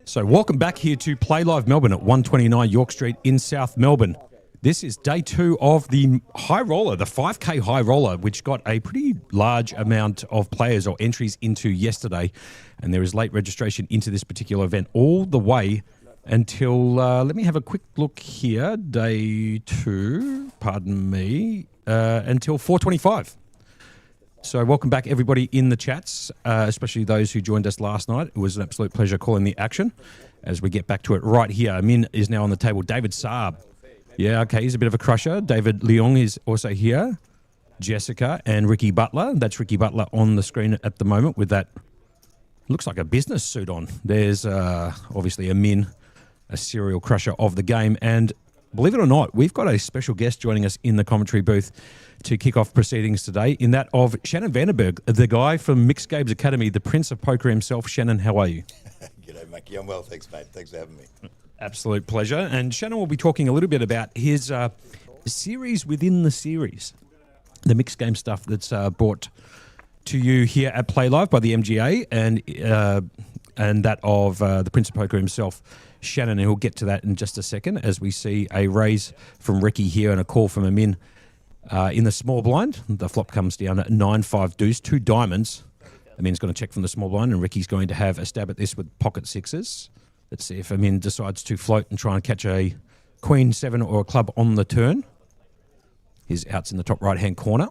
So welcome back here to Playlive Melbourne at 129 York Street in South Melbourne. This is day 2 of the Highroller, the 5K Highroller, which got a pretty large amount of players or entries into yesterday. And there is late registration into this particular event all the way until, let me have a quick look here, day 2, pardon me, until 4:25. So welcome back, everybody in the chats, especially those who joined us last night. It was an absolute pleasure calling the action as we get back to it right here. Min is now on the table. David Saab. Yeah, okay, he's a bit of a crusher. David Leong is also here. Jessica and Ricky Butler. That's Ricky Butler on the screen at the moment with that, looks like a business suit on. There's obviously a Min, a serial crusher of the game. And believe it or not, we've got a special guest joining us in the commentary booth to kick off proceedings today, in that of Shannon Vandenberg, the guy from Mixed Games Academy, the Prince of Poker himself. Shannon, how are you? G'day, Mackie. I'm well, thanks, mate. Thanks for having me. Absolute pleasure. And Shannon will be talking a little bit about his series within the series, the mixed game stuff that's brought to you here at Play Live by the MGA and that of the Prince of Poker himself, Shannon. And he'll get to that in just a second as we see a raise from Ricky here and a call from Amin. In the small blind, the flop comes down at 9-5 deuce, 2 diamonds. Amin's going to check from the small blind, and Ricky's going to have a stab at this with pocket sixes. Let's see if Amin decides to float and try and catch a queen, 7 or a club on the turn. His out's in the top right-hand corner.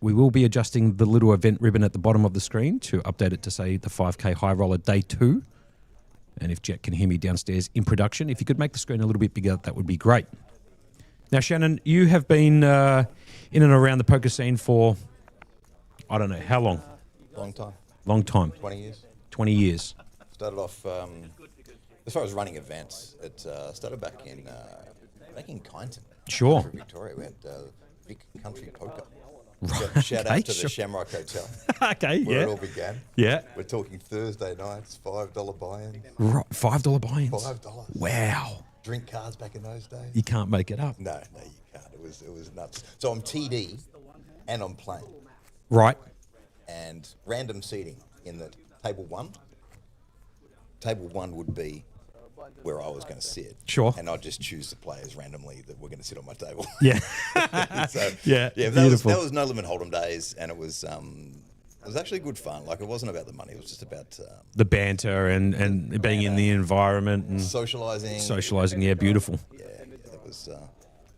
We will be adjusting the little event ribbon at the bottom of the screen to update it to say the 5K Highroller Day 2. And if Jet can hear me downstairs in production, if you could make the screen a little bit bigger, that would be great. Now, Shannon, you have been in and around the poker scene for, I don't know, how long? Long time. Long time. 20 years. 20 years. Started off, as far as running events, it started back in Kyneton. Sure. Victoria. We had Vic Country Poker. Right. Shout out to the Shamrock Hotel. Okay, where yeah. it all began. Yeah. We're talking Thursday nights, $5 buy-ins. Right, $5 buy-ins. $5. Wow. Drink cards back in those days. You can't make it up. No, you can't. It was nuts. So I'm TD and I'm playing. Right. And random seating in the table 1. Table 1 would be where I was going to sit. Sure. And I'd just choose the players randomly that were going to sit on my table. Yeah. So, yeah. That was no limit hold'em days, and it was actually good fun. Like, it wasn't about the money; it was just about the banter and being in the environment and socializing. Yeah, beautiful. Yeah,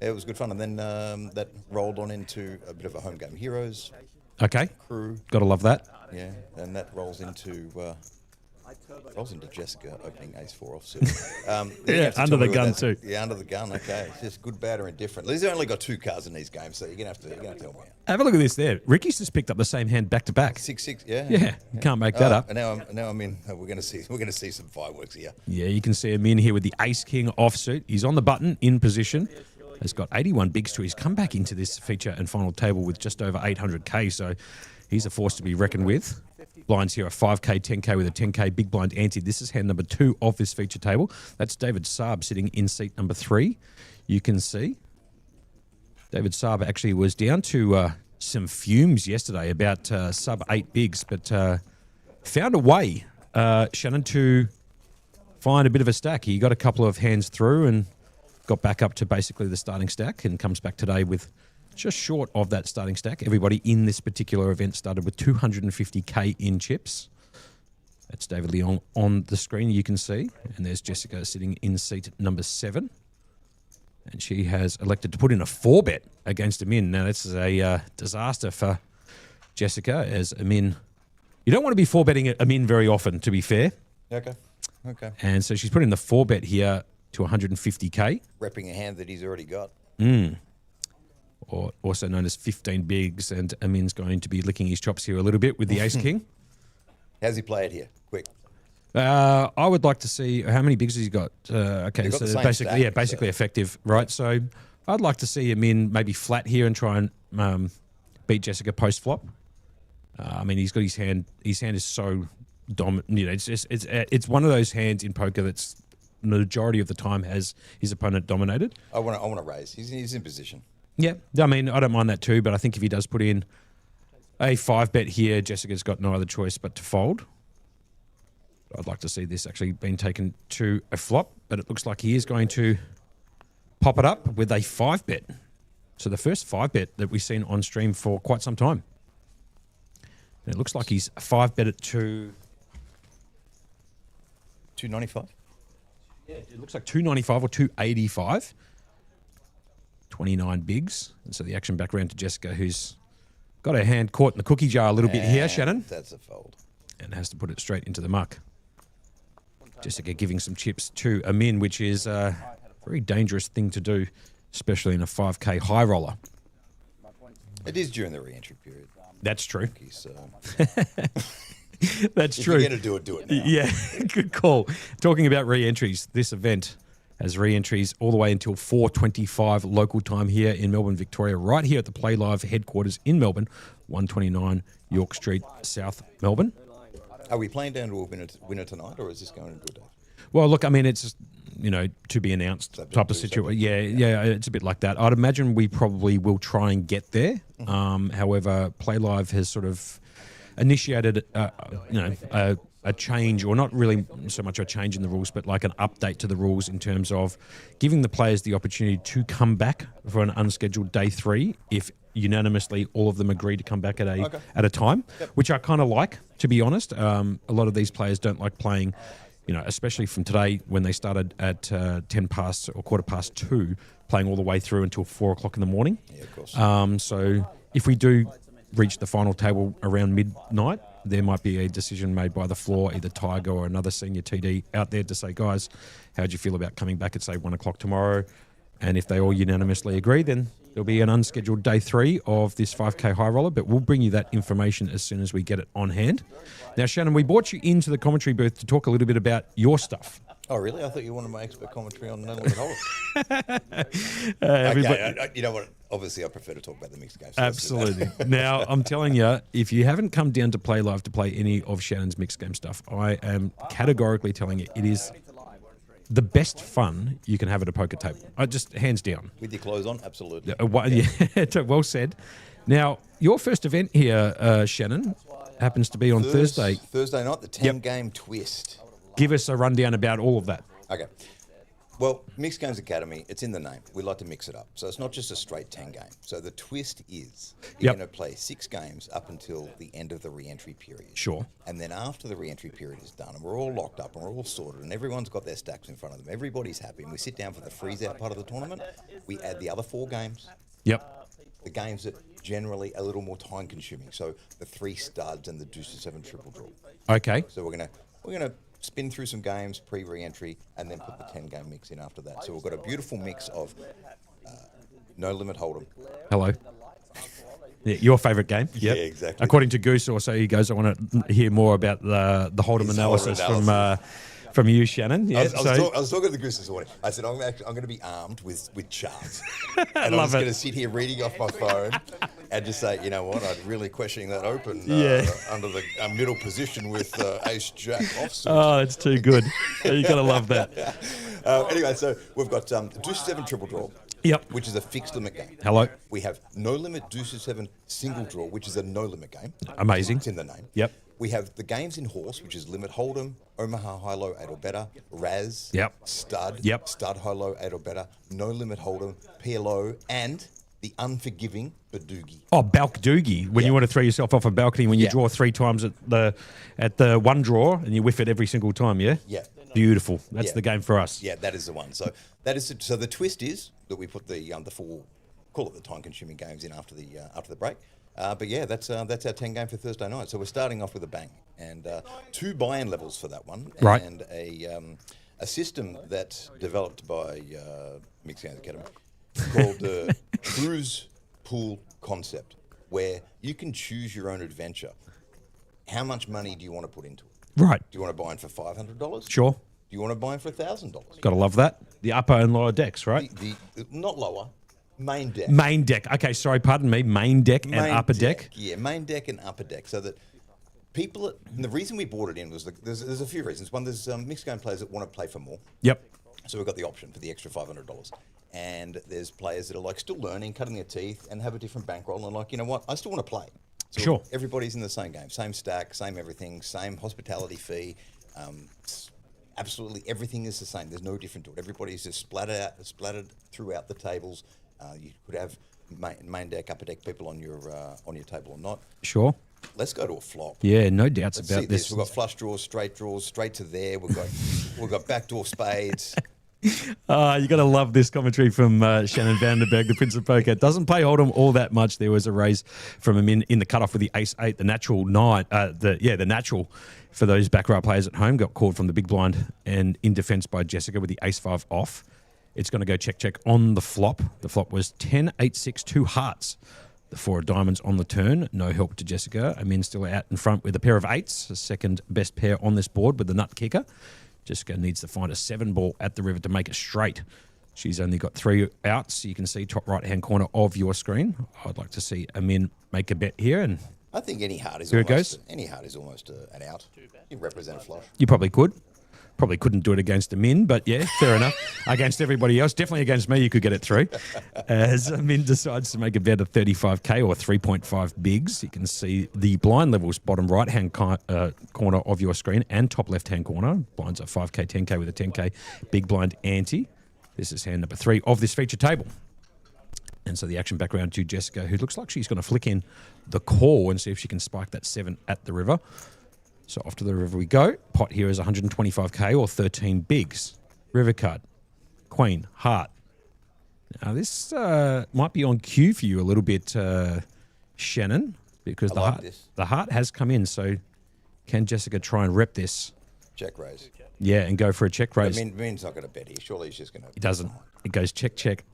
it was good fun. And then that rolled on into a bit of a home game heroes. Okay. Crew. Gotta love that. Yeah, and that rolls into Jessica opening ace-4 offsuit. Yeah, under the gun too. Yeah, under the gun. Okay, it's just good, bad, or indifferent. Liz only got 2 cards in these games, so you're gonna have to help me out. Have a look at this there. Ricky's just picked up the same hand back to back. 6-6. Yeah. Yeah, you can't make that up. And now I'm in. We're gonna see some fireworks here. Yeah, you can see him in here with the ace king offsuit. He's on the button in position. Has got 81 bigs to his comeback into this feature and final table with just over 800k. So he's a force to be reckoned with. Blinds here are 5k, 10k with a 10k big blind ante. This is hand number 2 of this feature table. That's David Saab sitting in seat number 3. You can see David Saab actually was down to some fumes yesterday, about sub 8 bigs, but found a way, Shannon, to find a bit of a stack. He got a couple of hands through and got back up to basically the starting stack, and comes back today with just short of that starting stack. Everybody in this particular event started with 250k in chips. That's David Leong on the screen, you can see. And there's Jessica sitting in seat number 7. And she has elected to put in a 4-bet against Amin. Now, this is a disaster for Jessica, as Amin... You don't want to be 4-betting Amin very often, to be fair. Okay. And so she's put in the 4-bet here to 150k. Repping a hand that he's already got. Or also known as 15 bigs, and Amin's going to be licking his chops here a little bit with the ace king. How's he play it here? Quick. I would like to see how many bigs has he got. Okay, so basically effective, right? So I'd like to see Amin maybe flat here and try and beat Jessica post flop. I mean, he's got his hand. His hand is so dominant. You know, it's one of those hands in poker that's the majority of the time has his opponent dominated. I want to raise. He's in position. Yeah, I mean, I don't mind that too, but I think if he does put in A 5-bet here. Jessica's got no other choice but to fold. I'd like to see this actually being taken to a flop, but it looks like he is going to pop it up with a 5-bet. So the first 5-bet that we've seen on stream for quite some time. And it looks like he's 5-bet it to... 295. Yeah, it looks like 295 or 285. 29 bigs. And so the action back around to Jessica, who's got her hand caught in the cookie jar a little bit here, Shannon. That's a fold. And has to put it straight into the muck. Jessica giving some chips to a min, which is a very dangerous thing to do, especially in a 5K high roller. It is during the re-entry period. That's true. So. That's if true. If you're going to do it now. Yeah, good call. Talking about re-entries, this event has re-entries all the way until 4:25 local time here in Melbourne, Victoria, right here at the Playlive headquarters in Melbourne, 129 York Street, South Melbourne. Are we playing down to a winner tonight, or is this going to a day? Well, look, I mean, it's just, to be announced type of situation. Yeah, it's a bit like that. I'd imagine we probably will try and get there. However, Playlive has sort of initiated, a change, or not really so much a change in the rules, but like an update to the rules in terms of giving the players the opportunity to come back for an unscheduled day 3 if unanimously all of them agree to come back at a time, which I kind of like, to be honest. A lot of these players don't like playing, especially from today when they started at 10 past or 2:15, playing all the way through until 4 o'clock in the morning. Yeah, of course. So if we do reach the final table around midnight, there might be a decision made by the floor, either Tiger or another senior TD out there to say, guys, how do you feel about coming back at, say, 1 o'clock tomorrow? And if they all unanimously agree, then there'll be an unscheduled day 3 of this 5K high roller, but we'll bring you that information as soon as we get it on hand. Now, Shannon, we brought you into the commentary booth to talk a little bit about your stuff. Oh, really? I thought you wanted my expert commentary on No Limit Hold'em. You know what? Obviously, I prefer to talk about the mixed games. So absolutely. Now, I'm telling you, if you haven't come down to Play Live to play any of Shannon's mixed game stuff, I am categorically telling you it is the best fun you can have at a poker table. Just hands down. With your clothes on? Absolutely. Yeah, well said. Now, your first event here, Shannon, happens to be on Thursday. Thursday night, the 10-game twist. Give us a rundown about all of that. Okay. Well, Mixed Games Academy, it's in the name. We like to mix it up. So it's not just a straight 10 game. So the twist is you're going to play 6 games up until the end of the re-entry period. Sure. And then after the re-entry period is done, and we're all locked up and we're all sorted and everyone's got their stacks in front of them, everybody's happy, and we sit down for the freeze-out part of the tournament, we add the other 4 games. Yep. The games that generally a little more time-consuming. So the 3 studs and the deuce to 7 triple draw. Okay. So we're gonna spin through some games pre-re-entry and then put the 10-game mix in after that. So we've got a beautiful mix of No Limit Hold'em. Hello. Yeah, your favourite game? Yep. Yeah, exactly. According to Goose, also he goes, I want to hear more about the Hold'em analysis from you, Shannon. Yeah, I was talking to the Goose this morning. I said, I'm going to be armed with charts. And I'm just going to sit here reading off my phone and just say, you know what, I'm really questioning that open under the middle position with Ace Jack offsuit. Oh, it's too good. You're going to love that. Anyway, so we've got Deuce 7 triple draw. Yep. Which is a fixed limit game. Hello. We have No Limit Deuce 7 single draw, which is a no limit game. Amazing. It's in the name. Yep. We have the games in horse, which is Limit Hold'em, Omaha High Low 8 or better, Raz, Stud, Stud High Low 8 or better, No Limit Hold'em, PLO, and the unforgiving Badoogie. Oh, Balkdoogie, when you want to throw yourself off a balcony when you draw 3 times at the one draw and you whiff it every single time, yeah? Yeah. Beautiful. That's the game for us. Yeah, that is the one. So the twist is that we put the 4, call it the time-consuming games in after the break. But yeah, that's our 10 game for Thursday night. So we're starting off with a bang, and 2 buy-in levels for that one, and a system that's developed by Mixed Games Academy called the Cruise Pool Concept, where you can choose your own adventure. How much money do you want to put into it? Right. Do you want to buy in for $500? Sure. Do you want to buy in for $1,000? Got to love that. The upper and lower decks, right? The not lower. Main deck. Main deck. Okay, sorry, pardon me. Main deck and upper deck. Yeah, main deck and upper deck. So that people, and the reason we brought it in was there's a few reasons. One, there's mixed game players that want to play for more. Yep. So we've got the option for the extra $500. And there's players that are like still learning, cutting their teeth, and have a different bankroll and like, you know what, I still want to play. So Sure. everybody's in the same game, same stack, same everything, same hospitality fee. Absolutely everything is the same. There's no different to it. Everybody's just splattered throughout the tables. You could have main deck, upper deck people on your table or not. Sure. Let's go to a flop. Yeah, no doubts Let's about see this. We've got flush draws, straight to there. We've got backdoor spades. You got to love this commentary from Shannon Vandenberg, the Prince of Poker. Doesn't play Hold'em all that much. There was a raise from him in the cutoff with the ace-8, the natural 9. The natural for those back row players at home got called from the big blind and in defence by Jessica with the ace-5 off. It's going to go check on the flop. The flop was 10, 8, 6, 2 hearts. The 4 of diamonds on the turn. No help to Jessica. Amin still out in front with a pair of 8s, the second best pair on this board with the nut kicker. Jessica needs to find a 7 ball at the river to make it straight. She's only got 3 outs. You can see top right-hand corner of your screen. I'd like to see Amin make a bet here. And I think any heart is here it almost goes. any heart is almost an out. You represent a flush. You probably could. Probably couldn't do it against Amin, but yeah, fair enough. Against everybody else, definitely against me, you could get it through. As Amin decides to make a bet of 35k or 3.5 bigs, you can see the blind levels, bottom right-hand corner of your screen and top left-hand corner. Blinds are 5k, 10k with a 10k big blind ante. This is hand number 3 of this feature table. And so the action back around to Jessica, who looks like she's going to flick in the call and see if she can spike that 7 at the river. So off to the river we go. Pot here is 125k or 13 bigs. River card, queen, heart. Now this might be on cue for you a little bit, Shannon, because the heart has come in. So can Jessica try and rep this? Check raise. Yeah, and go for a check raise. Min's not going to bet here. Surely he's just going to. It doesn't. It goes check.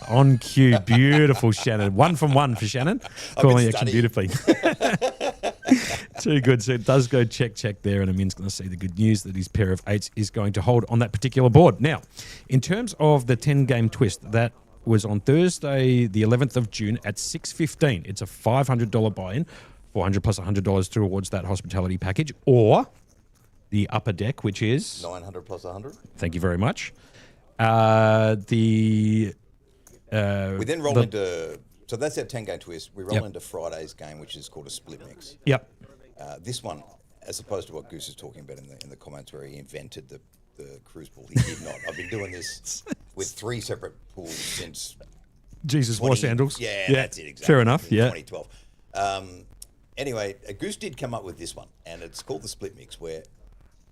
On cue. Beautiful, Shannon. 1 from 1 for Shannon. Calling the action beautifully. Too good. So it does go check there, and Amin's going to see the good news that his pair of 8s is going to hold on that particular board. Now, in terms of the 10-game twist, that was on Thursday, the 11th of June at 6:15. It's a $500 buy-in, $400 plus $100 towards that hospitality package, or the upper deck, which is 900 plus 100. Thank you very much. We then roll into. So that's our 10-game twist. We roll into Friday's game, which is called a split mix. Yep. This one, as opposed to what Goose is talking about in the comments where he invented the cruise pool, he did not. I've been doing this with 3 separate pools since Jesus wore sandals. Yeah, that's it, exactly. Fair enough, yeah. 2012. Anyway, Goose did come up with this one, and it's called the split mix, where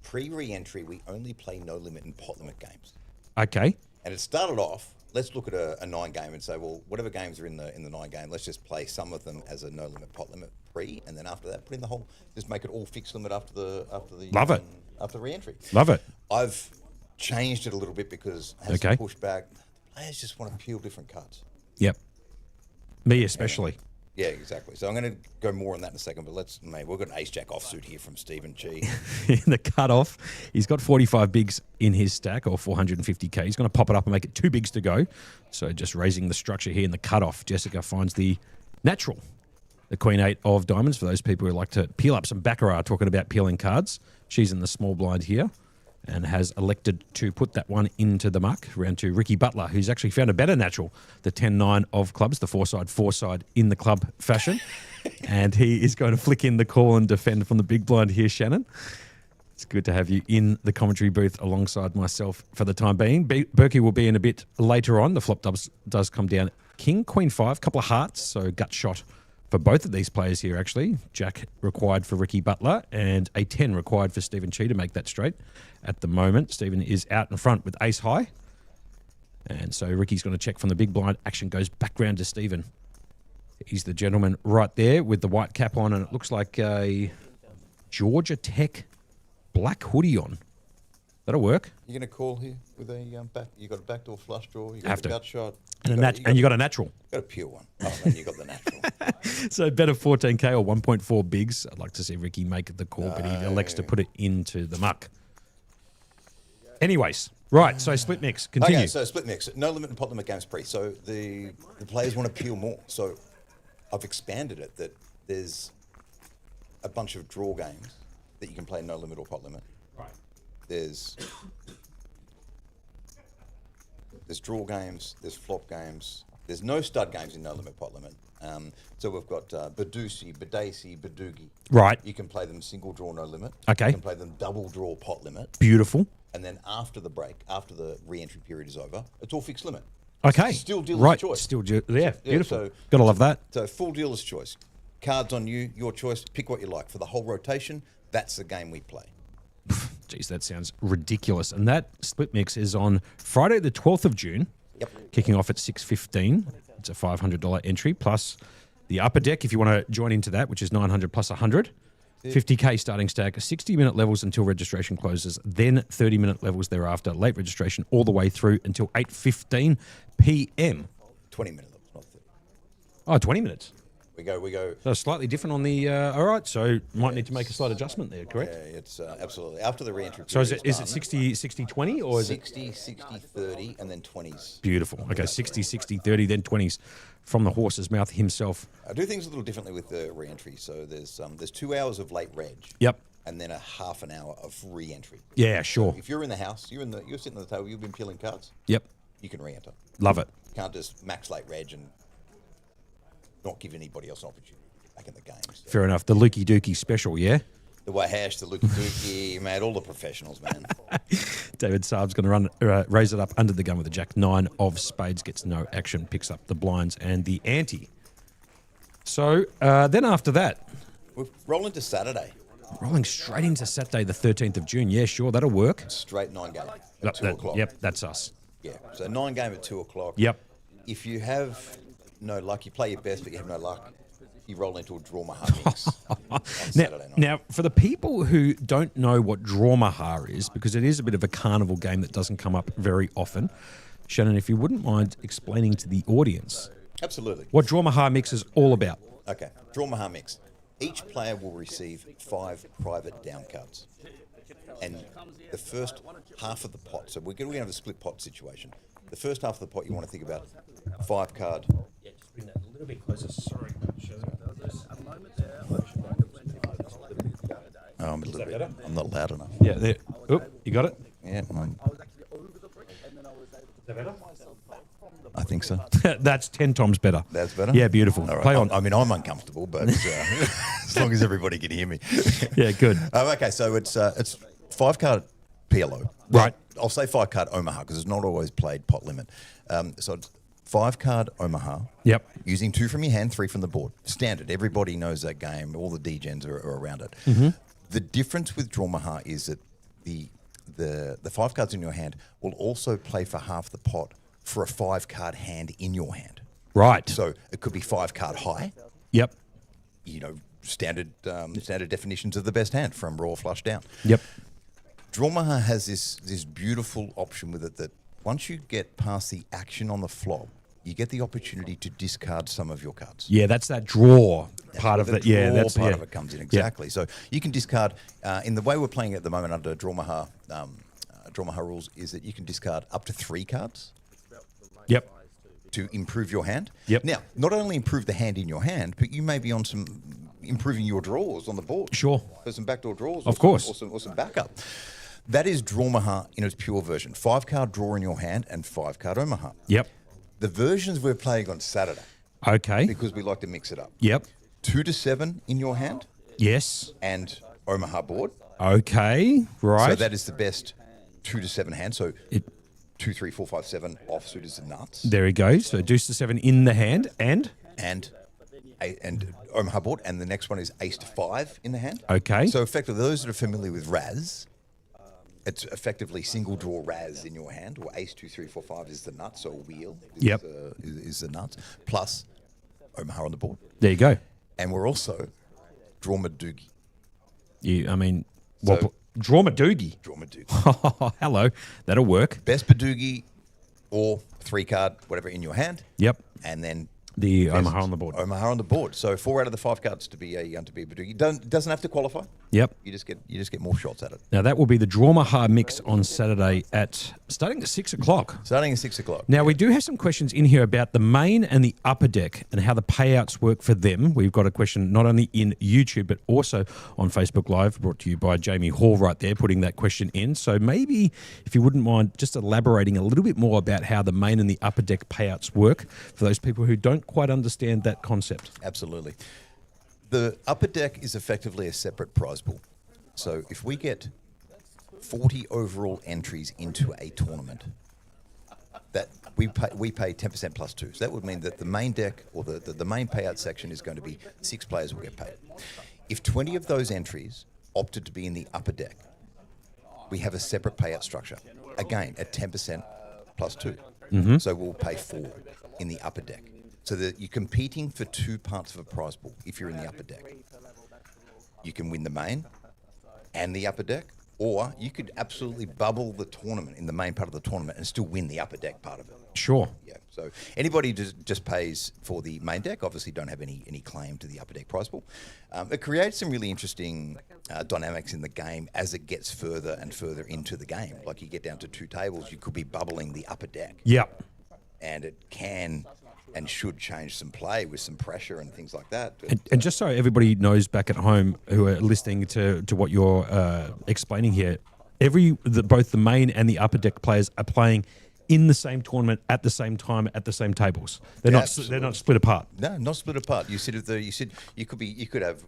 pre-re-entry we only play no limit and pot limit games. Okay. And it started off, let's look at a 9-game and say, well, whatever games are in the 9-game, let's just play some of them as a no limit, pot limit pre, and then after that, put in the whole, just make it all fixed limit after the Love it. After re-entry. Love it. I've changed it a little bit because as the pushback, players just want to peel different cards. Yep. Me especially. Yeah, exactly. So I'm going to go more on that in a second, but we've got an ace-jack offsuit here from Stephen G. In the cutoff, he's got 45 bigs in his stack, or 450k. He's going to pop it up and make it 2 bigs to go. So just raising the structure here in the cutoff. Jessica finds the natural, the Queen 8 of diamonds, for those people who like to peel up some baccarat, talking about peeling cards. She's in the small blind here and has elected to put that one into the muck. Round to Ricky Butler, who's actually found a better natural, the 10-9 of clubs, the 4-side in the club fashion. And he is going to flick in the call and defend from the big blind here, Shannon. It's good to have you in the commentary booth alongside myself for the time being. Berkey will be in a bit later on. The flop does come down. King, Queen 5, couple of hearts, so gut shot for both of these players here, actually. Jack required for Ricky Butler and a 10 required for Stephen Chi to make that straight. At the moment, Stephen is out in front with ace high. And so Ricky's going to check from the big blind. Action goes back round to Stephen. He's the gentleman right there with the white cap on, and it looks like a Georgia Tech black hoodie on. That'll work. You're going to call here with a back. You got a backdoor flush draw. You got a gut shot. And you got a natural. Got a pure one. Oh, man, you got the natural. So bet of 14k or 1.4 bigs. I'd like to see Ricky make the call, but he elects to put it into the muck. Anyways, right. So split mix. Continue. Okay, so split mix. No limit and pot limit games pre. So the players want to peel more. So I've expanded it that there's a bunch of draw games that you can play no limit or pot limit. Right. There's draw games, there's flop games, There's no stud games in no limit pot limit. So we've got Badusi, Badasi, Badugi. Right. You can play them single draw, no limit. Okay. You can play them double draw, pot limit. Beautiful. And then after the break, after the re-entry period is over, it's all fixed limit. Okay. Still dealer's right. choice. Still, beautiful. So, Gotta love that. So full dealer's choice. Cards on you, your choice. Pick what you like. For the whole rotation, that's the game we play. Geez, that sounds ridiculous. And that split mix is on Friday, the 12th of June. Yep. Kicking off at 6:15. It's a $500 entry plus the upper deck if you want to join into that, which is $900 plus $100. 50K starting stack, 60-minute levels until registration closes, then 30-minute levels thereafter. Late registration all the way through until 8:15 p.m. 20-minute levels, not 30. Oh, 20 minutes. We go. So slightly different on the. All right, so might need to make a slight adjustment there, correct? Yeah, it's absolutely. After the re-entry So period is it 60 20 or is 60, 60, 30, and then 20s. Beautiful. Okay, 60 60 30 then 20s from the horse's mouth himself. I do things a little differently with the re-entry. So there's 2 hours of late reg. Yep. And then a half an hour of re-entry. Yeah, sure. If you're in the house, you're sitting at the table, you've been peeling cards. Yep. You can re-enter. Love it. You can't just max late reg and not give anybody else an opportunity to get back in the game. So Fair enough. The Lukey Dookie special, yeah? the Wahash, the Luki Dookie, mate, all the professionals, man. David Saab's going to raise it up under the gun with a jack 9 of spades, gets no action, picks up the blinds and the ante. So then after that, We're rolling to Saturday. rolling straight into Saturday, the 13th of June. Yeah, sure, that'll work. Straight 9 game Yep, at 2 o'clock. Yep, that's us. Yeah, so 9 game at 2 o'clock. Yep. If you have no luck, you play your best, but you have no luck, you roll into a draw maha mix on Saturday night. Now, for the people who don't know what Draw Mahar is, because it is a bit of a carnival game that doesn't come up very often, Shannon, if you wouldn't mind explaining to the audience Absolutely. what Draw Mahar mix is all about. Okay, draw maha mix. Each player will receive 5 private down cards. And the first half of the pot, so we're going to have a split pot situation. The first half of the pot, you want to think about 5 card. Yeah, just bring that a little bit closer. Sorry. Oh, I'm a little bit. I'm not loud enough. Yeah, there. Oh, you got it? Yeah, I think so. That's 10 times better. That's better? Yeah, beautiful. All right. Play on. I mean, I'm uncomfortable, but as long as everybody can hear me. Yeah, good. Okay, so it's 5 card PLO. Right. I'll say 5 card Omaha because it's not always played pot limit. So it's 5 card Omaha. Yep. Using 2 from your hand, 3 from the board. Standard. Everybody knows that game. All the D-gens are around it. Mm-hmm. The difference with Draw Maha is that the 5 cards in your hand will also play for half the pot for a 5 card hand in your hand. Right. So it could be 5 card high. Yep. You know, standard definitions of the best hand from raw flush down. Yep. Draw Maha has this beautiful option with it that once you get past the action on the flop, you get the opportunity to discard some of your cards. Yeah, that's that draw That's part where of the it. Yeah, draw that's part yeah. of it comes in exactly. So you can discard in the way we're playing at the moment under Draw Maha rules is that you can discard up to 3 cards. Yep. To improve your hand. Yep. Now, not only improve the hand in your hand, but you may be on some improving your draws on the board. Sure. For some backdoor draws. Of course. Or some backup. That is Draw Maha in its pure version. 5 card draw in your hand and 5 card Omaha. Yep. The versions we're playing on Saturday, Okay. because we like to mix it up. Yep. 2 to 7 in your hand Yes. and Omaha board. Okay. Right. So that is the best 2 to 7 hand. So It, 2, 3, 4, 5, 7 offsuit is the nuts. there he goes. So deuce to 7 in the hand and And Omaha board, and the next one is ace to 5 in the hand. Okay. So effectively, those that are familiar with Raz, it's effectively single draw Raz in your hand, or ace 2, 3, 4, 5 is the nuts, so a wheel is, Yep. is the nuts, plus Omaha on the board. there you go. And we're also draw Madoogie. Well, So- draw Madoogie. Draw Madoogie. Hello. That'll work. Best Badoogie or 3 card, whatever, in your hand. Yep. And then The Omaha on the board. Omaha on the board. So 4 out of the 5 cards to be a doesn't have to qualify. Yep. You just get more shots at it. Now that will be the Drawmaha mix on Saturday starting at 6 o'clock. Starting at 6 o'clock. Now we do have some questions in here about the main and the upper deck and how the payouts work for them. We've got a question not only in YouTube but also on Facebook Live, brought to you by Jamie Hall right there, putting that question in. So maybe if you wouldn't mind just elaborating a little bit more about how the main and the upper deck payouts work for those people who don't quite understand that concept. Absolutely. The upper deck is effectively a separate prize pool. So if we get 40 overall entries into a tournament, that we pay 10% plus 2. So that would mean that the main deck or the main payout section is going to be 6 players will get paid. If 20 of those entries opted to be in the upper deck, we have a separate payout structure. Again, at 10% plus 2. Mm-hmm. So we'll pay 4 in the upper deck. So that you're competing for 2 parts of a prize pool if you're in the upper deck. You can win the main and the upper deck, or you could absolutely bubble the tournament in the main part of the tournament and still win the upper deck part of it. Sure. Yeah. So anybody just pays for the main deck obviously don't have any claim to the upper deck prize pool. It creates some really interesting dynamics in the game as it gets further and further into the game. Like you get down to 2 tables, you could be bubbling the upper deck. Yep. And it can and should change some play with some pressure and things like that. And just so everybody knows back at home who are listening to what you're explaining here, both the main and the upper deck players are playing in the same tournament at the same time at the same tables. They're not split apart. No, not split apart. You could have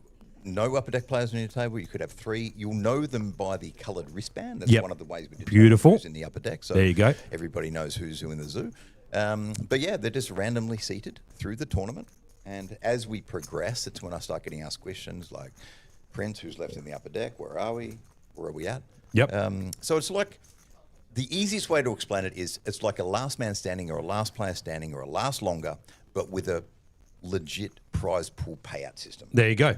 no upper deck players on your table. You could have 3. You'll know them by the coloured wristband. That's one of the ways we determine who's in the upper deck. So there you go. Everybody knows who's who in the zoo. But yeah, they're just randomly seated through the tournament. And as we progress, it's when I start getting asked questions like, Prince, who's left in the upper deck? Where are we? Where are we at? Yep. So it's like, the easiest way to explain it is it's like a last man standing or a last player standing or a last longer, but with a legit prize pool payout system. There you go.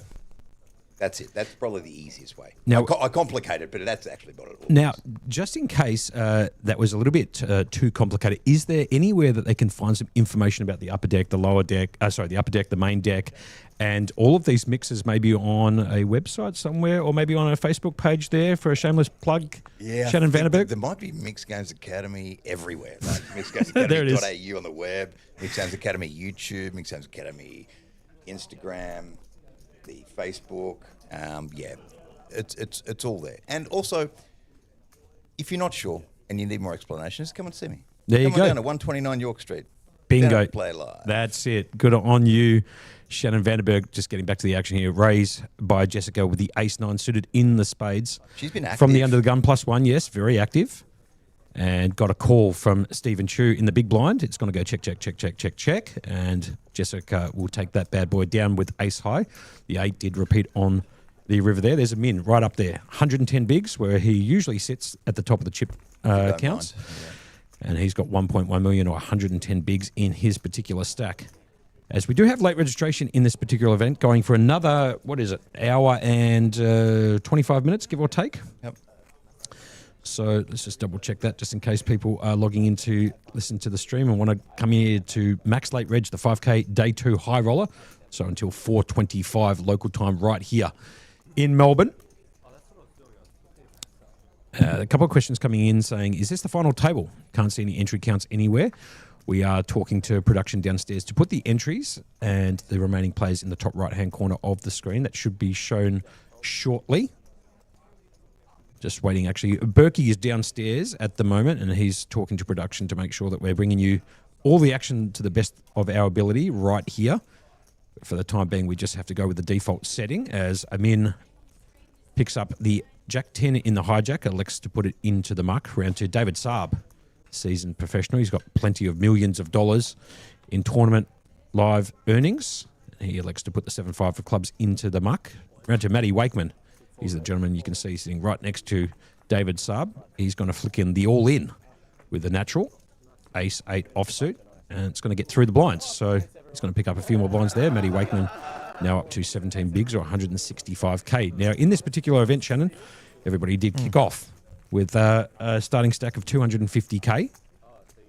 That's it. That's probably the easiest way. Now, I complicate it, but that's actually what it all now, is. just in case that was a little bit too complicated, is there anywhere that they can find some information about the upper deck, the lower deck, the upper deck, the main deck, and all of these mixes maybe on a website somewhere or maybe on a Facebook page there for a shameless plug? Yeah, Shannon Vanderberg? There might be Mixed Games Academy everywhere. Like mixedgamesacademy.au on the web, Mixed Games Academy YouTube, Mixed Games Academy Instagram, the Facebook, it's all there. And also, if you're not sure and you need more explanation, just come and see me. There you go. Come on down to 129 York Street. Bingo. Play live. That's it. Good on you, Shannon Vanderberg. Just getting back to the action here. Raised by Jessica with the ace-9 suited in the spades. She's been active. From the under the gun +1, yes, very active. And got a call from Stephen Chu in the big blind. It's going to go check, check, check, check, check, check. And Jessica will take that bad boy down with ace high. The 8 did repeat on the river there. There's a min right up there. 110 bigs, where he usually sits at the top of the chip counts. Yeah. And he's got 1.1 million or 110 bigs in his particular stack. As we do have late registration in this particular event, going for another, hour and 25 minutes, give or take. Yep. So let's just double check that just in case people are logging in to listen to the stream and want to come here to Max Late Reg, the 5K Day 2 Highroller. So until 4:25 local time right here in Melbourne. A couple of questions coming in saying, is this the final table? Can't see any entry counts anywhere. We are talking to production downstairs to put the entries and the remaining players in the top right-hand corner of the screen. That should be shown shortly. Just waiting, actually. Berkey is downstairs at the moment, and he's talking to production to make sure that we're bringing you all the action to the best of our ability right here. For the time being, we just have to go with the default setting as Amin picks up the Jack 10 in the hijack, elects to put it into the muck. Round 2, David Saab, seasoned professional. He's got plenty of millions of dollars in tournament live earnings. He elects to put the 7-5 for clubs into the muck. Round 2, Matty Wakeman. He's the gentleman you can see sitting right next to David Saab. He's going to flick in the all-in with the natural, ace-8 offsuit, and it's going to get through the blinds. So he's going to pick up a few more blinds there. Matty Wakeman now up to 17 bigs or 165K. Now, in this particular event, Shannon, everybody did kick off with a starting stack of 250K.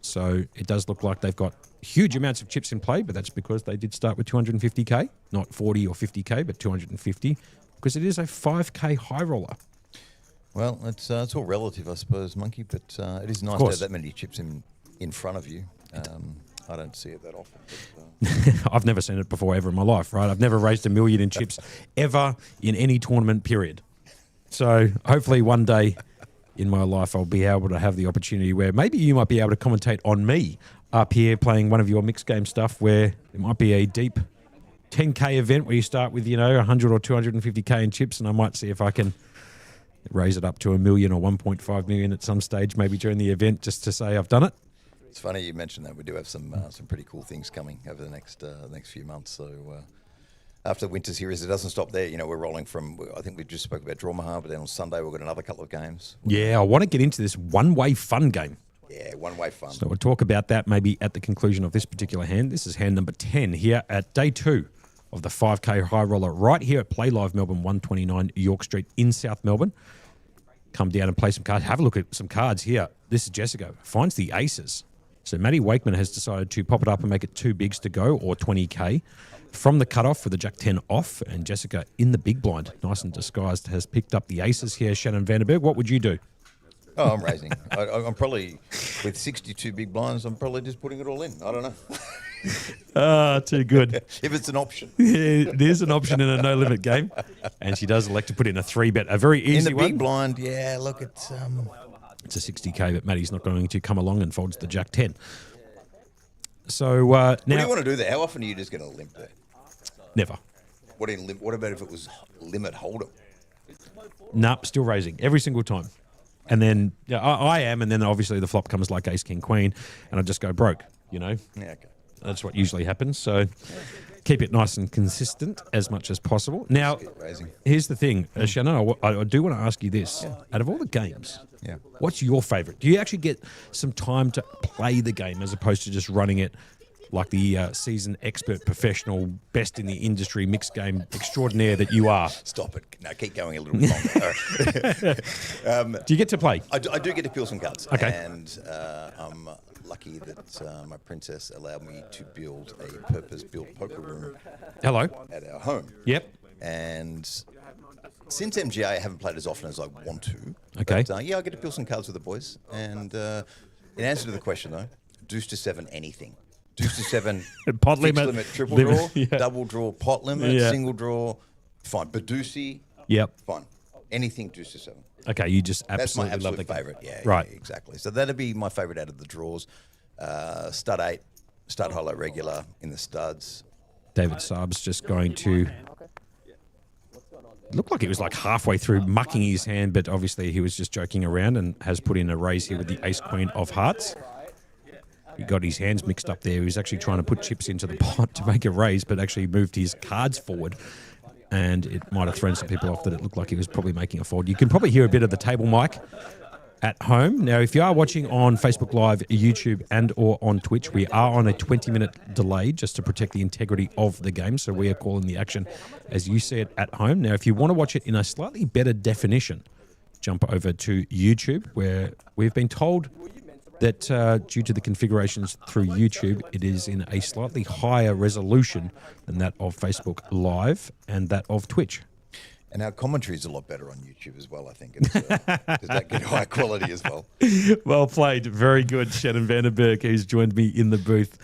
So it does look like they've got huge amounts of chips in play, but that's because they did start with 250k, not 40 or 50k, but 250, because it is a 5k high roller. Well, it's all relative, I suppose, Monkey, but it is nice to have that many chips in front of you. I don't see it that often. But, I've never seen it before ever in my life, right? I've never raised $1 million in chips ever in any tournament, period. So hopefully one day in my life I'll be able to have the opportunity where maybe you might be able to commentate on me up here playing one of your mixed game stuff where it might be a deep 10K event where you start with, 100 or 250K in chips, and I might see if I can raise it up to $1 million or 1.5 million at some stage, maybe during the event, just to say I've done it. It's funny you mentioned that. We do have some pretty cool things coming over the next few months. So after the winter series, it doesn't stop there. We're rolling from, I think we just spoke about Drawmaha, but then on Sunday we've got another couple of games. Yeah, I want to get into this one-way fun game. Yeah, one-way fun. So we'll talk about that maybe at the conclusion of this particular hand. This is hand number 10 here at day 2 of the 5K high roller right here at Playlive Melbourne, 129 York Street in South Melbourne. Come down and play some cards. Have a look at some cards here. This is Jessica. Finds the aces. So Maddie Wakeman has decided to pop it up and make it 2 bigs to go, or 20k. From the cutoff with the Jack 10 off, and Jessica in the big blind, nice and disguised, has picked up the aces here. Shannon Vanderberg, what would you do? Oh, I'm raising. I'm probably, with 62 big blinds, I'm probably just putting it all in. I don't know. Too good. If it's an option. Yeah, there's an option in a no-limit game, and she does elect to put in a 3-bet, a very easy one. In the big blind, yeah, look, it's a 60k, but Maddie's not going to come along and folds the Jack 10. So now, what do you want to do there? How often are you just going to limp there? Never. What about if it was limit hold'em? Nah, still raising every single time. And then I am, and then obviously the flop comes like ace, king, queen, and I just go broke, Yeah, okay. That's what usually happens. So keep it nice and consistent as much as possible. Now, here's the thing, Shannon, I do want to ask you this. Yeah. Out of all the games, what's your favourite? Do you actually get some time to play the game as opposed to just running it like the seasoned expert professional, best in the industry, mixed game extraordinaire that you are? Stop it. No, keep going a little bit longer. Do you get to play? I do get to peel some cards. Okay. And I'm lucky that my princess allowed me to build a purpose-built poker room. Hello. At our home. Yep. And since MGA, I haven't played as often as I want to. Okay. But, I get to peel some cards with the boys. And in answer to the question, though, deuce to 7, anything. Deuce to 7, pot limit, triple draw, yeah. double draw, pot limit, single draw, fine. Badusi, fine. Anything deuce to 7. Okay, you just absolutely That's my love the absolute favourite. Yeah, right. Yeah, exactly. So that'd be my favourite out of the draws. Stud 8, stud highlight regular in the studs. David Saab's just going to... Looked like he was like halfway through mucking his hand, but obviously he was just joking around and has put in a raise here with the ace-queen of hearts. He got his hands mixed up there. He was actually trying to put chips into the pot to make a raise, but actually moved his cards forward. And it might have thrown some people off that it looked like he was probably making a fold. You can probably hear a bit of the table mic at home. Now, if you are watching on Facebook Live, YouTube, and or on Twitch, we are on a 20-minute delay just to protect the integrity of the game. So we are calling the action as you see it at home. Now, if you want to watch it in a slightly better definition, jump over to YouTube, where we've been told that due to the configurations through YouTube, it is in a slightly higher resolution than that of Facebook Live and that of Twitch. And our commentary is a lot better on YouTube as well, I think. It's that good high quality as well. Well played. Very good, Shannon Vanderberg, who's joined me in the booth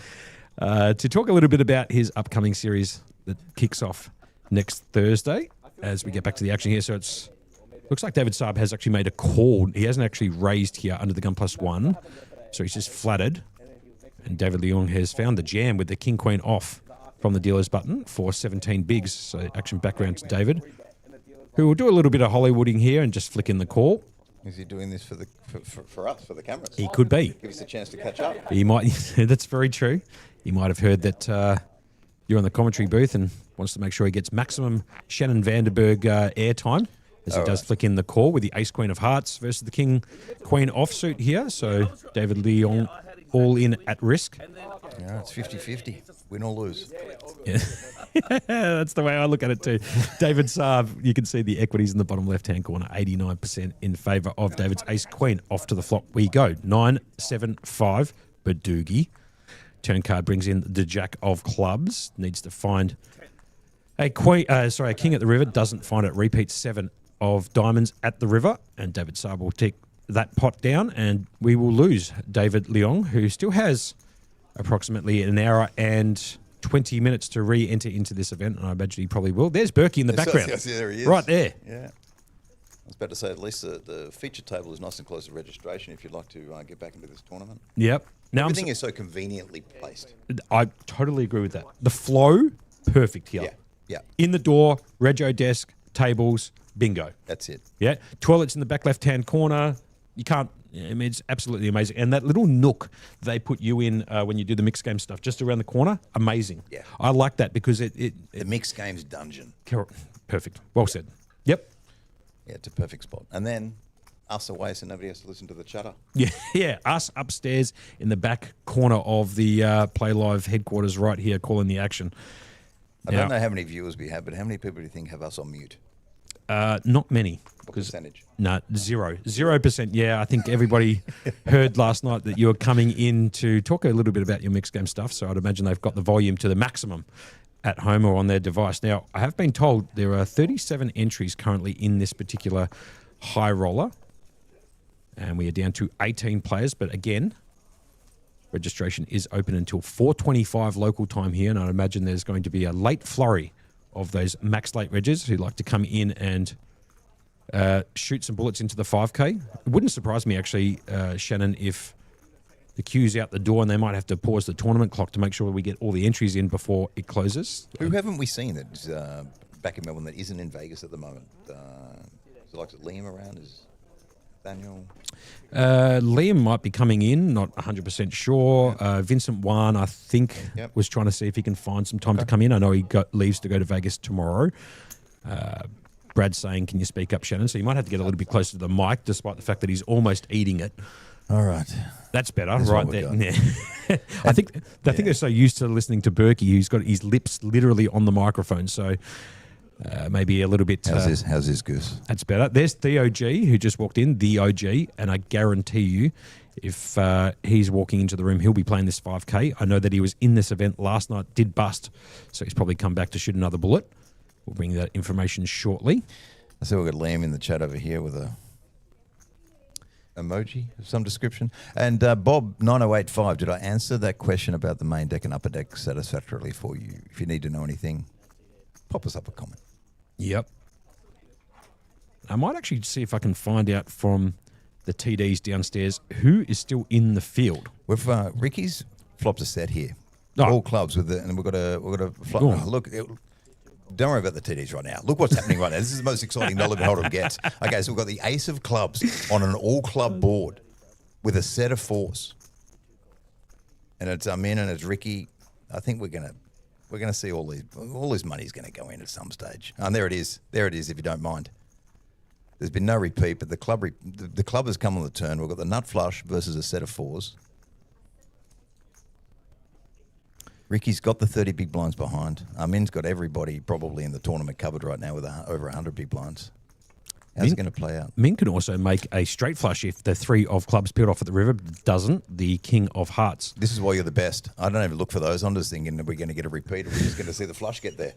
to talk a little bit about his upcoming series that kicks off next Thursday as we get back to the action here. So it's looks like David Saab has actually made a call. He hasn't actually raised here under the gun +1. So he's just flattered. And David Leong has found the jam with the king-queen off from the dealer's button for 17 bigs. So action background to David, who will do a little bit of Hollywooding here and just flick in the call. Is he doing this for us, for the cameras? He could be. Give us a chance to catch up. He might. That's very true. He might have heard that you're on the commentary booth and wants to make sure he gets maximum Shannon Vanderberg airtime. As he does flick in the call with the ace-queen of hearts versus the king-queen offsuit here. So David Leong all in at risk. Yeah, it's 50-50. Win or lose. Yeah. That's the way I look at it too. David Saab, you can see the equities in the bottom left-hand corner, 89% in favour of David's ace-queen. Off to the flop we go. 9, 7, 5. Badoogie. Turn card brings in the Jack of Clubs. Needs to find a king at the river. Doesn't find it. Repeats 7 of diamonds at the river. And David Saab will take that pot down. And we will lose David Leong, who still has approximately an hour and 20 minutes to re-enter into this event. And I imagine he probably will. There's Berkey in the background. Yes, there he is. Right there. Yeah. I was about to say, at least the feature table is nice and close to registration if you'd like to get back into this tournament. Yep. Now Everything is so conveniently placed. I totally agree with that. The flow, perfect here. Yeah, yeah. In the door, rego desk, tables, bingo. That's it. Yeah. Toilets in the back left-hand corner. You can't, I mean, it's absolutely amazing. And that little nook they put you in when you do the mixed game stuff, just around the corner, amazing. Yeah. I like that because The mixed games dungeon. Perfect. Well said. Yep. Yeah, it's a perfect spot. And then us away so nobody has to listen to the chatter. Yeah, yeah. Us upstairs in the back corner of the Play Live headquarters right here calling the action. I don't know how many viewers we have, but how many people do you think have us on mute? Not many. What percentage? No, 0%. Yeah, I think everybody heard last night that you were coming in to talk a little bit about your mixed game stuff. So I'd imagine they've got the volume to the maximum at home or on their device. Now, I have been told there are 37 entries currently in this particular high roller. And we are down to 18 players. But again, registration is open until 4:25 local time here. And I imagine there's going to be a late flurry of those max late reggers who like to come in and shoot some bullets into the 5K. It wouldn't surprise me, actually, Shannon, if the queue's out the door and they might have to pause the tournament clock to make sure we get all the entries in before it closes. Who haven't we seen that's back in Melbourne that isn't in Vegas at the moment? So like Liam around? Is Daniel? Liam might be coming in, not 100% sure. Vincent Wan, I think, was trying to see if he can find some time to come in. I know he leaves to go to Vegas tomorrow. Brad's saying, can you speak up, Shannon? So you might have to get a little bit closer to the mic, despite the fact that he's almost eating it. All right. That's better, right there. Yeah. I think they're so used to listening to Berkey, he's got his lips literally on the microphone, so maybe a little bit... How's this, Goose? That's better. There's the OG, who just walked in, the OG, and I guarantee you, if he's walking into the room, he'll be playing this 5K. I know that he was in this event last night, did bust, so he's probably come back to shoot another bullet. We'll bring that information shortly. I see we've got Liam in the chat over here with a emoji of some description. And Bob9085, did I answer that question about the main deck and upper deck satisfactorily for you? If you need to know anything, pop us up a comment. Yep. I might actually see if I can find out from the TDs downstairs who is still in the field. We've Ricky's flopped a set here. Oh. All clubs with and we've got a flop. Oh, look. Don't worry about the TDs right now. Look what's happening right now. This is the most exciting Melbourne Hold'em gets. Okay, so we've got the ace of clubs on an all-club board with a set of 4s, and it's Amin and it's Ricky. I think we're gonna see all this money's gonna go in at some stage. And there it is. There it is. If you don't mind, there's been no repeat, but the club has come on the turn. We've got the nut flush versus a set of 4s. Ricky's got the 30 big blinds behind. Min's got everybody probably in the tournament covered right now with over 100 big blinds. How's it going to play out? Min can also make a straight flush if the 3 of clubs peeled off at the river. Doesn't the king of hearts. This is why you're the best. I don't even look for those. I'm just thinking that we're going to get a repeat or we're just going to see the flush get there.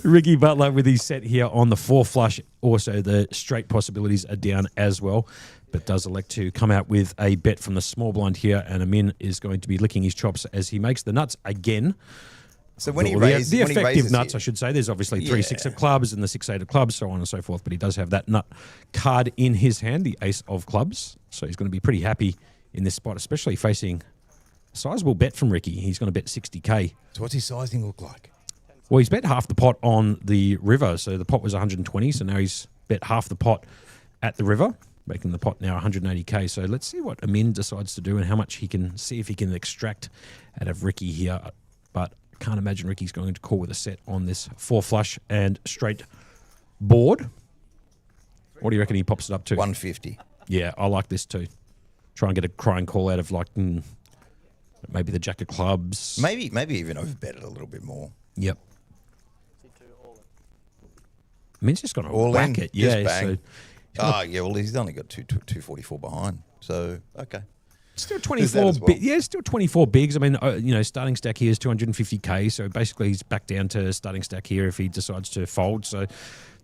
Ricky Butler with his set here on the 4 flush. Also, the straight possibilities are down as well, but does elect to come out with a bet from the small blind here, and Amin is going to be licking his chops as he makes the nuts again. So when he raises... The effective nuts, I should say. There's obviously 3-6 of clubs and the 6-8 of clubs, so on and so forth, but he does have that nut card in his hand, the ace of clubs, so he's going to be pretty happy in this spot, especially facing a sizable bet from Ricky. He's going to bet 60K. So what's his sizing look like? Well, he's bet half the pot on the river, so the pot was 120, so now he's bet half the pot at the river, making the pot now 180K. So let's see what Amin decides to do and how much he can see if he can extract out of Ricky here. But I can't imagine Ricky's going to call with a set on this 4 flush and straight board. What do you reckon he pops it up to? 150. Yeah, I like this too. Try and get a crying call out of like maybe the jack of clubs. Maybe even overbet it a little bit more. Yep. Amin's just got to whack it. Yeah, bang. Well, he's only got 244 behind. So, okay. Still There's that 24 as well. yeah, still 24 bigs. I mean, starting stack here is 250k, so basically he's back down to starting stack here if he decides to fold. So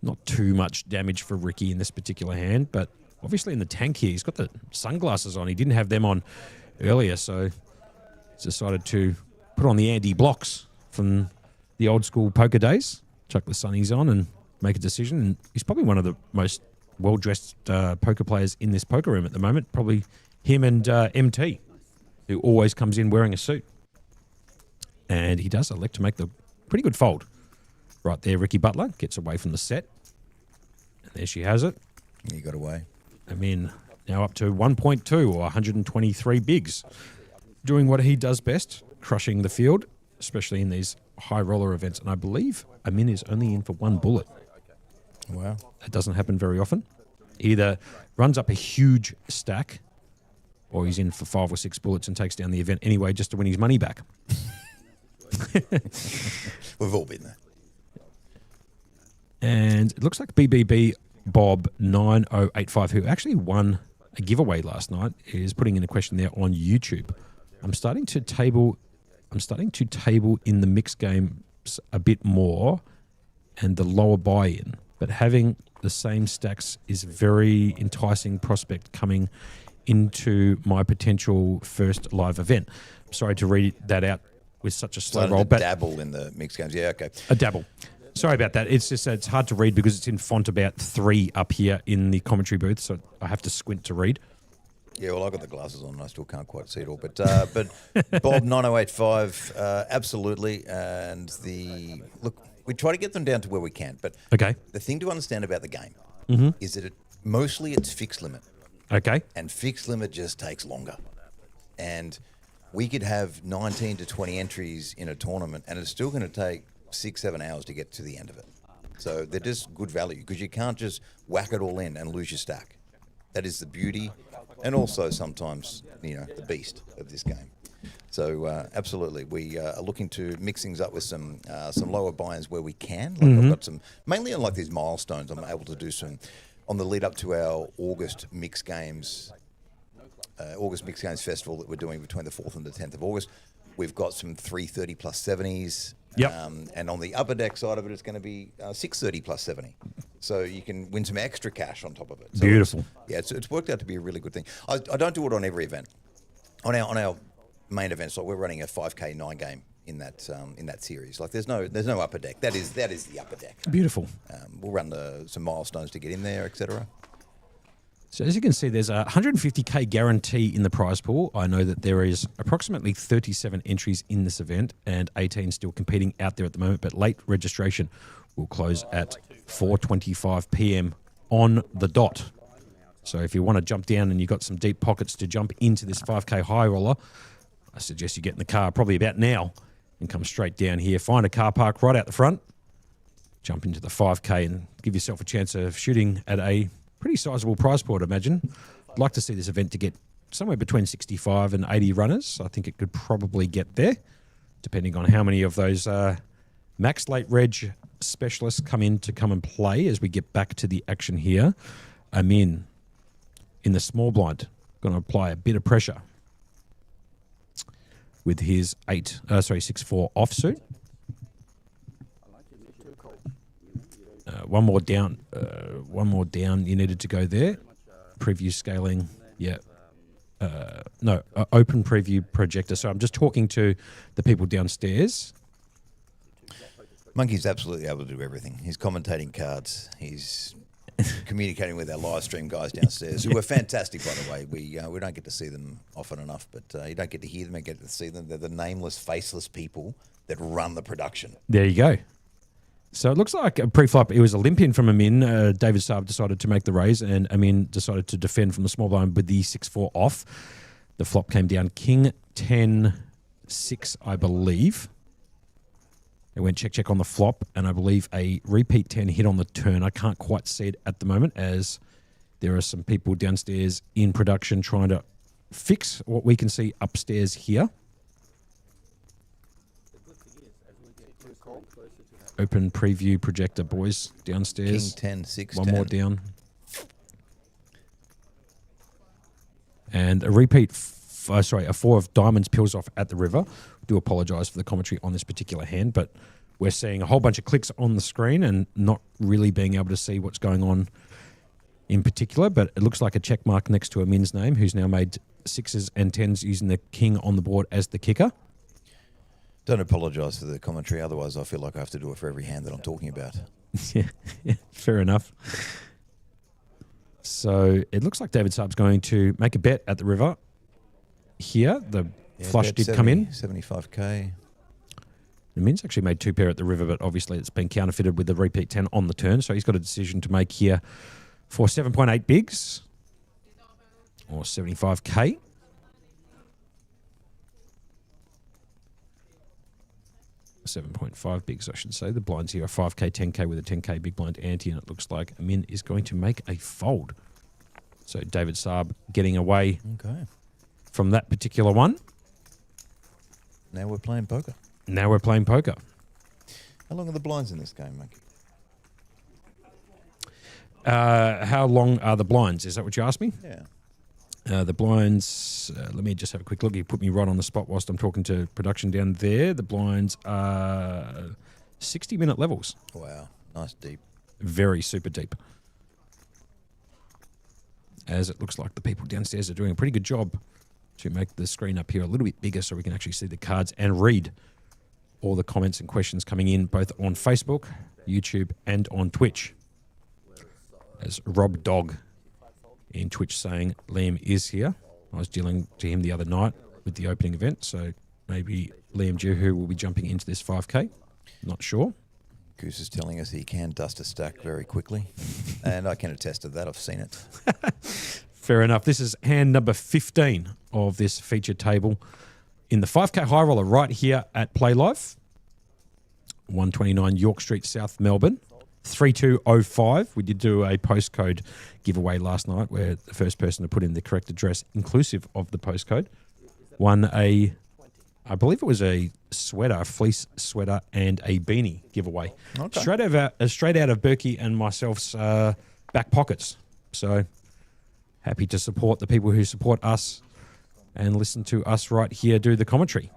not too much damage for Ricky in this particular hand, but obviously in the tank here, he's got the sunglasses on. He didn't have them on earlier, so he's decided to put on the Andy blocks from the old school poker days, chuck the sunnies on and make a decision. And he's probably one of the most well-dressed poker players in this poker room at the moment, probably him and MT, who always comes in wearing a suit. And he does elect to make the pretty good fold. Right there, Ricky Butler gets away from the set. And there she has it. He got away. I mean, now up to 1.2 or 123 bigs. Doing what he does best, crushing the field, especially in these high roller events. And I believe Amin is only in for one bullet. Wow. That doesn't happen very often. He either runs up a huge stack or he's in for 5 or 6 bullets and takes down the event anyway just to win his money back. We've all been there. And it looks like BBB Bob 9085, who actually won a giveaway last night, is putting in a question there on YouTube. I'm starting to table in the mixed games a bit more and the lower buy-in, but having the same stacks is very enticing prospect coming into my potential first live event. Sorry to read that out with such a slow roll, but dabble in the mixed games. Yeah, okay. a dabble. Sorry about that. It's just it's hard to read because it's in font about 3 up here in the commentary booth, so I have to squint to read. Yeah, well, I've got the glasses on and I still can't quite see it all. But Bob 9085, absolutely. And look, we try to get them down to where we can. But Okay. the thing to understand about the game is that mostly it's fixed limit. Okay. And fixed limit just takes longer. And we could have 19 to 20 entries in a tournament and it's still going to take 6-7 hours to get to the end of it. So they're just good value because you can't just whack it all in and lose your stack. That is the beauty and also sometimes, the beast of this game. So absolutely, we are looking to mix things up with some lower buy-ins where we can. Like I've got some, mainly on like these milestones, I'm able to do some on the lead up to our August Mixed Games Festival that we're doing between the 4th and the 10th of August. We've got some 330 plus 70s. Yep. And on the upper deck side of it, it's going to be 630 plus 70. So you can win some extra cash on top of it. So Beautiful. It's worked out to be a really good thing. I don't do it on every event. On our main events, like we're running a 5K 9 game in that series. Like there's no upper deck. That is the upper deck. Beautiful. We'll run some milestones to get in there, etc. So as you can see, there's a 150k guarantee in the prize pool. I know that there is approximately 37 entries in this event and 18 still competing out there at the moment, but late registration will close at 4:25 p.m. on the dot. So if you want to jump down and you've got some deep pockets to jump into this 5k high roller, I suggest you get in the car probably about now and come straight down here. Find a car park right out the front, jump into the 5k and give yourself a chance of shooting at a pretty sizable prize pool, I'd imagine. I'd like to see this event to get somewhere between 65 and 80 runners. I think it could probably get there, depending on how many of those max late reg specialists come and play as we get back to the action here. I'm in the small blind, going to apply a bit of pressure with his 6-4 offsuit. One more down. You needed to go there. Preview scaling. Yeah. Open preview projector. So I'm just talking to the people downstairs. Monkey's absolutely able to do everything. He's commentating cards. He's communicating with our live stream guys downstairs, who are fantastic, by the way. We don't get to see them often enough, but you don't get to hear them and get to see them. They're the nameless, faceless people that run the production. There you go. So it looks like a pre-flop, it was a limp in from Amin. David Saab decided to make the raise, and Amin decided to defend from the small blind with the 6-4 off. The flop came down King 10-6, I believe. It went check on the flop, and I believe a repeat 10 hit on the turn. I can't quite see it at the moment, as there are some people downstairs in production trying to fix what we can see upstairs here. Open preview projector, boys, downstairs. King 10-6. One more down. And a repeat a 4 of diamonds peels off at the river. Do apologise for the commentary on this particular hand, but we're seeing a whole bunch of clicks on the screen and not really being able to see what's going on in particular, but it looks like a check mark next to a Min's name, who's now made 6s and 10s using the king on the board as the kicker. Don't apologise for the commentary, otherwise I feel like I have to do it for every hand that I'm talking about. Yeah, fair enough. So it looks like David Saab's going to make a bet at the river here. The flush did come in. 75k. The Min's actually made 2 pair at the river, but obviously it's been counterfeited with the repeat 10 on the turn. So he's got a decision to make here for 7.8 bigs or 75k. $7.5 bigs, I should say. The blinds here are 5k, 10k with a 10k big blind ante, and it looks like Min is going to make a fold. So David Saab getting away from that particular one. Now we're playing poker. How long are the blinds in this game, Monkey? How long are the blinds? Is that what you asked me? Yeah. The blinds, let me just have a quick look. You put me right on the spot whilst I'm talking to production down there. The blinds are 60-minute levels. Wow, nice deep. Very super deep. As it looks like the people downstairs are doing a pretty good job to make the screen up here a little bit bigger so we can actually see the cards and read all the comments and questions coming in both on Facebook, YouTube, and on Twitch. As Rob Dog in Twitch saying Liam is here. I was dealing to him the other night with the opening event, so maybe Liam Juhu will be jumping into this 5K. Not sure. Goose is telling us he can dust a stack very quickly, and I can attest to that. I've seen it. Fair enough. This is hand number 15 of this feature table in the 5K high roller right here at Playlive. 129 York Street, South Melbourne. 3205. We did do a postcode giveaway last night where the first person to put in the correct address, inclusive of the postcode, won I believe it was a sweater, a fleece sweater, and a beanie giveaway. Okay. Straight out of Berkey and myself's back pockets. So happy to support the people who support us and listen to us right here do the commentary.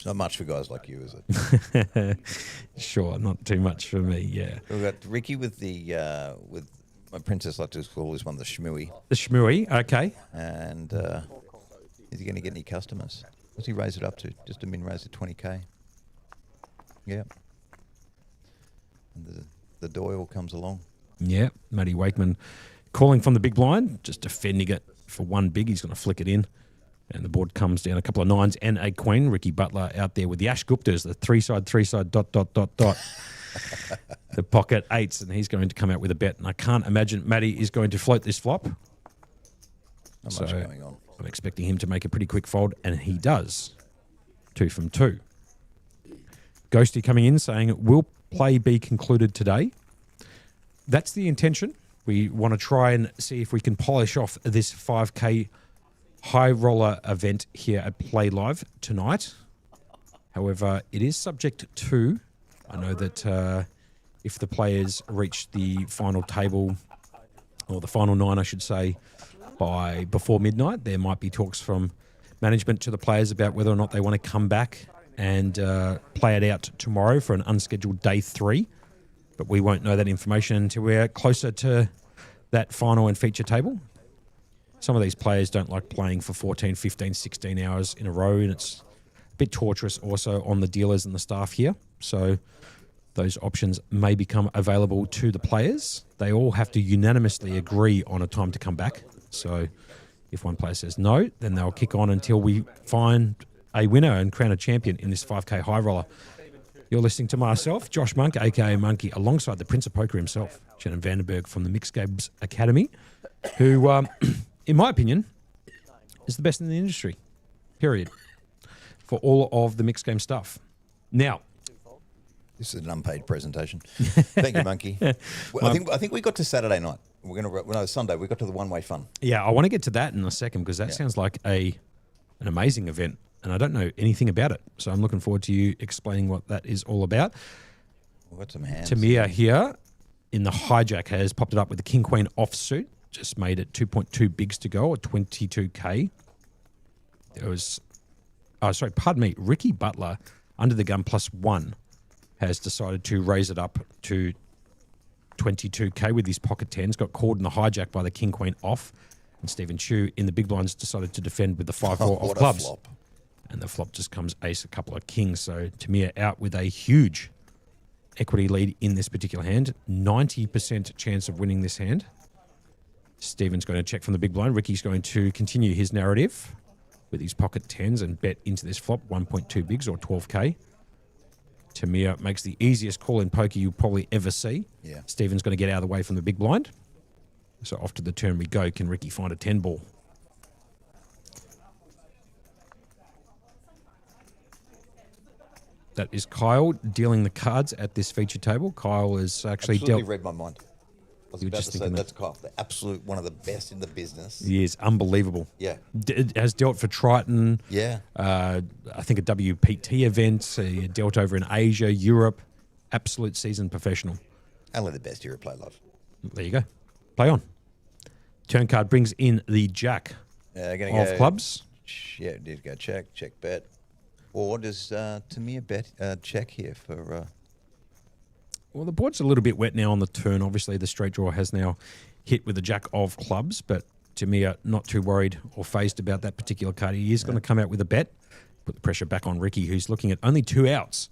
Not much for guys like you, is it? Sure, not too much for me, yeah. We've got Ricky with the, with my princess like to call this one the Shmooey. The Shmooey, okay. And is he going to get any customers? What's he raise it up to? Just a min raise to 20k. Yeah. And the Doyle comes along. Yeah, Matty Wakeman calling from the big blind, just defending it for one big. He's going to flick it in. And the board comes down a couple of 9s and a queen. Ricky Butler out there with the Ash Guptas, the three side, dot. The pocket 8s, and he's going to come out with a bet. And I can't imagine Matty is going to float this flop. Not much going on. I'm expecting him to make a pretty quick fold, and he does. 2 from 2. Ghosty coming in saying, will play be concluded today? That's the intention. We want to try and see if we can polish off this 5K high roller event here at Play Live tonight. However, it is subject to, I know that if the players reach the final table, or the final 9, I should say, before midnight, there might be talks from management to the players about whether or not they want to come back and play it out tomorrow for an unscheduled day 3. But we won't know that information until we're closer to that final and feature table. Some of these players don't like playing for 14, 15, 16 hours in a row, and it's a bit torturous also on the dealers and the staff here. So those options may become available to the players. They all have to unanimously agree on a time to come back. So if one player says no, then they'll kick on until we find a winner and crown a champion in this 5K high roller. You're listening to myself, Josh Monk, a.k.a. Monkey, alongside the Prince of Poker himself, Shannon Vandenberg from the Mixed Games Academy, who, in my opinion, is the best in the industry, period, for all of the mixed game stuff. Now, this is an unpaid presentation. Thank you, Monkey. Well, I think we got to Saturday night. Sunday. We got to the one-way fun. Yeah, I want to get to that in a second because that sounds like an amazing event, and I don't know anything about it. So I'm looking forward to you explaining what that is all about. We've got some hands. Tamir here in the hijack has popped it up with the King Queen offsuit. Just made it 2.2 bigs to go, or 22k. It was, pardon me, Ricky Butler, under the gun +1, has decided to raise it up to 22k with his pocket tens, got caught in the hijack by the king queen off, and Stephen Chu in the big blinds decided to defend with the 5-4 of clubs. Flop. And the flop just comes ace, a couple of kings. So Tamir out with a huge equity lead in this particular hand. 90% chance of winning this hand. Stephen's going to check from the big blind. Ricky's going to continue his narrative with his pocket tens and bet into this flop, 1.2 bigs or 12k. Tamir makes the easiest call in poker you'll probably ever see. Yeah. Stephen's going to get out of the way from the big blind. So off to the turn we go. Can Ricky find a 10 ball? That is Kyle dealing the cards at this feature table. Kyle is actually Absolutely read my mind. I was You were about just to say thinking that's Kyle, the absolute one of the best in the business. He is unbelievable. Yeah. Has dealt for Triton. Yeah. I think a WPT event. He dealt over in Asia, Europe. Absolute seasoned professional. Only the best here at Playlive. There you go. Play on. Turn card brings in the jack of clubs. Yeah, did go check, bet. Or does Tamir bet check here for... Well, the board's a little bit wet now on the turn. Obviously, the straight draw has now hit with the jack of clubs, but Tamir not too worried or phased about that particular card. He is going to come out with a bet, put the pressure back on Ricky, who's looking at only 2 outs.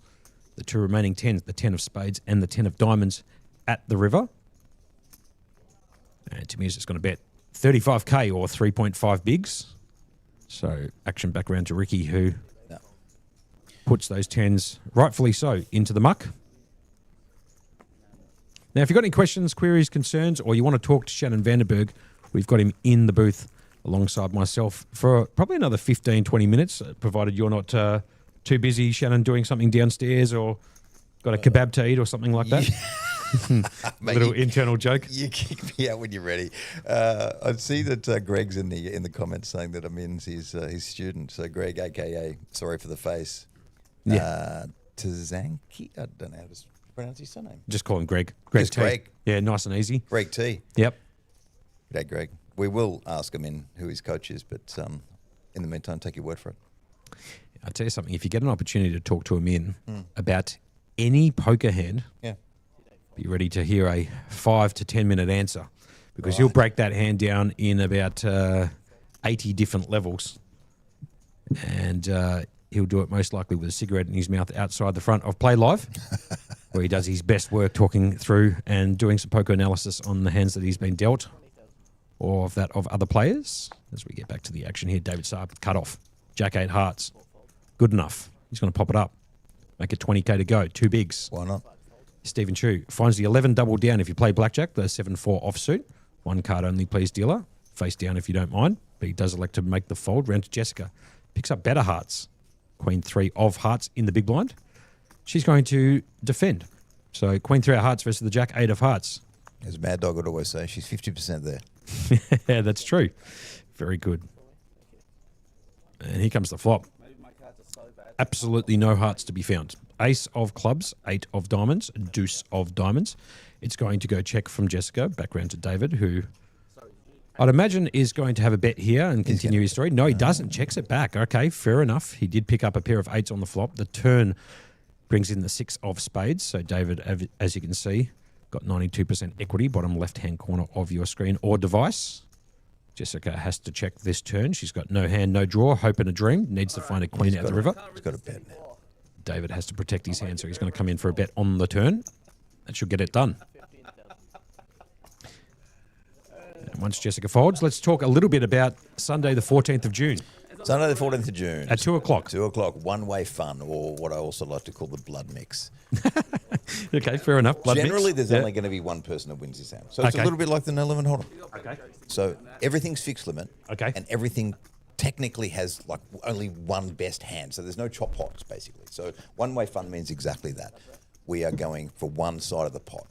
The 2 remaining 10s, the 10 of spades and the 10 of diamonds at the river. And Tamir's just going to bet 35k or 3.5 bigs. So action back around to Ricky, who puts those 10s, rightfully so, into the muck. Now, if you've got any questions, queries, concerns, or you want to talk to Shannon Vandenberg, we've got him in the booth alongside myself for probably another 15, 20 minutes, provided you're not too busy, Shannon, doing something downstairs or got a kebab to eat or something like that. Mate, little internal joke. You kick me out when you're ready. I see that Greg's in the comments saying that I'm in his student. So Greg, aka sorry for the face. Yeah. Tazanki. I don't know how to pronounce his surname. Just call him Greg. Greg T. Greg. Yeah, nice and easy. Greg T. Yep. G'day, Greg. We will ask him in who his coach is, but in the meantime, take your word for it. I'll tell you something. If you get an opportunity to talk to him in about any poker hand, be ready to hear a 5 to 10 minute answer, because he'll break that hand down in about 80 different levels, and he'll do it most likely with a cigarette in his mouth outside the front of Playlive, where he does his best work talking through and doing some poker analysis on the hands that he's been dealt or of that of other players. As we get back to the action here, David Saab cut off. Jack 8 hearts. Good enough. He's going to pop it up. Make it 20k to go. 2 bigs. Why not? Stephen Chu finds the 11 double down if you play blackjack, the 7-4 offsuit. 1 card only, please, dealer. Face down if you don't mind, but he does elect to make the fold. Round to Jessica. Picks up better hearts. Queen 3 of hearts in the big blind. She's going to defend. So Queen 3 of hearts versus the Jack 8 of hearts. As Mad Dog would always say, she's 50% there. Yeah, that's true. Very good. And here comes the flop. Absolutely no hearts to be found. Ace of clubs, 8 of diamonds, deuce of diamonds. It's going to go check from Jessica, back round to David, who I'd imagine is going to have a bet here and continue his story. No, he doesn't. Checks it back. Okay, fair enough. He did pick up a pair of 8s on the flop. The turn brings in the 6 of spades. So David, as you can see, got 92% equity, bottom left-hand corner of your screen or device. Jessica has to check this turn. She's got no hand, no draw, hope and a dream. Needs to find a queen out of the river. He's got a bet now. David has to protect his hand, so he's going to come in for a bet on the turn. That should get it done. And once Jessica folds, let's talk a little bit about Sunday the 14th of June. Sunday the 14th of June. At 2 o'clock. 2 o'clock, one-way fun, or what I also like to call the blood mix. Okay, fair enough. Blood Generally, mix. there's only going to be one person that wins this hand. So it's a little bit like the no limit hold'em. Okay. So everything's fixed limit. Okay. And everything technically has like only one best hand. So there's no chop pots, basically. So one-way fun means exactly that. We are going for one side of the pot.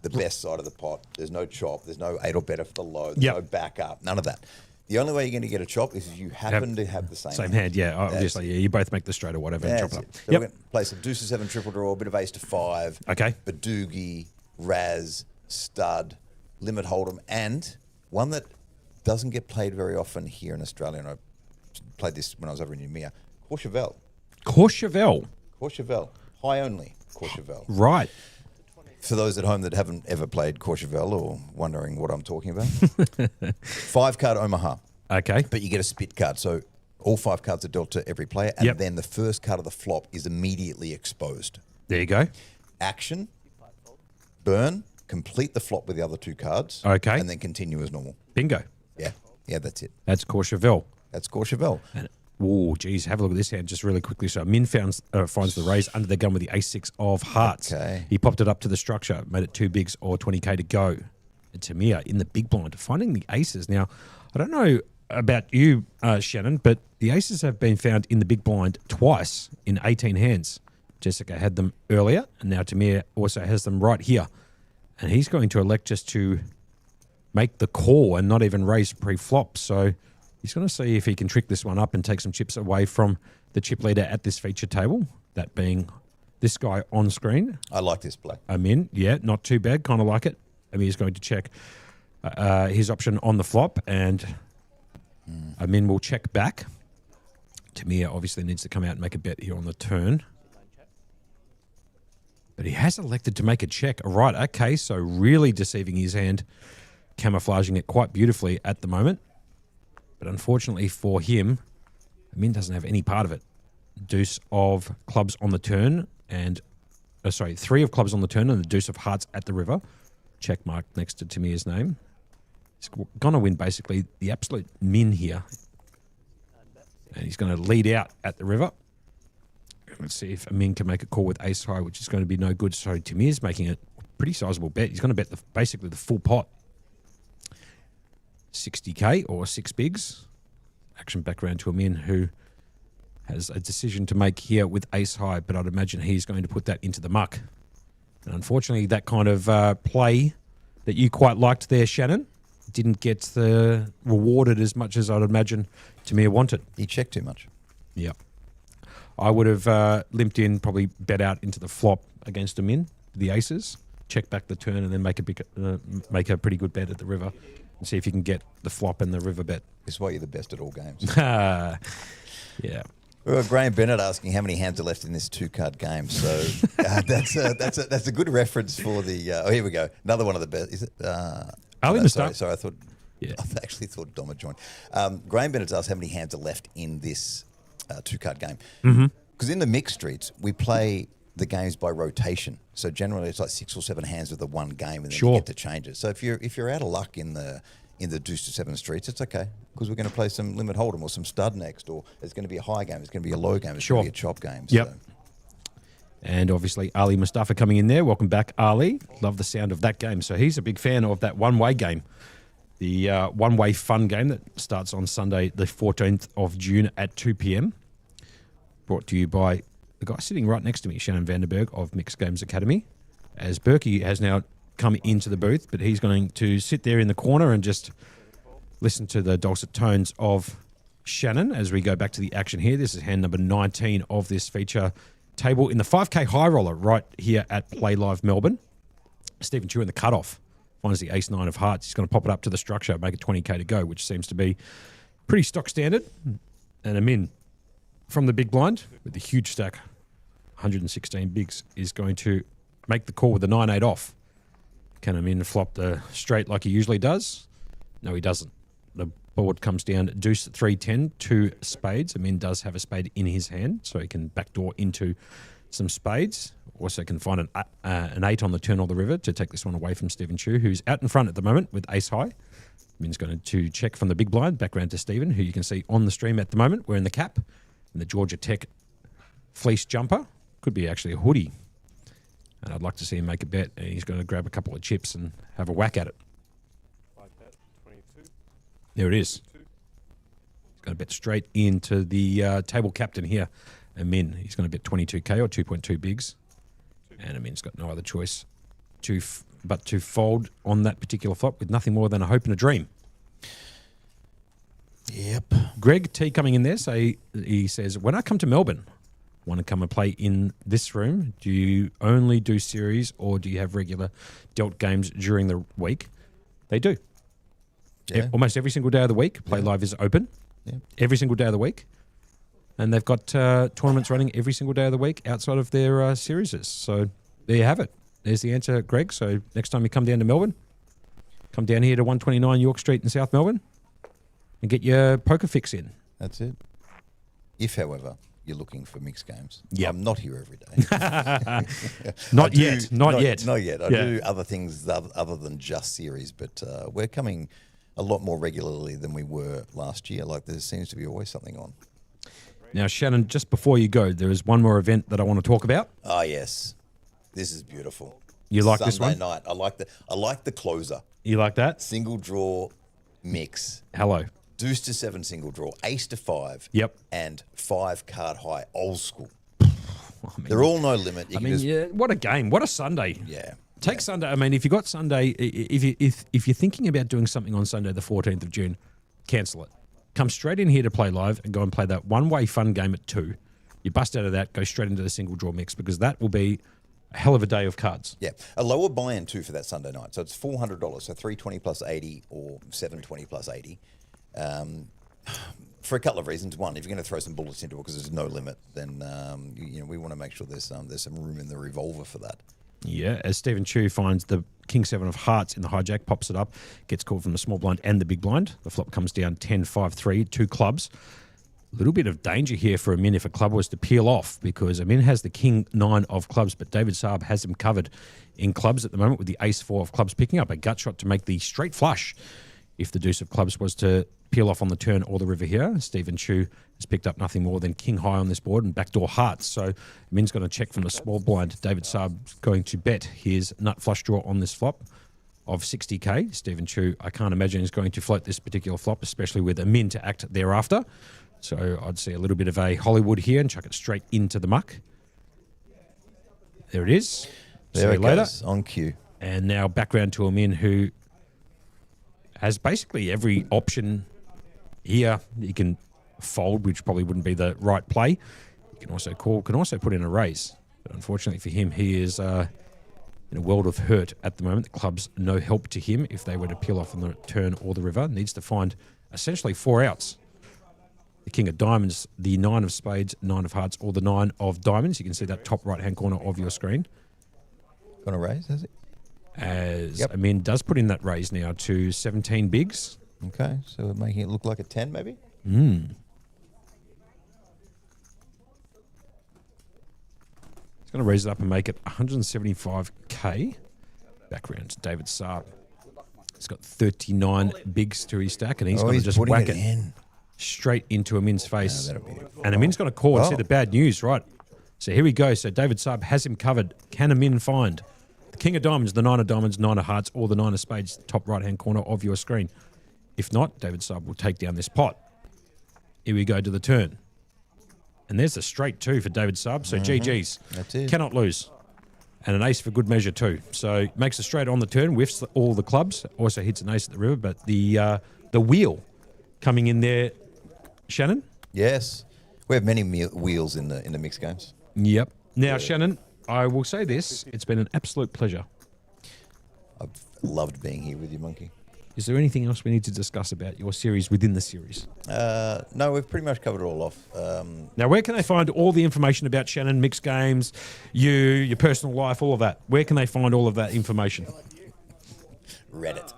The best side of the pot. There's no chop. There's no 8 or better for the low. There's no backup. None of that. The only way you're going to get a chop is if you happen to have the same hand. Yeah, obviously. Yeah, you both make the straight or whatever and chop it up. So we're going to play some deuce to 7 triple draw, a bit of ace to 5. Okay. Badoogie, Raz, stud, limit hold'em, and one that doesn't get played very often here in Australia, and I played this when I was over in Umea. Courchevel. Courchevel. High only Courchevel. Right. For those at home that haven't ever played Courchevel or wondering what I'm talking about, 5-card Omaha. Okay. But you get a spit card. So all 5 cards are dealt to every player, and then the first card of the flop is immediately exposed. There you go. Action, burn, complete the flop with the other 2 cards. Okay. And then continue as normal. Bingo. Yeah, that's it. That's Courchevel. That's Courchevel. Oh, geez, have a look at this hand just really quickly. So Min finds the raise under the gun with the ace-6 of hearts. Okay. He popped it up to the structure, made it 2 bigs or 20K to go. And Tamir in the big blind, finding the aces. Now, I don't know about you, Shannon, but the aces have been found in the big blind twice in 18 hands. Jessica had them earlier, and now Tamir also has them right here. And he's going to elect just to make the call and not even raise pre-flop. So he's going to see if he can trick this one up and take some chips away from the chip leader at this feature table, that being this guy on screen. I like this play. Amin, yeah, not too bad, kind of like it. Amir's going to check his option on the flop, and Amin will check back. Tamir obviously needs to come out and make a bet here on the turn. But he has elected to make a check. Right, okay, so really deceiving his hand, camouflaging it quite beautifully at the moment. But unfortunately for him, Amin doesn't have any part of it. Deuce of clubs on the turn, and 3 of clubs on the turn, and the deuce of hearts at the river. Check mark next to Tamir's name. He's going to win basically the absolute min here. And he's going to lead out at the river. Let's see if Amin can make a call with ace high, which is going to be no good. So Tamir's making a pretty sizable bet. He's going to bet basically the full pot. 60K or 6 bigs. Action back around to Amin, who has a decision to make here with ace high, but I'd imagine he's going to put that into the muck. And unfortunately, that kind of play that you quite liked there, Shannon, didn't get rewarded as much as I'd imagine Tamir wanted. He checked too much. Yep. I would have limped in, probably bet out into the flop against Amin, the aces, check back the turn, and then make a pretty good bet at the river. And see if you can get the flop and the river bet. This is why you're the best at all games. Yeah. Well, Graham Bennett asking how many hands are left in this 2-card game. So that's a good reference for the. Here we go. Another one of the best. Is it? Sorry, I thought. Yeah. I actually thought Dom had joined. Graham Bennett's asked how many hands are left in this 2-card game. Because in the mixed streets we play the games by rotation. So generally it's like 6 or 7 hands with the one game, and then you get to change it. So if you're out of luck in the deuce to 7 streets, it's okay, because we're going to play some limit hold'em or some stud next, or it's going to be a high game, it's going to be a low game, it's going to be a chop game. Yep. So. And obviously Ali Mustafa coming in there. Welcome back, Ali. Love the sound of that game. So he's a big fan of that one-way game. The one-way fun game that starts on Sunday, the 14th of June at 2 p.m. Brought to you by the guy sitting right next to me, Shannon Vanderberg of Mixed Games Academy. As Berkey has now come into the booth, but he's going to sit there in the corner and just listen to the dulcet tones of Shannon as we go back to the action here. This is hand number 19 of this feature table in the 5K Highroller right here at Playlive Melbourne. Stephen Chu in the cutoff finds the ace-9 of hearts. He's going to pop it up to the structure, make it 20K to go, which seems to be pretty stock standard. And Amin from the big blind with a huge stack, 116 bigs, is going to make the call with the 9-8 off. Can Amin flop the straight like he usually does? No, he doesn't. The board comes down deuce 3-10, 2 spades. Amin does have a spade in his hand, so he can backdoor into some spades. Also can find an 8 on the turn or the river to take this one away from Stephen Chu, who's out in front at the moment with ace high. Amin's going to check from the big blind, back round to Stephen, who you can see on the stream at the moment. We're in the cap, in the Georgia Tech fleece jumper. Could be actually a hoodie. And I'd like to see him make a bet, and he's going to grab a couple of chips and have a whack at it. There it is. He's going to bet straight into the table captain here, Amin. He's going to bet 22K or 2.2 bigs. And Amin's got no other choice but to fold on that particular flop with nothing more than a hope and a dream. Yep. Greg T coming in there, he says, when I come to Melbourne, want to come and play in this room, do you only do series or do you have regular dealt games during the week? They do. Yeah. Almost every single day of the week, Playlive is open. every single day of the week. And they've got tournaments running every single day of the week outside of their series. So there you have it. There's the answer, Greg. So next time you come down to Melbourne, come down here to 129 York Street in South Melbourne and get your poker fix in. That's it. If, however, you're looking for mixed games, Yep. I'm not here every day. Not yet. Not yet. I do other things other than just series, but we're coming a lot more regularly than we were last year. Like there seems to be always something on. Now, Shannon, just before you go, there is one more event that I want to talk about. Oh, yes. This is beautiful. You like Sunday this one? night. I like the closer. You like that? Single draw mix. Hello. Deuce to 7 single draw, ace to 5. Yep. And 5 card high, old school. I mean, They're all no limit. You can just, yeah, what a game. What a Sunday. yeah. Take Sunday. I mean, if you got Sunday, if you're thinking about doing something on Sunday, the 14th of June, cancel it. Come straight in here to Play Live and go and play that one-way fun game at 2. You bust out of that, go straight into the single draw mix because that will be a hell of a day of cards. Yeah, a lower buy-in too for that Sunday night. So it's $400, so $320 plus 80 or $720 plus 80. For a couple of reasons. One, if you're going to throw some bullets into it because there's no limit, then we want to make sure there's some room in the revolver for that. Yeah, as Stephen Chu finds the King 7 of Hearts in the hijack, pops it up, gets called from the small blind and the big blind. The flop comes down 10-5-3, 2 clubs. A little bit of danger here for Amin if a club was to peel off because Amin has the King 9 of clubs, but David Saab has him covered in clubs at the moment with the Ace 4 of clubs, picking up a gut shot to make the straight flush if the Deuce of clubs was to peel off on the turn or the river here. Stephen Chu has picked up nothing more than King High on this board and backdoor hearts. So Min's going to check from the small blind. David Saab's going to bet his nut flush draw on this flop of 60k. Stephen Chu, I can't imagine, is going to float this particular flop, especially with a Min to act thereafter. So I'd see a little bit of a Hollywood here and chuck it straight into the muck. There it is. There See it you later. goes, on cue. And now back round to Amin, who has basically every option here. He can fold, which probably wouldn't be the right play. He can also call, can also put in a raise. But unfortunately for him, he is in a world of hurt at the moment. The club's no help to him if they were to peel off on the turn or the river. Needs to find essentially 4 outs. The King of Diamonds, the 9 of Spades, 9 of Hearts, or the 9 of Diamonds. You can see that top right-hand corner of your screen. Gonna raise, has it? As Amin does put in that raise now to 17 bigs. Okay, so we're making it look like a 10 maybe? He's going to raise it up and make it 175k. Back round to David Saab. He's got 39 bigs to his stack, and he's going to just whack it in. straight into Amin's face. that'll be- And Amin's going to call and see Oh. the bad news, right? So here we go. So David Saab has him covered. Can Amin find the King of Diamonds, the 9 of Diamonds, 9 of Hearts, or the 9 of Spades, top right-hand corner of your screen? If not, David Saab will take down this pot. Here we go to the turn. And there's the straight two for David Saab. So GG's. That's it. Cannot lose. And an ace for good measure too. So makes a straight on the turn, whiffs all the clubs, also hits an ace at the river. But the wheel coming in there, Shannon? Yes. We have many wheels in the mixed games. Yep. Now, Shannon, I will say this. It's been an absolute pleasure. I've loved being here with you, Monkey. Is there anything else we need to discuss about your series within the series? No, we've pretty much covered it all off. Now, where can they find all the information about Shannon, mixed games, your personal life, all of that? Where can they find all of that information? Reddit.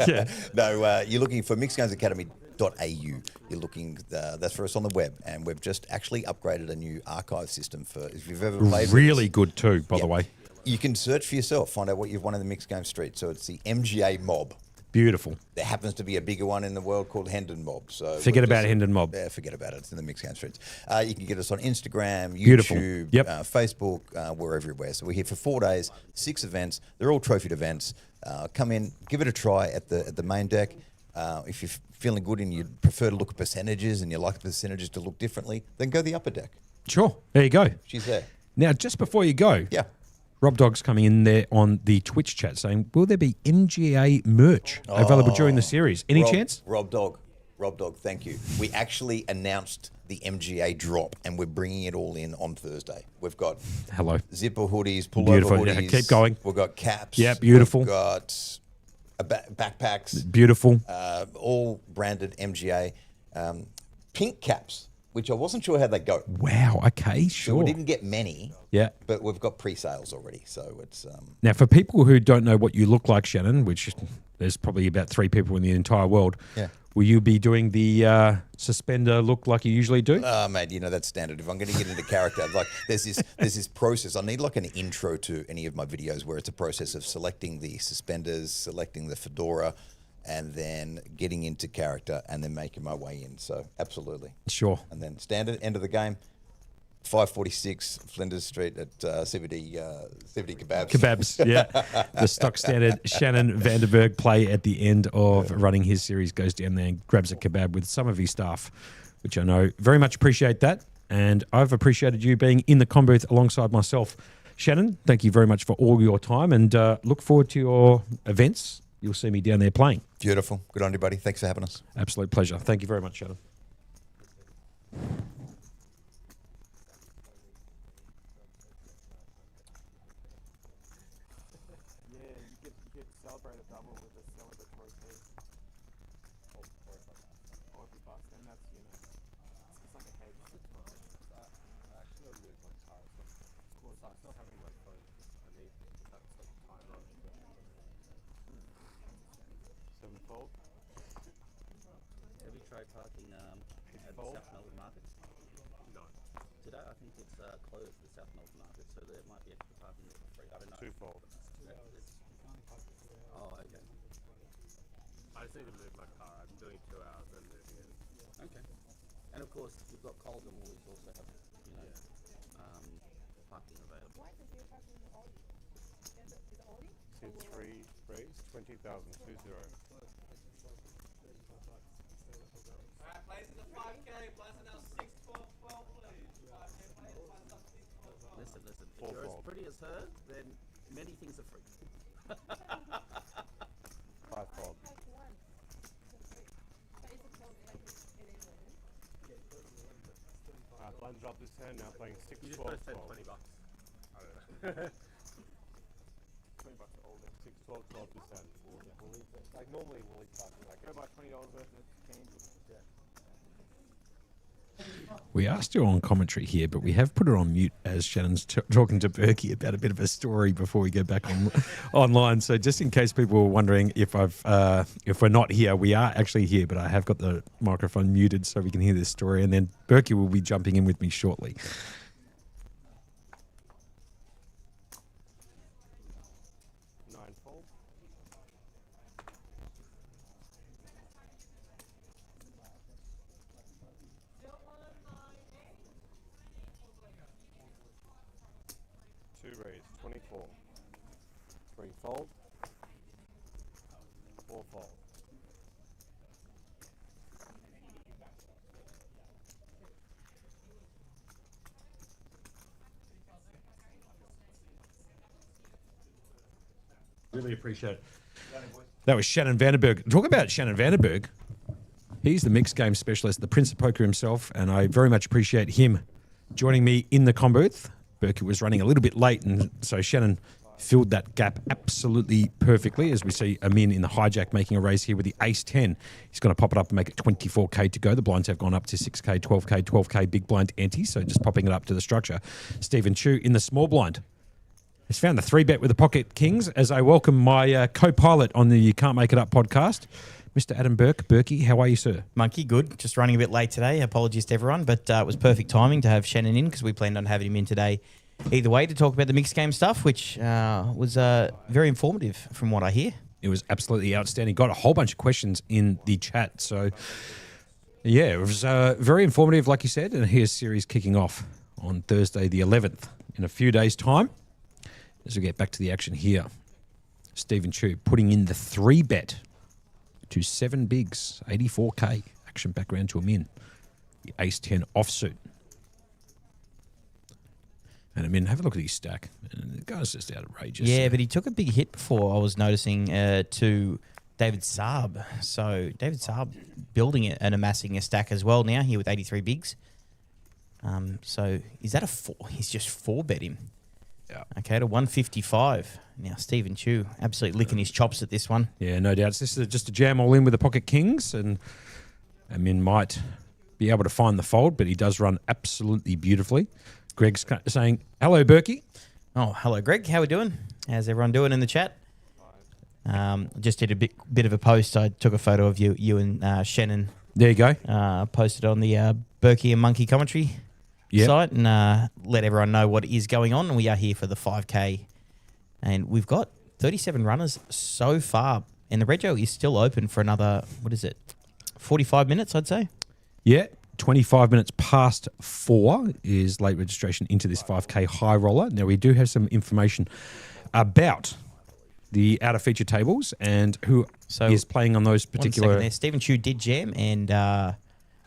Yeah. No, you're looking for mixedgamesacademy.au. You're looking, that's for us on the web. And we've just actually upgraded a new archive system for, if you've ever played with Really us. good too, by the way. You can search for yourself, find out what you've won in the mixed game street. So it's the MGA Mob. Beautiful. There happens to be a bigger one in the world called Hendon Mob. So Forget about Hendon Mob. Yeah, forget about it. It's in the mixed game streets. You can get us on Instagram, Beautiful. YouTube, Yep. Facebook. We're everywhere. So we're here for 4 days, 6 events. They're all trophied events. Come in, give it a try at the main deck. If you're feeling good and you prefer to look at percentages and you like the percentages to look differently, then go the upper deck. Sure. There you go. She's there. Now, just before you go, Yeah. Rob Dogg's coming in there on the Twitch chat saying, will there be MGA merch available during the series? Any chance? Rob Dog, thank you. We actually announced the MGA drop and we're bringing it all in on Thursday. We've got Hello. zipper hoodies, pullover Beautiful. hoodies. Yeah, keep going. We've got caps. Yeah, beautiful. We've got backpacks. Beautiful. All branded MGA. pink caps, which I wasn't sure how they go. Wow. Okay. So Sure. we didn't get many. Yeah. But we've got pre-sales already, so it's. Now, for people who don't know what you look like, Shannon, which there's probably about 3 people in the entire world, Yeah. will you be doing the suspender look like you usually do? Oh, mate, that's standard. If I'm going to get into character, like there's this process. I need like an intro to any of my videos where it's a process of selecting the suspenders, selecting the fedora, and then getting into character, and then making my way in. So absolutely. Sure. And then standard end of the game. 546 Flinders Street at CBD Kebabs. Kebabs, yeah. The stock standard Shannon Vanderberg play at the end of running his series, goes down there and grabs a kebab with some of his staff, which I know very much appreciate that. And I've appreciated you being in the comm booth alongside myself. Shannon, thank you very much for all your time, and look forward to your events. You'll see me down there playing. Beautiful. Good on you, buddy. Thanks for having us. Absolute pleasure. Thank you very much, Shannon. Have you tried parking at the South Melbourne market? No. Today I think it's closed, the South Melbourne market, so there might be extra parking there for free. I don't know. Twofold. Oh, okay. I just need to move my car. I'm doing 2 hours and moving it. Okay. And of course, you've got Coles and Woolies also have, parking available. 23 Breeze, 20,020. Listen, if you're as pretty as her, then many things are free. 5-fold. Blind drop this hand, now playing 6, You just 12, both said 12. 20 bucks. I don't know. 20 bucks all day. 6, 12, 12 this hand. Like normally Woolies parking, like go buy $20 worth of candy. Yeah. We are still on commentary here, but we have put it on mute as Shannon's talking to Berkey about a bit of a story before we go back online. So just in case people were wondering if we're not here, we are actually here, but I have got the microphone muted so we can hear this story, and then Berkey will be jumping in with me shortly. Raise 24. 3-fold. 4-fold. Really appreciate it. That was Shannon Vanderberg. Talk about Shannon Vanderberg. He's the mixed game specialist, the Prince of Poker himself, and I very much appreciate him joining me in the comm booth. Berkey was running a little bit late, and so Shannon filled that gap absolutely perfectly, as we see Amin in the hijack making a raise here with the ace-10. He's going to pop it up and make it 24K to go. The blinds have gone up to 6K, 12K, 12K big blind ante, so just popping it up to the structure. Stephen Chu in the small blind has found the 3-bet with the pocket kings, as I welcome my co-pilot on the You Can't Make It Up podcast, Mr. Adam Burke. Berkey, how are you, sir? Monkey, good. Just running a bit late today. Apologies to everyone, but it was perfect timing to have Shannon in because we planned on having him in today either way to talk about the mixed game stuff, which was very informative from what I hear. It was absolutely outstanding. Got a whole bunch of questions in the chat. So, yeah, it was very informative, like you said, and here's series kicking off on Thursday the 11th in a few days' time. As we get back to the action here, Stephen Chu putting in the 3-bet to 7 bigs, 84K. Action back around to him in. The ace-10 offsuit. And I mean, have a look at his stack. And the guy's just outrageous. Yeah, but he took a big hit before, I was noticing, to David Saab. So David Saab building it and amassing a stack as well now here with 83 bigs. So is that a 4? He's just 4-bet him. Yeah. Okay, to 155. Now Stephen Chu absolutely licking his chops at this one. Yeah, no doubts. This is just a jam all in with the pocket kings, and Amin might be able to find the fold, but he does run absolutely beautifully. Greg's saying, hello, Berkey. Oh, hello, Greg. How we doing? How's everyone doing in the chat? Just did a bit of a post. I took a photo of you and Shannon. There you go. Posted on the Berkey and Monkey commentary site and let everyone know what is going on. And we are here for the 5K. And we've got 37 runners so far. And the Rego is still open for another, 45 minutes, I'd say? Yeah, 25 minutes past 4 is late registration into this 5K high roller. Now, we do have some information about the outer feature tables and who is playing on those particular... Stephen Chu did jam and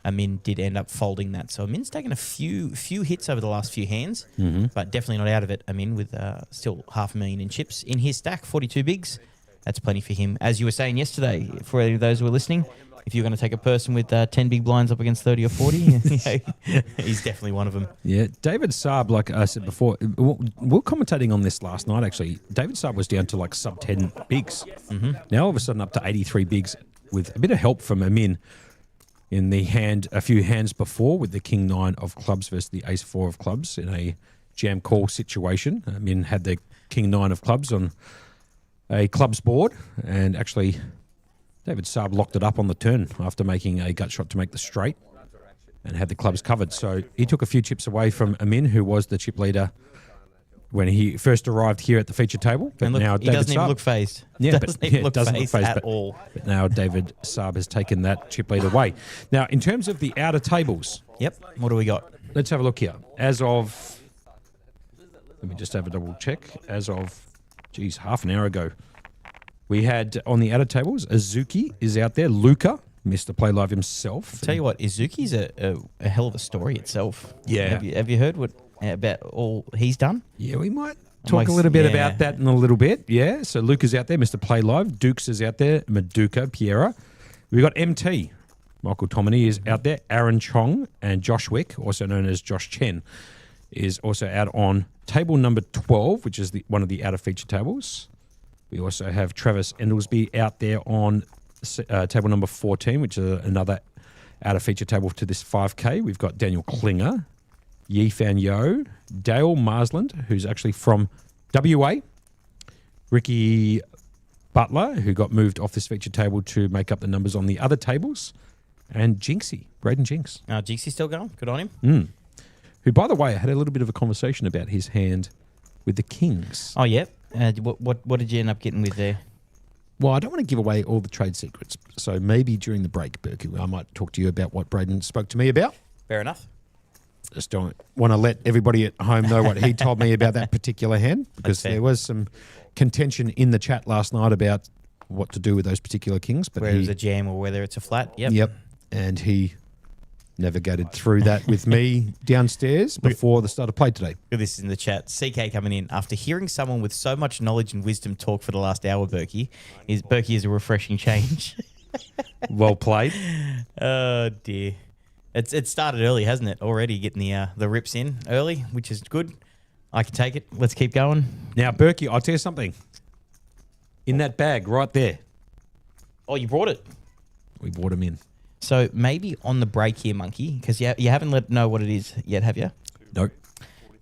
Amin did end up folding that. So Amin's taken a few hits over the last few hands, but definitely not out of it. Amin with still 500,000 in chips in his stack, 42 bigs. That's plenty for him. As you were saying yesterday, for any of those who were listening, if you're going to take a person with 10 big blinds up against 30 or 40, he's definitely one of them. Yeah, David Saab, like I said before, we're commentating on this last night, actually. David Saab was down to like sub 10 bigs. Now all of a sudden up to 83 bigs with a bit of help from Amin in the hand, a few hands before with the King 9 of clubs versus the Ace 4 of clubs in a jam call situation. Amin had the King 9 of clubs on a clubs board, and actually David Saab locked it up on the turn after making a gut shot to make the straight and had the clubs covered. So he took a few chips away from Amin, who was the chip leader when he first arrived here at the feature table. But look, now he David doesn't even Saab, look phased. Yeah, doesn't but even yeah, look doesn't phased look phased at but, all. But now David Saab has taken that chip lead away. Now, in terms of the outer tables, Yep. What do we got? let's have a look here. As of, let me just have a double check. As of, half an hour ago, we had on the outer tables, Azuki is out there. Luca, Mr. Playlive himself. Tell you what, Izuki's a hell of a story itself. Yeah. Have you heard about all he's done? Yeah, we might talk a little bit about that in a little bit. Yeah, so Luca's out there, Mr. Playlive. Dukes is out there, Maduka, Piera. We've got MT. Michael Tomini is out there. Aaron Chong and Josh Wick, also known as Josh Chen, is also out on table number 12, which is one of the outer feature tables. We also have Travis Endlesby out there on table number 14, which is another outer feature table to this 5K. We've got Daniel Klinger, Yi Fan Yo, Dale Marsland, who's actually from WA, Ricky Butler, who got moved off this feature table to make up the numbers on the other tables, and Jinxie, Braden Jinx. Jinxie's still going. Good on him. Who, by the way, had a little bit of a conversation about his hand with the Kings. Oh, yeah. What did you end up getting with there? Well, I don't want to give away all the trade secrets, so maybe during the break, Berkey, I might talk to you about what Braden spoke to me about. Fair enough. Just don't want to let everybody at home know what he told me about that particular hand, because there was some contention in the chat last night about what to do with those particular Kings. But whether it's a jam or whether it's a flat. Yep. And he navigated through that with me downstairs before the start of play today. This is in the chat. CK coming in. After hearing someone with so much knowledge and wisdom talk for the last hour, Berkey is a refreshing change. Well played. Oh, dear. It started early, hasn't it? Already getting the rips in early, which is good. I can take it. Let's keep going. Now, Berkey, I'll tell you something. In that bag right there. Oh, you brought it? We brought him in. So maybe on the break here, Monkey, because you haven't let know what it is yet, have you? Nope.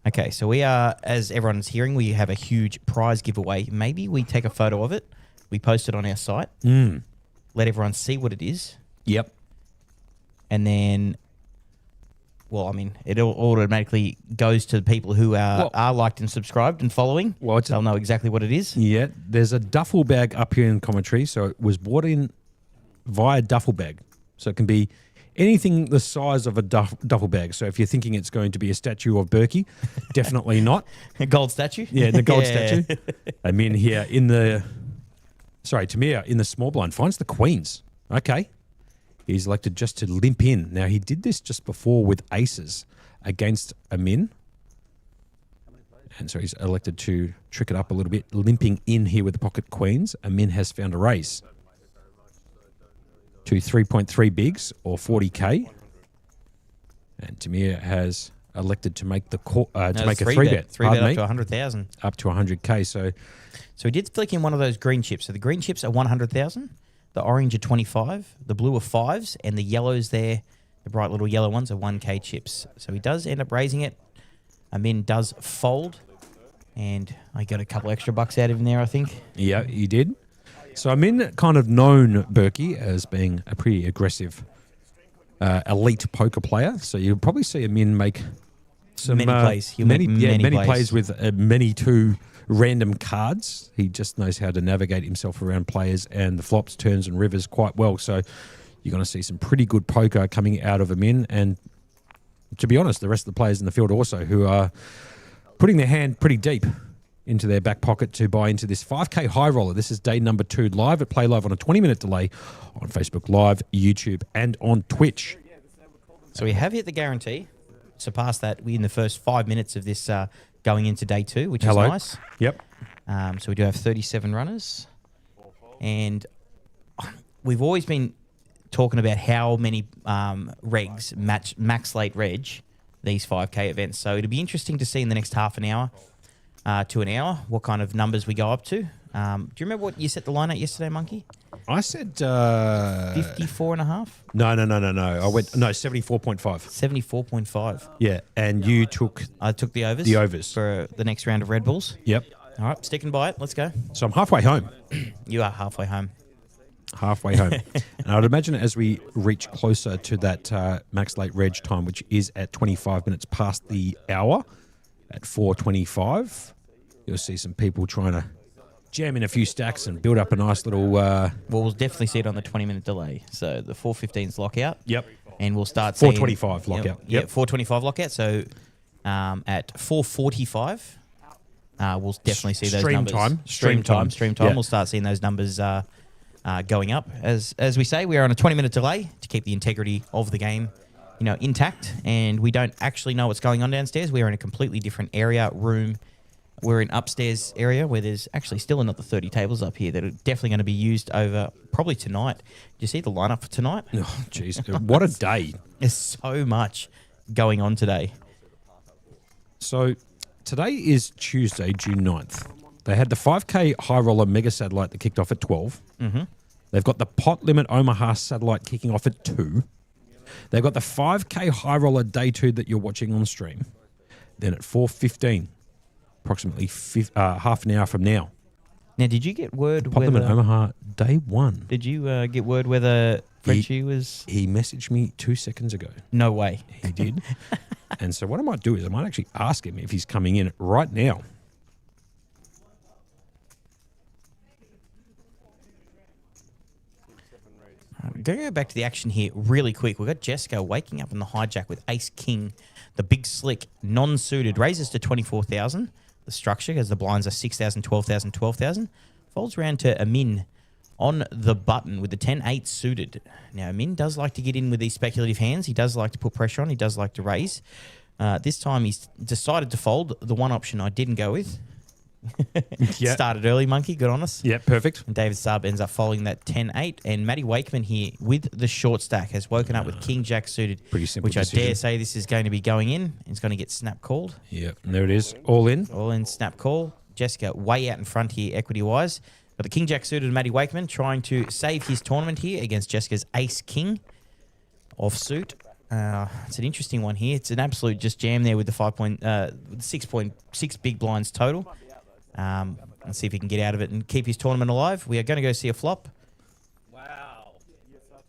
Okay, so we are, as everyone's hearing, we have a huge prize giveaway. Maybe we take a photo of it, we post it on our site, let everyone see what it is. Yep. And then, well, I mean, it automatically goes to the people who are liked and subscribed and following. Well, they'll know exactly what it is. Yeah, there's a duffel bag up here in commentary, so it was brought in via duffel bag. So it can be anything the size of a duffel bag. So if you're thinking it's going to be a statue of Berkey, definitely not. A gold statue? Yeah, the gold statue. I'm in here Tamir in the small blind finds the queens. Okay. He's elected just to limp in. Now, he did this just before with aces against Amin. And so he's elected to trick it up a little bit, limping in here with the pocket queens. Amin has found a raise to 3.3 bigs or 40K. And Tamir has elected to make make a three bet. Three bet up to 100,000. Up to 100K. So he did flick in one of those green chips. So the green chips are 100,000. The orange are 25, the blue are 5s, and the yellows there, the bright little yellow ones, are 1K chips. So he does end up raising it. Amin does fold, and I got a couple extra bucks out of him there, I think. Yeah, he did. So I'm in kind of known Berkey as being a pretty aggressive elite poker player. So you'll probably see Amin make some Many plays. He'll make many plays. plays with many two random cards. He just knows how to navigate himself around players and the flops, turns, and rivers quite well. So you're going to see some pretty good poker coming out of Amin. And to be honest, the rest of the players in the field also who are putting their hand pretty deep into their back pocket to buy into this 5K high roller. This is day number 2 live at Playlive on a 20-minute delay on Facebook Live, YouTube, and on Twitch. So we have hit the guarantee. Surpassed that in the first 5 minutes of this going into day 2, which is nice. Yep. So we do have 37 runners. And we've always been talking about how many regs max late reg these 5K events. So it'll be interesting to see in the next half an hour to an hour what kind of numbers we go up to. Do you remember what you set the line at yesterday, Monkey? I said 54 and a half? No. I went 74.5. 74.5. Yeah, and you took I took the overs. The overs. For the next round of Red Bulls. Yep. All right, sticking by it. Let's go. So I'm halfway home. You are halfway home. Halfway home. And I'd imagine as we reach closer to that max late reg time, which is at 25 minutes past the hour, at 4:25, you'll see some people trying to jam in a few stacks and build up a nice little... Well, we'll definitely see it on the 20-minute delay. So the 4:15's lockout. Yep. And we'll start seeing... 4:25 lockout. Yeah, 4:25 lockout. So at 4:45, we'll definitely see those Stream numbers. time. Stream time. Yeah. We'll start seeing those numbers going up. As we say, we are on a 20-minute delay to keep the integrity of the game, intact. And we don't actually know what's going on downstairs. We are in a completely different area, room. We're in upstairs area where there's actually still another 30 tables up here that are definitely going to be used over probably tonight. Do you see the lineup for tonight? Oh, jeez. What a day. There's so much going on today. So today is Tuesday, June 9th. They had the 5K High Roller Mega Satellite that kicked off at 12. Mm-hmm. They've got the Pot Limit Omaha Satellite kicking off at 2. They've got the 5K High Roller Day 2 that you're watching on stream. Then at 4:15, approximately half an hour from now. Now, did you get word Pot Limit whether... Omaha Day 1. Did you get word whether Frenchie was... He messaged me 2 seconds ago. No way. He did. And so what I might do is I might actually ask him if he's coming in right now. We're going to go back to the action here really quick. We've got Jessica waking up in the hijack with Ace King, the big slick, non-suited. Raises to 24,000. The structure, as the blinds are 6,000, 12,000, 12,000. Folds around to Amin on the button with the 10-8 suited. Now, Amin does like to get in with these speculative hands. He does like to put pressure on. He does like to raise. This time he's decided to fold. The one option I didn't go with. Yeah. Started early, Monkey. Good on us. Yeah, perfect. And David Saab ends up folding that 10-8. And Matty Wakeman here with the short stack has woken up with King Jack suited. Pretty simple which decision. I dare say this is going to be going in. It's going to get snap called. Yeah, and there it is. All in. All in, snap call. Jessica way out in front here equity-wise. But the King Jack suited Matty Wakeman trying to save his tournament here against Jessica's Ace King offsuit. It's an interesting one here. It's an absolute just jam there with the 6.6 big blinds total. Let's see if he can get out of it and keep his tournament alive. We are going to go see a flop. Wow.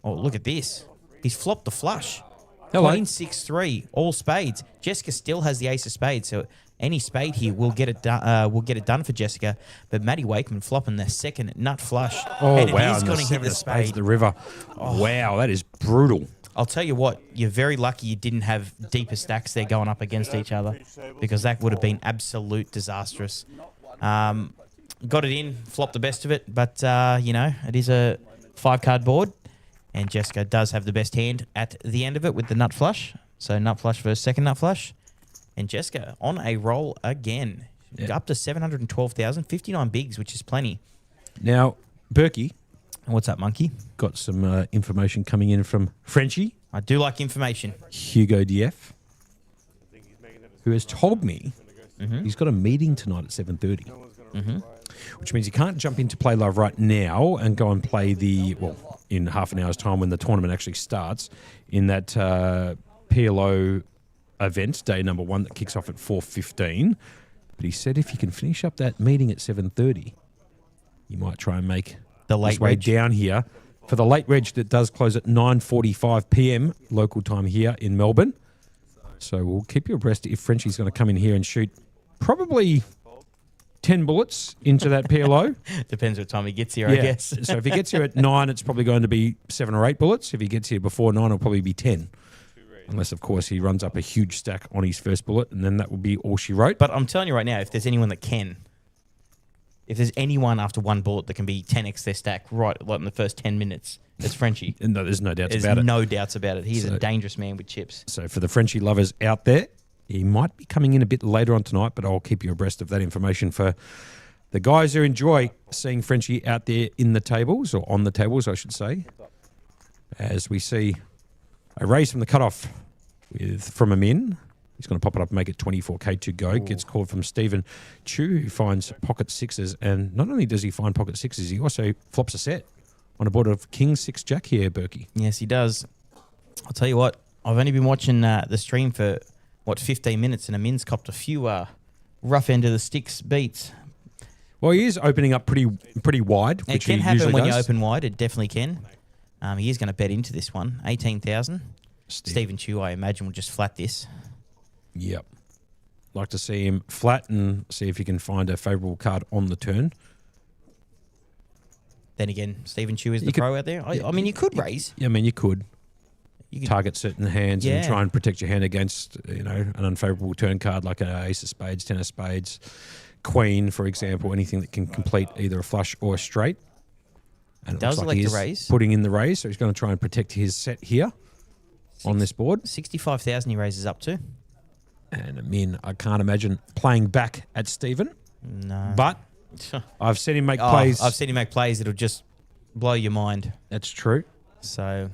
Oh, look at this. He's flopped the flush. Hello. Queen 6-3, all spades. Jessica still has the ace of spades, so any spade here will get it done. Will get it done for Jessica. But Matty Wakeman flopping the second nut flush. Oh, and wow. It is and going to hit seven the of spades spade. to the river. Oh. Wow, that is brutal. I'll tell you what, you're very lucky you didn't have deeper stacks there going up against each other, because that would have been absolute disastrous. Got it in, flopped the best of it, but, it is a 5-card board, and Jessica does have the best hand at the end of it with the nut flush. So nut flush versus second nut flush. And Jessica on a roll again. Yeah. Up to 712,000, 59 bigs, which is plenty. Now, Berkey What's up, Monkey? got some information coming in from Frenchie, I do like information. Hugo DF, who has told me he's got a meeting tonight at 7:30. which means you can't jump into Play Live right now and go and play in half an hour's time when the tournament actually starts in that PLO event, day number 1, that kicks off at 4:15. But he said if you can finish up that meeting at 7:30, you might try and make The late his way reg. down here for the late reg that does close at 9:45 p.m. local time here in Melbourne. So we'll keep you abreast if Frenchie's going to come in here and shoot probably 10 bullets into that PLO. Depends what time he gets here, I guess. So if he gets here at 9, it's probably going to be 7 or 8 bullets. If he gets here before 9, it'll probably be 10. Unless, of course, he runs up a huge stack on his first bullet, and then that will be all she wrote. But I'm telling you right now, if there's anyone that can, if there's anyone after one bullet that can be 10x their stack right like in the first 10 minutes, it's Frenchie. No, there's no doubts There's about it. no doubts about it. He's So- a dangerous man with chips. So for the Frenchie lovers out there, he might be coming in a bit later on tonight, but I'll keep you abreast of that information for the guys who enjoy seeing Frenchie out there in the tables, or on the tables, I should say, as we see a raise from the cutoff from a min. He's going to pop it up and make it 24K to go. Gets called from Stephen Chu, who finds pocket sixes. And not only does he find pocket sixes, he also flops a set on a board of King 6 Jack here, Berkey. Yes, he does. I'll tell you what, I've only been watching the stream for, 15 minutes, and Amin's copped a few rough end of the sticks beats. Well, he is opening up pretty wide, It which can he happen usually when does. you open wide. It definitely can. He is going to bet into this one. 18,000. Stephen Chu, I imagine, will just flat this. Yep. Like to see him flat and see if he can find a favourable card on the turn. Then again, Stephen Chu is the You could- pro out there. I mean, you could raise. Yeah, I mean, you could You could, target certain hands and Yeah. try and protect your hand against, an unfavourable turn card like an ace of spades, 10 of spades, queen, for example, anything that can complete either a flush or a straight. And it Does looks like elect he to is raise. putting in the raise, so he's going to try and protect his set here on this board. 65,000 he raises up to. And Min, I can't imagine playing back at Stephen, No. but I've seen him make Oh, plays. I've seen him make plays that'll just blow your mind. That's true. So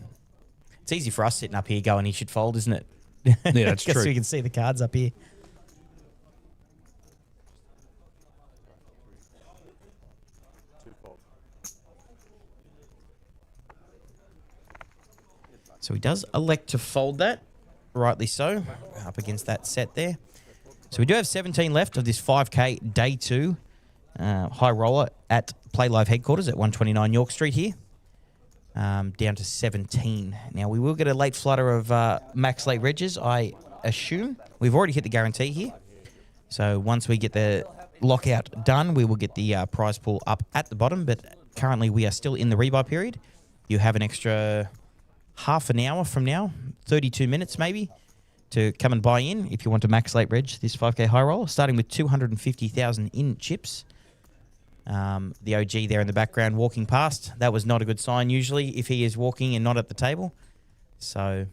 it's easy for us sitting up here going, he should fold, isn't it? Yeah, that's Because true. we can see the cards up here. So he does elect to fold that, rightly so, up against that set there. So we do have 17 left of this 5K day 2 high roller at Playlive headquarters at 129 York Street here. Down to 17. Now we will get a late flutter of max late regs, I assume. We've already hit the guarantee here. So once we get the lockout done, we will get the prize pool up at the bottom. But currently we are still in the rebuy period. You have an extra half an hour from now, 32 minutes maybe, to come and buy in if you want to max late reg this 5K high roll, starting with 250,000 in chips. The OG there in the background walking past. That was not a good sign usually if he is walking and not at the table. So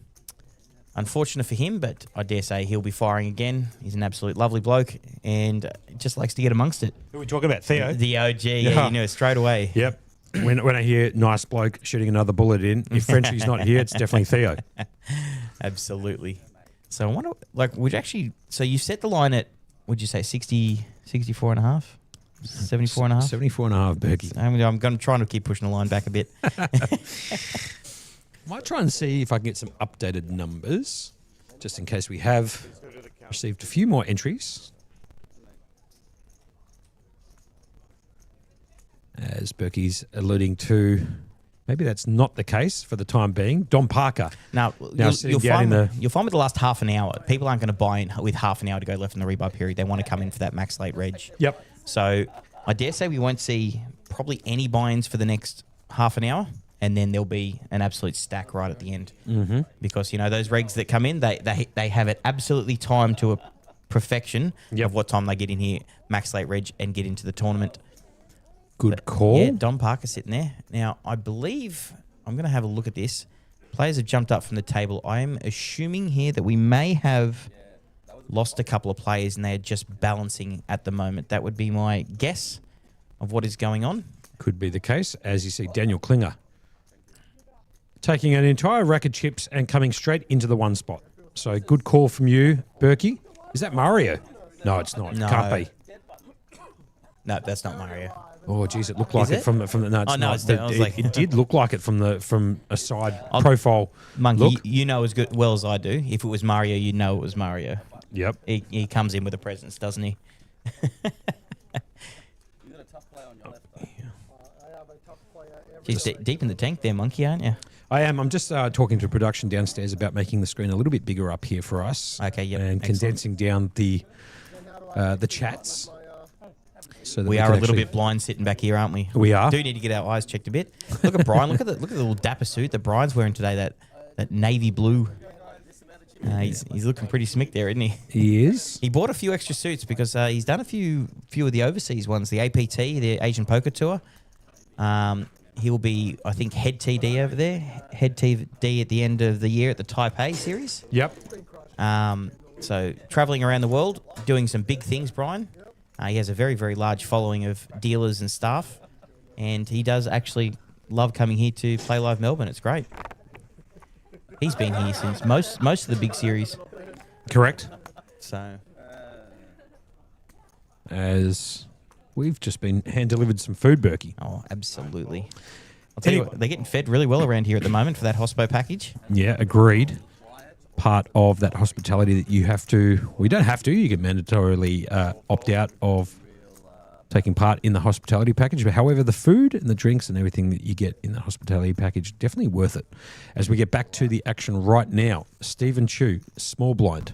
unfortunate for him, but I dare say he'll be firing again. He's an absolute lovely bloke and just likes to get amongst it. Who are we talking about? Theo? The OG, yeah, Yeah. you knew it straight away. Yep. When I hear nice bloke shooting another bullet in, if Frenchie's not here, it's definitely Theo. Absolutely. So I wonder, would you actually, so you set the line at, would you say 60, 64 and a half? 74 and a half? 74 and a half, Berkey. I'm going to try to keep pushing the line back a bit. Might try and see if I can get some updated numbers, just in case we have received a few more entries. As Berkey's alluding to, maybe that's not the case for the time being. Don Parker. Now, sitting you'll down find in you'll find with the last half an hour, people aren't going to buy in with half an hour to go left in the rebuy period. They want to come in for that max late reg. Yep. So I dare say we won't see probably any buy-ins for the next half an hour, and then there'll be an absolute stack right at the end. Mm-hmm. Because, those regs that come in, they have it absolutely timed to a perfection of what time they get in here, max late reg, and get into the tournament. Good call. Yeah, Don Parker sitting there. Now, I believe, I'm going to have a look at this. Players have jumped up from the table. I am assuming here that we may have lost a couple of players and they're just balancing at the moment. That would be my guess of what is going on. Could be the case, as you see Daniel Klinger taking an entire rack of chips and coming straight into the one spot. So good call from you, Berkey. Is that Mario? No, it's not. No. Can't be. No, that's not Mario. Oh, geez, it looked like Is it it? from the. No, it's Oh, no, not. it's But I was like- it did look like it from a side profile. Monkey, look. you know as well as I do. If it was Mario, you know it was Mario. Yep. He comes in with a presence, doesn't he? You got a tough player on your left, though. He's deep in the tank there, Monkey, aren't you? I am. I'm just talking to production downstairs about making the screen a little bit bigger up here for us. Okay, yep, And excellent. condensing down the chats. So that We can are a little actually- bit blind sitting back here, aren't we? We are. Do need to get our eyes checked a bit. Look at Brian. Look at the little dapper suit that Brian's wearing today. That navy blue. He's looking pretty smick there, isn't he? He is. He bought a few extra suits because he's done a few of the overseas ones, the APT, the Asian Poker Tour. He'll be, I think, head TD over there, head TD at the end of the year at the Taipei series. Yep. So traveling around the world, doing some big things, Brian. He has a very, very large following of dealers and staff, and he does actually love coming here to Playlive Melbourne. It's great. He's been here since most of the big series. Correct. So As we've just been hand delivered some food, Berkey. oh, absolutely. I'll tell you what, they're getting fed really well around here at the moment for that hospo package. Yeah, agreed. Part of that hospitality that you have to, we don't have to, you can mandatorily opt out of taking part in the hospitality package. But however, the food and the drinks and everything that you get in the hospitality package, definitely worth it. As we get back to the action right now, Stephen Chu, small blind.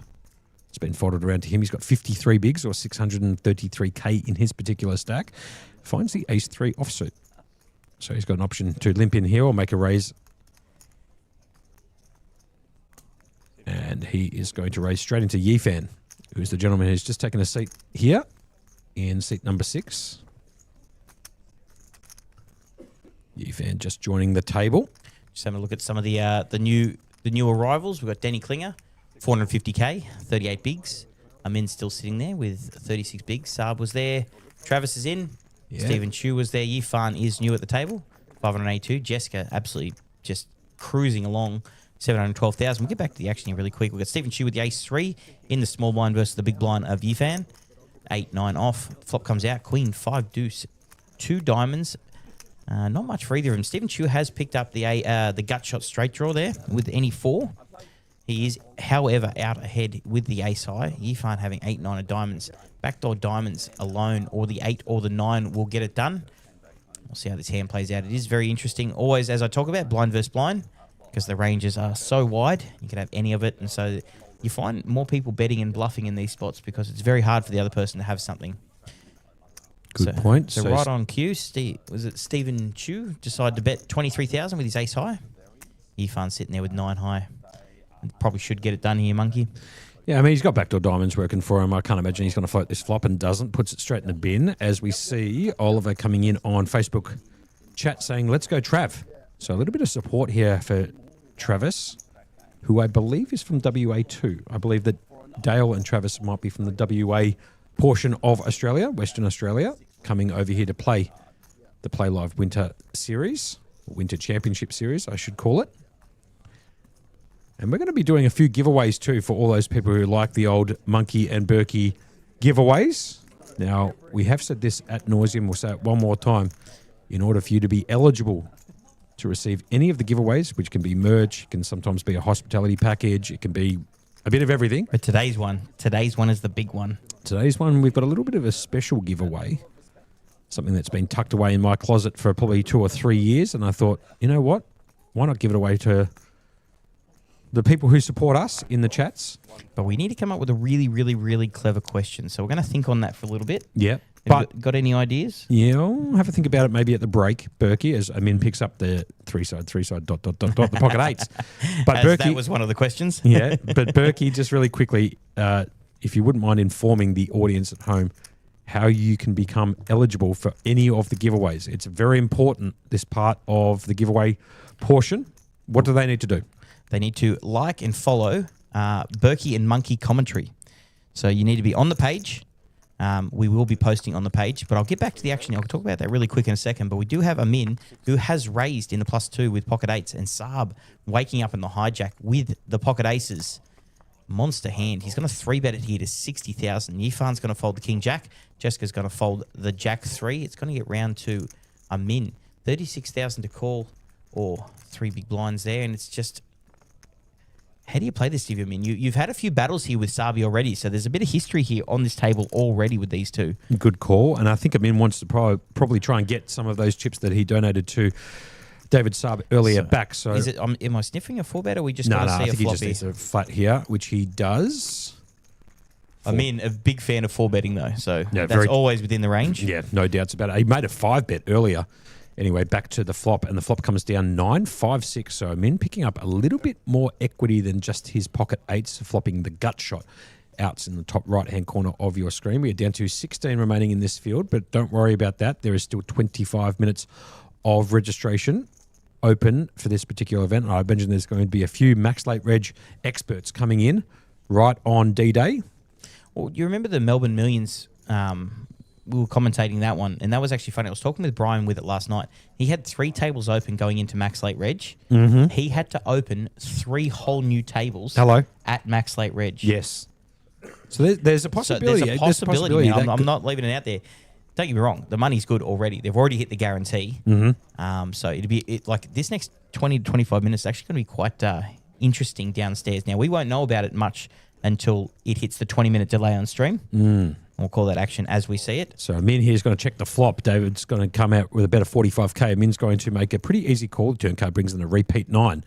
It's been folded around to him. He's got 53 bigs or 633K in his particular stack. Finds the ace-3 offsuit. So he's got an option to limp in here or make a raise. And he is going to raise straight into Yifan, who's the gentleman who's just taken a seat here in seat number 6. Yifan just joining the table. Just having a look at some of the new arrivals. We've got Danny Klinger, 450K, 38 bigs. Amin's still sitting there with 36 bigs. Saab was there. Travis is in. Yeah. Stephen Chu was there. Yifan is new at the table, 582. Jessica absolutely just cruising along, 712,000. We'll get back to the action here really quick. We've got Stephen Chu with the ace-3 in the small blind versus the big blind of Yifan. 8-9 off. Flop comes out. Queen, 5 deuce, 2 diamonds. Not much for either of them. Stephen Chu has picked up the gut shot straight draw there with any 4. He is, however, out ahead with the ace high. Yifan having 8-9 of diamonds. Backdoor diamonds alone, or the 8 or the 9 will get it done. We'll see how this hand plays out. It is very interesting. Always, as I talk about, blind versus blind, because the ranges are so wide. You can have any of it, and so you find more people betting and bluffing in these spots because it's very hard for the other person to have something. Good point. So right on cue, was it Stephen Chu decided to bet 23,000 with his ace high? Yifan sitting there with 9 high. Probably should get it done here, Monkey. Yeah, I mean, he's got backdoor diamonds working for him. I can't imagine he's going to float this flop and doesn't. Puts it straight in the bin as we see Oliver coming in on Facebook chat saying, let's go Trav. So a little bit of support here for Travis, who I believe is from WA too. I believe that Dale and Travis might be from the WA portion of Australia, Western Australia, coming over here to play the Playlive Winter Series, Winter Championship Series, I should call it. And we're going to be doing a few giveaways too for all those people who like the old Monkey and Berkey giveaways. Now, we have said this ad nauseum. We'll say it one more time. In order for you to be eligible to receive any of the giveaways, which can be merch, it can sometimes be a hospitality package, it can be a bit of everything. But today's one is the big one. Today's one, we've got a little bit of a special giveaway. Something that's been tucked away in my closet for probably 2 or 3 years. And I thought, you know what? Why not give it away to the people who support us in the chats? But we need to come up with a really, really, really clever question. So we're going to think on that for a little bit. Yeah. Have you got any ideas? Yeah, I'll have a think about it maybe at the break, Berkey, as Amin picks up the three side, the pocket eights. But As Berkey, that was one of the questions. yeah, but Berkey, just really quickly, if you wouldn't mind informing the audience at home how you can become eligible for any of the giveaways. It's very important, this part of the giveaway portion. What do they need to do? They need to like and follow Berkey and Monkey Commentary. So you need to be on the page. We will be posting on the page, but I'll get back to the action. I'll talk about that really quick in a second. But we do have Amin, who has raised in the +2 with pocket 8s, and Saab waking up in the hijack with the pocket aces. monster hand. He's going to 3-bet it here to 60,000. Yifan's going to fold the King Jack. Jessica's going to fold the Jack 3. It's going to get round to a min. 36,000 to call, or 3 big blinds there, and it's just, how do you play this, Stevie? I mean, you've had a few battles here with Sabi already, so there's a bit of history here on this table already with these two. Good call, and I think Amin wants to probably try and get some of those chips that he donated to David Saab earlier back. So is it? Am I sniffing a 4-bet, or we just no, going to see I a think he flop just here? needs a flat here, which he does. I mean, a big fan of 4-betting though, so Yeah, that's always within the range. Yeah, no doubts about it. He made a 5-bet earlier. Anyway, back to the flop, and the flop comes down 9, 5, 6. So Amin picking up a little bit more equity than just his pocket 8s, flopping the gut shot outs in the top right-hand corner of your screen. We are down to 16 remaining in this field, but don't worry about that. There is still 25 minutes of registration open for this particular event. I mentioned there's going to be a few Max Late Reg experts coming in right on D-Day. Well, you remember the Melbourne Millions? We were commentating that one, and that was actually funny. I was talking with Brian with it last night. He had 3 tables open going into Max Late Reg. Mm-hmm. He had to open 3 whole new tables. At Max Late Reg. Yes. So there's a possibility. So there's a possibility. that I'm not leaving it out there. Don't get me wrong. The money's good already. They've already hit the guarantee. Mm-hmm. So it'd be like this next 20 to 25 minutes is actually going to be quite interesting downstairs. Now, we won't know about it much until it hits the 20-minute delay on stream. We'll call that action as we see it. So Amin here is going to check the flop. David's going to come out with a bet of 45k. Amin's going to make a pretty easy call. The turn card brings in a repeat 9.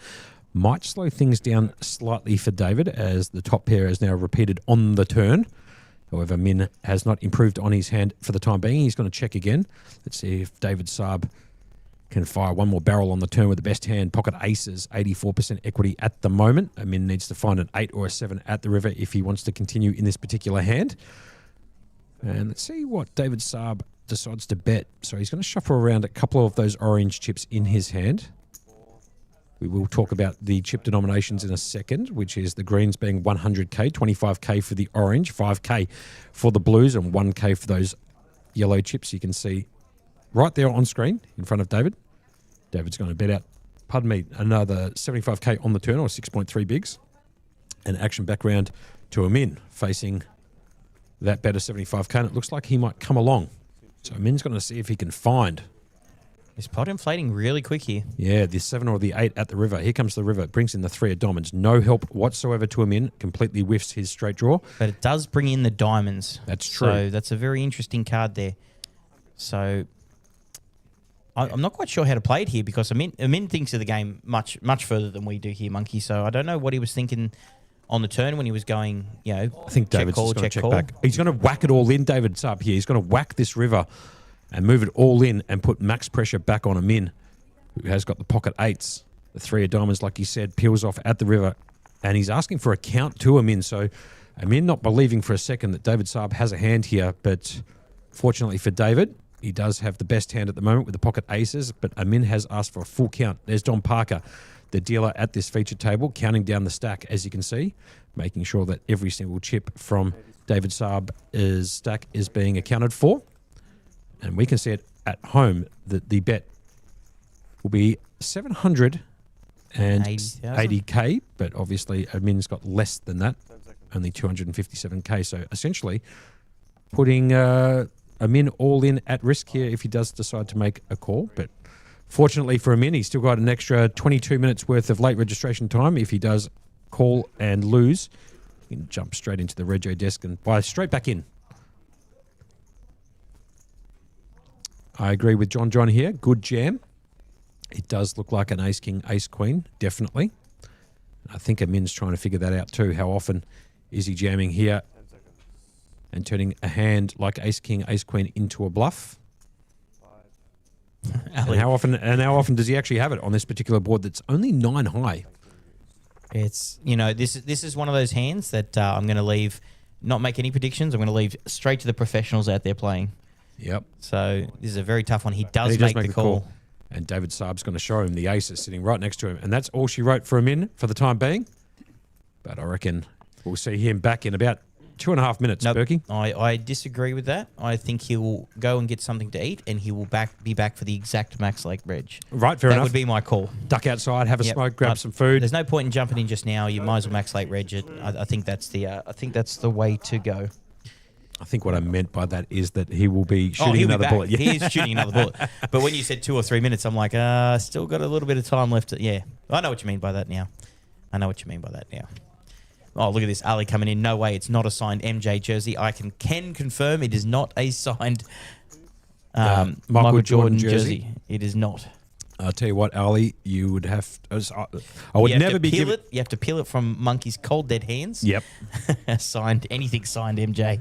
Might slow things down slightly for David, as the top pair is now repeated on the turn. However, Min has not improved on his hand for the time being. He's going to check again. Let's see if David Saab can fire one more barrel on the turn with the best hand. Pocket aces, 84% equity at the moment. Amin needs to find an 8 or a 7 at the river if he wants to continue in this particular hand. And let's see what David Saab decides to bet. So he's going to shuffle around a couple of those orange chips in his hand. We will talk about the chip denominations in a second, which is the greens being 100k, 25k for the orange, 5k for the blues, and 1k for those yellow chips. You can see right there on screen in front of David. David's going to bet out, another 75k on the turn, or 6.3 bigs. And action back round to Amin, facing that bet of 75k, and it looks like he might come along. So Amin's going to see if he can find. Is pot inflating really quick here? Yeah, the 7 or the 8 at the river. Here comes the river. It brings in the 3 of diamonds. No help whatsoever to Amin. Completely whiffs his straight draw. But it does bring in the diamonds. That's true. So that's a very interesting card there. So I'm not quite sure how to play it here, because Amin thinks of the game much further than we do here, Monkey. So I don't know what he was thinking on the turn when he was going, I think David's just going to check back. He's going to whack it all in. David's up here. He's going to whack this river and move it all in and put max pressure back on Amin, who has got the pocket 8s. The 3 of diamonds, like you said, peels off at the river, and he's asking for a count to Amin. So Amin not believing for a second that David Saab has a hand here, but fortunately for David, he does have the best hand at the moment with the pocket aces, but Amin has asked for a full count. There's Don Parker, the dealer at this feature table, counting down the stack, as you can see, making sure that every single chip from David Saab's stack is being accounted for. And we can see it at home that the bet will be 780k, but obviously Amin's got less than that, only 257k. So essentially putting Amin all in at risk here if he does decide to make a call. But fortunately for Amin, he's still got an extra 22 minutes worth of late registration time. If he does call and lose, he can jump straight into the rego desk and buy straight back in. I agree with John here. Good jam. It does look like an ace-king, ace-queen, definitely. I think Amin's trying to figure that out too. How often is he jamming here and turning a hand like ace-king, ace-queen into a bluff? And how often does he actually have it on this particular board that's only 9 high? It's, this is one of those hands that I'm going to leave, not make any predictions. I'm going to leave straight to the professionals out there playing. Yep. So this is a very tough one. He does make the call. And David Saab's going to show him the aces sitting right next to him. And that's all she wrote for him in for the time being. But I reckon we'll see him back in about 2.5 minutes, Nope. Berkey. I disagree with that. I think he will go and get something to eat, and he will be back for the exact Max Lake Reg. Right, fair That enough. would be my call. Duck outside, have a Yep. smoke, grab some food. There's no point in jumping in just now. You might as well Max Lake Reg it. I think that's the way to go. I think what I meant by that is that he will be Oh, shooting he'll be another back. bullet. He is shooting another bullet. But when you said 2 or 3 minutes, I'm like, still got a little bit of time left. Yeah, I know what you mean by that now. Oh, look at this. Ali coming in. No way. It's not a signed MJ jersey. I can confirm it is not a signed Michael Jordan jersey. It is not. I'll tell you what, Ali, you would have... I would You have never to be peel given... it. You have to peel it from Monkey's cold dead hands. Yep. Anything signed MJ.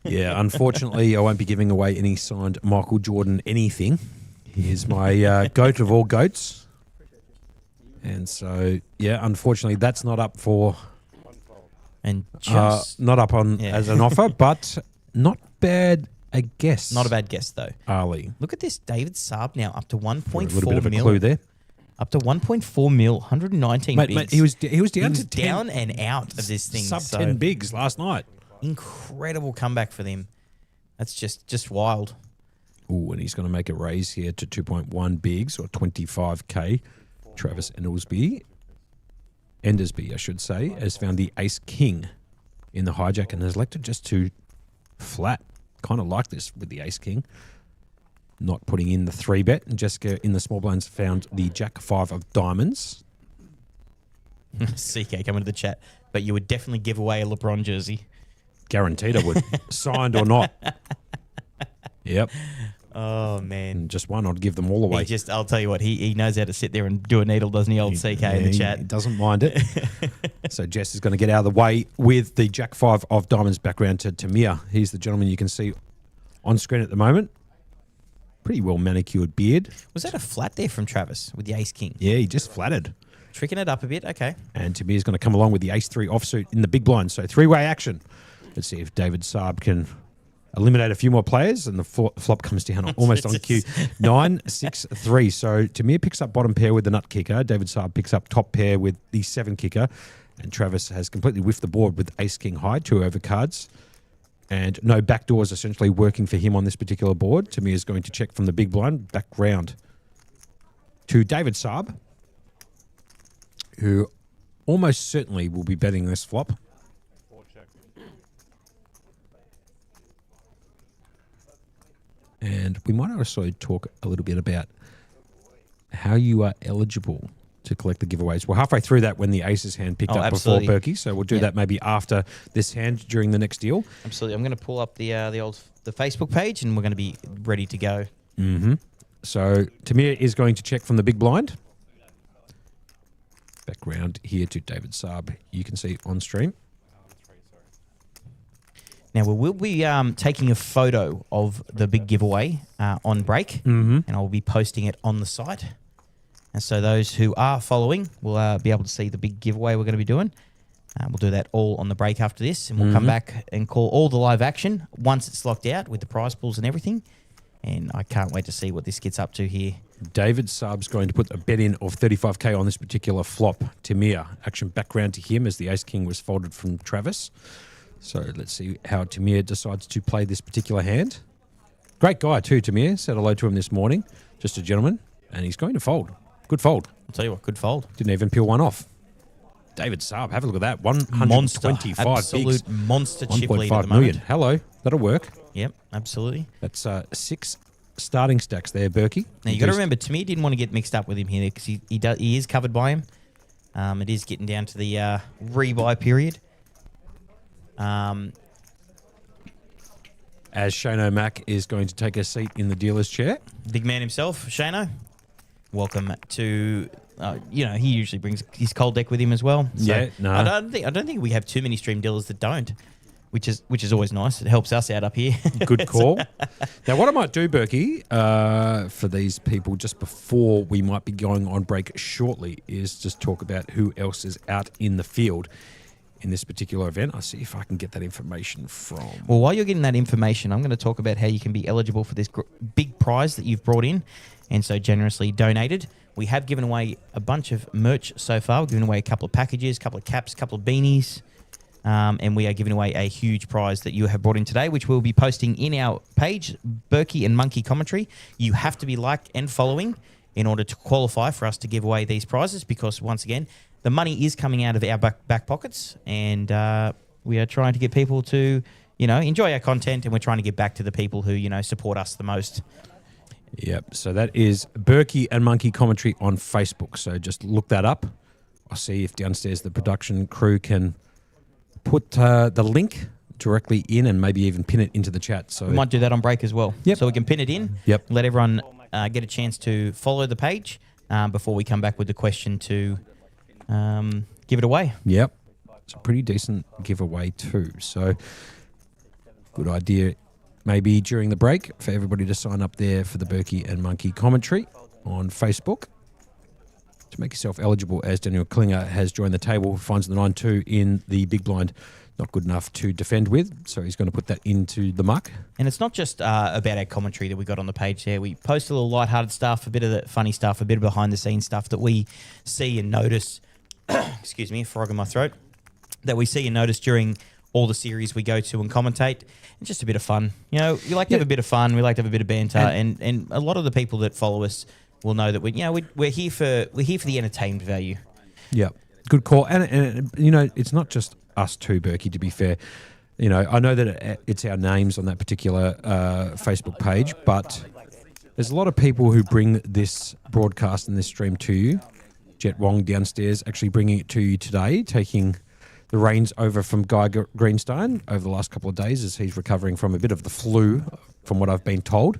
Yeah, unfortunately, I won't be giving away any signed Michael Jordan anything. He is my goat of all goats. And so, yeah, unfortunately, that's not up for... And just not up on as an offer, but not bad a guess. not a bad guess though. Ali. Look at this, David Saab now up to 1.4 A little bit of a mil. clue there. Up to 1.4 mil, 119 Mate, bigs. he was down He was to 10, down and out of this thing. sub so 10 bigs last night. incredible comeback for them. That's just wild. Ooh, and he's going to make a raise here to 2.1 bigs or 25k. Travis Endersby, I should say, has found the ace king in the hijack and has elected just to flat. Kind of like this with the ace king. Not putting in the 3-bet. And Jessica in the small blinds found the jack 5 of diamonds. CK coming to the chat. But you would definitely give away a LeBron jersey. Guaranteed I would. Signed or not. Yep. Oh, man. And just one, I'd give them all away. I'll tell you what, he knows how to sit there and do a needle, doesn't he, old CK in the He chat? doesn't mind it. So Jess is going to get out of the way with the Jack 5 of diamonds background to Tamir. He's the gentleman you can see on screen at the moment. Pretty well manicured beard. Was that a flat there from Travis with the ace king? Yeah, he just flattered. Tricking it up a bit, okay. And Tamir's going to come along with the ace 3 offsuit in the big blind. So 3-way action. Let's see if David Saab can eliminate a few more players, and the flop comes down almost on cue. 9-6-3. So Tamir picks up bottom pair with the nut kicker. David Saab picks up top pair with the 7 kicker. And Travis has completely whiffed the board with ace king high, 2 overcards. And no backdoors essentially working for him on this particular board. Tamir is going to check from the big blind back round to David Saab, who almost certainly will be betting this flop. And we might also talk a little bit about how you are eligible to collect the giveaways. We're halfway through that when the aces hand picked up absolutely. before Berkey, so we'll do that maybe after this hand during the next deal. Absolutely. I'm going to pull up the Facebook page, and we're going to be ready to go. Mm-hmm. So Tamir is going to check from the big blind. Background here to David Saab. You can see on stream. Now, we will be taking a photo of the big giveaway on break, and I'll be posting it on the site. And so those who are following will be able to see the big giveaway we're going to be doing. We'll do that all on the break after this, and we'll come back and call all the live action once it's locked out with the prize pools and everything. And I can't wait to see what this gets up to here. David Saab's going to put a bet in of 35k on this particular flop. Tamir, action background to him as the ace-king was folded from Travis. So let's see how Tamir decides to play this particular hand. Great guy too, Tamir. Said hello to him this morning. Just a gentleman. And he's going to fold. Good fold. I'll tell you what, good fold. Didn't even peel one off. David Saab, have a look at that. 125 monster, absolute bigs. monster chip lead at the 1.5 million. moment. Hello. That'll work. Yep, absolutely. That's 6 starting stacks there, Berkey. Now, you got to remember, Tamir didn't want to get mixed up with him here because he is covered by him. It is getting down to the rebuy period. As Shane Mack is going to take a seat in the dealer's chair. Big man himself, Shano. Welcome to. He usually brings his cold deck with him as well. So Yeah, no. I don't think we have too many stream dealers that don't, which is always nice. It helps us out up here. Good call. Now, what I might do, Berkey, for these people just before we might be going on break shortly is just talk about who else is out in the field in this particular event. I'll see if I can get that information from... Well, while you're getting that information, I'm going to talk about how you can be eligible for this big prize that you've brought in and so generously donated. We have given away a bunch of merch so far. We've given away a couple of packages, a couple of caps, a couple of beanies. And we are giving away a huge prize that you have brought in today, which we'll be posting in our page, Berkey and Monkey Commentary. You have to be like and following in order to qualify for us to give away these prizes, because once again, the money is coming out of our back pockets, and we are trying to get people to, enjoy our content, and we're trying to get back to the people who, support us the most. Yep. So that is Berkey and Monkey Commentary on Facebook. So just look that up. I'll see if downstairs the production crew can put the link directly in and maybe even pin it into the chat. So We might do that on break as well. Yep. So we can pin it in. Yep. Let everyone get a chance to follow the page before we come back with the question to give it away. Yep. It's a pretty decent giveaway too. So good idea maybe during the break for everybody to sign up there for the Berkey and Monkey Commentary on Facebook to make yourself eligible, as Daniel Klinger has joined the table, finds the 9-2 in the big blind. Not good enough to defend with, so he's going to put that into the muck. And it's not just about our commentary that we got on the page there. We post a little lighthearted stuff, a bit of the funny stuff, a bit of behind-the-scenes stuff that we see and notice. Excuse me, a frog in my throat. That we see and notice during all the series we go to and commentate. It's just a bit of fun. We like to have a bit of fun. We like to have a bit of banter, and a lot of the people that follow us will know that we're here for the entertainment value. Yeah, good call. And it's not just us two, Berkey, to be fair. I know that it's our names on that particular Facebook page, but there's a lot of people who bring this broadcast and this stream to you. Jet Wong downstairs actually bringing it to you today, taking the reins over from Guy Greenstein over the last couple of days as he's recovering from a bit of the flu, from what I've been told.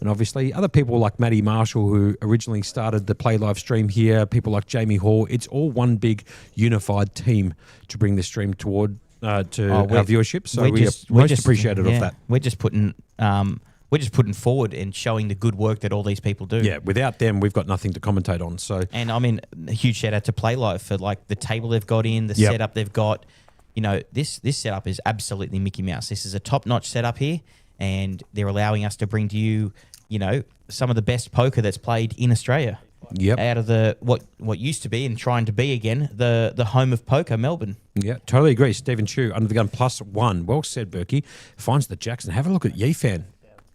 And obviously other people like Matty Marshall, who originally started the Play Live stream here, people like Jamie Hall. It's all one big unified team to bring this stream toward our viewership. So we are most appreciative of that. We're just putting forward and showing the good work that all these people do. Yeah, without them, we've got nothing to commentate on. So, and I mean, a huge shout out to Play Live for like the table they've got in, the setup they've got. This setup is absolutely Mickey Mouse. This is a top-notch setup here, and they're allowing us to bring to you, some of the best poker that's played in Australia. Yep. Out of the what used to be and trying to be again the home of poker, Melbourne. Yeah, totally agree. Stephen Chu, under the gun +1. Well said, Berkey. Finds the jacks, and have a look at Yifan.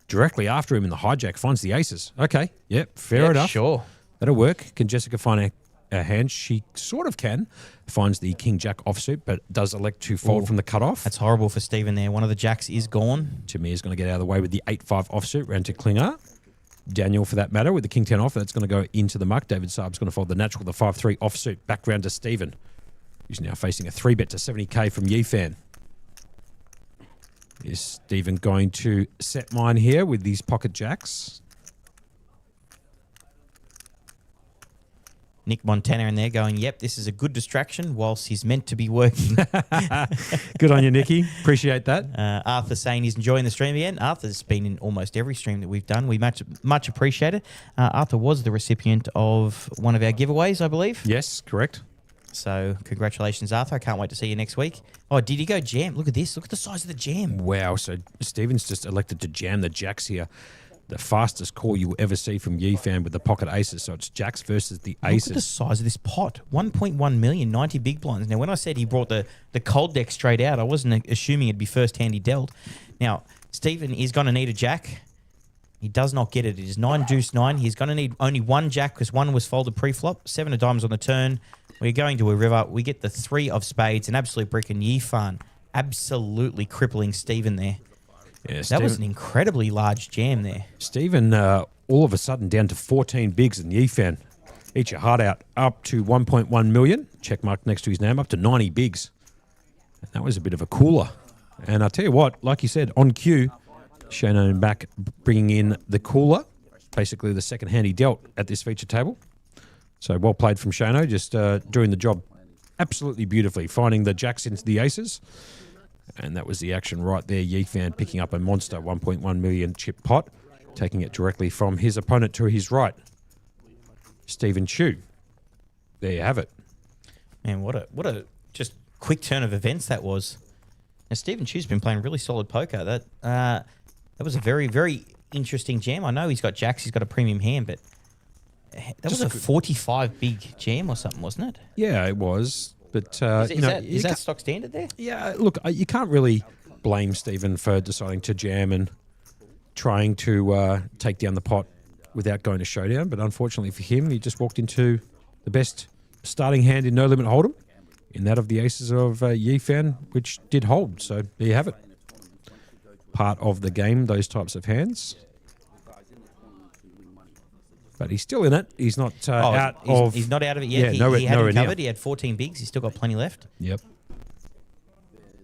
Directly after him in the hijack, finds the aces. Okay, yep, fair enough. Sure. That'll work. Can Jessica find a hand? She sort of can. Finds the king-jack offsuit, but does elect to fold from the cutoff. That's horrible for Stephen there. One of the jacks is gone. Jameer's going to get out of the way with the 8-5 offsuit, round to Klinger. Daniel, for that matter, with the king-10 off, that's going to go into the muck. David Saab's going to fold the natural, the 5-3 offsuit, back round to Stephen. He's now facing a 3-bet to 70k from Yifan. Is Stephen going to set mine here with these pocket jacks? Nick Montana in there going, yep, this is a good distraction whilst he's meant to be working. Good on you, Nicky. Appreciate that. Arthur saying he's enjoying the stream again. Arthur's been in almost every stream that we've done. We much appreciate it. Arthur was the recipient of one of our giveaways, I believe. Yes, correct. So congratulations, Arthur. I can't wait to see you next week. Oh, did he go jam? Look at this. Look at the size of the jam. Wow. So Stephen's just elected to jam the jacks here. The fastest call you will ever see from Yifan with the pocket aces. So it's jacks versus the aces. Look at the size of this pot. 1.1 million, 90 big blinds. Now, when I said he brought the cold deck straight out, I wasn't assuming it'd be first hand he dealt. Now, Stephen is going to need a jack. He does not get it. It is 9 deuce 9. He's going to need only one jack because one was folded pre-flop. 7 of diamonds on the turn. We're going to a river. We get the 3 of spades, an absolute brick, and Yifan absolutely crippling Stephen there. Yeah, that was an incredibly large jam there. Stephen, all of a sudden, down to 14 bigs, and Yifan, eat your heart out, up to 1.1 million. Check mark next to his name, up to 90 bigs. And that was a bit of a cooler. And I'll tell you what, like you said, on cue, Shano back bringing in the cooler, basically the second hand he dealt at this feature table. So well played from Shano, just doing the job absolutely beautifully, finding the jacks into the aces. And that was the action right there. Yifan picking up a monster 1.1 million chip pot, taking it directly from his opponent to his right. Stephen Chu. There you have it. Man, what a just quick turn of events that was. Now, Stephen Chu's been playing really solid poker. That was a very, very interesting jam. I know he's got jacks, he's got a premium hand, but that was a 45 big jam or something, wasn't it? Yeah, it was. But Is that stock standard there? yeah, look, you can't really blame Stephen for deciding to jam and trying to take down the pot without going to showdown. But unfortunately for him, he just walked into the best starting hand in No Limit Hold'em, in that of the aces of Yifan, which did hold. So there you have it. Part of the game, those types of hands. But he's still in it. He's not He's not out of it yet. Yeah, he had nowhere it near. covered. He had 14 bigs. He's still got plenty left. Yep.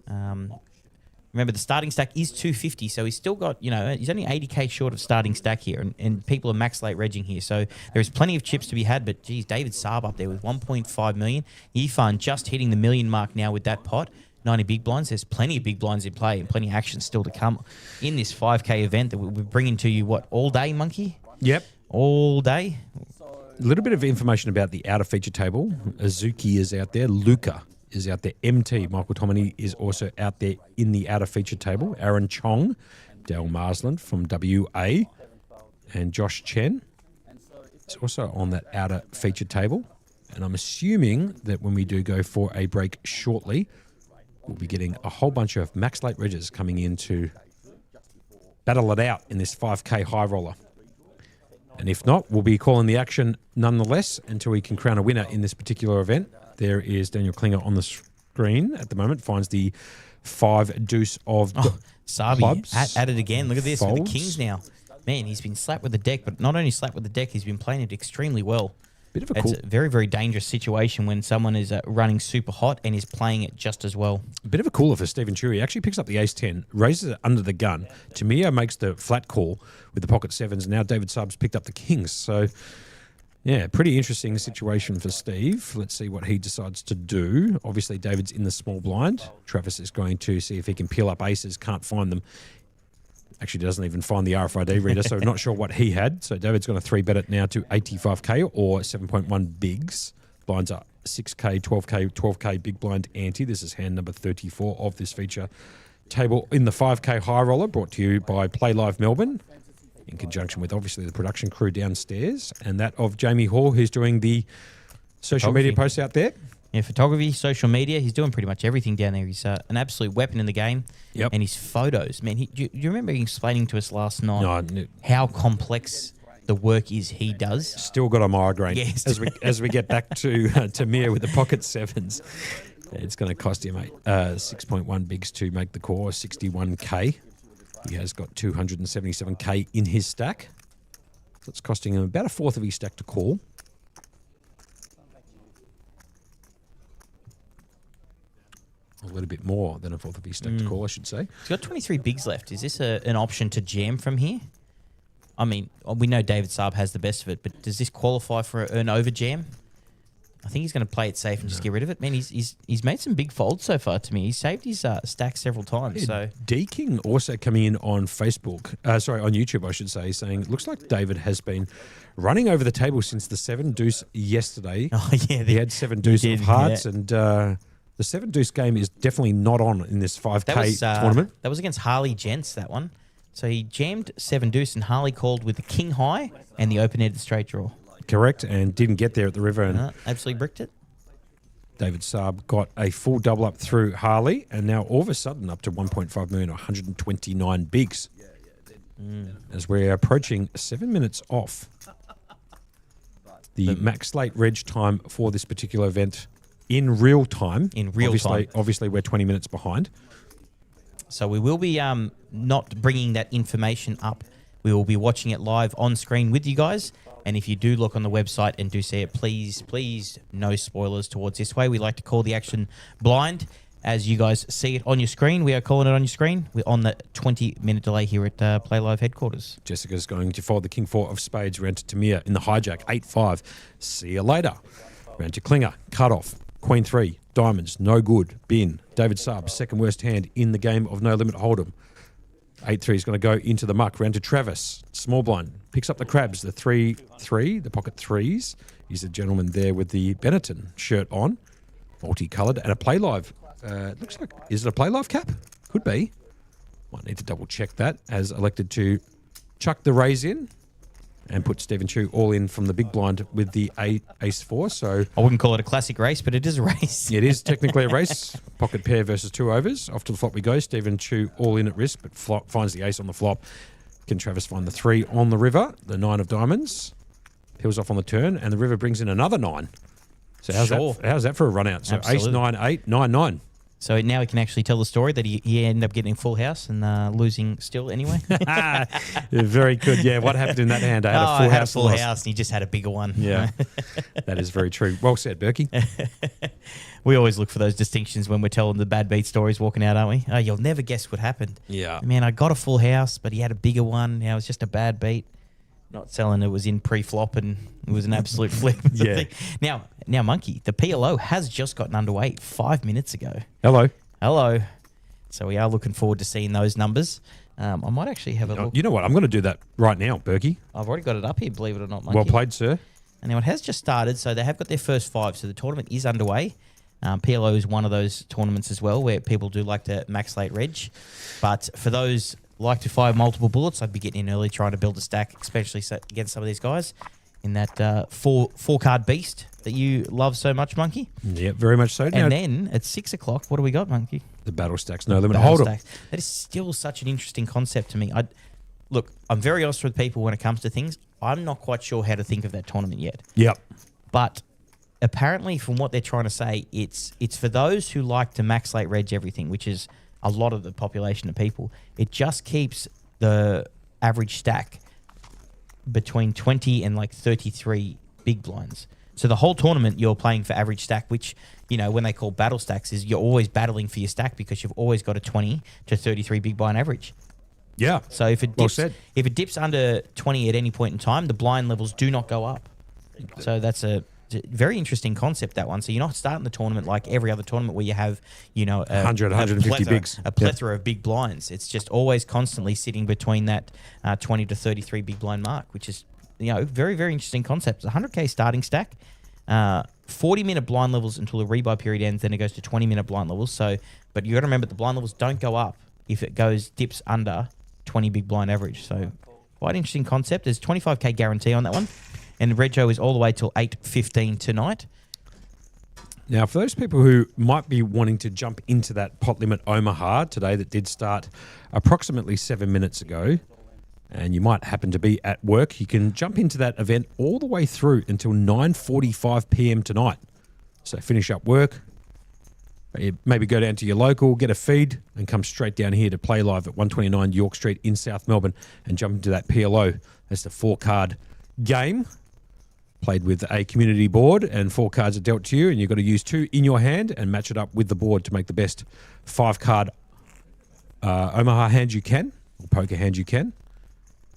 Remember, the starting stack is 250, so he's still got, he's only 80k short of starting stack here, and people are max late regging here. So there is plenty of chips to be had, but geez, David Saab up there with 1.5 million. Yifan just hitting the million mark now with that pot. 90 big blinds. There's plenty of big blinds in play and plenty of action still to come in this 5k event that we'll be bringing to you, all day, Monkey? Yep. All day? A little bit of information about the outer feature table. Azuki is out there. Luca is out there. MT, Michael Tomini, is also out there in the outer feature table. Aaron Chong, Dale Marsland from WA, and Josh Chen is also on that outer feature table. And I'm assuming that when we do go for a break shortly, we'll be getting a whole bunch of max late reggers coming in to battle it out in this 5k high roller. And if not, we'll be calling the action nonetheless until we can crown a winner in this particular event. There is Daniel Klinger on the screen at the moment. Finds the 5 deuce of Sabi clubs. at it again. Look at this with the Folds. kings now. Man, he's been slapped with the deck, but not only slapped with the deck, he's been playing it extremely well. Bit of a It's cool, a very, very dangerous situation when someone is running super hot and is playing it just as well. bit of a cooler for Stephen Chewy. He actually picks up the ace-10, raises it under the gun. Tamir makes the flat call with the pocket sevens. Now David Saab's picked up the kings. So, yeah, pretty interesting situation for Steve. Let's see what he decides to do. Obviously, David's in the small blind. Travis is going to see if he can peel up aces. Can't find them. Actually doesn't even find the RFID reader, so not sure what he had. So David's going to 3-bet it now to 85k or 7.1 bigs. Blinds are 6k, 12k, 12k big blind ante. This is hand number 34 of this feature table in the 5k high roller, brought to you by Playlive Melbourne, in conjunction with obviously the production crew downstairs, and that of Jamie Hall, who's doing the social media posts out there. Yeah, photography, social media, he's doing pretty much everything down there. He's an absolute weapon in the game. Yep. And his photos, man, do you remember him explaining to us last night No, how complex the work is he does? still got a migraine. Yes. As we get back to Tamir with the pocket sevens. It's going to cost him 6.1 bigs to make the core, 61k. He has got 277k in his stack. So it's costing him about a fourth of his stack to call. A little bit more than a fourth of his stack to call, I should say. He's got 23 bigs left. Is this an option to jam from here? I mean, we know David Saab has the best of it, but does this qualify for an over jam? I think he's going to play it safe and just get rid of it. Man, he's made some big folds so far to me. He's saved his stack several times. So D King also coming in on Facebook, on YouTube, I should say, saying, looks like David has been running over the table since the 7 deuce yesterday. Oh, yeah. He had 7 deuce did, of hearts, yeah. and the 7 deuce game is definitely not on in this 5K that was, tournament. That was against Harley Gents, that one. So he jammed 7 deuce and Harley called with the king high and the open-ended straight draw. Correct, and didn't get there at the river. And Absolutely bricked it. David Saab got a full double up through Harley, and now all of a sudden up to 1.5 million, 129 bigs. As we're approaching 7 minutes off the max late reg time for this particular event in real time. Obviously, we're 20 minutes behind. So we will be not bringing that information up. We will be watching it live on screen with you guys. And if you do look on the website and do see it, please, no spoilers towards this way. We like to call the action blind. As you guys see it on your screen, we are calling it on your screen. We're on the 20-minute delay here at Playlive headquarters. Jessica's going to fold the king 4 of spades round to Tamir in the hijack, 8-5. See you later. Round to Klinger, cut off. Queen 3, diamonds, no good. Bin. David Saab, second worst hand in the game of No Limit Hold'em. 8-3 is going to go into the muck. Round to Travis, small blind. Picks up the crabs, the 3-3, the pocket threes. He's a gentleman there with the Benetton shirt on. Multicoloured and a Playlive. Looks like, is it a Playlive cap? Could be. Might need to double check that. Has elected to chuck the raise in and put Stephen Chu all in from the big blind with the ace 4. So I wouldn't call it a classic race, but it is a race. it is technically a race. Pocket pair versus 2 overs. Off to the flop we go. Stephen Chu all in at risk, but finds the ace on the flop. Can Travis find the 3 on the river? The 9 of diamonds. Peels off on the turn, and the river brings in another 9. So how's that for a run out? So Absolutely. ace 9, 8, 9, 9. So now he can actually tell the story that he ended up getting a full house and losing still anyway. Very good. Yeah, what happened in that hand? I had a full house. And he just had a bigger one. Yeah, that is very true. Well said, Berkey. We always look for those distinctions when we're telling the bad beat stories walking out, aren't we? Oh, you'll never guess what happened. Yeah. Man, I got a full house, but he had a bigger one. Now it was just a bad beat. Not selling it was in pre-flop and it was an absolute flip. Yeah. Now, Monkey, the PLO has just gotten underway 5 minutes ago. Hello. So we are looking forward to seeing those numbers. I might actually have a look. You know what? I'm going to do that right now, Berkey. I've already got it up here, believe it or not, Monkey. Well played, sir. And now it has just started, so they have got their first 5. So the tournament is underway. PLO is one of those tournaments as well where people do like to max late reg. But for those like to fire multiple bullets, I'd be getting in early trying to build a stack, especially against some of these guys in that four card beast that you love so much, Monkey. Yeah, very much so. And then at 6 o'clock, what do we got, Monkey? The battle stacks, no limit. Battle Hold stacks. That is still such an interesting concept to me. Look, I'm very honest with people when it comes to things. I'm not quite sure how to think of that tournament yet. Yep. But apparently, from what they're trying to say, it's for those who like to max late reg everything, which is a lot of the population of people. It just keeps the average stack between 20 and like 33 big blinds. So the whole tournament you're playing for average stack, which, you know, when they call battle stacks, is you're always battling for your stack because you've always got a 20 to 33 big blind average. Yeah. So if it dips under 20 at any point in time, the blind levels do not go up. So that's a very interesting concept, that one. So you're not starting the tournament like every other tournament where you have, you know, 100, 150 bigs. A plethora of big blinds. It's just always constantly sitting between that 20 to 33 big blind mark, which is, you know, very, very interesting concept. It's a 100K starting stack, 40-minute blind levels until the rebuy period ends, then it goes to 20-minute blind levels. So, but you got to remember the blind levels don't go up if it dips under 20 big blind average. So quite interesting concept. There's 25K guarantee on that one. And Rego is all the way till 8:15 tonight. Now, for those people who might be wanting to jump into that pot limit Omaha today that did start approximately 7 minutes ago, and you might happen to be at work, you can jump into that event all the way through until 9:45 p.m. tonight. So finish up work, maybe go down to your local, get a feed, and come straight down here to Play Live at 129 York Street in South Melbourne and jump into that PLO. That's the 4-card game. Played with a community board, and 4 cards are dealt to you, and you've got to use 2 in your hand and match it up with the board to make the best 5-card Omaha hand you can, or poker hand you can.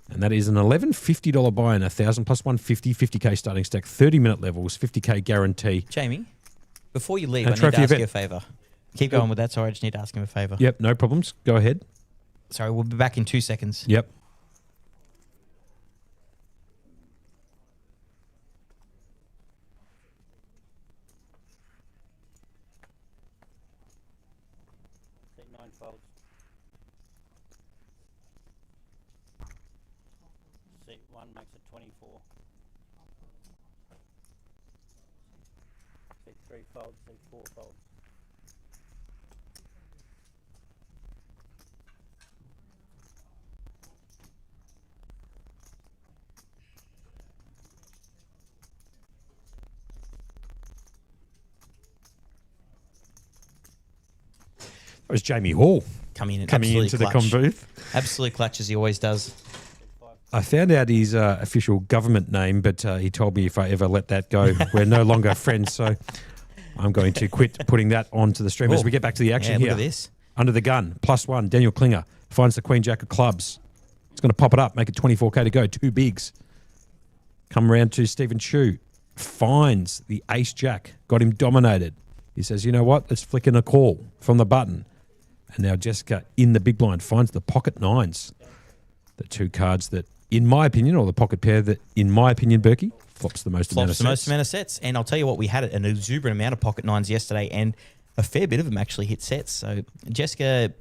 And that is an $1,150 buy-in, 1,000 plus 150, 50K starting stack, 30-minute levels, 50K guarantee. Jamie, before you leave, And I need to trophy ask event. you a favour. Keep going with that. Sorry, I just need to ask him a favour. Yep, no problems. Go ahead. Sorry, we'll be back in 2 seconds. Yep. Take 9 folds. Seat 1 makes it 24. Seat 3 folds, seat 4 folds. That was Jamie Hall Coming into the clutch. com booth. Absolute clutch, as he always does. I found out his official government name, but he told me if I ever let that go, we're no longer friends. So I'm going to quit putting that onto the stream as we get back to the action Yeah, here. look at this. Under the gun, +1, Daniel Klinger finds the Queen Jack of clubs. He's going to pop it up, make it 24K to go, 2 bigs. Come around to Stephen Chu, finds the Ace Jack, got him dominated. He says, you know what, let's flick in a call from the button. And now Jessica in the big blind finds the pocket 9s. The 2 cards that, in my opinion, or the pocket pair that, in my opinion, Berkey, flops the most amount of sets. And I'll tell you what, we had an exuberant amount of pocket 9s yesterday, and a fair bit of them actually hit sets. So Jessica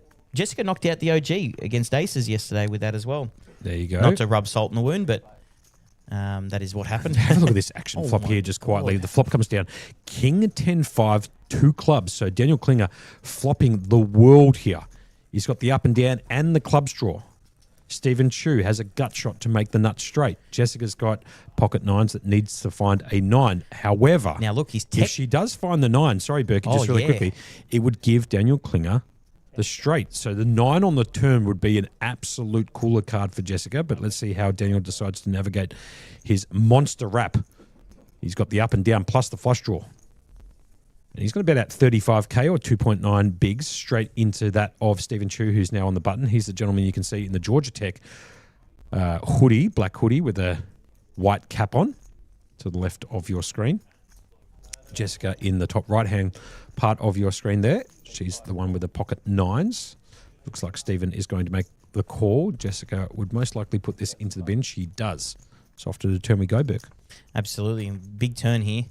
knocked out the OG against Aces yesterday with that as well. There you go. Not to rub salt in the wound, but That is what happened. Have a look at this action Oh flop my here just quietly. God. The flop comes down. King 10-5, 2 clubs. So Daniel Klinger flopping the world here. He's got the up and down and the clubs draw. Stephen Chu has a gut shot to make the nut straight. Jessica's got pocket nines that needs to find a 9. However, Now, look, he's if she does find the 9, sorry, Berkey, just Oh, really yeah. quickly, it would give Daniel Klinger the straight. So the 9 on the turn would be an absolute cooler card for Jessica, but let's see how Daniel decides to navigate his monster wrap. He's got the up and down plus the flush draw. And he's going to bet out 35k or 2.9 bigs straight into that of Stephen Chu, who's now on the button. He's the gentleman you can see in the Georgia Tech hoodie, black hoodie with a white cap on to the left of your screen. Jessica in the top right-hand part of your screen there. She's the one with the pocket nines. Looks like Stephen is going to make the call. Jessica would most likely put this into the bin. She does. So off to the turn we go, Burke. Absolutely. Big turn here.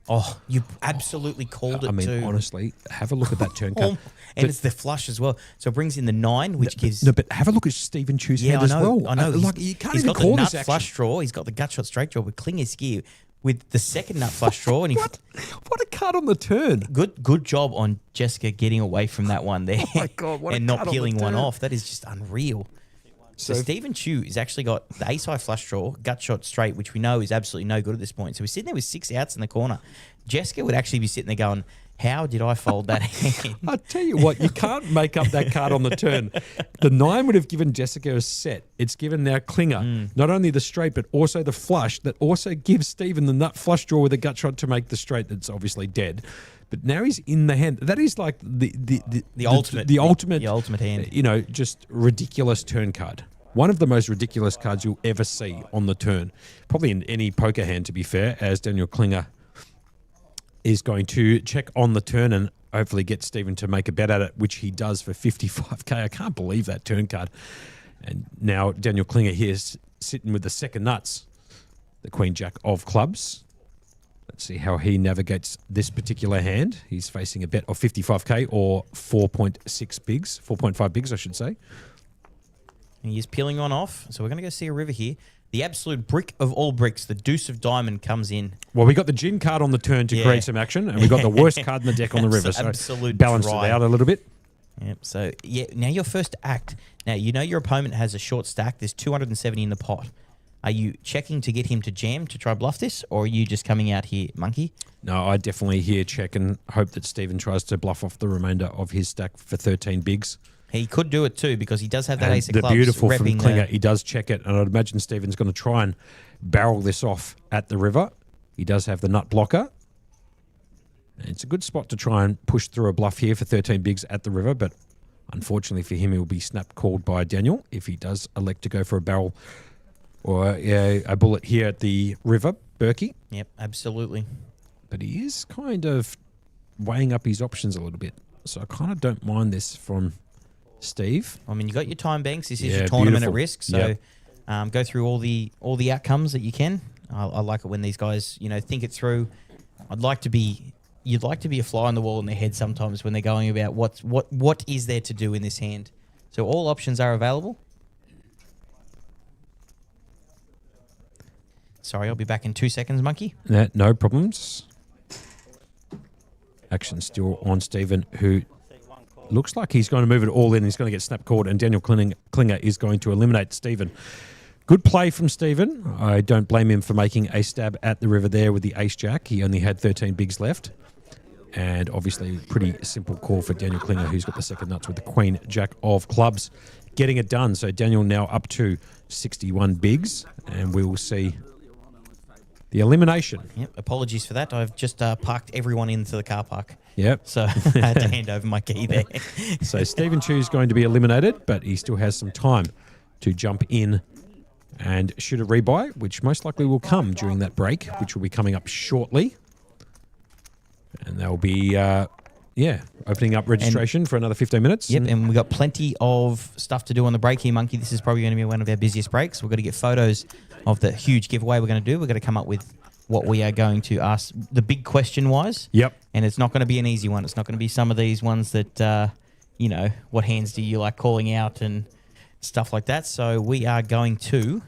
Oh, you absolutely called it I mean, too. honestly, have a look at that turn card. And it's the flush as well. So it brings in the 9, which gives... No, but have a look at Stephen Chu's Yeah, hand I as know. well. I know. Like, you can't He's even got call the this nut action. flush draw. He's got the gut shot straight draw with Klinger's gear with the second nut flush draw. And he What a card on the turn. good job on Jessica getting away from that one there. Oh my God, what a and card not on the peeling one turn. off. That is just unreal. So Stephen Chu has actually got the ace-high flush draw, gut shot straight, which we know is absolutely no good at this point. So we're sitting there with 6 outs in the corner. Jessica would actually be sitting there going, how did I fold that hand? I tell you what, you can't make up that card on the turn. The 9 would have given Jessica a set. It's given now Klinger not only the straight but also the flush that also gives Stephen the nut flush draw with a gut shot to make the straight that's obviously dead. But now he's in the hand. That is like the ultimate hand. You know, just ridiculous turn card. One of the most ridiculous cards you'll ever see on the turn. Probably in any poker hand, to be fair, as Daniel Klinger is going to check on the turn and hopefully get Stephen to make a bet at it, which he does for 55k. I can't believe that turn card. And now Daniel Klinger here is sitting with the second nuts, the Queen Jack of clubs. Let's see how he navigates this particular hand. He's facing a bet of 55k or 4.6 bigs, 4.5 bigs, I should say. And he's peeling one off. So we're going to go see a river here. The absolute brick of all bricks, the deuce of diamond comes in. Well, we got the gin card on the turn to create some action, and we got the worst card in the deck on the river. So Absolute balance it drive. out a little bit. Yep. So, yeah, now your first act. Now, you know your opponent has a short stack. There's 270 in the pot. Are you checking to get him to jam to try bluff this, or are you just coming out here, monkey? No, I definitely here check and hope that Stephen tries to bluff off the remainder of his stack for 13 bigs. He could do it too because he does have that And ace of the clubs. beautiful from repping Klinger, he does check it, and I'd imagine Stephen's going to try and barrel this off at the river. He does have the nut blocker. And it's a good spot to try and push through a bluff here for 13 bigs at the river, but unfortunately for him, he will be snap called by Daniel if he does elect to go for a barrel or a bullet here at the river, Berkey. Yep, absolutely. But he is kind of weighing up his options a little bit. So I kind of don't mind this from Steve. I mean, you got your time banks. This is Yeah, your tournament beautiful. at risk. So Yep. go through all the outcomes that you can. I like it when these guys, think it through. You'd like to be a fly on the wall in their head sometimes when they're going about what is there to do in this hand. So all options are available. Sorry, I'll be back in 2 seconds, monkey. No problems. Action still on Stephen, who looks like he's going to move it all in. He's going to get snap called, and Daniel Klinger is going to eliminate Stephen. Good play from Stephen. I don't blame him for making a stab at the river there with the ace-jack. He only had 13 bigs left. And obviously, pretty simple call for Daniel Klinger, who's got the second nuts with the Queen Jack of clubs. Getting it done. So Daniel now up to 61 bigs, and we will see the elimination. Yep, apologies for that. I've just parked everyone into the car park. Yep. So I had to hand over my key there. So Stephen Chu is going to be eliminated, but he still has some time to jump in and shoot a rebuy, which most likely will come during that break, which will be coming up shortly. And they'll be, opening up registration for another 15 minutes. Yep, and we've got plenty of stuff to do on the break here, Monkey. This is probably going to be one of our busiest breaks. We've got to get photos of the huge giveaway we're going to do. We're going to come up with what we are going to ask, the big question-wise. Yep. And it's not going to be an easy one. It's not going to be some of these ones that, what hands do you like calling out and stuff like that. So we are going to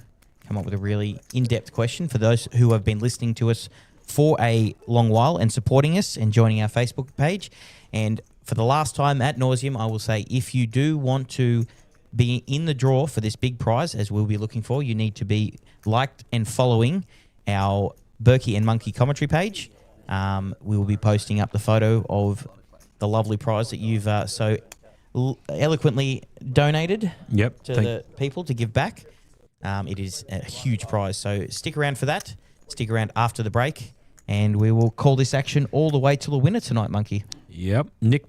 come come up with a really in-depth question for those who have been listening to us for a long while and supporting us and joining our Facebook page. And for the last time at nauseum, I will say, if you do want to be in the draw for this big prize, as we'll be looking for, you need to be liked and following our Berkey and Monkey commentary page. We will be posting up the photo of the lovely prize that you've so eloquently donated to the people to give back. It is a huge prize, so stick around for that. Stick around after the break, and we will call this action all the way to the winner tonight, Monkey. Yep. Nick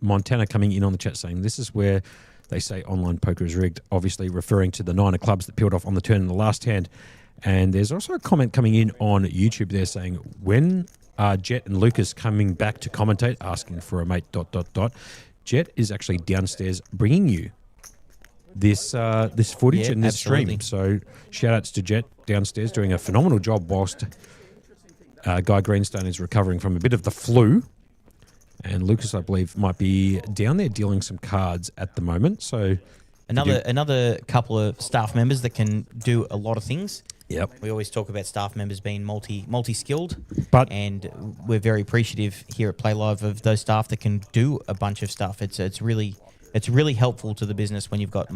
Montana coming in on the chat saying this is where they say online poker is rigged, obviously referring to the 9 of clubs that peeled off on the turn in the last hand. And there's also a comment coming in on YouTube there saying, when are Jet and Lucas coming back to commentate, asking for a mate, ... Jet is actually downstairs bringing you this footage and this absolutely. stream. So shout outs to Jet downstairs doing a phenomenal job whilst Guy Greenstone is recovering from a bit of the flu. And Lucas, I believe, might be down there dealing some cards at the moment. So another couple of staff members that can do a lot of things. Yep. We always talk about staff members being multi-skilled, But and we're very appreciative here at Play Live of those staff that can do a bunch of stuff. It's really helpful to the business when you've got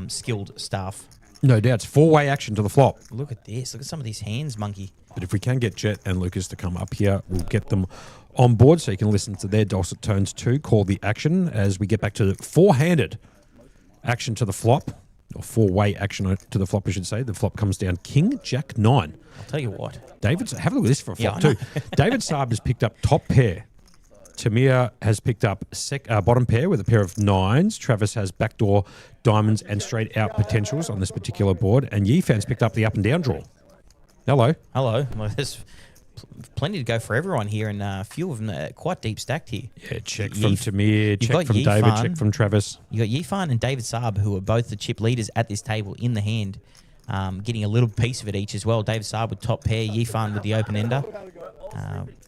skilled staff. no doubt, it's 4-way action to the flop. Look at this. Look at some of these hands, Monkey. But if we can get Jet and Lucas to come up here, we'll get them on board so you can listen to their dulcet tones too. Call the action as we get back to the 4-handed action to the flop, or 4-way action to the flop, I should say. The flop comes down King, Jack, 9. I'll tell you what. Have a look at this for a flop Yeah, too. David Saab has picked up top pair. Tamir has picked up bottom pair with a pair of 9s. Travis has backdoor diamonds and straight out potentials on this particular board. And Yifan's picked up the up and down draw. Hello. Well, there's plenty to go for everyone here, and a few of them are quite deep stacked here. Yeah, check from Tamir, check from David, check from Travis. You got Yifan and David Saab, who are both the chip leaders at this table in the hand, getting a little piece of it each as well. David Saab with top pair, Yifan with the open ender.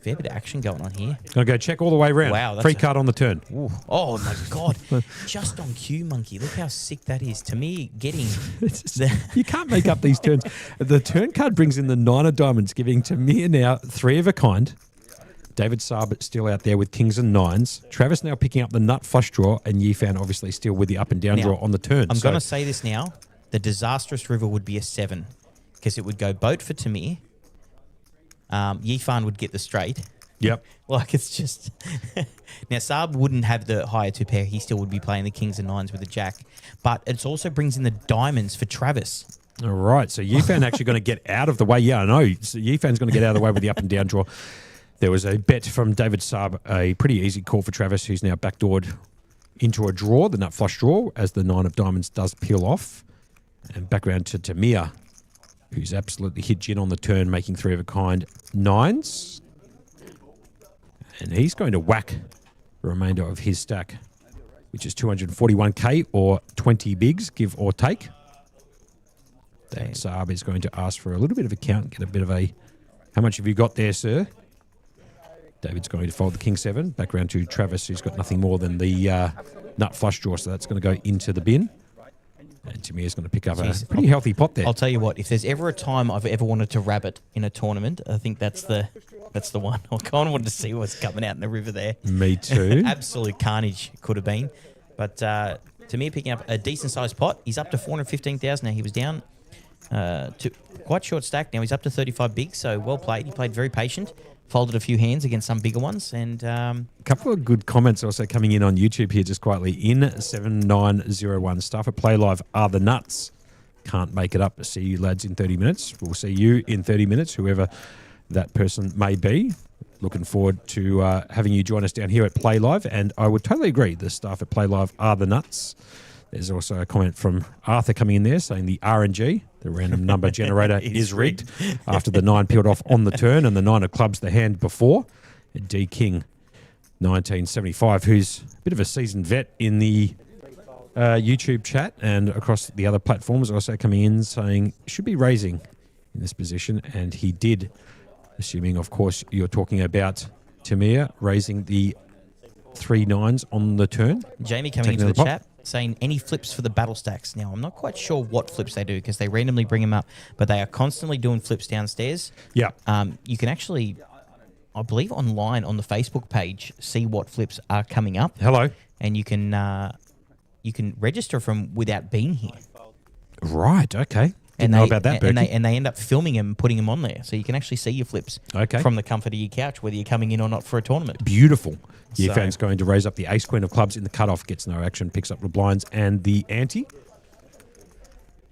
Fair bit of action going on here. Gonna go check all the way around. Wow, that's Free card on the turn. Ooh. Oh my God! Just on cue, Monkey. Look how sick that is. To me, getting You can't make up these turns. The turn card brings in the 9 of diamonds, giving Tamir now 3 of a kind. David Saab still out there with kings and 9s. Travis now picking up the nut flush draw, and Yifan obviously still with the up and down Now, draw on the turn. I'm going to say this now. The disastrous river would be a 7 because it would go boat for Tamir. Yifan would get the straight. Yep. Like, it's just... Now, Saab wouldn't have the higher 2 pair. He still would be playing the kings and 9s with the jack. But it also brings in the diamonds for Travis. All right. So Yifan actually going to get out of the way. Yeah, I know. So Yifan's going to get out of the way with the up and down draw. There was a bet from David Saab, a pretty easy call for Travis, who's now backdoored into a draw, the nut flush draw, as the 9 of diamonds does peel off. And back around to Tamir, who's absolutely hit gin on the turn, making 3 of a kind 9s. And he's going to whack the remainder of his stack, which is 241k or 20 bigs, give or take. David Saab is going to ask for a little bit of a count, get a bit of a, how much have you got there, sir? David's going to fold the king 7, back around to Travis, who's got nothing more than the nut flush draw, so that's going to go into the bin. And Tamir's going to pick up a pretty healthy pot there. I'll tell you what, if there's ever a time I've ever wanted to rabbit in a tournament, I think that's the one. I kind of wanted to see what's coming out in the river there. Me too. Absolute carnage could have been. But Tamir picking up a decent-sized pot. He's up to 415,000 now. He was down to quite short stack. Now he's up to 35 big, so well played. He played very patient. Folded a few hands against some bigger ones. And a couple of good comments also coming in on YouTube here just quietly. In 7901, staff at Play Live are the nuts. Can't make it up. See you lads in 30 minutes. We'll see you in 30 minutes, whoever that person may be. Looking forward to having you join us down here at Play Live. And I would totally agree. The staff at Play Live are the nuts. There's also a comment from Arthur coming in there saying the RNG, the random number generator, is rigged after the 9 peeled off on the turn and the 9 of clubs the hand before. And D King, 1975, who's a bit of a seasoned vet in the YouTube chat and across the other platforms, also coming in saying should be raising in this position. And he did, assuming, of course, you're talking about Tamir raising the 3 9s on the turn. Jamie coming into the chat. saying any flips for the battle stacks. Now, I'm not quite sure what flips they do because they randomly bring them up, but they are constantly doing flips downstairs. Yeah. You can actually, I believe, online on the Facebook page, see what flips are coming up. Hello. And you can register from without being here. Right. Okay. Didn't know about that, Berkey. and they end up filming them and putting them on there, so you can actually see your flips from the comfort of your couch, whether you're coming in or not for a tournament. Beautiful. Your So- fan's going to raise up the ace queen of clubs in the cutoff, gets no action, picks up the blinds and the ante.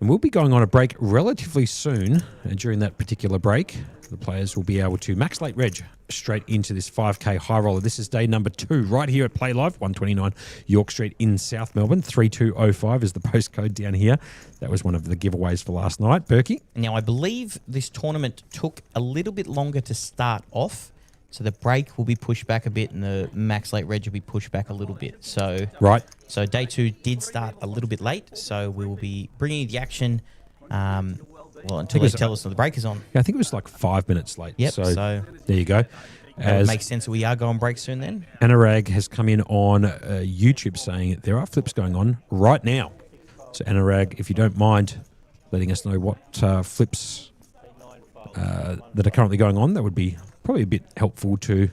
And we'll be going on a break relatively soon. And during that particular break, the players will be able to max late reg straight into this 5K high roller. This is day number 2 right here at Playlive, 129 York Street in South Melbourne. 3205 is the postcode down here. That was one of the giveaways for last night. Berkey? Now, I believe this tournament took a little bit longer to start off, so the break will be pushed back a bit and the max late reg will be pushed back a little bit. So, Right. so day 2 did start a little bit late, so we will be bringing you the action until they tell us that the break is on. Yeah, I think it was like 5 minutes late. Yep, So, so there you go. that would make sense. We are going break soon then. Anurag has come in on YouTube saying there are flips going on right now. So Anurag, if you don't mind letting us know what flips that are currently going on, that would be probably a bit helpful to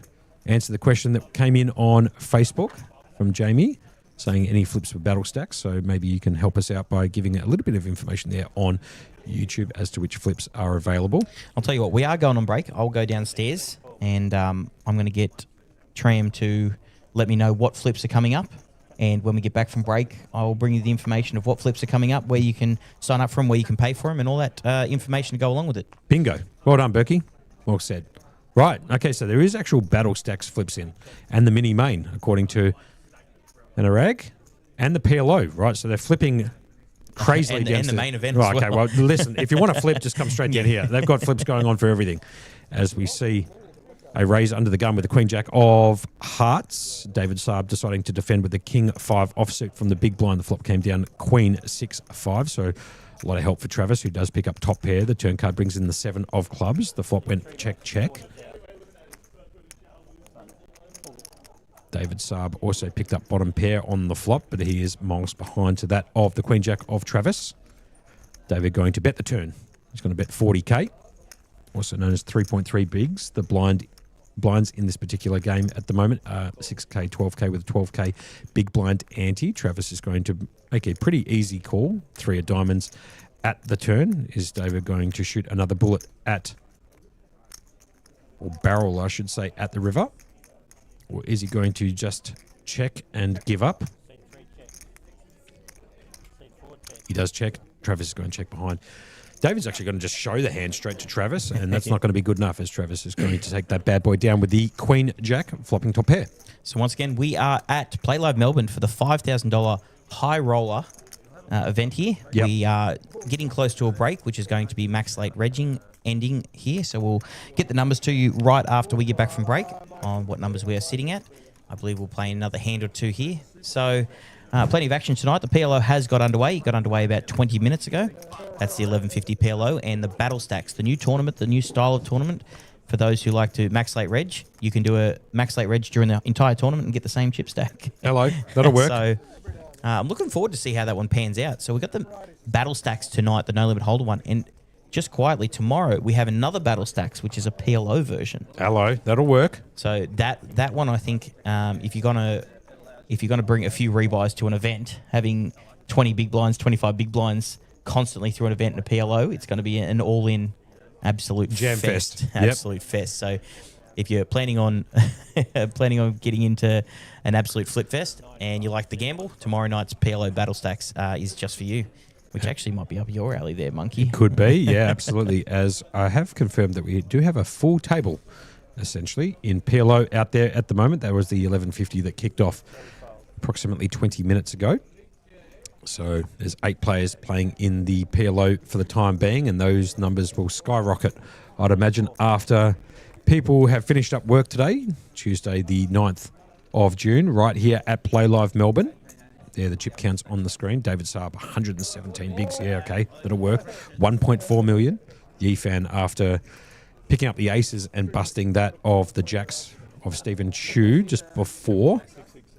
answer the question that came in on Facebook from Jamie saying any flips for battle stacks. So maybe you can help us out by giving a little bit of information there on YouTube as to which flips are available. I'll tell you what, we are going on break. I'll go downstairs and I'm going to get Tram to let me know what flips are coming up. And when we get back from break, I'll bring you the information of what flips are coming up, where you can sign up from, where you can pay for them, and all that information to go along with it. Bingo. Well done, Berkey. Well said. Right. Okay, so there is actual battle stacks flips in and the mini main, according to Anurag, and the PLO, right? So they're flipping crazily And the main event Right, as okay, well. well, listen, if you want to flip, just come straight down here. They've got flips going on for everything. As we see a raise under the gun with the Queen Jack of Hearts. David Saab deciding to defend with the King 5 offsuit from the big blind. The flop came down Queen 6-5, so a lot of help for Travis, who does pick up top pair. The turn card brings in the 7 of clubs. The flop went check, check. David Saab also picked up bottom pair on the flop, but he is miles behind to that of the Queen Jack of Travis. David going to bet the turn. He's going to bet 40k, also known as 3.3 bigs. The blinds in this particular game at the moment are 6k, 12k with a 12k big blind ante. Travis is going to make a pretty easy call. 3 of diamonds at the turn. Is David going to shoot another bullet at, or barrel I should say, at the river? Or is he going to just check and give up? He does check. Travis is going to check behind. David's actually going to just show the hand straight to Travis, and that's not going to be good enough, as Travis is going to take that bad boy down with the Queen Jack flopping top pair. So once again, we are at Playlive Melbourne for the $5,000 high roller event here. Yep. We are getting close to a break, which is going to be max late regging ending here. So we'll get the numbers to you right after we get back from break on what numbers we are sitting at. I believe we'll play another hand or two here. So plenty of action tonight. The PLO has got underway. It got underway about 20 minutes ago. That's the 1150 PLO and the Battle Stacks, the new tournament, the new style of tournament. For those who like to max late reg, you can do a max late reg during the entire tournament and get the same chip stack. Hello, that'll work. So I'm looking forward to see how that one pans out. So we've got the Battle Stacks tonight, the No Limit Holder one. And just quietly, tomorrow we have another Battle Stacks, which is a PLO version. Hello, that'll work. So that one, I think, if you're gonna bring a few rebuys to an event, having 20 big blinds, 25 big blinds constantly through an event in a PLO, it's going to be an all-in absolute Jam fest. fest. Yep. Absolute fest. So if you're planning on getting into an absolute flip fest and you like the gamble, tomorrow night's PLO Battle Stacks is just for you, which actually might be up your alley there, Monkey. Could be, yeah, absolutely. As I have confirmed that we do have a full table, essentially, in PLO out there at the moment. That was the 1150 that kicked off approximately 20 minutes ago. So there's 8 players playing in the PLO for the time being, and those numbers will skyrocket, I'd imagine, after people have finished up work today, Tuesday the 9th of June, right here at Playlive Melbourne. There, the chip counts on the screen. David Saab, 117 bigs. Yeah, okay, that'll work. 1.4 million. Yifan, after picking up the aces and busting that of the jacks of Stephen Chu just before,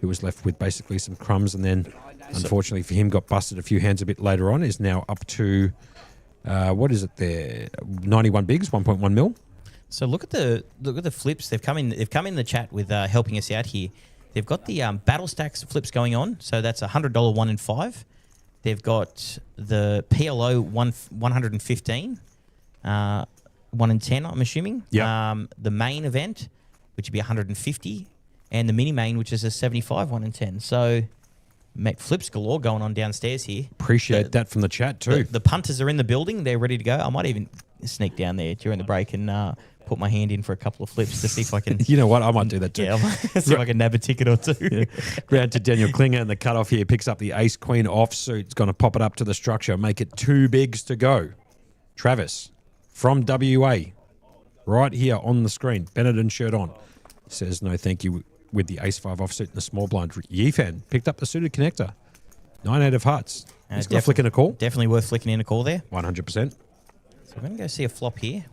who was left with basically some crumbs, and then unfortunately for him, got busted a few hands a bit later on. Is now up to what is it there? 91 bigs, 1.1 mil. So look at the flips. They've come in the chat with helping us out here. They've got the battle stacks flips going on. So that's $100 1 in 5. They've got the PLO 115, 1 in 10. I'm assuming. Yeah. The main event, which would be 150, and the mini main, which is a 75 1 in 10. So, flips galore going on downstairs here. Appreciate that from the chat too. The punters are in the building. They're ready to go. I might even sneak down there during the break and put my hand in for a couple of flips to see if I can. You know what? I might do that too. Yeah, see if I can nab a ticket or two. Yeah. Round to Daniel Klinger, and the cutoff here picks up the ace queen offsuit. It's going to pop it up to the structure, make it 2 bigs to go. Travis from WA, right here on the screen, Benetton shirt on, says no thank you with the ace 5 offsuit and the small blind. Yifan picked up the suited connector. 9 8 of hearts. He's got a flick in a call. Definitely worth flicking in a call there. 100%. So we're going to go see a flop here.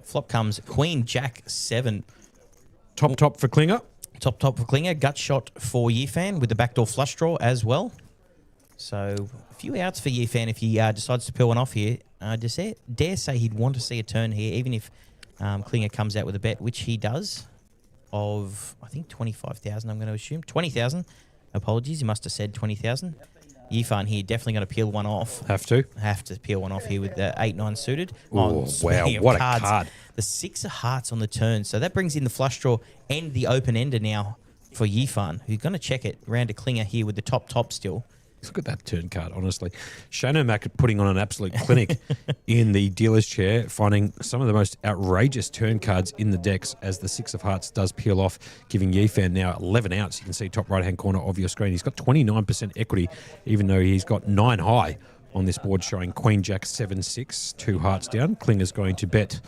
Flop comes Queen Jack 7. Top for Klinger. Top for Klinger. Gut shot for Yifan with the backdoor flush draw as well. So a few outs for Yifan if he decides to peel one off here. Dare say he'd want to see a turn here, even if Klinger comes out with a bet, which he does, of, I think, 25,000, I'm going to assume. 20,000. Apologies, he must have said 20,000. Yifan here definitely going to peel one off. Have to peel one off here with the 8-9 suited. Oh, wow, what a card. The 6 of hearts on the turn. So that brings in the flush draw and the open ender now for Yifan, who's going to check it round to Klinger here with the top still. Look at that turn card, honestly. Shane O'Mac putting on an absolute clinic in the dealer's chair, finding some of the most outrageous turn cards in the decks as the 6 of hearts does peel off, giving Yifan now 11 outs. You can see top right-hand corner of your screen. He's got 29% equity, even though he's got 9 high on this board, showing Queen Jack 7-6, 2 hearts down. Klinger's going to bet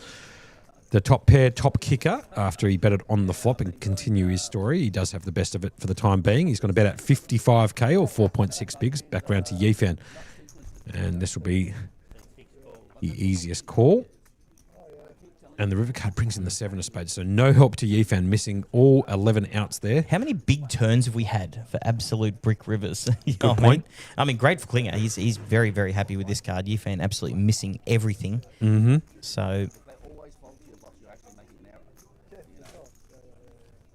the top pair, top kicker, after he bet it on the flop and continue his story. He does have the best of it for the time being. He's going to bet at 55k or 4.6 bigs, back round to Yifan. And this will be the easiest call. And the river card brings in the 7 of spades. So no help to Yifan, missing all 11 outs there. How many big turns have we had for absolute brick rivers? You know Good point. I mean, great for Klinger. He's very, very happy with this card. Yifan absolutely missing everything. Mm-hmm. So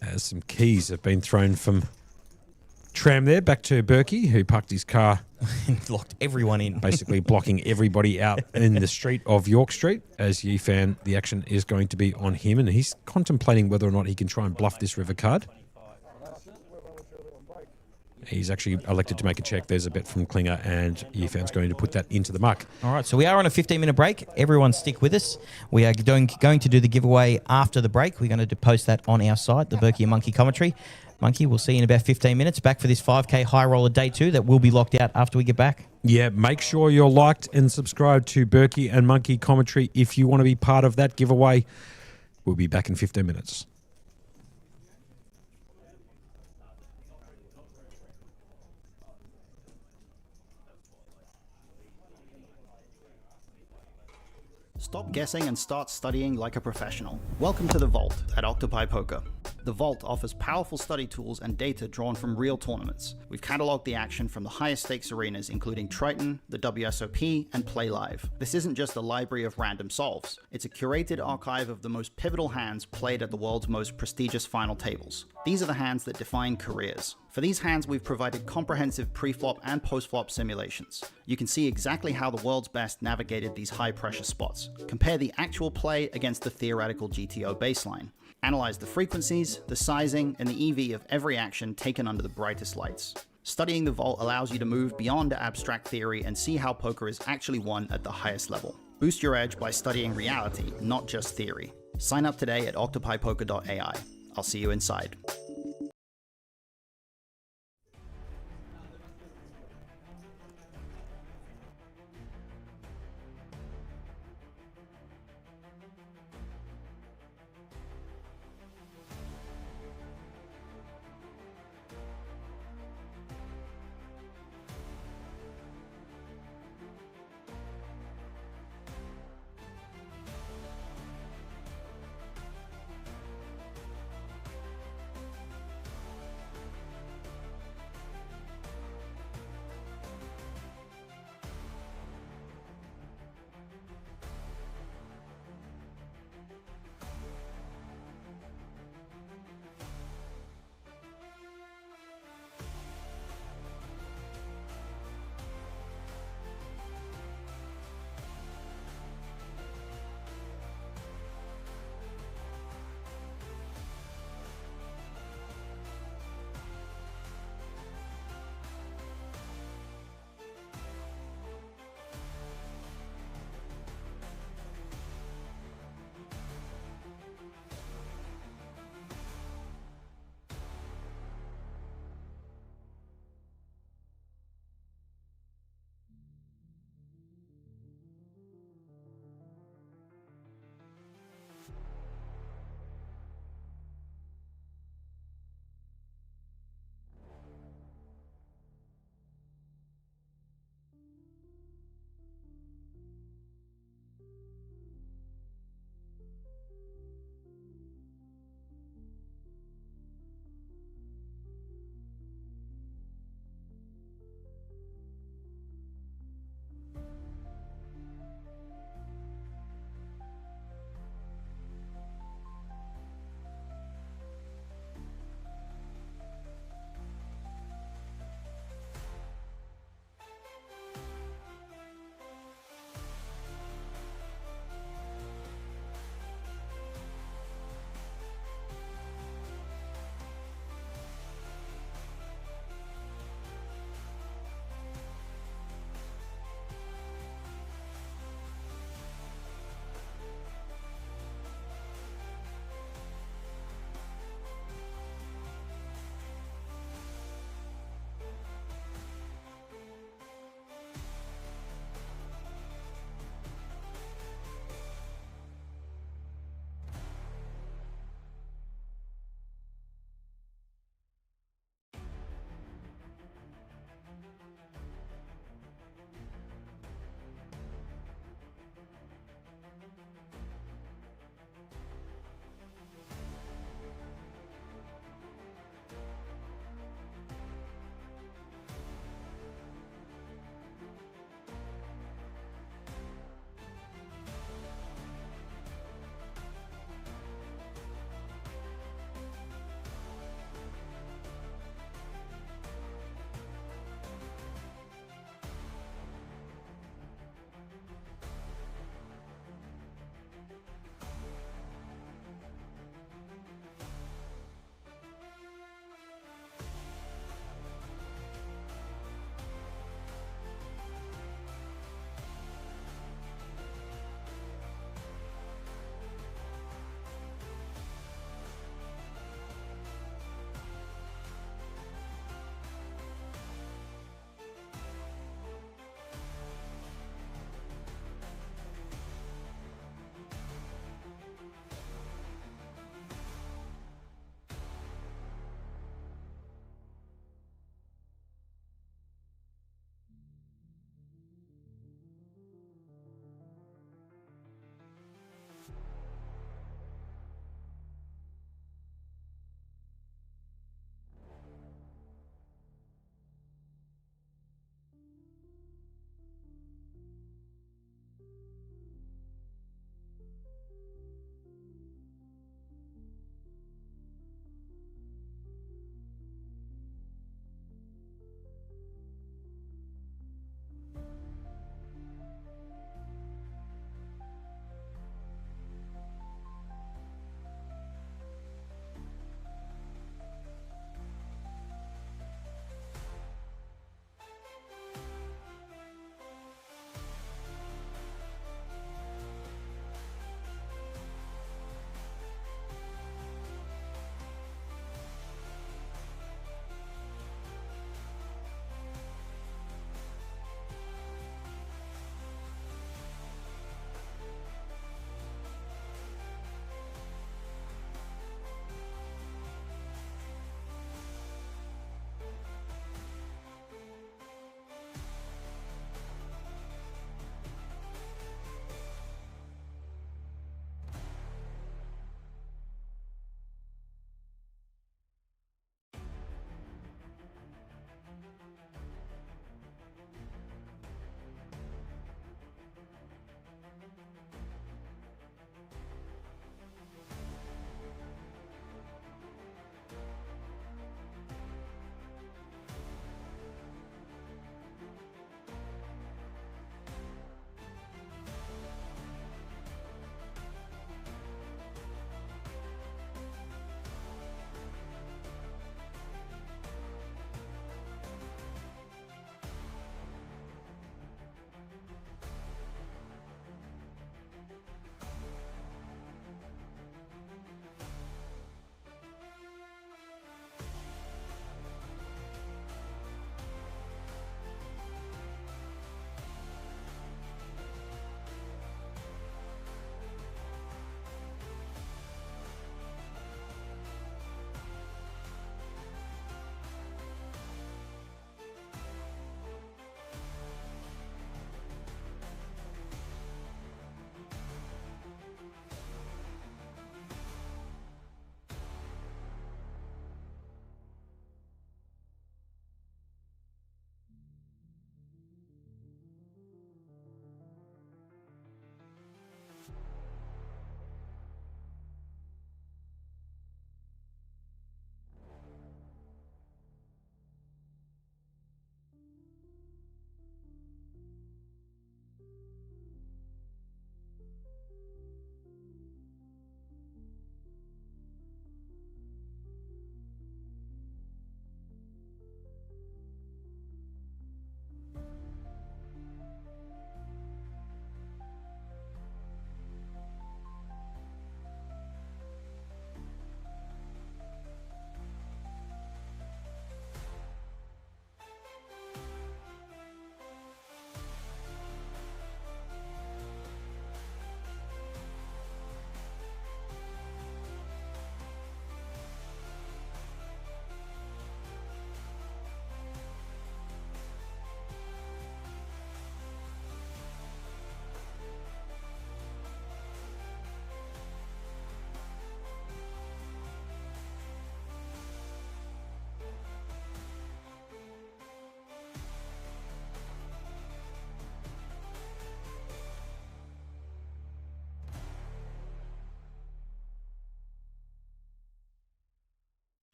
as some keys have been thrown from Tram there, back to Berkey, who parked his car, locked everyone in. basically blocking everybody out in the street of York Street. As Yifan, the action is going to be on him, and he's contemplating whether or not he can try and bluff this river card. He's actually elected to make a check. There's a bet from Klinger, and Yifan's going to put that into the muck. All right, so we are on a 15-minute break. Everyone stick with us. We are going to do the giveaway after the break. We're going to post that on our site, the Berkey and Monkey commentary. Monkey, we'll see you in about 15 minutes. Back for this 5K High Roller Day 2 that will be locked out after we get back. Yeah, make sure you're liked and subscribed to Berkey and Monkey commentary if you want to be part of that giveaway. We'll be back in 15 minutes. Stop guessing and start studying like a professional. Welcome to The Vault at Octopi Poker. The Vault offers powerful study tools and data drawn from real tournaments. We've catalogued the action from the highest stakes arenas including Triton, the WSOP, and Playlive. This isn't just a library of random solves. It's a curated archive of the most pivotal hands played at the world's most prestigious final tables. These are the hands that define careers. For these hands, we've provided comprehensive pre-flop and post-flop simulations. You can see exactly how the world's best navigated these high-pressure spots. Compare the actual play against the theoretical GTO baseline. Analyze the frequencies, the sizing, and the EV of every action taken under the brightest lights. Studying the Vault allows you to move beyond abstract theory and see how poker is actually won at the highest level. Boost your edge by studying reality, not just theory. Sign up today at octopipoker.ai. I'll see you inside.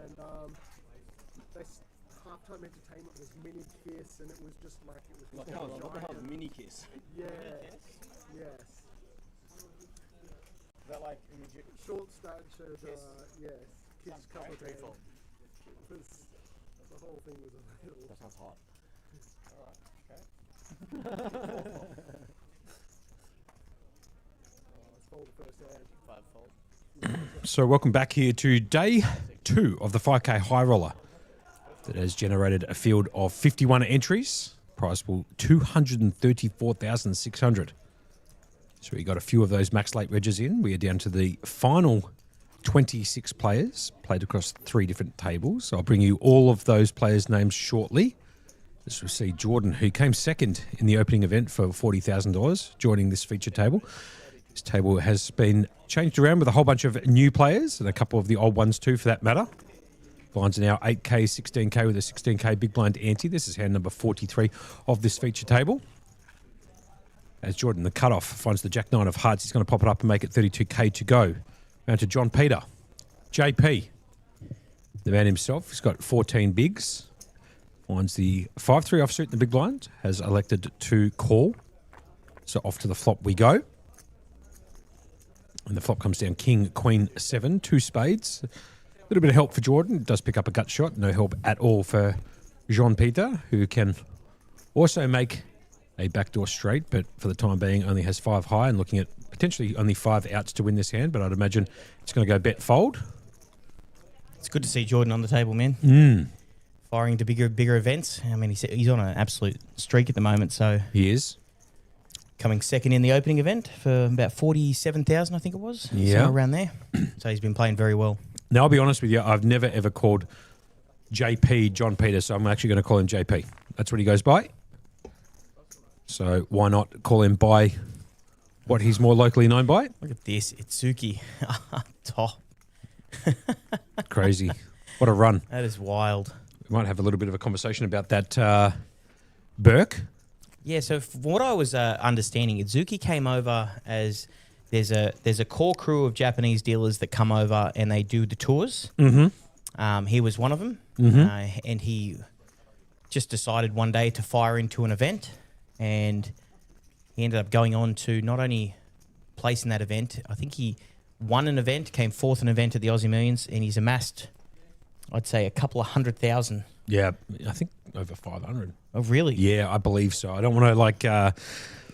and halftime entertainment was Mini Kiss, and it was just like it was. What the hell is Mini Kiss? Yeah. Yes. Is that like Short statured. Yes. Kids Sounds cover great. band. It was, the whole thing was a little. That sounds hot. Alright, okay. Let's fold the first hand. 5-fold. So welcome back here to day 2 of the 5K Highroller that has generated a field of 51 entries, prize pool 234,600. So we got a few of those max late regs in. We are down to the final 26 players played across 3 different tables. So I'll bring you all of those players' names shortly. As we see Jordan, who came second in the opening event for $40,000, joining this feature table. This table has been changed around with a whole bunch of new players and a couple of the old ones too, for that matter. Blinds are now 8K, 16K with a 16K big blind ante. This is hand number 43 of this feature table. As Jordan, the cutoff, finds the Jack 9 of hearts. He's going to pop it up and make it 32K to go. Round to John Peter. JP, the man himself, he's got 14 bigs. Finds the 5-3 offsuit in the big blind. Has elected to call. So off to the flop we go. And the flop comes down King, Queen, 7, 2 spades. A little bit of help for Jordan. Does pick up a gut shot. No help at all for Jean-Peter, who can also make a backdoor straight, but for the time being only has 5 high and looking at potentially only 5 outs to win this hand, but I'd imagine it's going to go bet fold. It's good to see Jordan on the table, man. Firing to bigger events. I mean, he's on an absolute streak at the moment, so... He is. Coming second in the opening event for about 47,000, I think it was. Yeah. Somewhere around there. So he's been playing very well. Now, I'll be honest with you, I've never ever called JP John Peter, so I'm actually going to call him JP. That's what he goes by. So why not call him by what he's more locally known by? Look at this. Itsuki. Top. Crazy. What a run. That is wild. We might have a little bit of a conversation about that, Burke. Yeah, so from what I was understanding, Itsuki came over as there's a core crew of Japanese dealers that come over and they do the tours. Mm-hmm. He was one of them, Mm-hmm. and he just decided one day to fire into an event, and he ended up going on to not only place in that event, I think he won an event, came fourth in an event at the Aussie Millions, and he's amassed, I'd say, a couple of 100,000. Yeah, I think over 500. Oh, really? Yeah, I believe so. I don't want to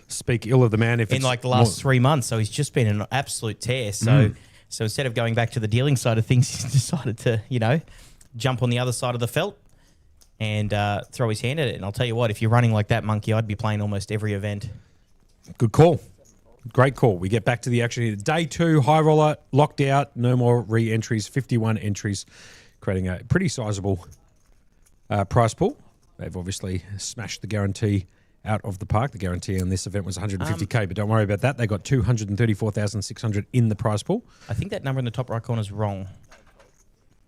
speak ill of the man if In it's like the last 3 months, so he's just been an absolute tear. So, so instead of going back to the dealing side of things, he's decided to, jump on the other side of the felt and throw his hand at it. And I'll tell you what, if you're running like that, Monkey, I'd be playing almost every event. Good call. Great call. We get back to the action here. Day 2, high roller, locked out. No more re-entries, 51 entries, creating a pretty sizable prize pool. They've obviously smashed the guarantee out of the park. The guarantee on this event was 150K, but don't worry about that. They got 234,600 in the prize pool. I think that number in the top right corner is wrong.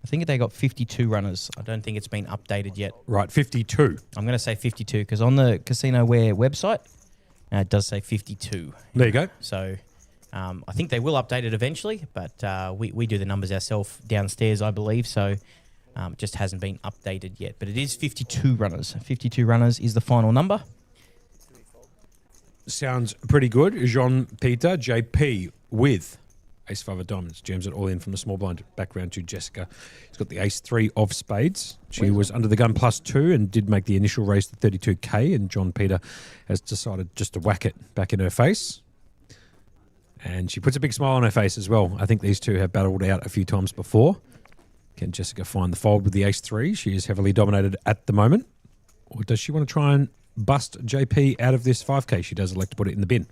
I think they got 52 runners. I don't think it's been updated yet. Right, 52. I'm going to say 52 because on the Casinoware website, it does say 52. There you go. So I think they will update it eventually, but we do the numbers ourselves downstairs, I believe. So it just hasn't been updated yet. But it is 52 runners. 52 runners is the final number. Sounds pretty good. Jean-Peter, JP with Ace-5 of diamonds. Jams it all in from the small blind. Back round to Jessica. He's got the Ace-3 of spades. She was under the gun +2 and did make the initial raise to 32K, and John Peter has decided just to whack it back in her face. And she puts a big smile on her face as well. I think these two have battled out a few times before. Can Jessica find the fold with the Ace-3? She is heavily dominated at the moment. Or does she want to try and bust JP out of this 5K? She does elect to put it in the bin.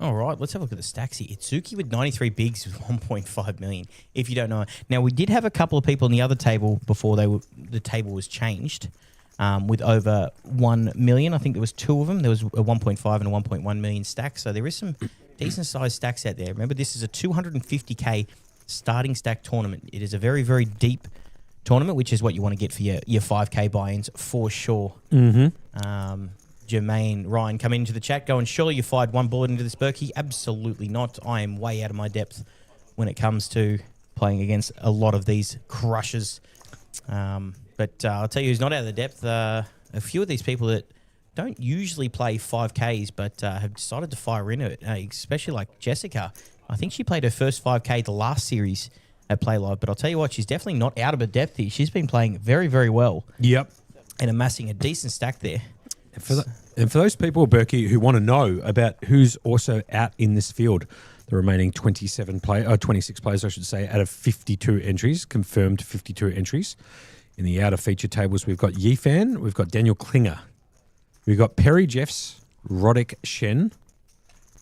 All right, let's have a look at the stacks here. Itsuki with 93 bigs with 1.5 million, if you don't know. Now, we did have a couple of people in the other table before the table was changed with over 1 million. I think there was 2 of them. There was a 1.5 and a 1.1 million stack. So there is some decent-sized stacks out there. Remember, this is a 250K starting stack tournament. It is a very, very deep tournament, which is what you want to get for your 5K buy-ins for sure. Mm-hmm. Jermaine, Ryan, come into the chat going, surely you fired one bullet into this Berkey? Absolutely not. I am way out of my depth when it comes to playing against a lot of these crushers. But I'll tell you who's not out of the depth. A few of these people that don't usually play 5Ks but have decided to fire into it, especially like Jessica. I think she played her first 5K the last series at Playlive, but I'll tell you what, she's definitely not out of her depth here. She's been playing very, very well. Yep. And amassing a decent stack there. And for those people, Berkey, who want to know about who's also out in this field, the remaining 26 players, I should say, out of 52 entries, confirmed 52 entries. In the outer feature tables, we've got Yifan, we've got Daniel Klinger, we've got Perry Jeffs, Roddick Shen,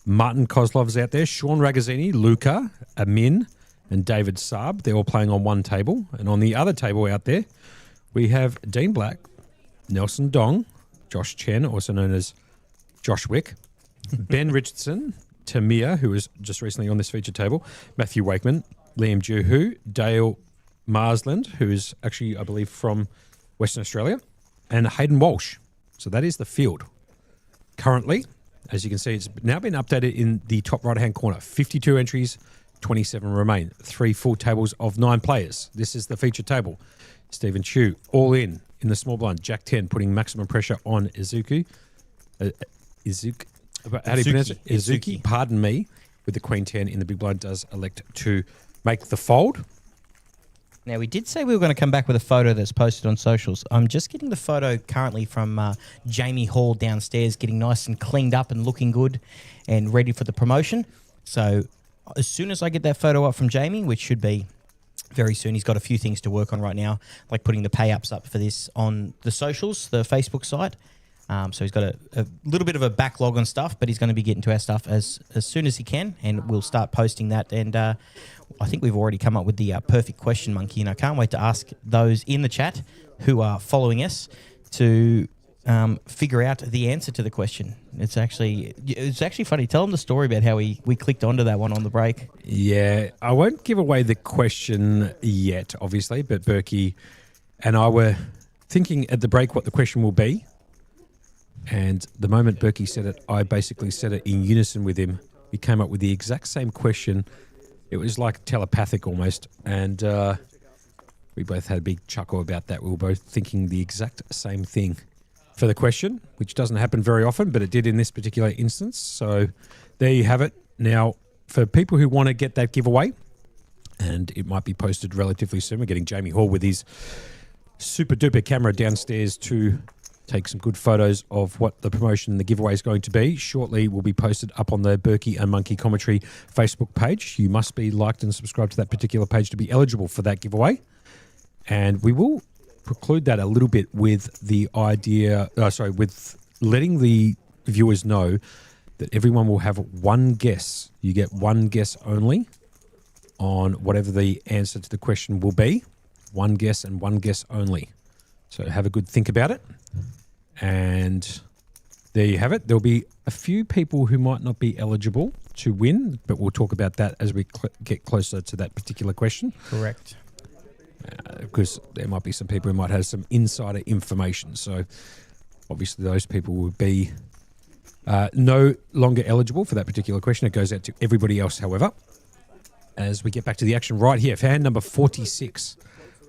Martin Kozlov's out there, Sean Ragazzini, Luca, Amin, and David Saab. They're all playing on one table. And on the other table out there, we have Dean Black, Nelson Dong, Josh Chen, also known as Josh Wick, Ben Richardson, Tamir, who was just recently on this feature table, Matthew Wakeman, Liam Juhu, Dale Marsland, who is actually, I believe, from Western Australia, and Hayden Walsh. So that is the field. Currently, as you can see, it's now been updated in the top right-hand corner. 52 entries, 27 remain. 3 full tables of 9 players. This is the feature table. Stephen Chu, all in the small blind. Jack 10, putting maximum pressure on Izuki. How do you pronounce it? Izuki, pardon me, with the Queen 10 in the big blind, does elect to make the fold. Now, we did say we were going to come back with a photo that's posted on socials. I'm just getting the photo currently from Jamie Hall downstairs, getting nice and cleaned up and looking good and ready for the promotion. So as soon as I get that photo up from Jamie, which should be very soon, he's got a few things to work on right now, like putting the pay-ups up for this on the socials, the Facebook site. So he's got a little bit of a backlog on stuff, but he's going to be getting to our stuff as soon as he can, and we'll start posting that. And I think we've already come up with the perfect question, Monkey, and I can't wait to ask those in the chat who are following us to figure out the answer to the question. It's actually funny. Tell them the story about how we clicked onto that one on the break. Yeah, I won't give away the question yet, obviously, but Berkey and I were thinking at the break what the question will be. And the moment Berkey said it, I basically said it in unison with him. We came up with the exact same question. It was like telepathic almost. And we both had a big chuckle about that. We were both thinking the exact same thing for the question, which doesn't happen very often, but it did in this particular instance. So there you have it. Now, for people who want to get that giveaway, and it might be posted relatively soon, we're getting Jamie Hall with his super duper camera downstairs to take some good photos of what the promotion and the giveaway is going to be. Shortly will be posted up on the Berkey and Monkey Commentary Facebook page. You must be liked and subscribed to that particular page to be eligible for that giveaway. And we will preclude that a little bit with the idea, with letting the viewers know that everyone will have one guess. You get one guess only on whatever the answer to the question will be. One guess and one guess only. So have a good think about it. And there you have it. There'll be a few people who might not be eligible to win, but we'll talk about that as we get closer to that particular question. Correct. Because there might be some people who might have some insider information. So obviously those people will be no longer eligible for that particular question. It goes out to everybody else, however. As we get back to the action right here, fan number 46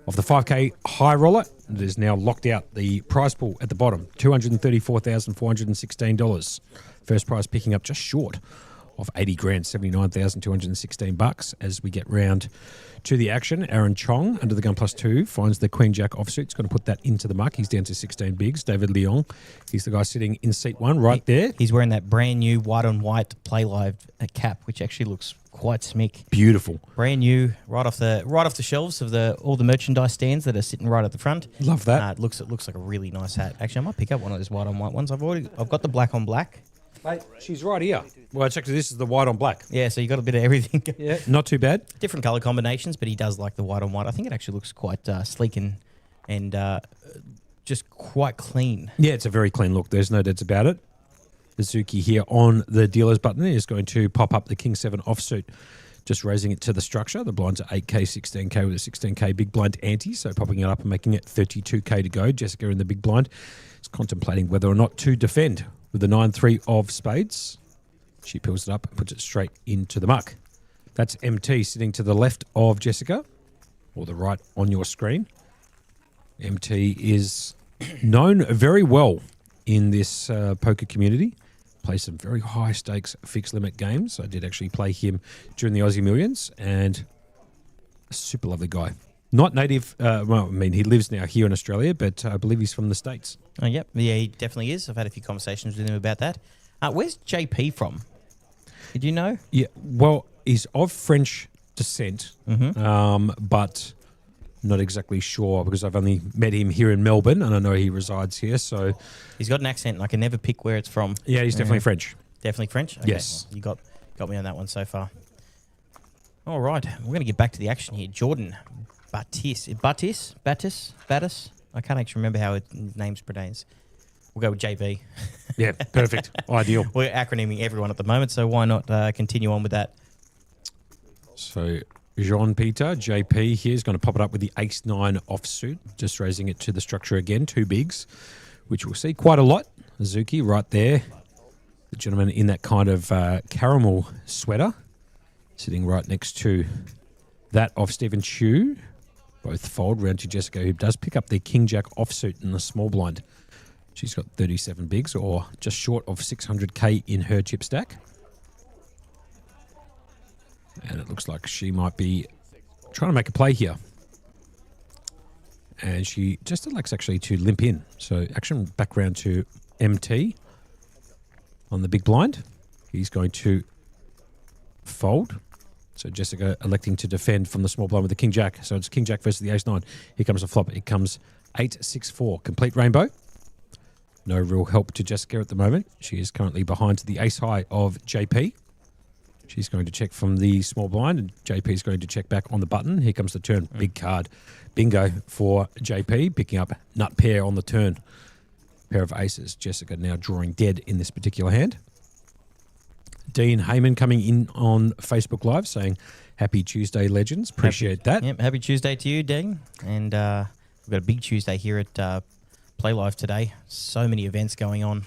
of the 5K Highroller. It is now locked out. The prize pool at the bottom, $234,416. First prize picking up just short of 80 grand, 79,216 bucks. As we get round to the action, Aaron Chong under the gun +2 finds the Queen Jack offsuit. He's going to put that into the muck. He's down to 16 bigs. David Leong, he's the guy sitting in seat 1 right there. He's wearing that brand new white on white Playlive cap, which actually looks quite smick. Beautiful. Brand new, right off the shelves of all the merchandise stands that are sitting right at the front. Love that. It looks like a really nice hat. Actually, I might pick up one of those white on white ones. I've got the black on black. Mate, she's right here. Well, actually, this is the white on black. Yeah, so you got a bit of everything. Yeah, not too bad. Different color combinations, but he does like the white on white. I think it actually looks quite sleek and just quite clean. Yeah, it's a very clean look. There's no doubts about it. Suzuki here on the dealer's button is going to pop up the King 7 offsuit, just raising it to the structure. The blinds are 8K, 16K with a 16K big blind ante, so popping it up and making it 32K to go. Jessica in the big blind is contemplating whether or not to defend with the 9-3 of spades. She peels it up and puts it straight into the muck. That's MT sitting to the left of Jessica, or the right on your screen. MT is known very well in this poker community. Plays some very high stakes fixed limit games. I did actually play him during the Aussie Millions, and a super lovely guy. Not native, well, I mean, he lives now here in Australia, but I believe he's from the States. Oh, yep. Yeah, he definitely is. I've had a few conversations with him about that. Where's JP from? Did you know? Yeah, well, he's of French descent, but not exactly sure because I've only met him here in Melbourne, and I know he resides here. So He's got an accent, and I can never pick where it's from. yeah, he's definitely French. Definitely French? Okay, Yes. well, you got me on that one so far. All right. We're going to get back to the action here. Jordan Battis? I can't actually remember how his name's pronounced. We'll go with JB. Yeah, perfect. Ideal. We're acronyming everyone at the moment, so why not continue on with that? So Jean-Peter, JP here is going to pop it up with the ace-9 offsuit, just raising it to the structure again, 2 bigs, which we'll see quite a lot. Azuki right there. The gentleman in that kind of caramel sweater, sitting right next to that of Stephen Chu. Both fold round to Jessica, who does pick up the King-Jack offsuit in the small blind. She's got 37 bigs, or just short of 600k in her chip stack. And it looks like she might be trying to make a play here. And she just elects actually to limp in. So action back round to MT on the big blind. He's going to fold. So Jessica electing to defend from the small blind with the King-Jack. So it's King-Jack versus the ace-9. Here comes the flop. It comes 8-6-4. Complete rainbow. No real help to Jessica at the moment. She is currently behind the ace-high of JP. She's going to check from the small blind, and JP is going to check back on the button. Here comes the turn. Big card. Bingo for JP, picking up nut pair on the turn. Pair of aces. Jessica now drawing dead in this particular hand. Dean Heyman coming in on Facebook Live saying, Happy Tuesday, legends. Appreciate that. Yep, happy Tuesday to you, Dean. And we've got a big Tuesday here at Playlive today. So many events going on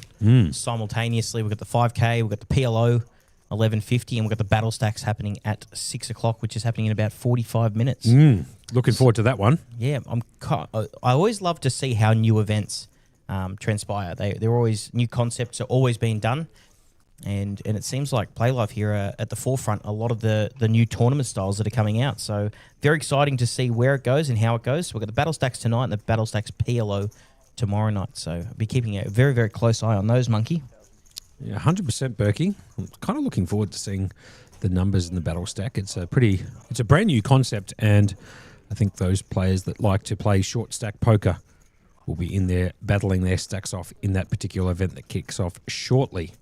simultaneously. We've got the 5K, we've got the PLO, 11:50, and we've got the battle stacks happening at 6 o'clock, which is happening in about 45 minutes. Looking forward to that one. Yeah, I always love to see how new events transpire. They're always, new concepts are always being done. And it seems like Playlive here are at the forefront a lot of the new tournament styles that are coming out. So very exciting to see where it goes and how it goes. We've got the battle stacks tonight and the battle stacks PLO tomorrow night. So I'll be keeping a very, very close eye on those, Monkey. Yeah, 100% Berkey. I'm kind of looking forward to seeing the numbers in the battle stack. It's a brand new concept, and I think those players that like to play short stack poker will be in there battling their stacks off in that particular event that kicks off shortly.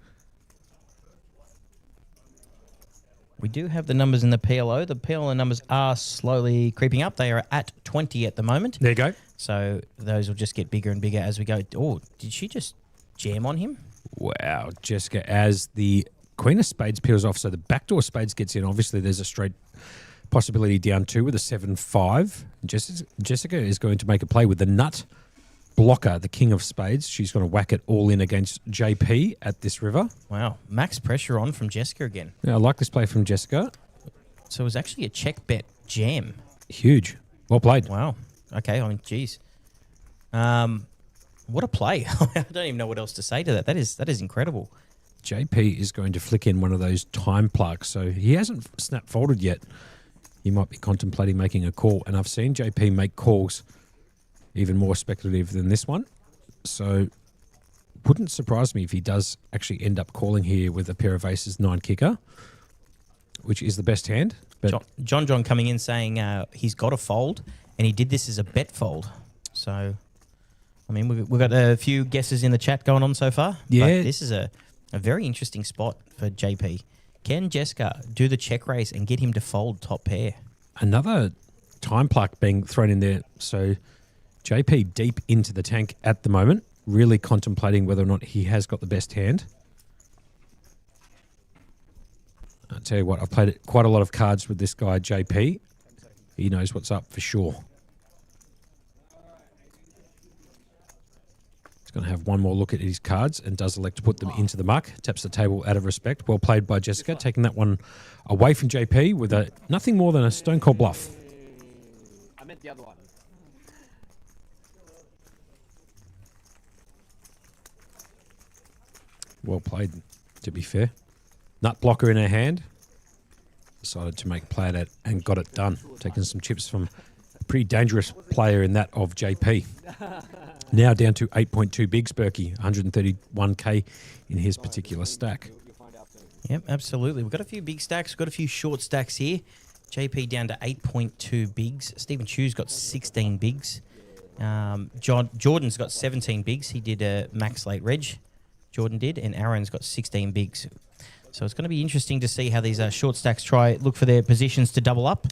We do have the numbers in the PLO. The PLO numbers are slowly creeping up. They are at 20 at the moment. There you go. So those will just get bigger and bigger as we go. Oh, did she just jam on him? Wow, Jessica, as the Queen of Spades peels off, so the backdoor Spades gets in. Obviously, there's a straight possibility down 2 with a 7-5. Jessica is going to make a play with the nut blocker, the King of Spades. She's going to whack it all in against JP at this river. Wow, max pressure on from Jessica again. Yeah, I like this play from Jessica. So it was actually a check bet jam. Huge. Well played. Wow. Okay, I mean, geez. What a play. I don't even know what else to say to that. That is incredible. JP is going to flick in one of those time plugs. So he hasn't snap folded yet. He might be contemplating making a call. And I've seen JP make calls even more speculative than this one. So wouldn't surprise me if he does actually end up calling here with a pair of aces 9 kicker, which is the best hand. But John coming in saying he's got a fold, and he did this as a bet fold. So, I mean, we've got a few guesses in the chat going on so far. Yeah. But this is a very interesting spot for JP. Can Jessica do the check raise and get him to fold top pair? Another time pluck being thrown in there. So JP deep into the tank at the moment, really contemplating whether or not he has got the best hand. I'll tell you what, I've played quite a lot of cards with this guy, JP. He knows what's up for sure. He's going to have one more look at his cards and does elect to put them into the muck. Taps the table out of respect. Well played by Jessica, taking that one away from JP with a nothing more than a stone cold bluff. I meant the other one. Well played, to be fair. Nut blocker in her hand. Decided to make play at it and got it done. Taking some chips from a pretty dangerous player in that of JP. Now down to 8.2 bigs, Berkey. 131k in his particular stack. Yep, absolutely. We've got a few big stacks. We've got a few short stacks here. JP down to 8.2 bigs. Stephen Chu's got 16 bigs. Jordan's got 17 bigs. He did a max late reg. Jordan did, and Aaron's got 16 bigs. So it's going to be interesting to see how these short stacks look for their positions to double up.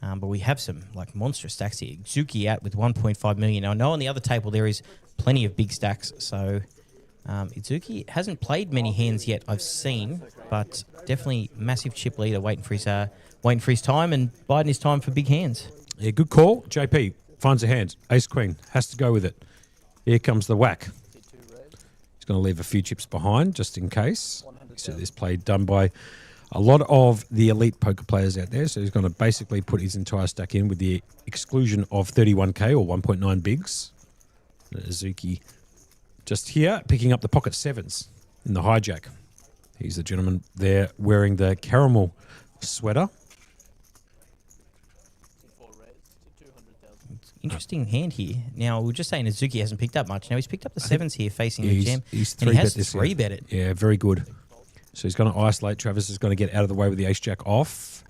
But we have some like monstrous stacks here. Zuki out with 1.5 million. Now, I know on the other table there is plenty of big stacks. So Itsuki hasn't played many hands yet, I've seen, but definitely massive chip leader waiting for his time and biding his time for big hands. Yeah, good call. JP finds a hand. Ace Queen has to go with it. Here comes the whack. He's going to leave a few chips behind just in case. So this play done by a lot of the elite poker players out there. So he's going to basically put his entire stack in with the exclusion of 31k or 1.9 bigs. Azuki just here picking up the pocket sevens in the hijack. He's the gentleman there wearing the caramel sweater. Interesting hand here. Now, we were just saying Azuki hasn't picked up much. Now, he's picked up the sevens here facing the jam. He's and he has three-bet three-bet it. Yeah, very good. So he's going to isolate. Travis is going to get out of the way with the ace-jack off.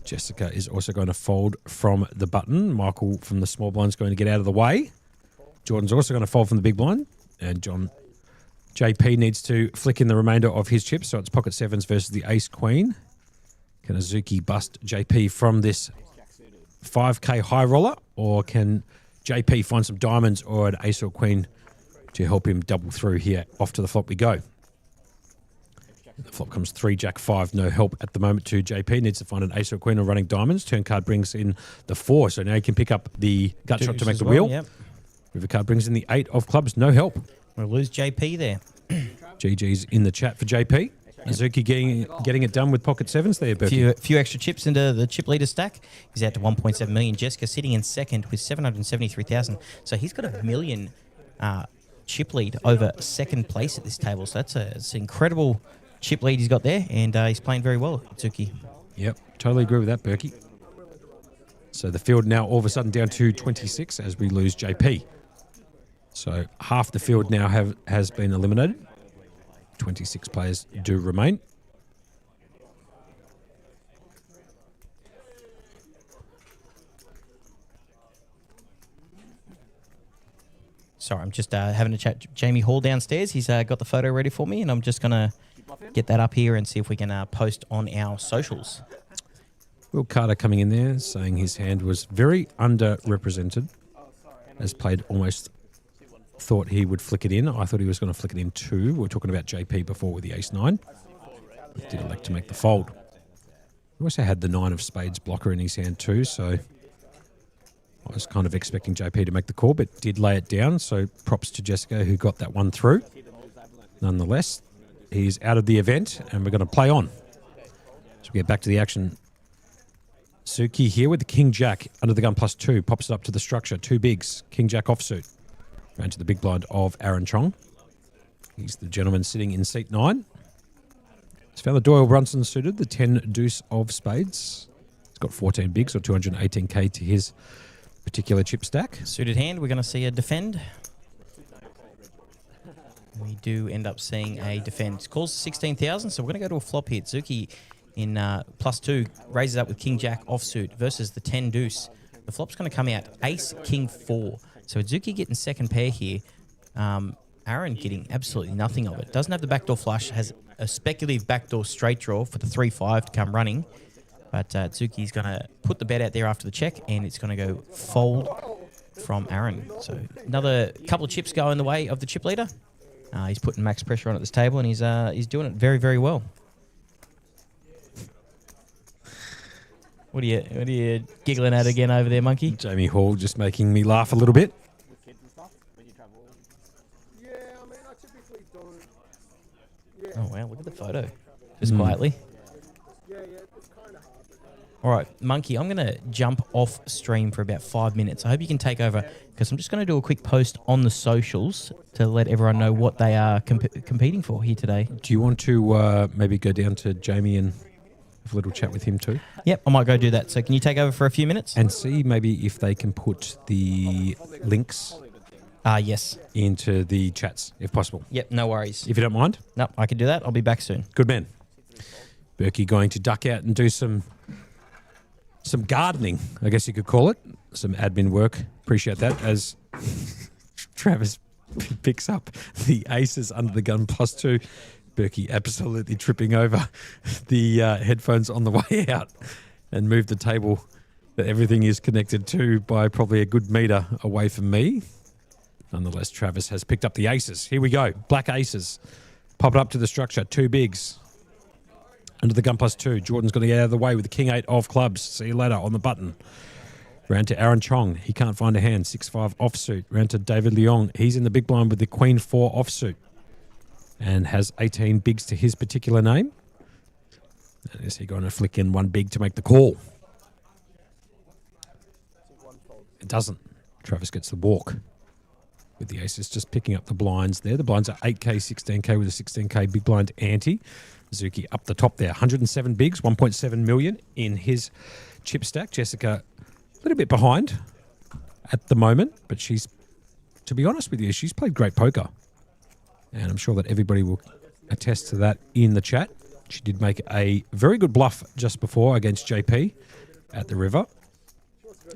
Jessica is also going to fold from the button. Michael from the small blind is going to get out of the way. Jordan's also going to fold from the big blind. And JP needs to flick in the remainder of his chips. So it's pocket sevens versus the ace-queen. Can Azuki bust JP from this 5k high roller, or can JP find some diamonds or an ace or queen to help him double through here? Off to the flop we go. The flop comes 3 jack 5, no help at the moment to JP. Needs to find an ace or queen or running diamonds. Turn card brings in the 4, so now he can pick up the gut shot to make the wheel. Yep. River card brings in the 8 of clubs, no help. We'll lose JP there. GG's in the chat for JP. Azuki getting it done with pocket sevens there, Berkey. Few extra chips into the chip leader stack. He's out to 1.7 million. Jessica sitting in second with 773,000. So he's got a million chip lead over second place at this table. So that's an incredible chip lead he's got there, and he's playing very well, Itsuki. Yep, totally agree with that, Berkey. So the field now all of a sudden down to 26 as we lose JP. So half the field now has been eliminated. 26 players do remain. Sorry, I'm just having a chat. Jamie Hall downstairs. He's got the photo ready for me, and I'm just going to get that up here and see if we can post on our socials. Will Carter coming in there saying his hand was very underrepresented. Has played almost thought he would flick it in. I thought he was going to flick it in too. We were talking about JP before with the ace-9. Did elect to make the fold. He also had the 9 of spades blocker in his hand too, so I was kind of expecting JP to make the call, but did lay it down, so props to Jessica who got that one through. Nonetheless, he's out of the event, and we're going to play on. So we get back to the action. Suki here with the king-jack under the gun +2. Pops it up to the structure. 2 bigs. King-jack offsuit. Round to the big blind of Aaron Chong. He's the gentleman sitting in seat 9. He's found the Doyle Brunson suited, the 10 deuce of spades. He's got 14 bigs or 218k to his particular chip stack. Suited hand, we're going to see a defend. We do end up seeing a defend. Calls 16,000, so we're going to go to a flop here. Zuki in +2 raises up with king-jack offsuit versus the 10 deuce. The flop's going to come out ace, king, 4. So Zuki getting second pair here. Aaron getting absolutely nothing of it. Doesn't have the backdoor flush. Has a speculative backdoor straight draw for the 3-5 to come running. But Zuki's going to put the bet out there after the check, and it's going to go fold from Aaron. So another couple of chips go in the way of the chip leader. He's putting max pressure on at this table, and he's doing it very, very well. What are you giggling at again over there, Monkey? Jamie Hall just making me laugh a little bit. Oh, wow. Look at the photo. Just quietly. All right, Monkey, I'm going to jump off stream for about 5 minutes. I hope you can take over because I'm just going to do a quick post on the socials to let everyone know what they are competing for here today. Do you want to maybe go down to Jamie and have a little chat with him too? Yep, I might go do that. So can you take over for a few minutes? And see maybe if they can put the links Yes. into the chats, if possible. Yep, no worries. If you don't mind. No, I can do that. I'll be back soon. Good man. Berkey going to duck out and do some gardening, I guess you could call it. Some admin work. Appreciate that as Travis picks up the aces under the gun +2. Berkey absolutely tripping over the headphones on the way out and moved the table that everything is connected to by probably a good metre away from me. Nonetheless, Travis has picked up the aces. Here we go. Black aces. Pop it up to the structure. 2 bigs. Under the gun +2. Jordan's going to get out of the way with the king-8 of clubs. See you later on the button. Round to Aaron Chong. He can't find a hand. 6-5 offsuit. Round to David Leong. He's in the big blind with the queen-4 offsuit. And has 18 bigs to his particular name. And is he going to flick in 1 big to make the call? It doesn't. Travis gets the walk. With the aces just picking up the blinds there. The blinds are 8K, 16K with a 16K big blind ante. Zuki up the top there. 107 bigs, 1.7 million in his chip stack. Jessica a little bit behind at the moment, but she's, to be honest with you, she's played great poker. And I'm sure that everybody will attest to that in the chat. She did make a very good bluff just before against JP at the river.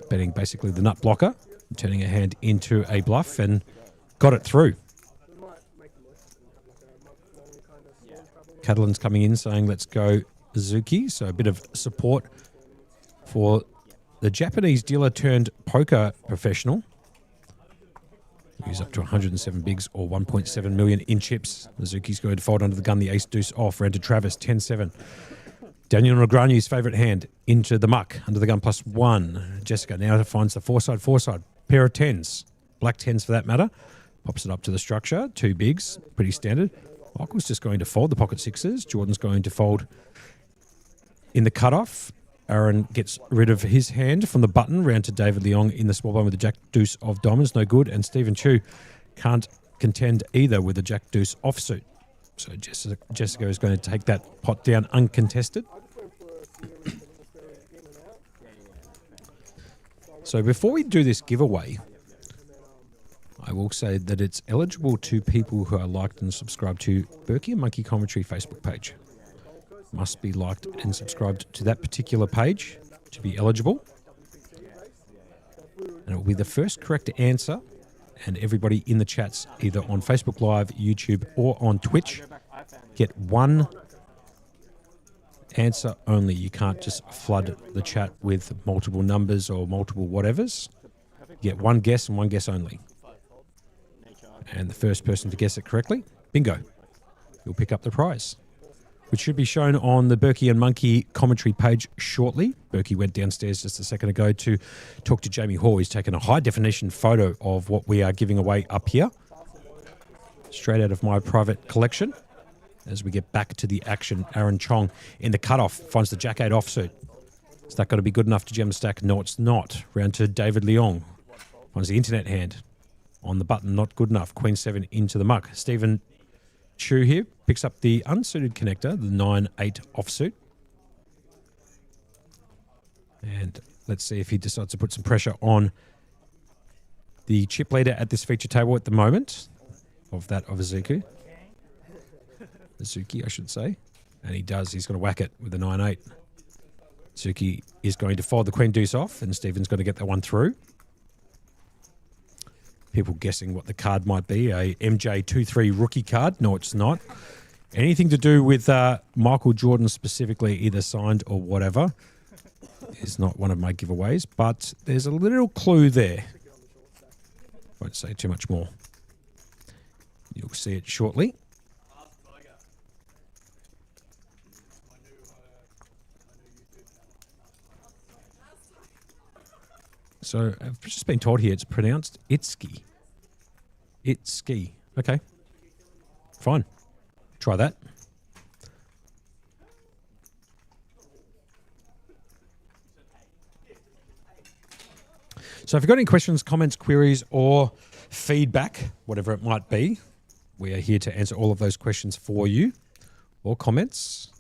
Betting basically the nut blocker, turning a hand into a bluff and got it through. Catalan's coming in saying, let's go Zuki. So a bit of support for the Japanese dealer turned poker professional. He's up to 107 bigs or 1.7 million in chips. Zuki's going to fold under the gun, the ace deuce off. Round to Travis, 10-7. Daniel Negreanu's favourite hand into the muck, under the gun +1. Jessica now finds the four side. Pair of 10s. Black 10s for that matter. Pops it up to the structure. 2 bigs, pretty standard. Michael's just going to fold the pocket 6s. Jordan's going to fold in the cutoff. Aaron gets rid of his hand from the button. Round to David Leong in the small blind with the jack deuce of diamonds. No good. And Stephen Chu can't contend either with the jack deuce offsuit. So Jessica is going to take that pot down uncontested. So before we do this giveaway, I will say that it's eligible to people who are liked and subscribed to Berkey and Monkey Commentary Facebook page. Must be liked and subscribed to that particular page to be eligible. And it will be the first correct answer. And everybody in the chats, either on Facebook Live, YouTube, or on Twitch, get 1 answer only. You can't just flood the chat with multiple numbers or multiple whatevers. You get 1 guess and 1 guess only. And the first person to guess it correctly, bingo, you'll pick up the prize, which should be shown on the Berkey and Monkey commentary page shortly. Berkey went downstairs just a second ago to talk to Jamie Hall. He's taken a high-definition photo of what we are giving away up here, straight out of my private collection. As we get back to the action, Aaron Chong in the cutoff finds the Jack 8 offsuit. Is that going to be good enough to gem the stack? No, it's not. Round to David Leong. Finds the internet hand on the button, not good enough. Queen 7 into the muck. Stephen Chu here picks up the unsuited connector, the 9-8 offsuit. And let's see if he decides to put some pressure on the chip leader at this feature table at the moment, of that of Azuki. Azuki, I should say. And he does. He's going to whack it with the 9-8. Azuki is going to fold the queen deuce off, and Stephen's going to get that one through. People guessing what the card might be, a MJ23 rookie card. No, it's not. Anything to do with Michael Jordan specifically, either signed or whatever, is not one of my giveaways, but there's a little clue there. Won't say too much more. You'll see it shortly. So I've just been told here it's pronounced Itski. Itski. Okay. Fine. Try that. So if you've got any questions, comments, queries, or feedback, whatever it might be, we are here to answer all of those questions for you, or comments.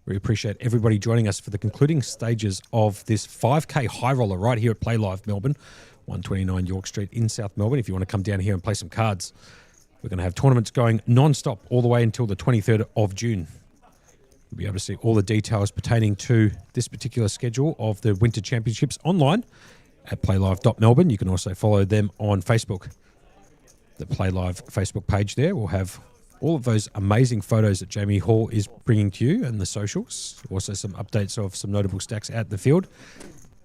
We appreciate everybody joining us for the concluding stages of this 5K high roller right here at Playlive Melbourne, 129 York Street in South Melbourne. If you want to come down here and play some cards, we're going to have tournaments going non-stop all the way until the 23rd of June. You'll be able to see all the details pertaining to this particular schedule of the Winter Championships online at playlive.melbourne. You can also follow them on Facebook. The Playlive Facebook page there will have all of those amazing photos that Jamie Hall is bringing to you and the socials. Also some updates of some notable stacks out in the field.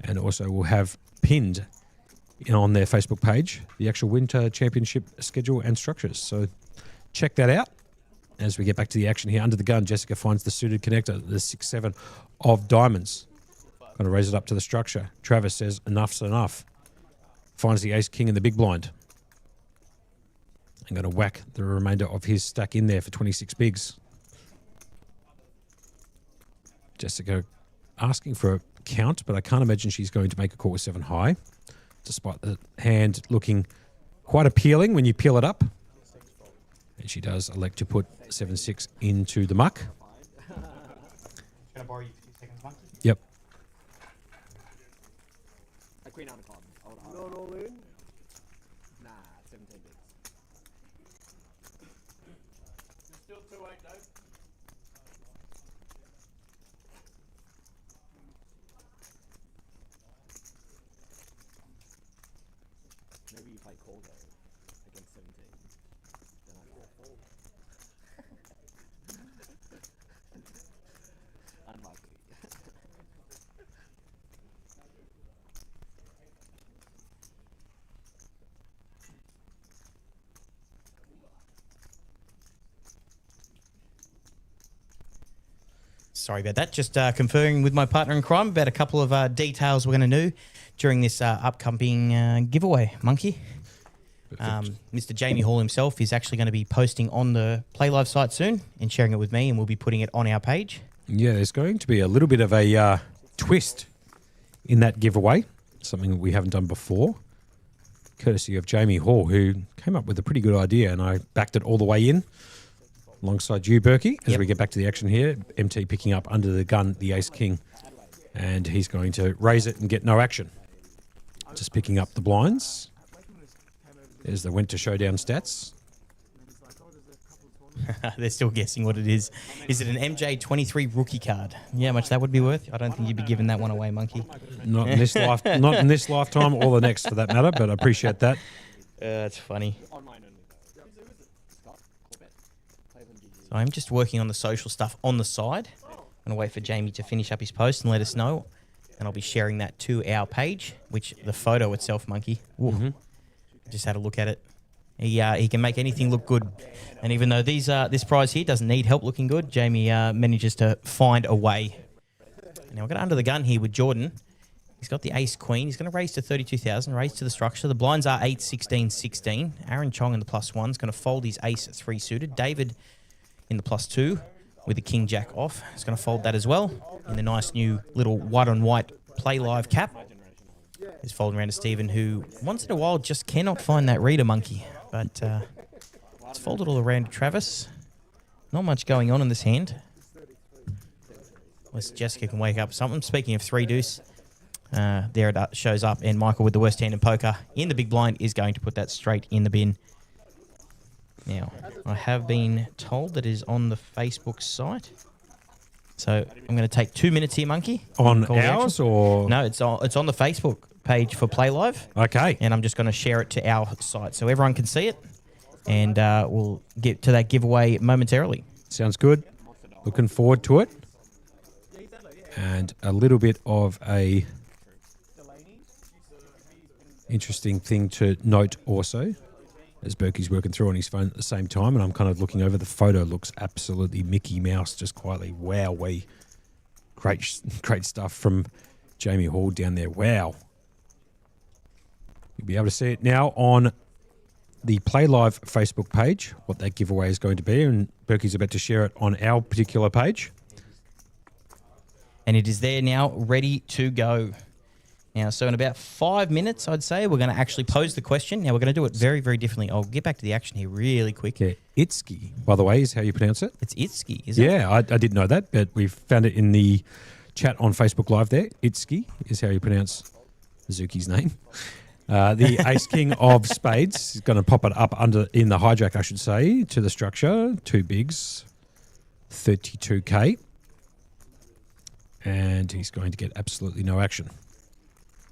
And also we'll have pinned on their Facebook page the actual Winter Championship schedule and structures. So check that out. As we get back to the action here, under the gun, Jessica finds the suited connector, the 6-7 of diamonds. Going to raise it up to the structure. Travis says enough's enough. Finds the ace-king in the big blind. I'm going to whack the remainder of his stack in there for 26 bigs. Jessica asking for a count, but I can't imagine she's going to make a call with 7 high, despite the hand looking quite appealing when you peel it up. And she does elect to put 7-6 into the muck. Can I borrow you 2 seconds, Mike? Yep. A queen on a club. Hold on. Not all in. Nah, 17 bigs. Still 2-8, though. Maybe you play call though against 17. Then I call fold. Unlikely. Sorry about that. Just conferring with my partner in crime about a couple of details we're going to do during this upcoming giveaway, Monkey. Mr. Jamie Hall himself is actually going to be posting on the Playlive site soon and sharing it with me, and we'll be putting it on our page. Yeah, there's going to be a little bit of a twist in that giveaway, something that we haven't done before, courtesy of Jamie Hall, who came up with a pretty good idea, and I backed it all the way in alongside you, Berkey, as we get back to the action here. MT picking up under the gun the ace-king, and he's going to raise it and get no action. Just picking up the blinds. There's the Winter Showdown stats. They're still guessing what it is. Is it an MJ23 rookie card? Yeah, how much that would be worth? I don't think you'd be giving that one away, Monkey. Not in this life, not in this lifetime or the next, for that matter. But I appreciate that. That's funny. Online only though. Scott, Corbett. Cleveland gives you. So I'm just working on the social stuff on the side. I'm going to wait for Jamie to finish up his post and let us know. And I'll be sharing that to our page, which the photo itself, Monkey. Ooh, just had a look at it. He can make anything look good. And even though this prize here doesn't need help looking good, Jamie manages to find a way. Now we've got under the gun here with Jordan. He's got the ace-queen. He's going to raise to 32,000, raise to the structure. The blinds are 8, 16, 16. Aaron Chong in the +1 is going to fold his ace 3 suited. David in the +2 with the king-jack off. He's going to fold that as well in the nice new little white-on-white Playlive cap. He's folding around to Stephen, who once in a while just cannot find that reader, Monkey. But it's folded all around to Travis. Not much going on in this hand. Unless Jessica can wake up with something. Speaking of 3 deuce, there it shows up. And Michael with the worst hand in poker in the big blind is going to put that straight in the bin. Now, I have been told that it is on the Facebook site. So I'm going to take 2 minutes here, Monkey. On ours or? No, it's on the Facebook page for Playlive. Okay. And I'm just going to share it to our site so everyone can see it. And we'll get to that giveaway momentarily. Sounds good. Looking forward to it. And a little bit of a interesting thing to note also, as Berkey's working through on his phone at the same time, and I'm kind of looking over the photo. Looks absolutely Mickey Mouse, just quietly. Wowee. Great stuff from Jamie Hall down there. Wow. You'll be able to see it now on the Playlive Facebook page, what that giveaway is going to be, and Berkey's about to share it on our particular page. And it is there now, ready to go. Now, so in about 5 minutes, I'd say, we're going to actually pose the question. Now, we're going to do it very, very differently. I'll get back to the action here really quick. Yeah, Itski, by the way, is how you pronounce it. It's Itski, is it? Yeah, I didn't know that, but we found it in the chat on Facebook Live there. Itski is how you pronounce Zuki's name. The Ace King of Spades is going to pop it up under in the hijack, I should say, to the structure. 2 bigs, 32K. And he's going to get absolutely no action.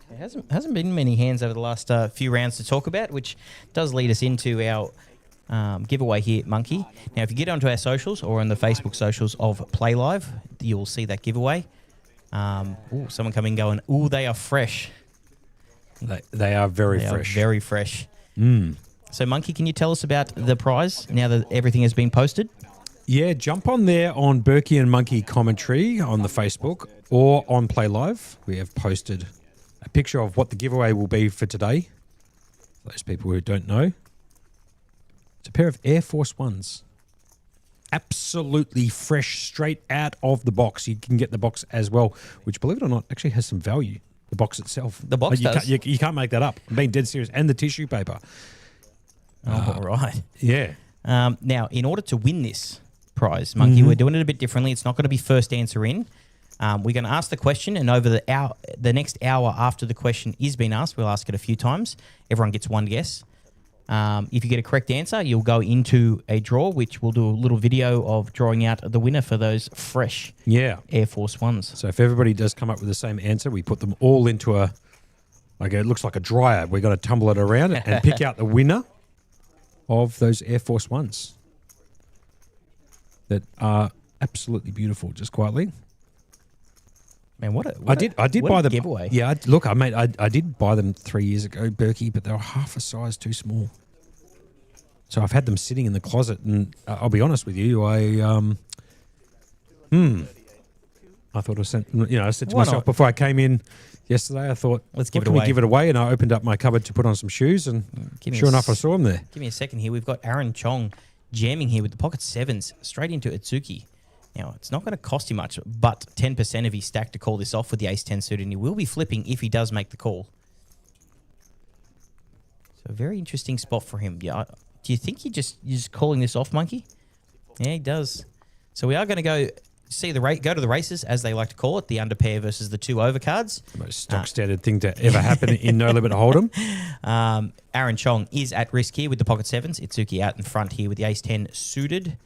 There hasn't been many hands over the last few rounds to talk about, which does lead us into our giveaway here, Monkey. Now, if you get onto our socials or on the Facebook socials of Playlive, you'll see that giveaway. Someone coming going, ooh, they are fresh. They are very They fresh. are very fresh. Mm. So, Monkey, can you tell us about the prize now that everything has been posted? Yeah, jump on there on Berkey and Monkey commentary on the Facebook or on Playlive. We have posted a picture of what the giveaway will be for today. For those people who don't know. It's a pair of Air Force Ones. Absolutely fresh, straight out of the box. You can get the box as well, which, believe it or not, actually has some value. The box itself. The box does. You can't make that up. I'm being dead serious. And the tissue paper. Oh, right. Yeah. Now, in order to win this prize, Monkey, we're doing it a bit differently. It's not going to be first answer in. We're going to ask the question, and over the next hour after the question is being asked, we'll ask it a few times. Everyone gets one guess. If you get a correct answer, you'll go into a draw, which we'll do a little video of drawing out the winner for those fresh Air Force Ones. So if everybody does come up with the same answer, we put them all into it looks like a dryer. We're going to tumble it around and pick out the winner of those Air Force Ones that are absolutely beautiful, just quietly. Man, I did buy them. Giveaway. Yeah, I did buy them 3 years ago, Berkey, but they were half a size too small. So I've had them sitting in the closet, and I'll be honest with you, I thought I said to Why myself not? before I came in yesterday, I thought, Let's give what it can away. we give it away? And I opened up my cupboard to put on some shoes, and Give me sure a enough, I s- saw them there. Give me a second here. We've got Aaron Chong jamming here with the pocket sevens straight into Itsuki. Now, it's not going to cost you much, but 10% of his stack to call this off with the ace-10 suited, and he will be flipping if he does make the call. So a very interesting spot for him. Yeah, do you think you're just calling this off, Monkey? Yeah, he does. So we are going to go to the races, as they like to call it, the under pair versus the 2 overcards. The most stock standard thing to ever happen in No Limit Hold'em. Aaron Chong is at risk here with the pocket sevens. Itsuki out in front here with the ace-10 suited.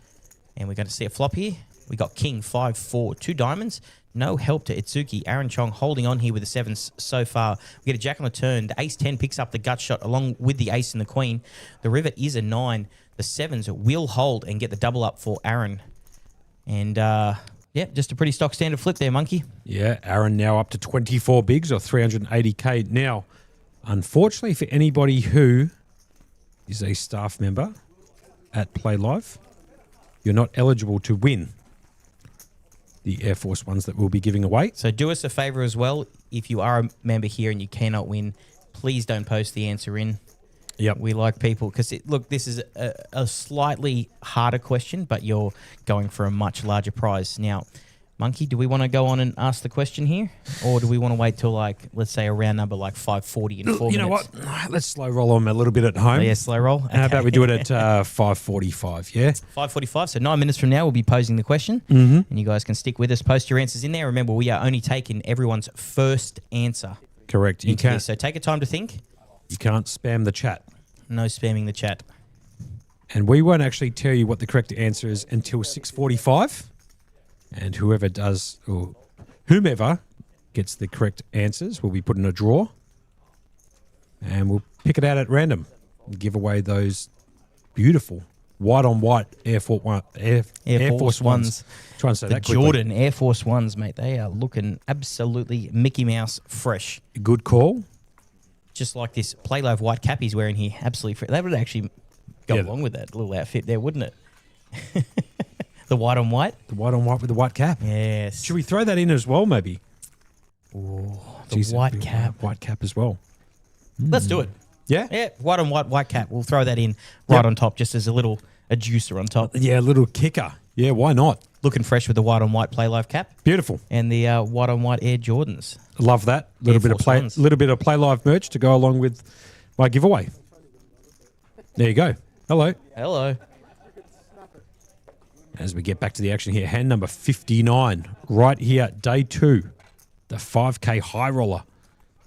And we're going to see a flop here. We got King 5-4, 2 diamonds. No help to Itsuki. Aaron Chong holding on here with the sevens so far. We get a jack on the turn. The ace-10 picks up the gut shot along with the ace and the queen. The river is a 9. The sevens will hold and get the double up for Aaron. And, just a pretty stock standard flip there, Monkey. Yeah, Aaron now up to 24 bigs or 380K. Now, unfortunately for anybody who is a staff member at Playlive, you're not eligible to win the Air Force Ones that we'll be giving away. So do us a favor as well. If you are a member here and you cannot win, please don't post the answer in. Yep. We like people because, this is a slightly harder question, but you're going for a much larger prize. Now, Monkey, do we want to go on and ask the question here? Or do we want to wait till, let's say, a round number like 5:40 in 4 minutes? You know what? Let's slow roll them a little bit at home. Oh, yeah, slow roll. How about we do it at 5:45, yeah? 5:45, so 9 minutes from now, we'll be posing the question. And you guys can stick with us. Post your answers in there. Remember, we are only taking everyone's first answer. Correct. You into this. can't, So take a time to think. you can't spam the chat. No spamming the chat. And we won't actually tell you what the correct answer is until 6:45. And whoever does, or whomever gets the correct answers will be put in a draw. And we'll pick it out at random and give away those beautiful white-on-white Air Force Ones. Try and say The that quickly. Jordan Air Force Ones, mate. They are looking absolutely Mickey Mouse fresh. Good call. Just like this Playlive white cap he's wearing here. Absolutely fresh. That would actually go along with that little outfit there, wouldn't it? The white on white? The white-on-white with the white cap. Yes. Should we throw that in as well, maybe? The Jeez, white that'd be cap. White cap as well. Let's do it. Yeah? Yeah, white on white cap. We'll throw that in right on top just as a juicer on top. Yeah, a little kicker. Yeah, why not? Looking fresh with the white on white Playlive cap Beautiful. and the white on white Air Jordans. Love that. Air Force Ones. Little bit of Play Live merch to go along with my giveaway. There you go. Hello. Hello. As we get back to the action here, hand number 59, right here, day 2, the 5K Highroller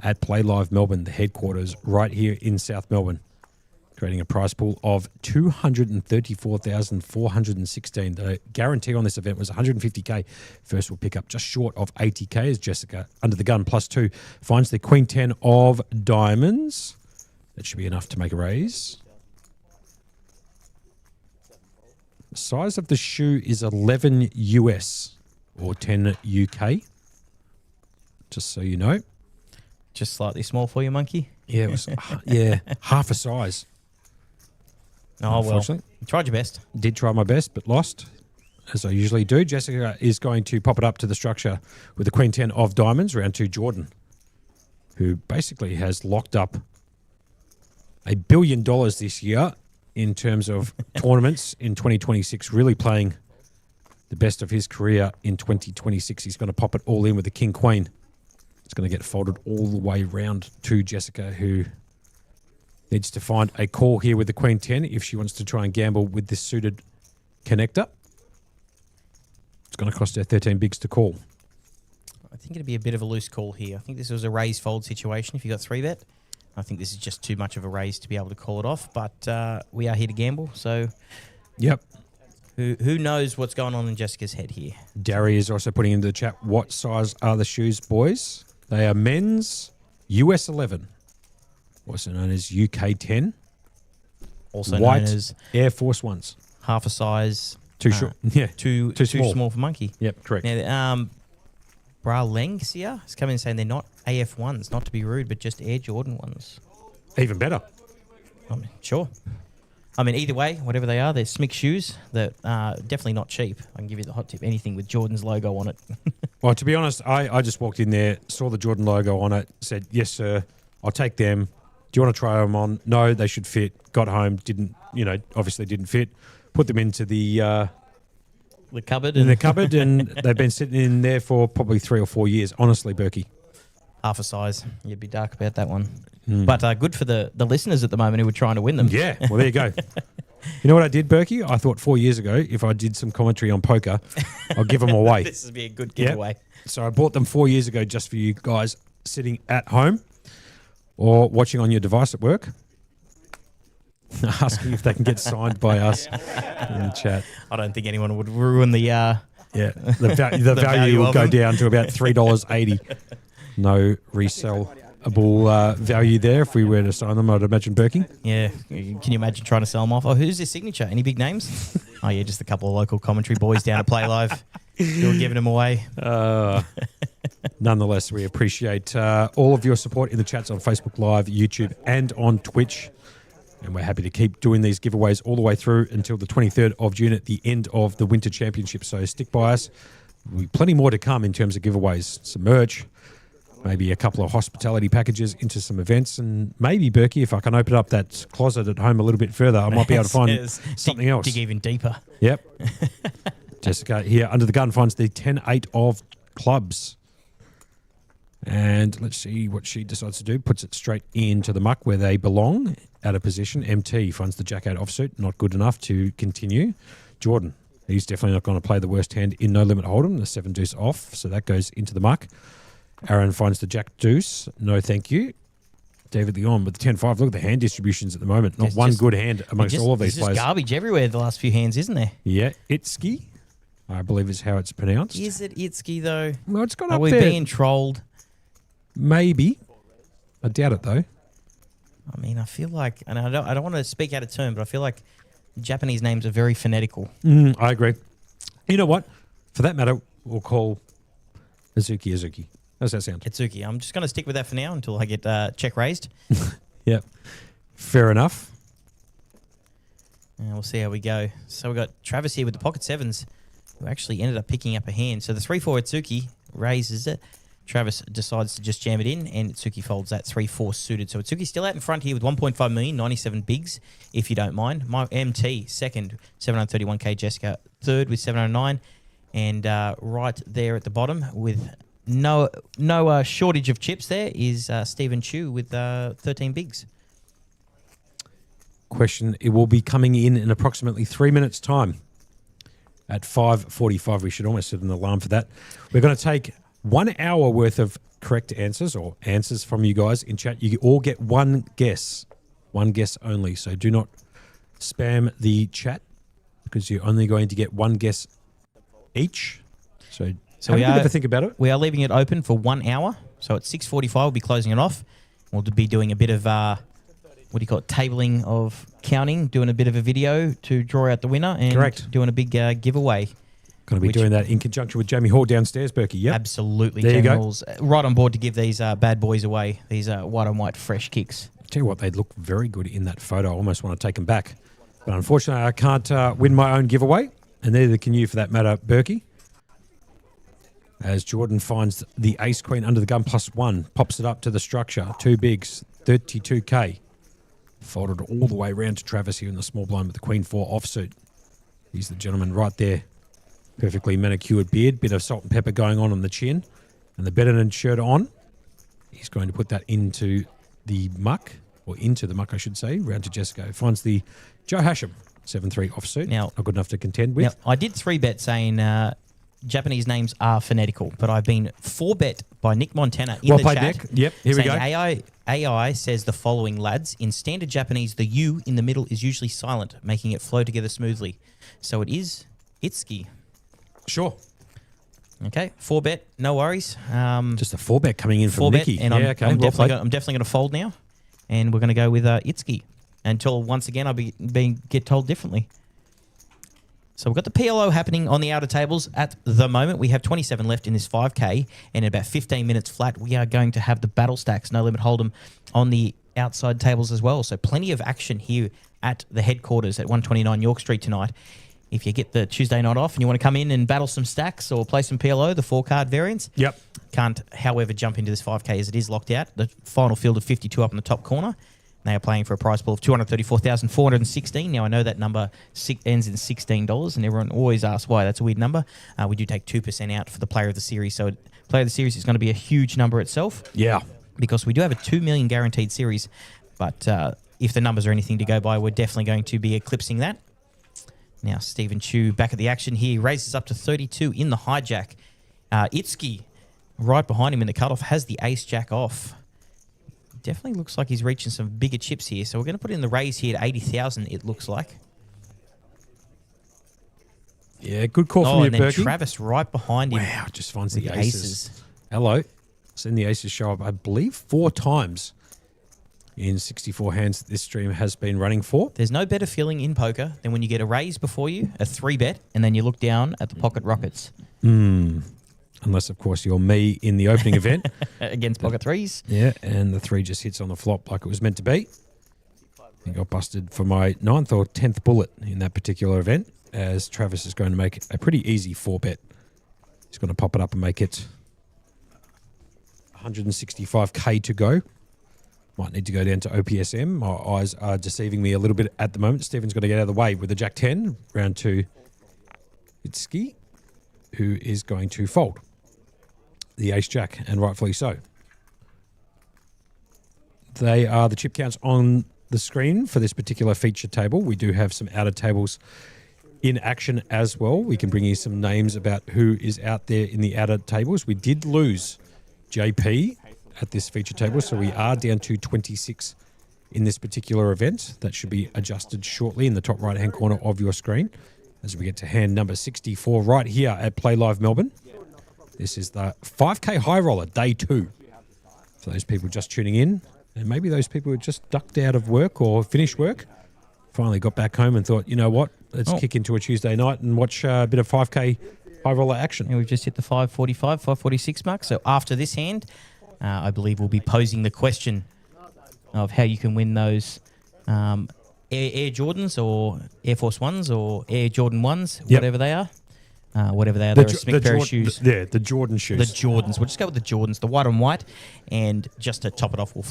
at Playlive Melbourne, the headquarters right here in South Melbourne, creating a prize pool of 234,416. The guarantee on this event was 150K. First will pick up just short of 80K as Jessica, under the gun, +2, finds the Queen 10 of diamonds. That should be enough to make a raise. The size of the shoe is 11 US or 10 UK. Just so you know. Just slightly small for you, monkey. Yeah, it was half a size. Oh, well. Unfortunately. You tried your best. Did try my best, but lost, as I usually do. Jessica is going to pop it up to the structure with the Queen 10 of diamonds, round 2, Jordan, who basically has locked up $1 billion this year in terms of tournaments in 2026, really playing the best of his career in 2026. He's going to pop it all in with the King Queen. It's going to get folded all the way round to Jessica, who needs to find a call here with the Queen 10 if she wants to try and gamble with this suited connector. It's going to cost her 13 bigs to call. I think it'd be a bit of a loose call here. I think this was a raise fold situation if you got 3-bet. I think this is just too much of a raise to be able to call it off, but we are here to gamble, so Yep. who knows what's going on in Jessica's head here. Darry is also putting into the chat, what size are the shoes, boys? They are men's US 11, also known as UK 10, Also white known as Air Force Ones. half a size. Too short. Yeah. Too small for monkey. Yep, correct. Now, Bra Lengsia has come in saying they're not AF ones, not to be rude, but just Air Jordan ones. Even better. I mean, sure. I mean, either way, whatever they are, they're Smick shoes that are definitely not cheap. I can give you the hot tip. Anything with Jordan's logo on it. Well, to be honest, I just walked in there, saw the Jordan logo on it, said, yes, sir, I'll take them. Do you want to try them on? No, they should fit. Got home, obviously didn't fit. Put them into the cupboard. in the cupboard, and they've been sitting in there for probably 3 or 4 years. Honestly, Berkey. Half a size. You'd be dark about that one. But good for the listeners at the moment who were trying to win them. Yeah, well, there you go. You know what I did, Berkey? I thought 4 years ago, if I did some commentary on poker, I'll give them away. This would be a good giveaway. So I bought them 4 years ago just for you guys sitting at home or watching on your device at work. Asking if they can get signed by us in the chat. I don't think anyone would ruin the... Yeah, the value value will of go them. down to about $3.80. No resellable value there if we were to sign them, I'd imagine, Berkey. Yeah. Can you imagine trying to sell them off? Oh, who's their signature? Any big names? Oh, yeah, just a couple of local commentary boys down at Play Live. Who were giving them away. Nonetheless, we appreciate all of your support in the chats on Facebook Live, YouTube, and on Twitch. And we're happy to keep doing these giveaways all the way through until the 23rd of June at the end of the Winter Championship. So stick by us. There'll be plenty more to come in terms of giveaways. Some merch, maybe a couple of hospitality packages into some events. And maybe, Berkey, if I can open up that closet at home a little bit further, I might be able to find something else. Dig even deeper. Yep. Jessica here under the gun finds the 10-8 of clubs. And let's see what she decides to do. Puts it straight into the muck where they belong. Out of position. MT finds the Jack 8 offsuit. Not good enough to continue. Jordan, he's definitely not going to play the worst hand in No Limit Hold'em. The 7 deuce off. So that goes into the muck. Aaron finds the Jack deuce. No thank you. David Leon with the 10-5. Look at the hand distributions at the moment. Not one good hand amongst all of these there's players. just garbage everywhere the last few hands, isn't there? Yeah. Itski, I believe is how it's pronounced. Is it Itski, though? Well, it's gone Are up we there. being trolled? Maybe. I doubt it, though. I mean, I feel like, and I don't want to speak out of turn, but I feel like Japanese names are very phonetical. I agree. You know what? For that matter, we'll call Azuki. How's that sound? Itsuki. I'm just going to stick with that for now until I get check raised. Yep. Fair enough. And we'll see how we go. So we've got Travis here with the pocket sevens, who actually ended up picking up a hand. So the 3-4 Itsuki raises it. Travis decides to just jam it in, and Itsuki folds that 3-4 suited. So Itsuki still out in front here with 1.5 million, 97 bigs, if you don't mind. My MT, second, 731k. Jessica, third with 709. And right there at the bottom with no shortage of chips there is Stephen Chu with 13 bigs. Question, it will be coming in approximately 3 minutes' time. At 5:45, we should almost set an alarm for that. We're going to take 1 hour worth of correct answers or answers from you guys in chat. You all get one guess only. So do not spam the chat because you're only going to get one guess each. So have a bit of a think about it. We are leaving it open for 1 hour. So at 6:45, we'll be closing it off. We'll be doing a bit of what do you call it? Tabling of counting, doing a bit of a video to draw out the winner, and Correct. Doing a big giveaway. Going to be doing that in conjunction with Jamie Hall downstairs, Berkey. Yep. Absolutely. There you Jamie go. Hall's right on board to give these bad boys away, these white on white fresh kicks. Tell you what, they look very good in that photo. I almost want to take them back. But unfortunately, I can't win my own giveaway, and neither can you for that matter, Berkey. As Jordan finds the ace-queen under the gun +1, pops it up to the structure. 2 bigs, 32k. Folded all the way around to Travis here in the small blind with the queen-4 offsuit. He's the gentleman right there. Perfectly manicured beard, bit of salt and pepper going on the chin, and the Benetton shirt on. He's going to put that into the muck, or into the muck, I should say, round to Jessica. Finds the Joe Hasham 7-3 offsuit. Now, not good enough to contend with. Now, I did 3-bet saying Japanese names are phonetical, but I've been 4-bet by Nick Montana in Well the played, chat. Nick. Yep, here we saying go. AI says the following, lads. In standard Japanese, the U in the middle is usually silent, making it flow together smoothly. So it is Itsuki. Sure. Okay, 4-bet, no worries. Just a 4-bet coming in from 4-bet, Nicky. and Yeah, I'm okay, well definitely played. I'm definitely going to fold now, and we're going to go with Itsuki until once again I get told differently. So we've got the PLO happening on the outer tables at the moment. We have 27 left in this 5K, and in about 15 minutes flat, we are going to have the battle stacks, no limit hold'em, on the outside tables as well. So plenty of action here at the headquarters at 129 York Street tonight. If you get the Tuesday night off and you want to come in and battle some stacks or play some PLO, the 4-card variants, Yep. can't, however, jump into this 5K as it is locked out. The final field of 52 up in the top corner. They are playing for a prize pool of $234,416. Now, I know that number ends in $16, and everyone always asks why. That's a weird number. We do take 2% out for the player of the series. So player of the series is going to be a huge number itself. Yeah. Because we do have a 2 million guaranteed series. But if the numbers are anything to go by, we're definitely going to be eclipsing that. Now, Stephen Chu back at the action here. Raises up to 32 in the hijack. Itsuki, right behind him in the cutoff, has the ace-jack off. Definitely looks like he's reaching some bigger chips here. So we're going to put in the raise here at 80,000, it looks like. Yeah, good call from you, and then Berkey. Travis right behind him. Wow, just finds with the aces. Hello. Seen the aces show up, I believe, 4 times in 64 hands that this stream has been running for. There's no better feeling in poker than when you get a raise before you, a 3-bet, and then you look down at the pocket rockets. Unless, of course, you're me in the opening event. Against pocket threes. Yeah, and the 3 just hits on the flop like it was meant to be. I got busted for my 9th or 10th bullet in that particular event, as Travis is going to make a pretty easy 4-bet. He's going to pop it up and make it 165k to go. Might need to go down to OPSM. My eyes are deceiving me a little bit at the moment. Stephen's got to get out of the way with the Jack 10, round to Itsuki, who is going to fold the ace-jack, and rightfully so. They are the chip counts on the screen for this particular feature table. We do have some outer tables in action as well. We can bring you some names about who is out there in the outer tables. We did lose JP at this feature table, so we are down to 26 in this particular event. That should be adjusted shortly in the top right-hand corner of your screen as we get to hand number 64 right here at Playlive Melbourne. This is the 5K Highroller, day 2. For those people just tuning in, and maybe those people who just ducked out of work or finished work, finally got back home and thought, you know what, let's kick into a Tuesday night and watch a bit of 5K Highroller action. And we've just hit the 545, 546 mark. So after this hand, I believe we'll be posing the question of how you can win those Air Jordans or Air Force Ones or Air Jordan 1s, Yep. whatever they are. whatever they are. They're a Smith pair of shoes. The Jordan shoes. The Jordans. We'll just go with the Jordans, the white on white. And just to top it off, we'll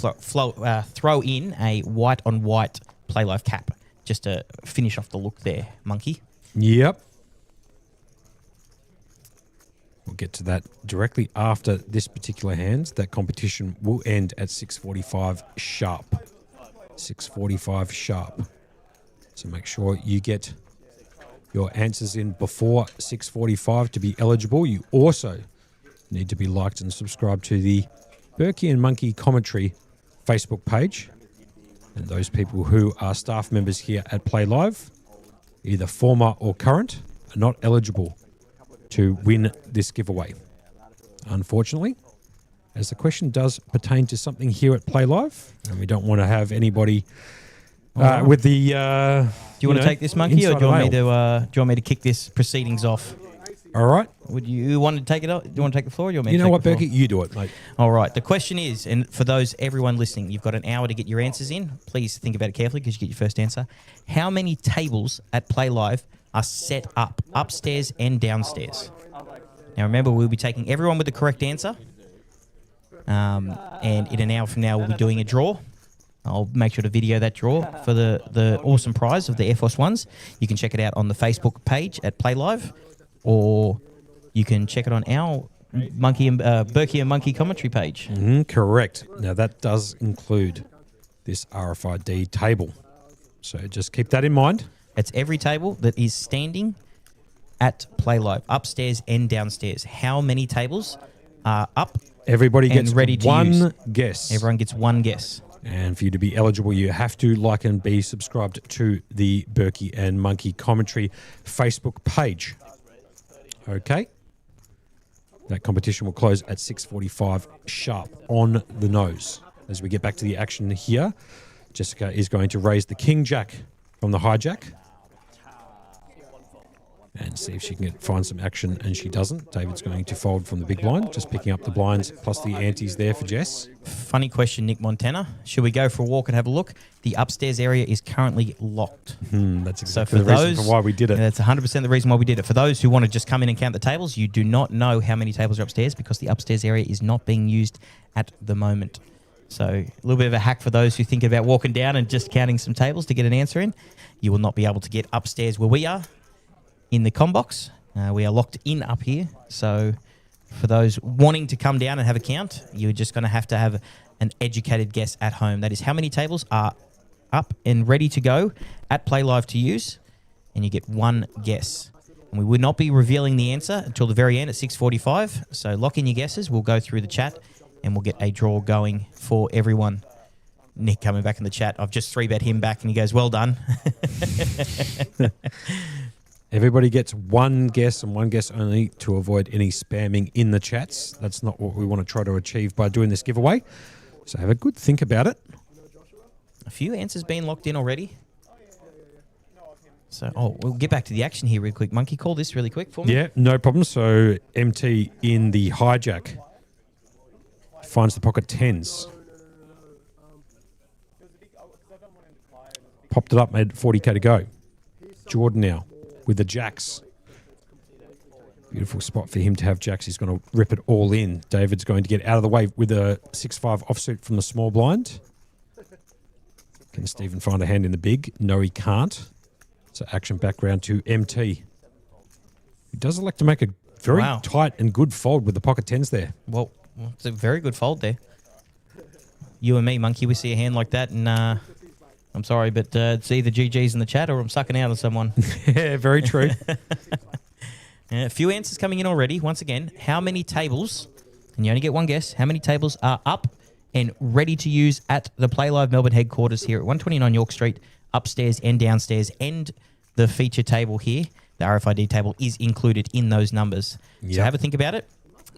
throw in a white on white Playlive cap just to finish off the look there, Monkey. Yep. We'll get to that directly after this particular hand. That competition will end at 6:45 sharp. 6:45 sharp. So make sure you get your answers in before 6:45 to be eligible. You also need to be liked and subscribed to the Berkey and Monkey Commentary Facebook page. And those people who are staff members here at Play Live, either former or current, are not eligible to win this giveaway. Unfortunately, as the question does pertain to something here at Play Live, and we don't want to have anybody with the... do you want to take this, Monkey, or do you want me to kick this proceedings off? All right. Would you want to take it up? Do you want to take the floor? Or do you want me You to know take what, the floor? Berkey? You do it, mate. All right. The question is, and for everyone listening, you've got an hour to get your answers in. Please think about it carefully because you get your first answer. How many tables at Play Live are set up upstairs and downstairs? Now, remember, we'll be taking everyone with the correct answer. And in an hour from now, we'll be doing a draw. I'll make sure to video that draw for the awesome prize of the Air Force Ones. You can check it out on the Facebook page at Play Live, or you can check it on our Berkey and Monkey Commentary page. Correct. Now, that does include this RFID table. So just keep that in mind. It's every table that is standing at Play Live, upstairs and downstairs. How many tables are up? Everybody gets ready to one use? guess. Everyone gets one guess. And for you to be eligible, you have to like and be subscribed to the Berkey and Monkey Commentary Facebook page. Okay. That competition will close at 6:45 sharp on the nose. As we get back to the action here, Jessica is going to raise the King Jack from the hijack and see if she can find some action, and she doesn't. David's going to fold from the big blind, just picking up the blinds plus the antes there for Jess. Funny question, Nick Montana. Should we go for a walk and have a look? The upstairs area is currently locked. That's exactly the reason for why we did it. That's 100% the reason why we did it. For those who want to just come in and count the tables, you do not know how many tables are upstairs because the upstairs area is not being used at the moment. So a little bit of a hack for those who think about walking down and just counting some tables to get an answer in. You will not be able to get upstairs where we are in the combox. We are locked in up here. So for those wanting to come down and have a count, you're just going to have an educated guess at home. That is how many tables are up and ready to go at Play Live to use, and you get one guess. And we will not be revealing the answer until the very end at 6:45. So lock in your guesses. We'll go through the chat and we'll get a draw going for everyone. Nick coming back in the chat. I've just 3-bet him back and he goes, well done. Everybody gets one guess and one guess only to avoid any spamming in the chats. That's not what we want to try to achieve by doing this giveaway. So have a good think about it. A few answers being locked in already. So, we'll get back to the action here real quick. Monkey, call this really quick for me. Yeah, no problem. So MT in the hijack finds the pocket tens. Popped it up, made 40k to go. Jordan now with the jacks. Beautiful spot for him to have jacks. He's going to rip it all in. David's going to get out of the way with a 6-5 offsuit from the small blind. Can Stephen find a hand in the big? No, he can't. So action background to MT. He does elect to make a very tight and good fold with the pocket tens there. Well, it's a very good fold there. You and me, Monkey, we see a hand like that, and I'm sorry, but it's either GG's in the chat or I'm sucking out on someone. Yeah, very true. A few answers coming in already. Once again, how many tables, and you only get one guess, how many tables are up and ready to use at the Playlive Melbourne headquarters here at 129 York Street, upstairs and downstairs, and the feature table here, the RFID table, is included in those numbers. Yep. So have a think about it,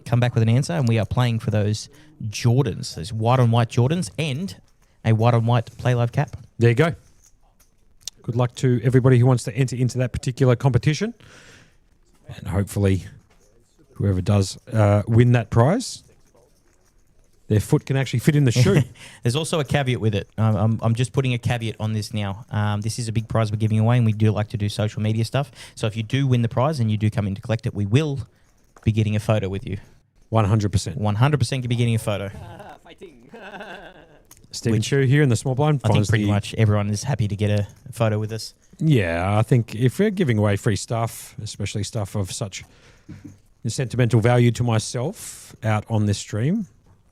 come back with an answer, and we are playing for those Jordans, those white-on-white Jordans, and a white-on-white Playlive cap. There you go. Good luck to everybody who wants to enter into that particular competition. And hopefully whoever does win that prize their foot can actually fit in the shoe. There's also a caveat with it. I'm just putting a caveat on this now. This is a big prize we're giving away, and we do like to do social media stuff. So if you do win the prize and you do come in to collect it, we will be getting a photo with you. 100%. 100% be getting a photo. Fighting. Stephen Chu here in the small blind. I think finds pretty the- much everyone is happy to get a photo with us. Yeah, I think if we're giving away free stuff, especially stuff of such sentimental value to myself out on this stream,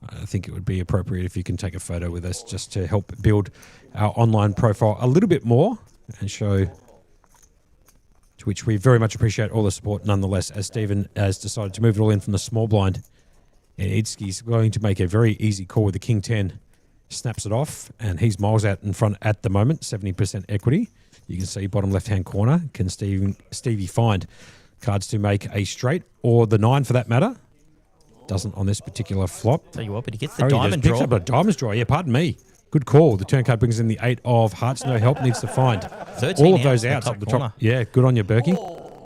I think it would be appropriate if you can take a photo with us just to help build our online profile a little bit more and show, to which we very much appreciate all the support nonetheless, as Stephen has decided to move it all in from the small blind. And Idski's going to make a very easy call with the King 10. Snaps it off, and he's miles out in front at the moment, 70% equity. You can see bottom left-hand corner. Can Stevie find cards to make a straight, or the 9 for that matter? Doesn't on this particular flop. Tell you what, but he gets the He just diamond picks draw. up a diamonds draw. Yeah, pardon me. Good call. The turn card brings in the 8 of hearts. No help. Needs to find 13 all of outs, those the outs top up the corner. top. Yeah, good on you, Berkey.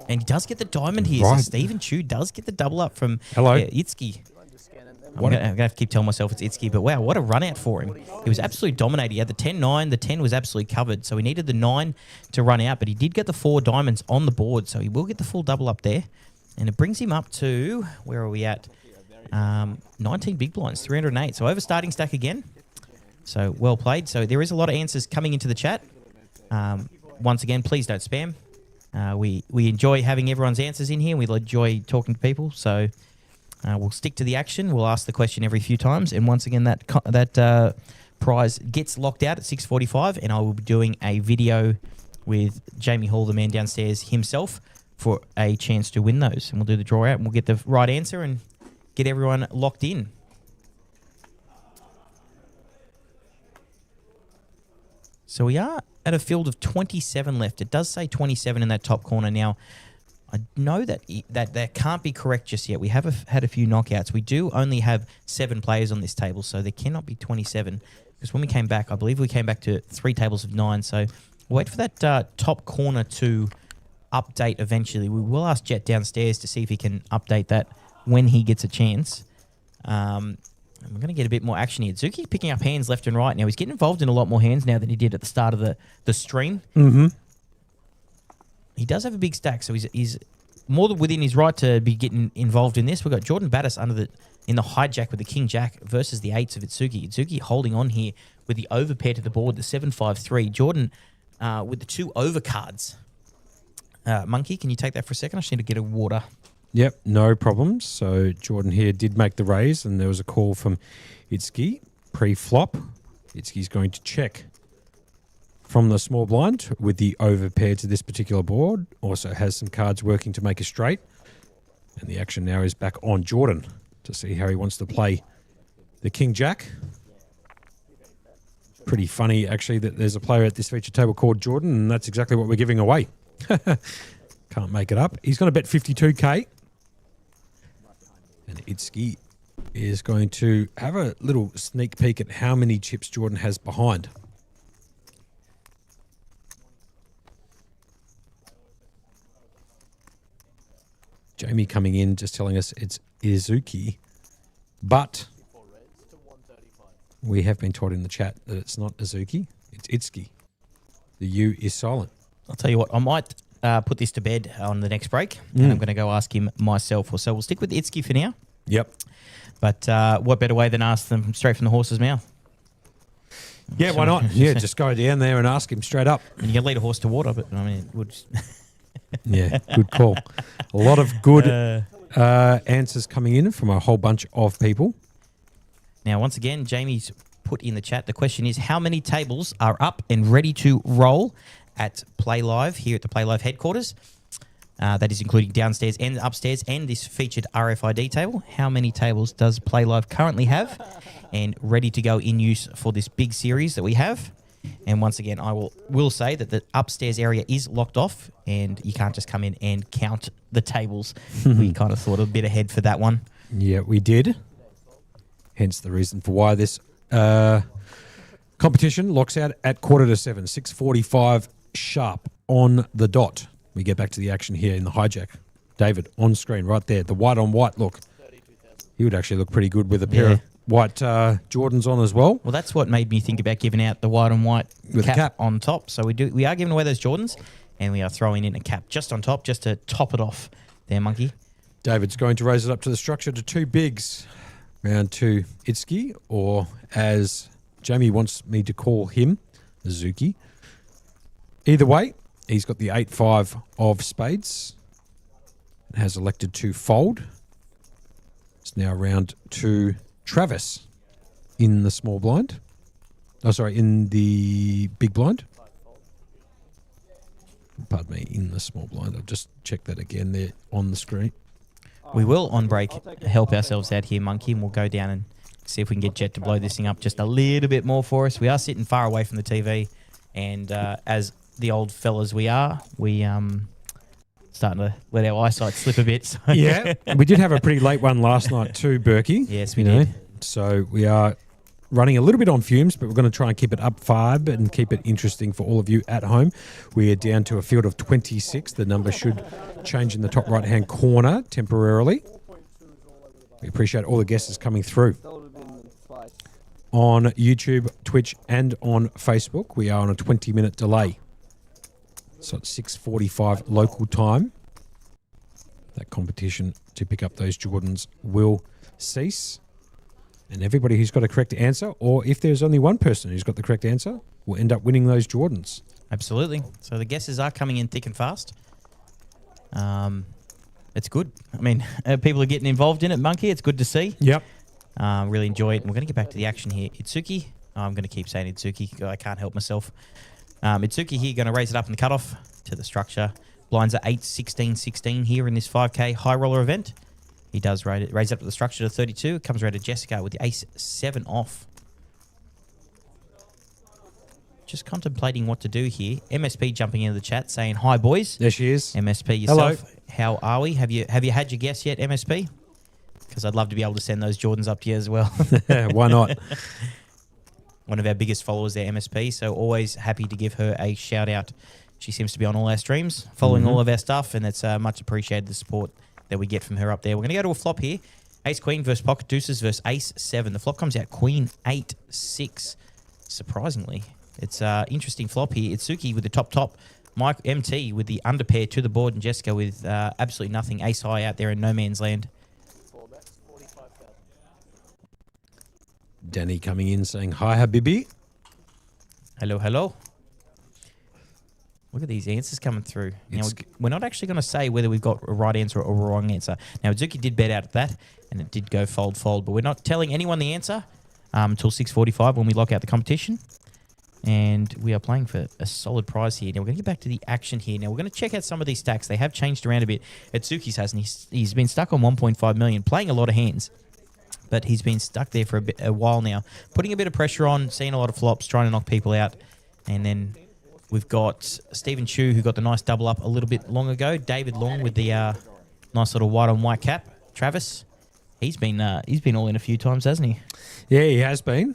And he does get the diamond here. Right. So Stephen Chu does get the double up from Hello. Itski. I'm going to have to keep telling myself it's Itski, but wow, what a run out for him. He was absolutely dominating. He had the 10-9. The 10 was absolutely covered. So he needed the 9 to run out, but he did get the 4 diamonds on the board. So he will get the full double up there. And it brings him up to, where are we at? 19 big blinds, 308. So over starting stack again. So well played. So there is a lot of answers coming into the chat. Once again, please don't spam. We enjoy having everyone's answers in here. We enjoy talking to people. So we'll stick to the action. We'll ask the question every few times. And once again, that prize gets locked out at 6:45. And I will be doing a video with Jamie Hall, the man downstairs himself, for a chance to win those. And we'll do the draw out and we'll get the right answer and get everyone locked in. So we are at a field of 27 left. It does say 27 in that top corner. Now, I know that can't be correct just yet. We have had a few knockouts. We do only have 7 players on this table, so there cannot be 27. Because when we came back, I believe we came back to 3 tables of 9. So we'll wait for that top corner to update eventually. We will ask Jet downstairs to see if he can update that when he gets a chance. We're going to get a bit more action here. Zuki picking up hands left and right now. He's getting involved in a lot more hands now than he did at the start of the stream. Mm-hmm. He does have a big stack, so he's more than within his right to be getting involved in this. We've got Jordan Battis in the hijack with the King Jack versus the 8s of Itsuki. Itsuki holding on here with the overpair to the board, the 7-5-3. Jordan with the 2 overcards. Monkey, can you take that for a second? I just need to get a water. Yep, no problems. So Jordan here did make the raise, and there was a call from Itski pre-flop. Itski's going to check from the small blind with the overpair to this particular board. Also has some cards working to make a straight. And the action now is back on Jordan to see how he wants to play the King Jack. Pretty funny, actually, that there's a player at this feature table called Jordan, and that's exactly what we're giving away. Can't make it up. He's going to bet 52K. And Itski is going to have a little sneak peek at how many chips Jordan has behind. Jamie coming in, just telling us it's Izuki. But we have been told in the chat that it's not Izuki, it's Itski. The U is silent. I'll tell you what, I might put this to bed on the next break, and I'm going to go ask him myself. Or so we'll stick with Itski for now. Yep. But what better way than ask them straight from the horse's mouth? Yeah, why not? Yeah, just go down there and ask him straight up. And you can lead a horse to water, but I mean, it would just Yeah, good call. A lot of good answers coming in from a whole bunch of people. Now, once again, Jamie's put in the chat. The question is, how many tables are up and ready to roll at Playlive here at the Playlive headquarters? That is including downstairs and upstairs and this featured RFID table. How many tables does Playlive currently have and ready to go in use for this big series that we have? And once again, I will say that the upstairs area is locked off and you can't just come in and count the tables. We kind of thought a bit ahead for that one. Yeah, we did. Hence the reason for why this competition locks out at 6:45, 6:45 sharp on the dot. We get back to the action here in the hijack. David, on screen right there. The white on white look. He would actually look pretty good with a pair of white Jordans on as well. Well, that's what made me think about giving out the white and white With the cap. on top. So we are giving away those Jordans, and we are throwing in a cap just on top, just to top it off there, Monkey. David's going to raise it up to the structure to two bigs. Round two, Itsuki, or as Jamie wants me to call him, Zuki. Either way, he's got the 8-5 of spades. Has elected to fold. It's now round to Travis in the small blind. Oh, sorry, in the big blind. Pardon me, in the small blind. I'll just check that again there on the screen. We will, on break, help ourselves out here, Monkey, and we'll go down and see if we can get Jet to blow this thing up just a little bit more for us. We are sitting far away from the TV, and as the old fellas we are, we starting to let our eyesight slip a bit. So. Yeah, we did have a pretty late one last night too, Berkey. Yes, we did. So we are running a little bit on fumes, but we're going to try and keep it up 5 and keep it interesting for all of you at home. We are down to a field of 26. The number should change in the top right-hand corner temporarily. We appreciate all the guests coming through. On YouTube, Twitch, and on Facebook, we are on a 20-minute delay. So at 6:45 local time, that competition to pick up those Jordans will cease. And everybody who's got a correct answer, or if there's only one person who's got the correct answer, will end up winning those Jordans. Absolutely. So the guesses are coming in thick and fast. It's good. I mean, people are getting involved in it, Monkey. It's good to see. Yep. Really enjoy it. And we're going to get back to the action here. Itsuki. I'm going to keep saying Itsuki. I can't help myself. Itsuki here going to raise it up in the cutoff to the structure. Blinds are 8, 16, 16 here in this 5K high roller event. He does raise it up to the structure to 32. It comes around to Jessica with the ace 7 off. Just contemplating what to do here. MSP jumping into the chat saying, "Hi boys." There she is. MSP yourself. Hello. How are we? Have you had your guess yet, MSP? Because I'd love to be able to send those Jordans up to you as well. Why not? One of our biggest followers there, MSP. So always happy to give her a shout out. She seems to be on all our streams, following all of our stuff, and it's much appreciated, the support that we get from her up there. We're going to go to a flop here. Ace Queen versus Pocket Deuces versus Ace 7. The flop comes out Queen 8 6. Surprisingly, it's interesting flop here. Itsuki with the top. Mike MT with the underpair to the board, and Jessica with absolutely nothing. Ace high out there in no man's land. Danny coming in saying, "Hi, Habibi." Hello. Look at these answers coming through. Now, It's- we're not actually going to say whether we've got a right answer or a wrong answer. Now, Zuki did bet out at that, and it did go fold, but we're not telling anyone the answer until 6:45 when we lock out the competition. And we are playing for a solid prize here. Now, we're going to get back to the action here. Now, we're going to check out some of these stacks. They have changed around a bit. Atsuki's hasn't. He's been stuck on 1.5 million, playing a lot of hands. But he's been stuck there for a while now, putting a bit of pressure on, seeing a lot of flops, trying to knock people out. And then we've got Stephen Chu, who got the nice double up a little bit long ago. David Long with the nice little white on white cap. Travis, he's been all in a few times, hasn't he? Yeah, he has been.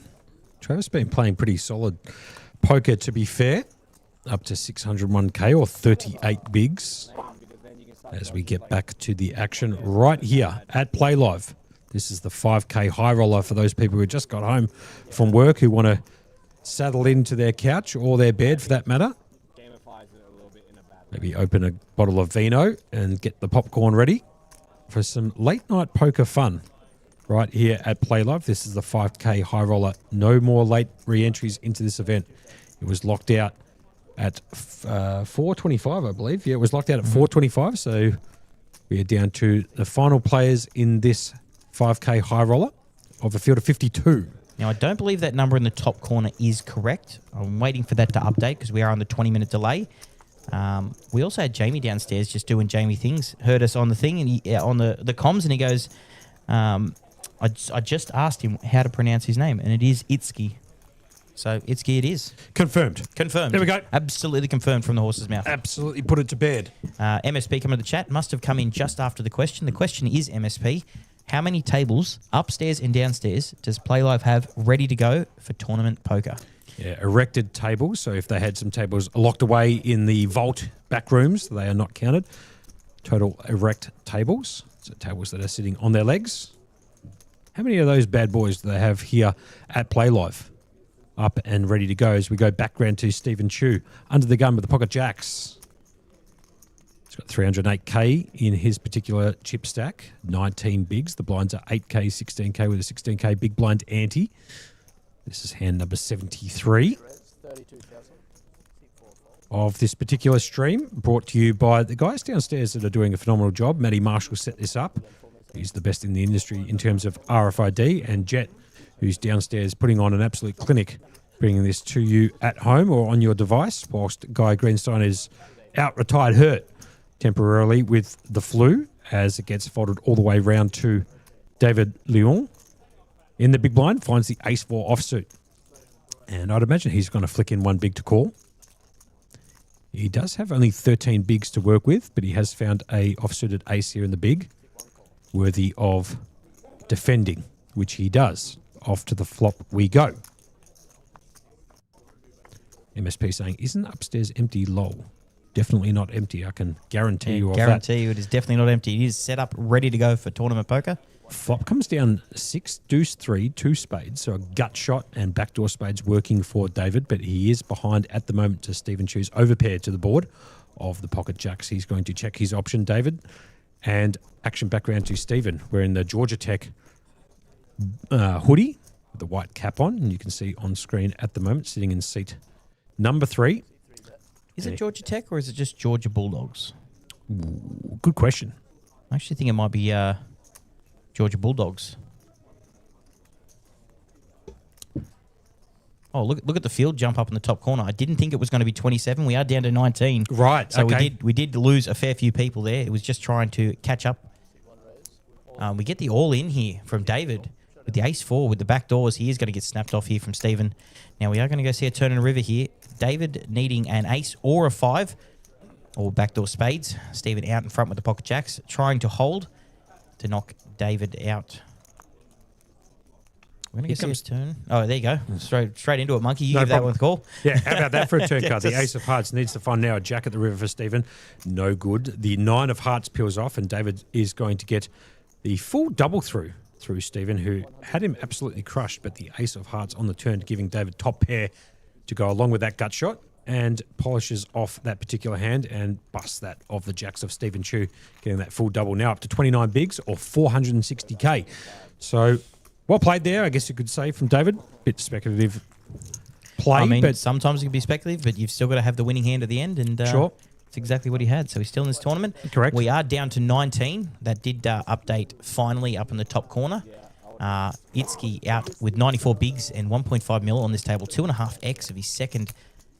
Travis been playing pretty solid poker, to be fair. Up to 601k or 38 bigs. As we get back to the action right here at Playlive. This is the 5K high roller for those people who just got home from work who want to saddle into their couch or their bed for that matter. Maybe open a bottle of vino and get the popcorn ready for some late night poker fun right here at Playlive. This is the 5K high roller. No more late re-entries into this event. It was locked out at 4:25, I believe. Yeah, it was locked out at 4:25. So we are down to the final players in this 5K high roller of a field of 52. Now, I don't believe that number in the top corner is correct. I'm waiting for that to update because we are on the 20-minute delay. We also had Jamie downstairs just doing Jamie things. Heard us on the thing and he, on the comms, and he goes, I just asked him how to pronounce his name, and it is Itsuki. So Itsuki it is. Confirmed. There we go. Absolutely confirmed from the horse's mouth. Absolutely put it to bed. MSP coming to the chat. Must have come in just after the question. The question is, MSP, how many tables upstairs and downstairs does Playlive have ready to go for tournament poker? Yeah, erected tables. So if they had some tables locked away in the vault back rooms, they are not counted. Total erect tables. So tables that are sitting on their legs How many of those bad boys do they have here at Playlive? Up and ready to go as we go background to Stephen Chu under the gun with the pocket jacks. He's got 308k in his particular chip stack, 19 bigs. The blinds are 8k, 16k with a 16k big blind ante. This is hand number 73 of this particular stream, brought to you by the guys downstairs that are doing a phenomenal job. Matty Marshall set this up. He's the best in the industry in terms of RFID, and Jet, who's downstairs putting on an absolute clinic, bringing this to you at home or on your device, whilst Guy Greenstein is out, retired, hurt temporarily with the flu, as it gets folded all the way round to David Leon. In the big blind, finds the ace-4 offsuit. And I'd imagine he's going to flick in one big to call. He does have only 13 bigs to work with, but he has found a offsuited ace here in the big, worthy of defending, which he does. Off to the flop we go. MSP saying, isn't upstairs empty? Lol. Definitely not empty. I can guarantee you of that. Guarantee you it is definitely not empty. It is set up, ready to go for tournament poker. Flop comes down 6, deuce 3, 2 spades. So a gut shot and backdoor spades working for David, but he is behind at the moment to Stephen Chu's overpair to the board of the pocket jacks. He's going to check his option, David. And action background to Stephen. We're in the Georgia Tech hoodie with the white cap on, and you can see on screen at the moment sitting in seat number 3. Is it Georgia Tech or is it just Georgia Bulldogs? Ooh, good question. I actually think it might be Georgia Bulldogs. Oh, look at the field jump up in the top corner. I didn't think it was going to be 27. We are down to 19. Right. So okay. we did lose a fair few people there. It was just trying to catch up. We get the all in here from David with the ace-4 with the back doors. He is going to get snapped off here from Stephen. Now we are going to go see a turn in a river here. David needing an ace or a 5 or backdoor spades. Stephen out in front with the pocket jacks, trying to hold to knock David out. We're going to get his turn. Oh, there you go. Straight into it, Monkey. You give that one the call. Yeah, how about that for a turn card? The ace of hearts needs to find now a jack at the river for Stephen. No good. The 9 of hearts peels off, and David is going to get the full double through Stephen, who had him absolutely crushed, but the ace of hearts on the turn, giving David top pair to go along with that gut shot, and polishes off that particular hand and busts that of the jacks of Stephen Chu, getting that full double now up to 29 bigs or 460k. So well played there, I guess you could say, from David. Bit speculative play. I mean, but sometimes it can be speculative, but you've still got to have the winning hand at the end, and sure. It's exactly what he had. So he's still in this tournament. Correct. We are down to 19. That did update finally up in the top corner. Itski out with 94 bigs and 1.5 mil on this table. 2.5x of his second,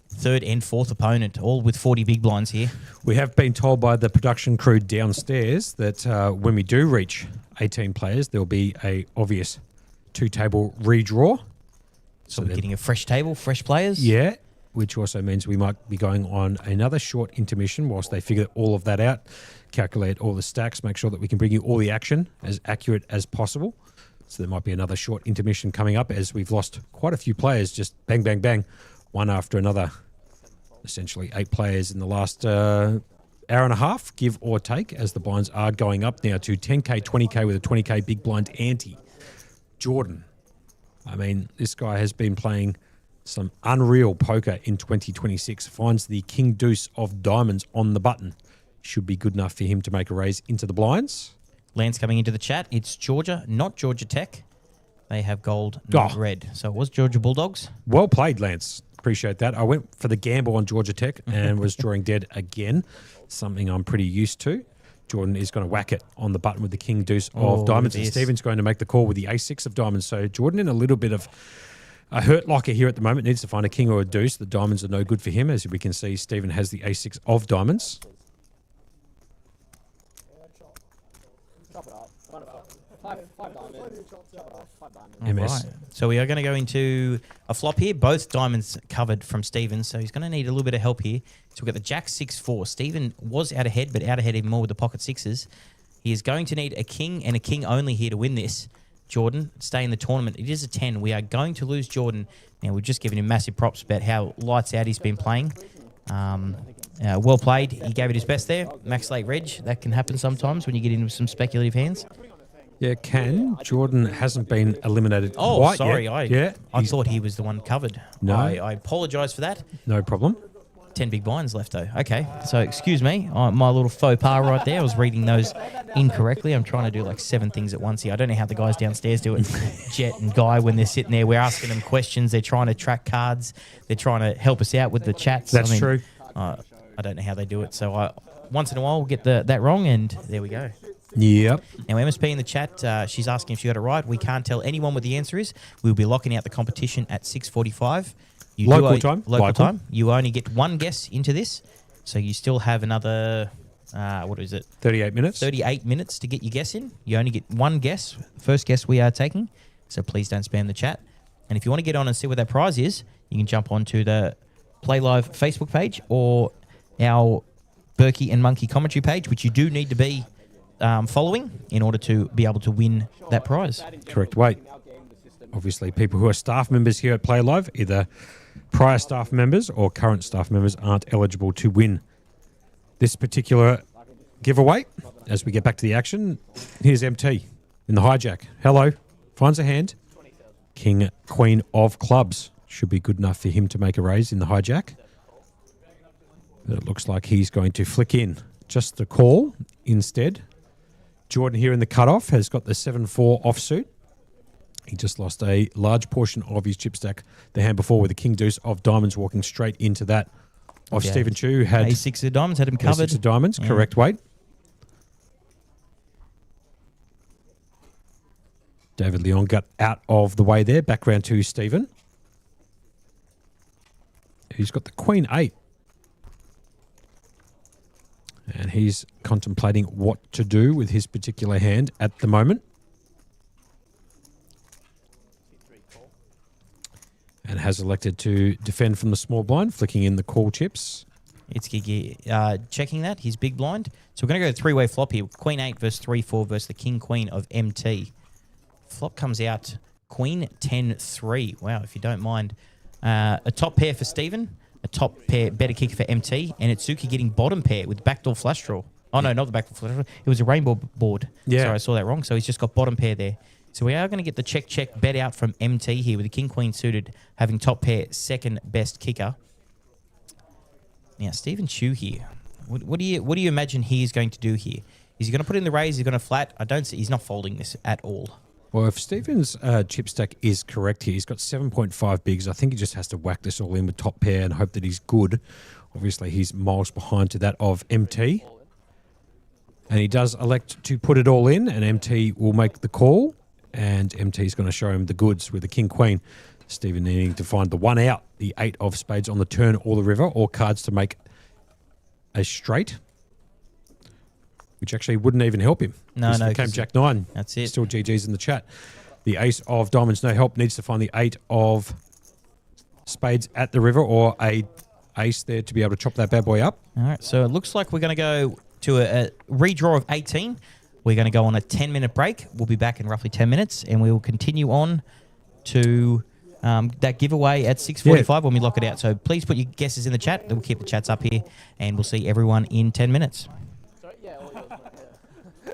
third and fourth opponent, all with 40 big blinds here. We have been told by the production crew downstairs that when we do reach 18 players, there'll be a obvious 2-table redraw. So we're getting a fresh table, fresh players. Yeah, which also means we might be going on another short intermission whilst they figure all of that out, calculate all the stacks, make sure that we can bring you all the action as accurate as possible. So there might be another short intermission coming up, as we've lost quite a few players, just bang, bang, bang, one after another. Essentially 8 players in the last hour and a half, give or take, as the blinds are going up now to 10k, 20k with a 20k big blind ante. Jordan. I mean, this guy has been playing some unreal poker in 2026. Finds the king deuce of diamonds on the button. Should be good enough for him to make a raise into the blinds. Lance coming into the chat. It's Georgia, not Georgia Tech. They have gold, not red. So it was Georgia Bulldogs. Well played, Lance. Appreciate that. I went for the gamble on Georgia Tech and was drawing dead again. Something I'm pretty used to. Jordan is going to whack it on the button with the king deuce of diamonds. And Stephen's going to make the call with the ace-6 of diamonds. So Jordan in a little bit of a hurt locker here at the moment. Needs to find a king or a deuce. The diamonds are no good for him. As we can see, Stephen has the ace-6 of diamonds. MS. Right. So we are going to go into a flop here. Both diamonds covered from Stephen, so he's going to need a little bit of help here. So we've got the jack 6-4. Stephen was out ahead, but out ahead even more with the pocket sixes. He is going to need a king and a king only here to win this. Jordan, stay in the tournament. It is a 10. We are going to lose Jordan. Now, we've just given him massive props about how lights out he's been playing. Well played. He gave it his best there. Max late reg. That can happen sometimes when you get into some speculative hands. Yeah, can. Jordan hasn't been eliminated Oh, quite sorry. yet. I He's- thought he was the one covered. No. I apologise for that. No problem. 10 big blinds left, though. Okay, so excuse me. My little faux pas right there. I was reading those incorrectly. I'm trying to do like 7 things at once here. I don't know how the guys downstairs do it. Jet and Guy, when they're sitting there, we're asking them questions. They're trying to track cards. They're trying to help us out with the chats. That's true. I don't know how they do it. So once in a while, we'll get that wrong, and there we go. Yep. Now, MSP in the chat, she's asking if she got it right. We can't tell anyone what the answer is. We'll be locking out the competition at 6:45. Local time. Local time. You only get one guess into this, so you still have another, what is it? 38 minutes. 38 minutes to get your guess in. You only get one guess. First guess we are taking, so please don't spam the chat. And if you want to get on and see what that prize is, you can jump onto the Play Live Facebook page or our Berkey and Monkey commentary page, which you do need to be following in order to be able to win that prize. Correct weight. Obviously, people who are staff members here at Play Live, either prior staff members or current staff members, aren't eligible to win this particular giveaway. As we get back to the action, here's MT in the hijack. Hello. Finds a hand. King, Queen of clubs. Should be good enough for him to make a raise in the hijack. But it looks like he's going to flick in. Just the call instead. Jordan here in the cutoff has got the 7-4 offsuit. He just lost a large portion of his chip stack the hand before with the king deuce of diamonds walking straight into that of Yeah. Stephen Chu. Had A6 of diamonds, had him covered. A6 of diamonds, Yeah. correct weight. David Leon got out of the way there. Back round to Stephen. He's got the Queen 8. And he's contemplating what to do with his particular hand at the moment. And has elected to defend from the small blind, flicking in the call chips. It's Gigi checking that, his big blind. So we're going to go 3-way flop here. Queen 8 versus 3-4 versus the King Queen of MT. Flop comes out Queen 10-3. Wow, if you don't mind. A top pair for Stephen. A top pair, better kicker for MT. And Itsuki getting bottom pair with backdoor flush draw. Oh, no, not the backdoor flush draw. It was a rainbow board. Yeah. Sorry, I saw that wrong. So he's just got bottom pair there. So we are going to get the check bet out from MT here with the King Queen suited, having top pair, second best kicker. Now Stephen Chu here. What do you imagine he is going to do here? Is he going to put in the raise? Is he going to flat? I don't see. He's not folding this at all. Well, if Stephen's chip stack is correct here, he's got 7.5 bigs. I think he just has to whack this all in with top pair and hope that he's good. Obviously, he's miles behind to that of MT. And he does elect to put it all in, and MT will make the call. And MT's going to show him the goods with the King Queen. Stephen needing to find the one out, the 8 of spades on the turn or the river, or cards to make a straight, which actually wouldn't even help him. No, This became 'cause Jack 9. that's it. Still GG's in the chat. The ace of diamonds, no help, needs to find the 8 of spades at the river, or a ace there to be able to chop that bad boy up. All right, so it looks like we're going to go to a redraw of 18. We're going to go on a 10-minute break. We'll be back in roughly 10 minutes, and we will continue on to that giveaway at 6:45 when we lock it out. So please put your guesses in the chat. We'll keep the chats up here, and we'll see everyone in 10 minutes. So, yeah, all yours, mate, yeah.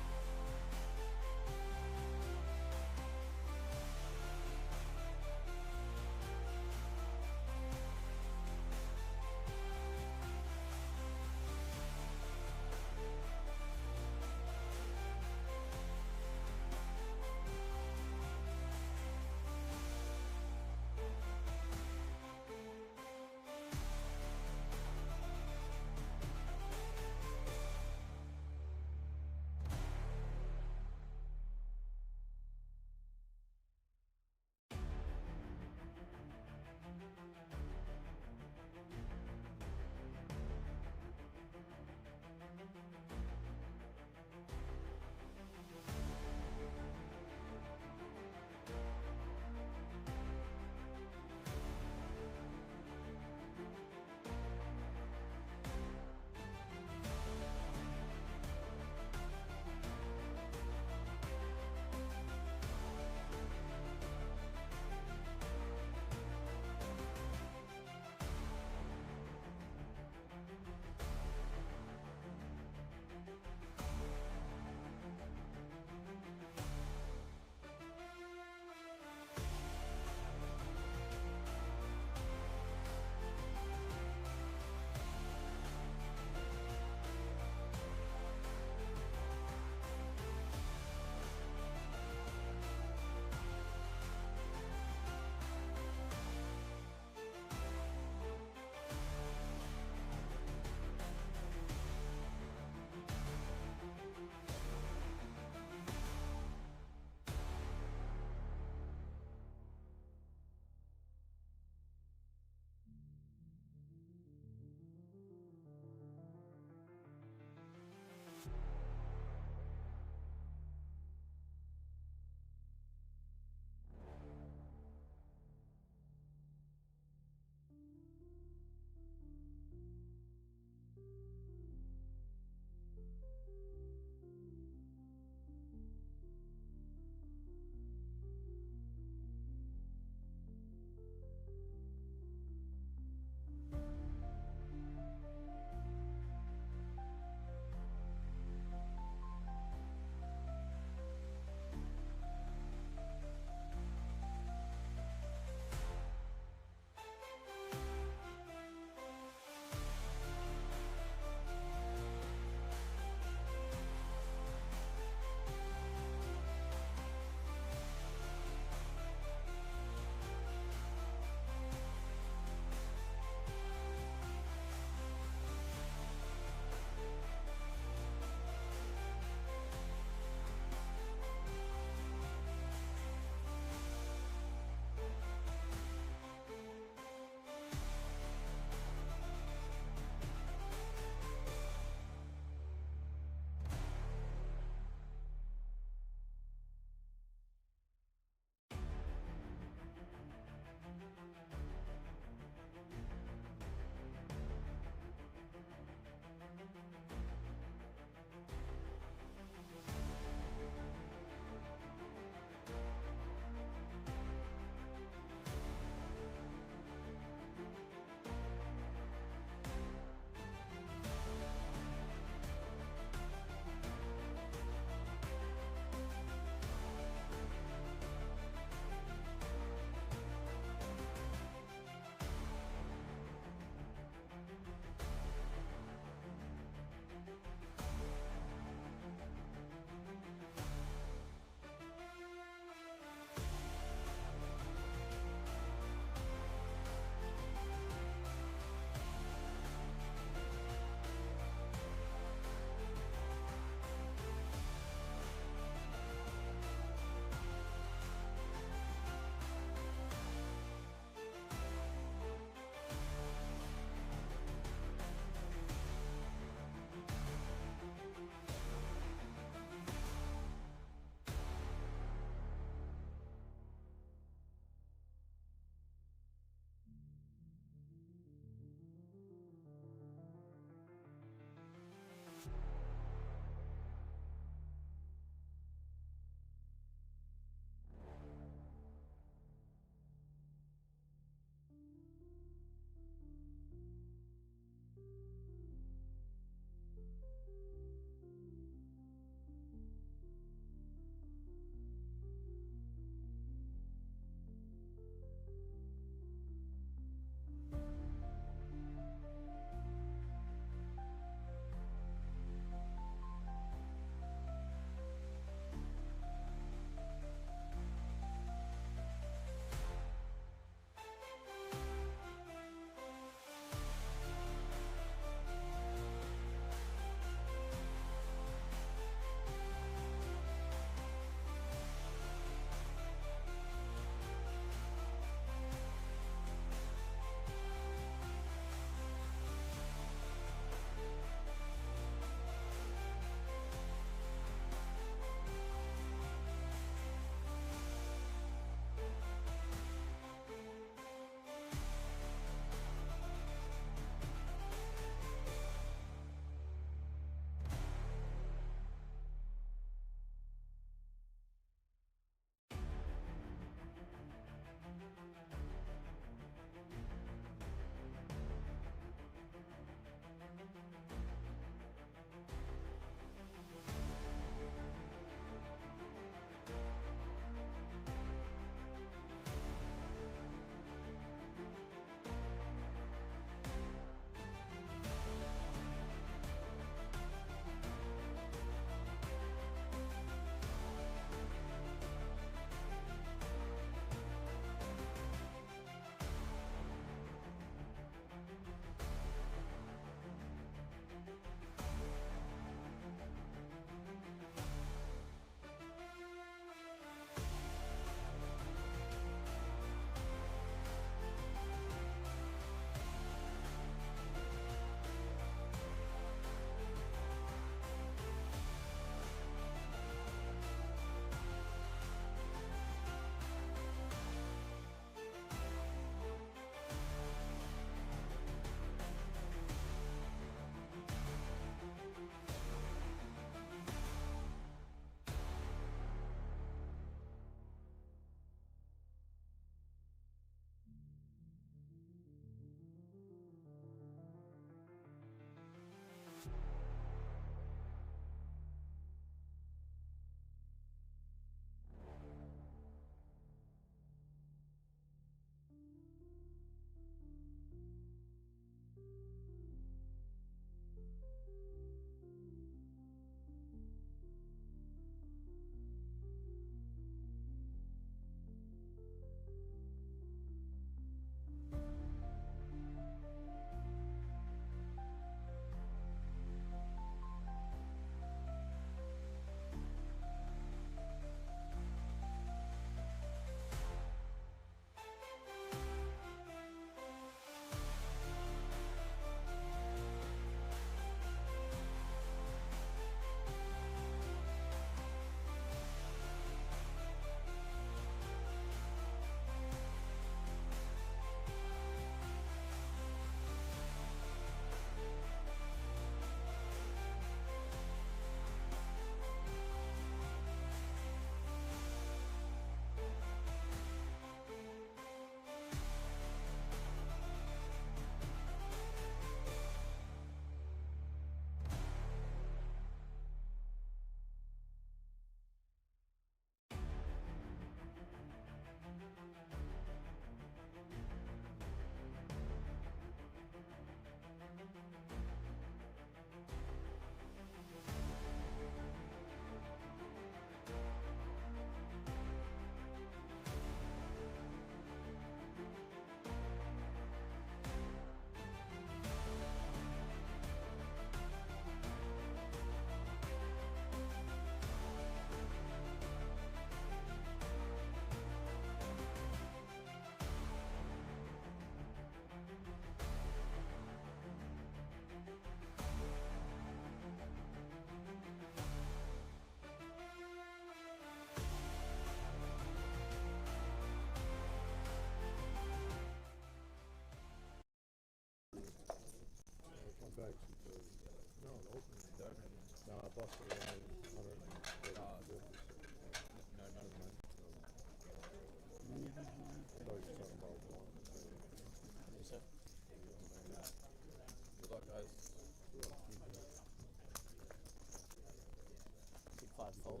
Big five fold.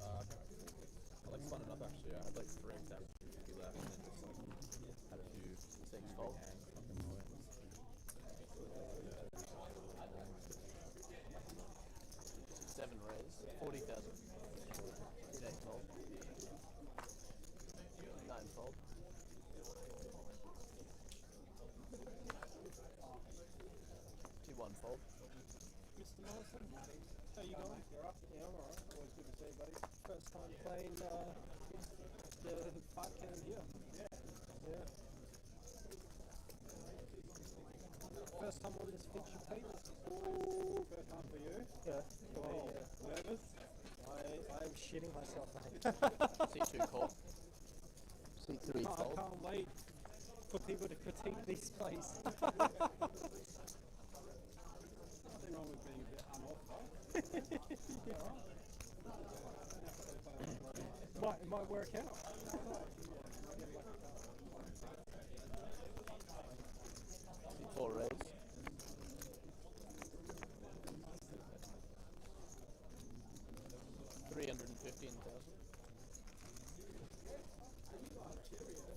I like fun enough actually. I had like 3 exact 50 left and then just like had a few 6 fold. 7 raise, 40,000. 8 fold. 9 fold. 2 1 fold. Mr. Morrison, how you going? You're up? Yeah, I'm alright. Always good to see you, buddy. First time playing the 5K here. Yeah. First time on this feature, Pete. First time for you. Yeah. For me, nervous. I'm shitting myself, mate. C2 call. C3 I fold. can't wait for people to critique these plays. Nothing wrong with being a bit unorthodox. It might work out. C4 raise. $315,000.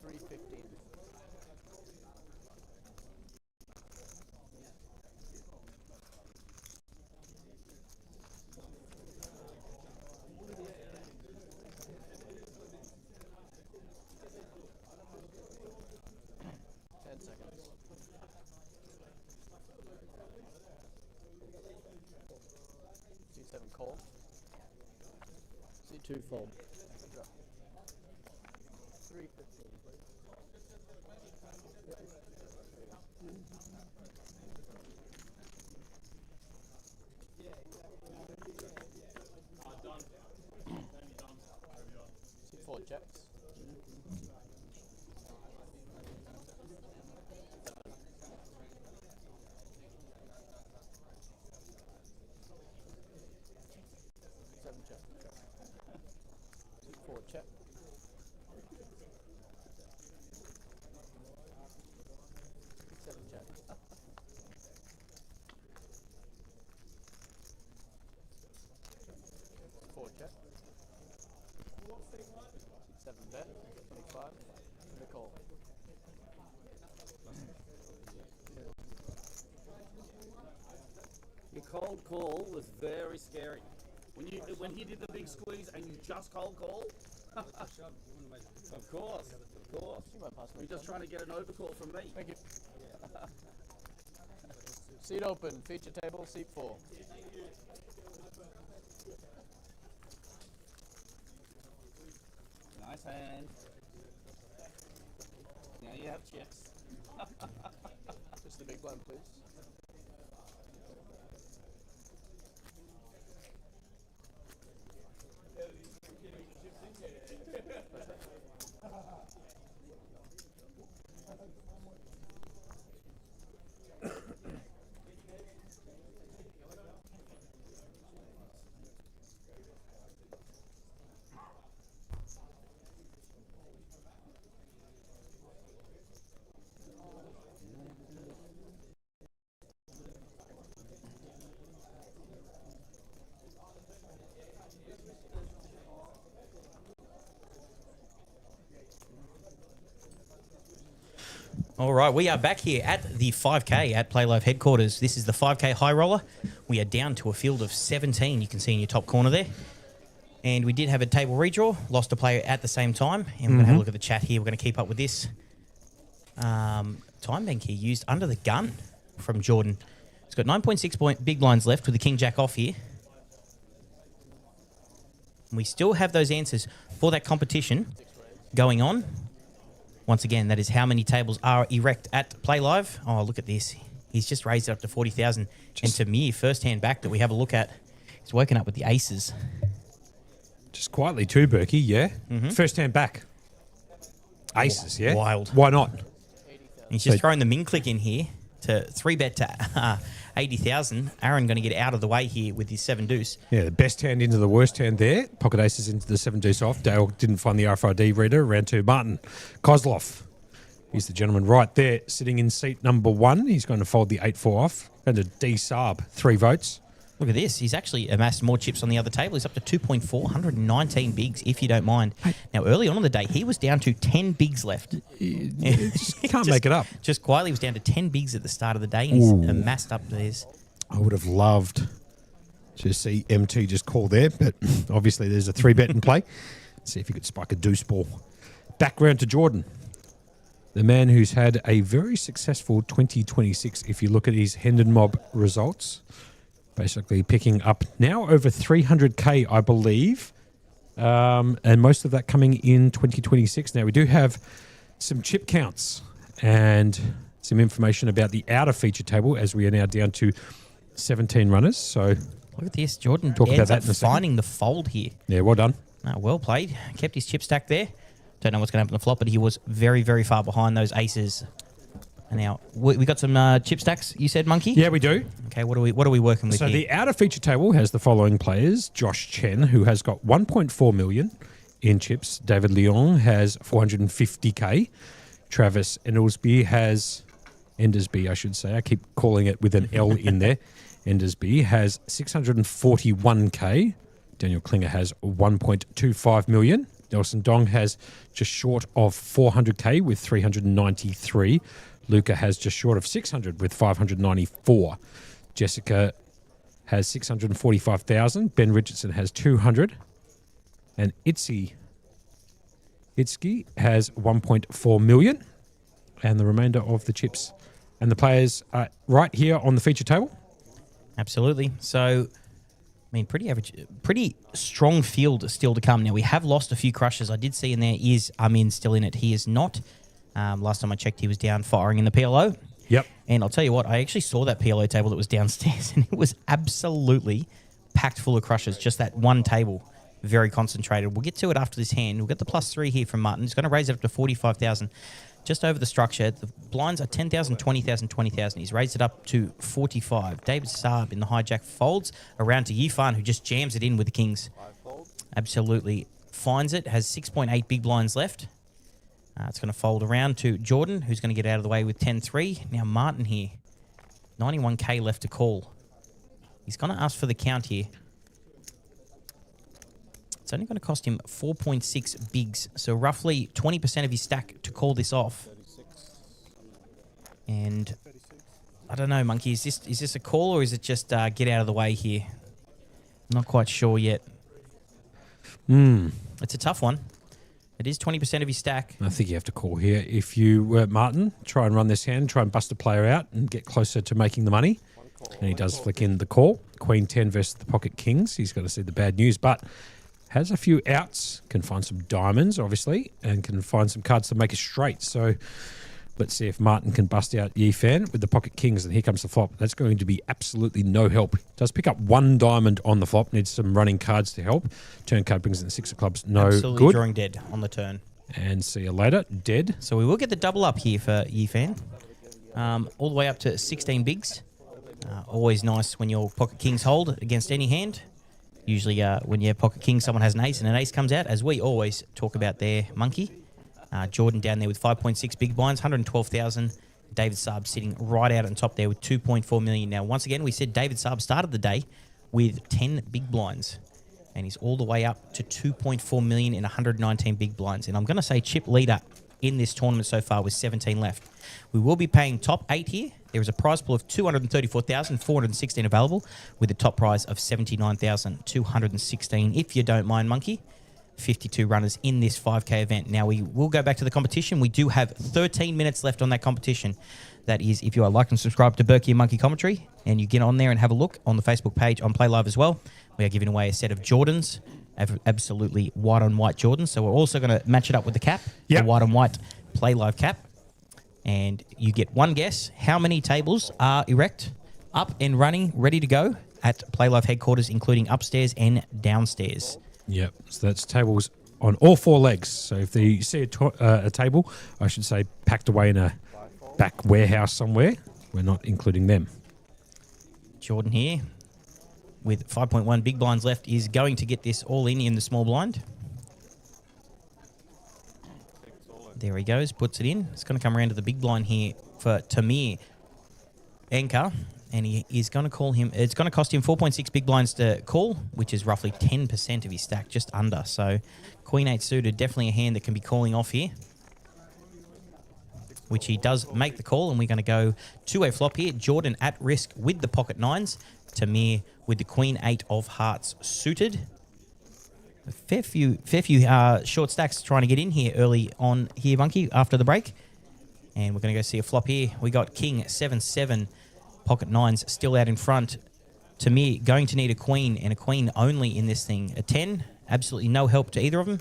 315. C7 call. C2 fold. 315. C4 checks. 7 check. C4 check. 7 check. 4 check. 7 bet. 25. And a call. Your cold call was very scary. When he did the big squeeze and you just cold call. Of course. You might pass me. You're just trying to get an overcall from me. Thank you. Seat open. Feature table. Seat 4. Nice hand. Now you have chips. Just the big blind, please. All right, we are back here at the 5K at Playlive headquarters. This is the 5K Highroller. We are down to a field of 17, you can see in your top corner there. And we did have a table redraw, lost a player at the same time. And we're going to have a look at the chat here. We're going to keep up with this. Time bank here used under the gun from Jordan. It's got 9.6 big blinds left with the King Jack off here. And we still have those answers for that competition going on. Once again, that is how many tables are erect at Playlive. Oh, look at this. He's just raised it up to 40,000. And Tamir, first hand back that we have a look at, he's woken up with the aces. Just quietly too, Berkey, yeah? First hand back. Aces, yeah? Wild. Why not? He's just throwing the min click in here to 3-bet to 80,000. Aaron going to get out of the way here with his 7 deuce. Yeah, the best hand into the worst hand there. Pocket aces into the 7 deuce off. Dale didn't find the RFID reader. Round 2, Martin Kozlov. He's the gentleman right there, sitting in seat number 1. He's going to fold the 8-4 off. And to D Saab, 3 votes. Look at this. He's actually amassed more chips on the other table. He's up to 2.4, 119 bigs, if you don't mind. Now, early on in the day, he was down to 10 bigs left. Can't make it up. Just quietly, he was down to 10 bigs at the start of the day, and he's amassed up theirs. I would have loved to see MT just call there, but obviously there's a 3-bet in play. Let's see if he could spike a deuce ball. Back round to Jordan. The man who's had a very successful 2026, if you look at his Hendon Mob results. Basically picking up now over 300K, I believe. And most of that coming in 2026. Now, we do have some chip counts and some information about the outer feature table as we are now down to 17 runners. So look at this. Jordan talk about ends that up in a second. finding the fold here. Yeah, well done. Well played. Kept his chip stack there. Don't know what's going to happen to the flop, but he was very, very far behind those aces. And now we got some chip stacks. You said, Monkey? Yeah, we do. Okay, what are we working with So here? the outer feature table has the following players. Josh Chen, who has got 1.4 million in chips. David Leon has 450K. Travis Endersby has... Endersby, I should say. I keep calling it with an L in there. Endersby has 641K. Daniel Klinger has 1.25 million. Nelson Dong has just short of 400K with 393. Luca has just short of 600 with 594. Jessica has 645,000. Ben Richardson has 200. And Itzy has 1.4 million. And the remainder of the chips and the players are right here on the feature table. Absolutely. So, I mean, pretty strong field still to come. Now, we have lost a few crushes. I did see in there is Amin still in it. He is not. Last time I checked, he was down firing in the PLO. Yep. And I'll tell you what, I actually saw that PLO table that was downstairs, and it was absolutely packed full of crushes. Just that one table, very concentrated. We'll get to it after this hand. We'll get the +3 here from Martin. He's going to raise it up to 45,000. Just over the structure. The blinds are 10,000, 20,000, 20,000. He's raised it up to 45. David Saab in the hijack folds around to Yifan, who just jams it in with the kings. Absolutely finds it. Has 6.8 big blinds left. It's going to fold around to Jordan, who's going to get out of the way with 10-3. Now Martin here. 91K left to call. He's going to ask for the count here. It's only going to cost him 4.6 bigs, so roughly 20% of his stack to call this off. And I don't know, Monkey, is this a call or is it just get out of the way here? I'm not quite sure yet. It's a tough one. It is 20% of his stack. I think you have to call here. If you were Martin, try and run this hand, try and bust a player out and get closer to making the money. And he does flick in the call. Queen 10 versus the pocket kings. He's got to see the bad news, but has a few outs, can find some diamonds, obviously, and can find some cards to make a straight. So let's see if Martin can bust out Yifan with the pocket kings, and here comes the flop. That's going to be absolutely no help. Does pick up one diamond on the flop, needs some running cards to help. Turn card brings in the 6 of clubs, no Absolutely good. drawing dead on the turn. And see you later, dead. So we will get the double up here for Yifan. All the way up to 16 bigs. Always nice when your pocket kings hold against any hand. Usually when you have pocket kings, someone has an ace and an ace comes out, as we always talk about there, Monkey. Jordan down there with 5.6 big blinds, 112,000. David Saab sitting right out on top there with 2.4 million. Now, once again, we said David Saab started the day with 10 big blinds. And he's all the way up to 2.4 million in 119 big blinds. And I'm going to say chip leader in this tournament so far with 17 left. We will be paying top 8 here. There is a prize pool of 234,416 available with a top prize of 79,216. If you don't mind, Monkey, 52 runners in this 5K event. Now, we will go back to the competition. We do have 13 minutes left on that competition. That is, if you are like and subscribe to Berkey and Monkey Commentary, and you get on there and have a look on the Facebook page on Play Live as well, we are giving away a set of Jordans, absolutely white on white Jordans. So we're also going to match it up with the cap, the white on white Play Live cap. And you get one guess how many tables are erect, up and running, ready to go at Play Live headquarters, including upstairs and downstairs. Yep. So that's tables on all 4 legs. So if you see a table, I should say, packed away in a back warehouse somewhere, We're not including them. Jordan here, with 5.1 big blinds left, is going to get this all in the small blind. There he goes, puts it in. It's going to come around to the big blind here for Tamir Anchor, and he is going to call him. It's going to cost him 4.6 big blinds to call, which is roughly 10% of his stack, just under. So Queen 8 suited, definitely a hand that can be calling off here, which he does make the call, and we're going to go to a flop here. Jordan at risk with the pocket nines. Tamir with the Queen 8 of hearts suited. A fair few short stacks trying to get in here early on here, Monkey, after the break. And we're going to go see a flop here. We got King 7-7, pocket nines still out in front. Tamir going to need a queen, and a queen only in this thing. A 10, absolutely no help to either of them.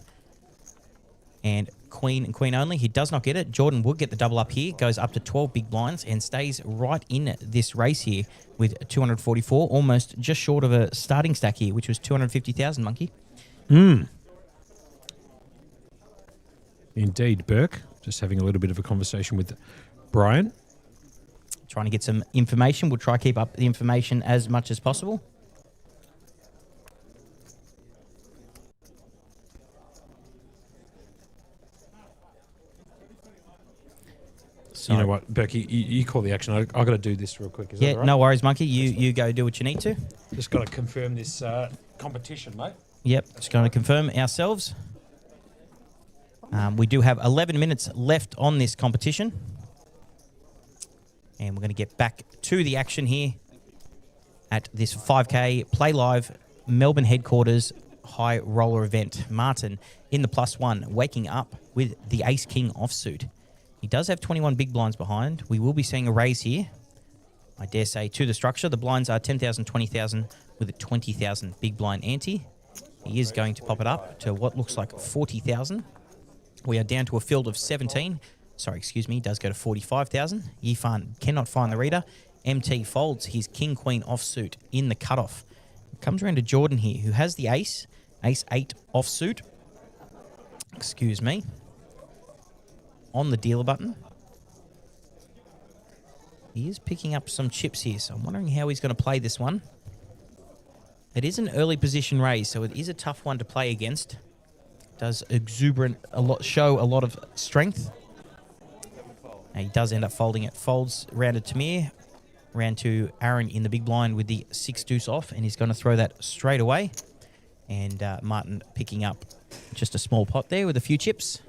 And queen only. He does not get it. Jordan would get the double up here. Goes up to 12 big blinds and stays right in this race here with 244. Almost just short of a starting stack here, which was 250,000, Monkey. Indeed, Burke. Just having a little bit of a conversation with Brian. Trying to get some information. We'll try to keep up the information as much as possible. You know what, Burke, you call the action. I've got to do this real quick. Is that all right? No worries, Monkey. You go do what you need to. Just got to confirm this competition, mate. Yep, just going to confirm ourselves. We do have 11 minutes left on this competition. And we're going to get back to the action here at this 5K Playlive Melbourne headquarters high roller event. Martin in the +1, waking up with the Ace King offsuit. He does have 21 big blinds behind. We will be seeing a raise here, I dare say, to the structure. The blinds are 10,000, 20,000 with a 20,000 big blind ante. He is going to pop it up to what looks like 40,000. We are down to a field of 17. Sorry, excuse me, does go to 45,000. Yifan cannot find the reader. MT folds his King-Queen offsuit in the cutoff. Comes around to Jordan here, who has the Ace 8 offsuit. Excuse me. On the dealer button. He is picking up some chips here, so I'm wondering how he's going to play this one. It is an early position raise, so it is a tough one to play against. Does show a lot of strength. And he does end up folding it. Folds round to Tamir, round to Aaron in the big blind with the 6 deuce off, and he's going to throw that straight away. And Martin picking up just a small pot there with a few chips.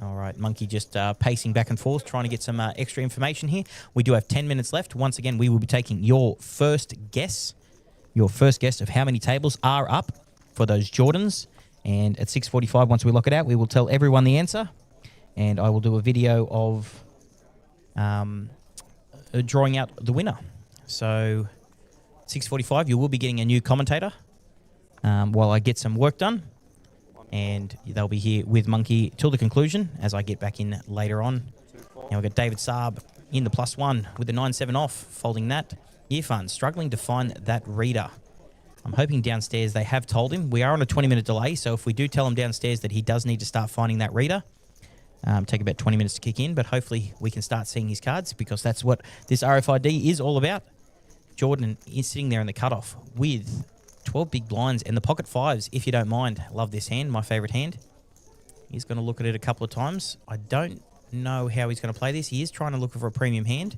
All right, Monkey just pacing back and forth, trying to get some extra information here. We do have 10 minutes left. Once again, we will be taking your first guess. Your first guess of how many tables are up for those Jordans. And at 6:45, once we lock it out, we will tell everyone the answer. And I will do a video of drawing out the winner. So 6:45, you will be getting a new commentator while I get some work done. And they'll be here with Monkey till the conclusion as I get back in later on. Now we've got David Saab in the +1 with the 9-7 off, folding that. Irfan struggling to find that reader. I'm hoping downstairs they have told him. We are on a 20-minute delay, so if we do tell him downstairs that he does need to start finding that reader, take about 20 minutes to kick in, but hopefully we can start seeing his cards because that's what this RFID is all about. Jordan is sitting there in the cutoff with 12 big blinds and the pocket fives, if you don't mind. Love this hand, my favourite hand. He's going to look at it a couple of times. I don't know how he's going to play this. He is trying to look for a premium hand,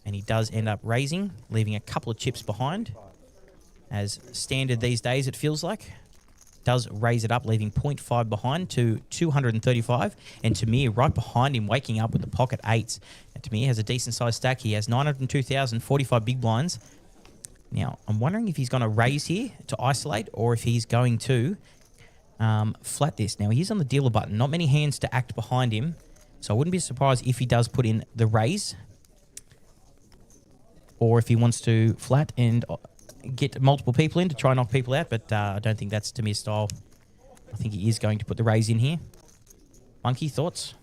and he does end up raising, leaving a couple of chips behind. As standard these days, it feels like. Does raise it up, leaving 0.5 behind to 235. And Tamir right behind him, waking up with the pocket 8s. And Tamir has a decent-sized stack. He has 902,000, 45 big blinds. Now, I'm wondering if he's going to raise here to isolate or if he's going to flat this. Now, he's on the dealer button. Not many hands to act behind him. So I wouldn't be surprised if he does put in the raise. Or if he wants to flat and get multiple people in to try and knock people out. But I don't think that's Tamir's style. I think he is going to put the raise in here. Monkey, thoughts?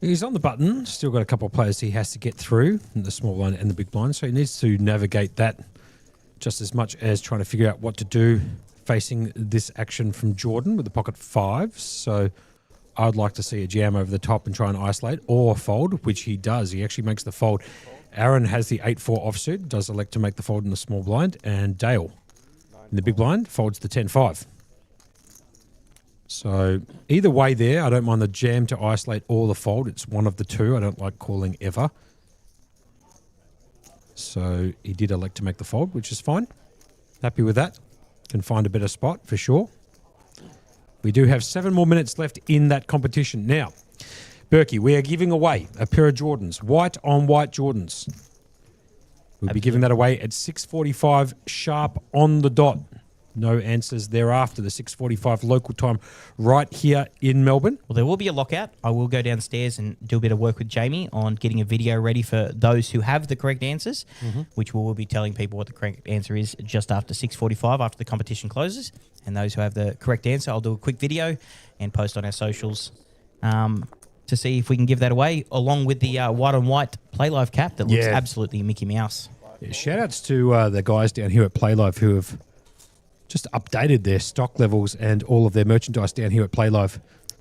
He's on the button. Still got a couple of players he has to get through, the small blind and the big blind. So he needs to navigate that just as much as trying to figure out what to do facing this action from Jordan with the pocket 5s. So I'd like to see a jam over the top and try and isolate or fold, which he does. He actually makes the fold. Aaron has the 8-4 offsuit, does elect to make the fold in the small blind, and Dale in the big blind folds the 10-5. So either way there, I don't mind the jam to isolate or the fold. It's one of the two. I don't like calling ever. So he did elect to make the fold, which is fine. Happy with that. Can find a better spot for sure. We do have 7 more minutes left in that competition. Now, Berkey, we are giving away a pair of Jordans, white on white Jordans. We'll be giving that away at 6:45 sharp on the dot. No answers thereafter, the 6:45 local time right here in Melbourne. Well, there will be a lockout. I will go downstairs and do a bit of work with Jamie on getting a video ready for those who have the correct answers, which we will be telling people what the correct answer is just after 6:45, after the competition closes. And those who have the correct answer, I'll do a quick video and post on our socials to see if we can give that away, along with the white on white Playlive cap that looks absolutely Mickey Mouse. Yeah, shout outs to the guys down here at Playlive who have just updated their stock levels and all of their merchandise down here at Playlive.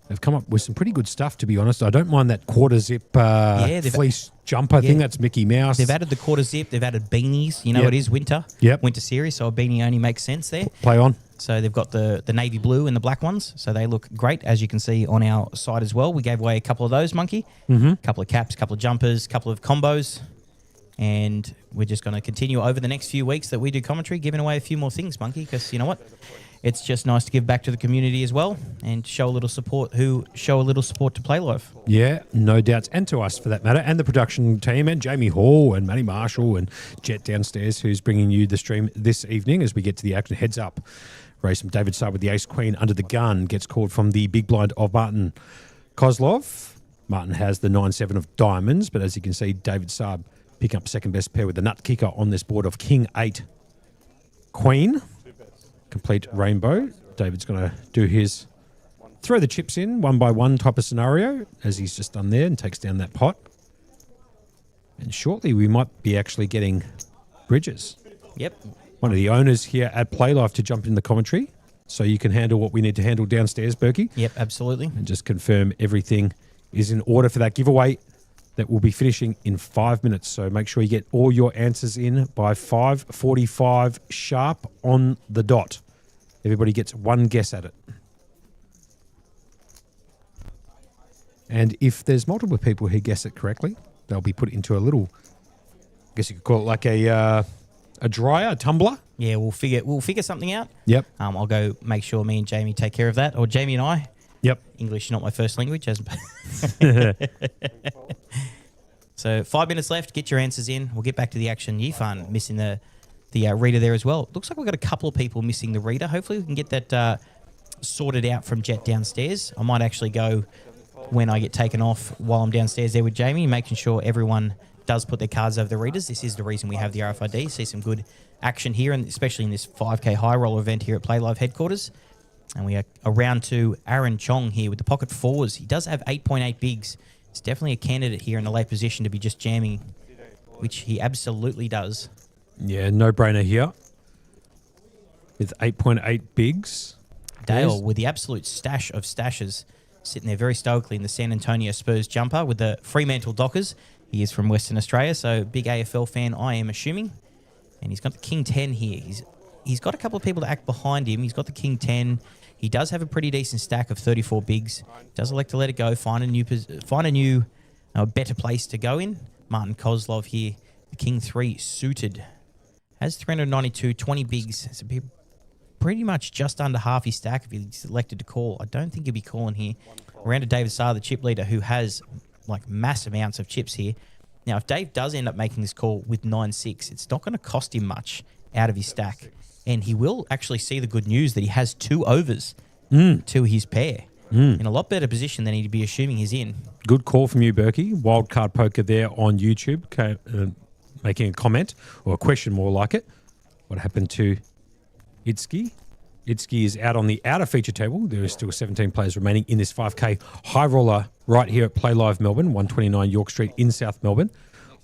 They've come up with some pretty good stuff, to be honest. I don't mind that quarter zip fleece jumper thing. That's Mickey Mouse. They've added the quarter zip. They've added beanies. You know, it is winter. Winter series, so a beanie only makes sense there. Play on. So they've got the navy blue and the black ones. So they look great, as you can see on our site as well. We gave away a couple of those, Monkey. A couple of caps, a couple of jumpers, a couple of combos. And we're just going to continue over the next few weeks that we do commentary, giving away a few more things, Monkey, because you know what? It's just nice to give back to the community as well and show a little support to Playlive. Yeah, no doubts. And to us, for that matter, and the production team, and Jamie Hall and Matty Marshall and Jet downstairs, who's bringing you the stream this evening as we get to the action. Heads up. Race from David Saab with the ace-queen under the gun. Gets called from the big blind of Martin Kozlov. Martin has the 9-7 of diamonds, but as you can see, David Saab picking up second best pair with the nut kicker on this board of King 8 Queen. Complete rainbow. David's going to do his throw the chips in one by one type of scenario, as he's just done there, and takes down that pot. And shortly we might be actually getting Bridges. Yep. One of the owners here at Playlife to jump in the commentary, so you can handle what we need to handle downstairs, Berkey. Yep, absolutely. And just confirm everything is in order for that giveaway that will be finishing in 5 minutes. So make sure you get all your answers in by 5:45 sharp on the dot. Everybody gets one guess at it. And if there's multiple people who guess it correctly, they'll be put into a little, I guess you could call it like a dryer, a tumbler. Yeah, we'll figure something out. Yep. I'll go make sure me and Jamie take care of that, or Jamie and I. Yep. English is not my first language. So 5 minutes left. Get your answers in. We'll get back to the action. Yifan missing the reader there as well. Looks like we've got a couple of people missing the reader. Hopefully we can get that sorted out from Jet downstairs. I might actually go when I get taken off while I'm downstairs there with Jamie, making sure everyone does put their cards over the readers. This is the reason we have the RFID. See some good action here, and especially in this 5K Highroller event here at Playlive headquarters. And we are around to Aaron Chong here with the pocket fours. He does have 8.8 bigs. He's definitely a candidate here in a late position to be just jamming, which he absolutely does. Yeah, no-brainer here. With 8.8 bigs. Dale with the absolute stash of stashes, sitting there very stoically in the San Antonio Spurs jumper with the Fremantle Dockers. He is from Western Australia, so big AFL fan, I am assuming. And he's got the King 10 here. He's got a couple of people to act behind him. He's got the King 10. He does have a pretty decent stack of 34 bigs. Does elect to let it go, find a new better place to go in. Martin Kozlov here, the King 3 suited. Has 392, 20 bigs. It's pretty much just under half his stack if he's elected to call. I don't think he'll be calling here. Around to David Saar, the chip leader, who has like mass amounts of chips here. Now, if Dave does end up making this call with 9-6, it's not going to cost him much out of his stack. And he will actually see the good news that he has 2 overs to his pair. In a lot better position than he'd be assuming he's in. Good call from you, Berkey. Wildcard Poker there on YouTube, making a comment, or a question more like it. What happened to Itski? Itski is out on the outer feature table. There are still 17 players remaining in this 5K high roller right here at Playlive Melbourne, 129 York Street in South Melbourne.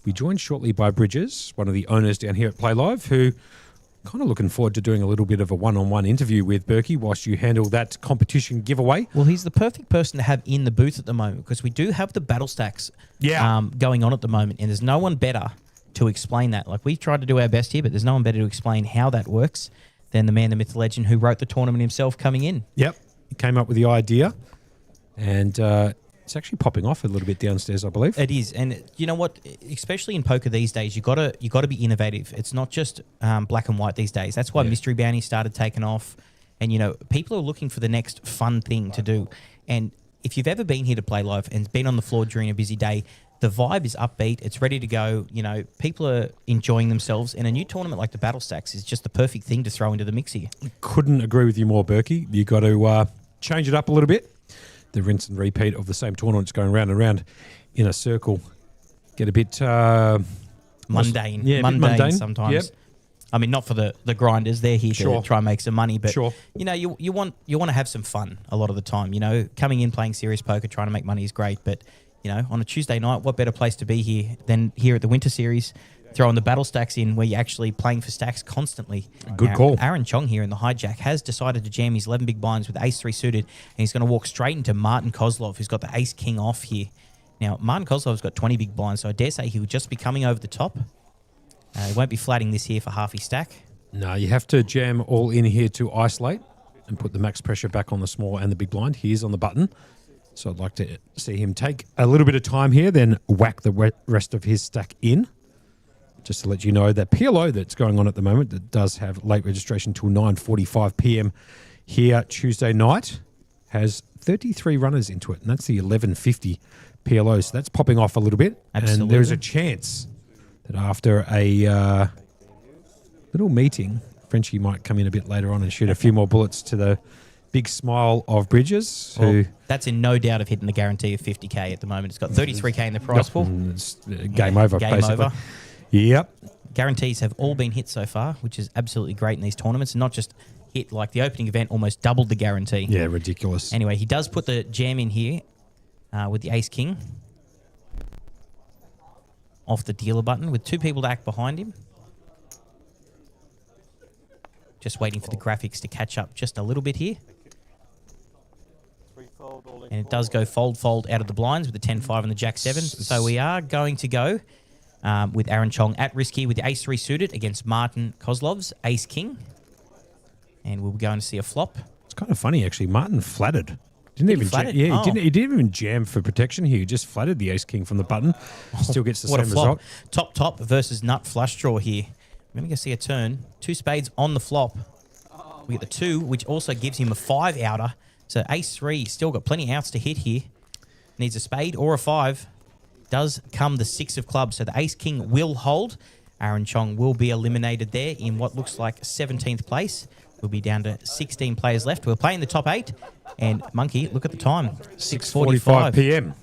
We joined shortly by Bridges, one of the owners down here at Playlive, who kind of looking forward to doing a little bit of a one-on-one interview with Berkey whilst you handle that competition giveaway. Well, he's the perfect person to have in the booth at the moment because we do have the battle stacks going on at the moment, and there's no one better to explain that. Like, we've tried to do our best here, but there's no one better to explain how that works than the man, the myth, the legend who wrote the tournament himself coming in. Yep. He came up with the idea, and it's actually popping off a little bit downstairs, I believe. It is, and you know what? Especially in poker these days, you gotta be innovative. It's not just black and white these days. That's why mystery bounties started taking off, and people are looking for the next fun thing to do. And if you've ever been here to Play Live and been on the floor during a busy day, the vibe is upbeat. It's ready to go. People are enjoying themselves, and a new tournament like the Battle Stacks is just the perfect thing to throw into the mix here. Couldn't agree with you more, Berkey. You got to change it up a little bit. The rinse and repeat of the same tournaments going round and round in a circle get a bit mundane. Yeah, mundane sometimes. Yep. I mean, not for the grinders. They're here to try and make some money, but you want to have some fun a lot of the time. Coming in playing serious poker, trying to make money is great, but on a Tuesday night, what better place to be here than here at the Winter Series, throwing the battle stacks in where you're actually playing for stacks constantly. Good call. Aaron Chong here in the hijack has decided to jam his 11 big blinds with ace-3 suited, and he's going to walk straight into Martin Kozlov, who's got the ace-king off here. Now, Martin Kozlov's got 20 big blinds, so I dare say he would just be coming over the top. He won't be flatting this here for half his stack. No, you have to jam all in here to isolate and put the max pressure back on the small and the big blind. He is on the button. So I'd like to see him take a little bit of time here, then whack the rest of his stack in. Just to let you know that PLO that's going on at the moment that does have late registration till 9:45 p.m. here Tuesday night has 33 runners into it, and that's the 1150 PLO. So that's popping off a little bit. Absolutely. And there's a chance that after a little meeting, Frenchie might come in a bit later on and shoot a few more bullets to the big smile of Bridges. Well, that's in no doubt of hitting the guarantee of 50K at the moment. It's got 33K in the prize pool. It's game over, basically. Over. Yep. Guarantees have all been hit so far, which is absolutely great in these tournaments, and not just hit like the opening event almost doubled the guarantee. Yeah, ridiculous. Anyway, he does put the jam in here with the ace-king off the dealer button with two people to act behind him. Just waiting for the graphics to catch up just a little bit here. And it does go fold out of the blinds with the 10-5 and the jack-7. So we are going to go with Aaron Chong at risk here with the ace-3 suited against Martin Kozlov's ace-king. And we'll be going to see a flop. It's kind of funny, actually. Martin flattered. Didn't even jam. Yeah, he didn't even jam for protection here. He just flattered the ace-king from the button. Still gets the same result. Top versus nut flush draw here. We're going to go see a turn. Two spades on the flop. We get the 2, which also gives him a 5 outer. So ace-3, still got plenty of outs to hit here. Needs a spade or a 5. Does come the 6 of clubs. So the ace-king will hold. Aaron Chong will be eliminated there in what looks like 17th place. We'll be down to 16 players left. We're playing the top 8. And Monkey, look at the time. 6:45 p.m.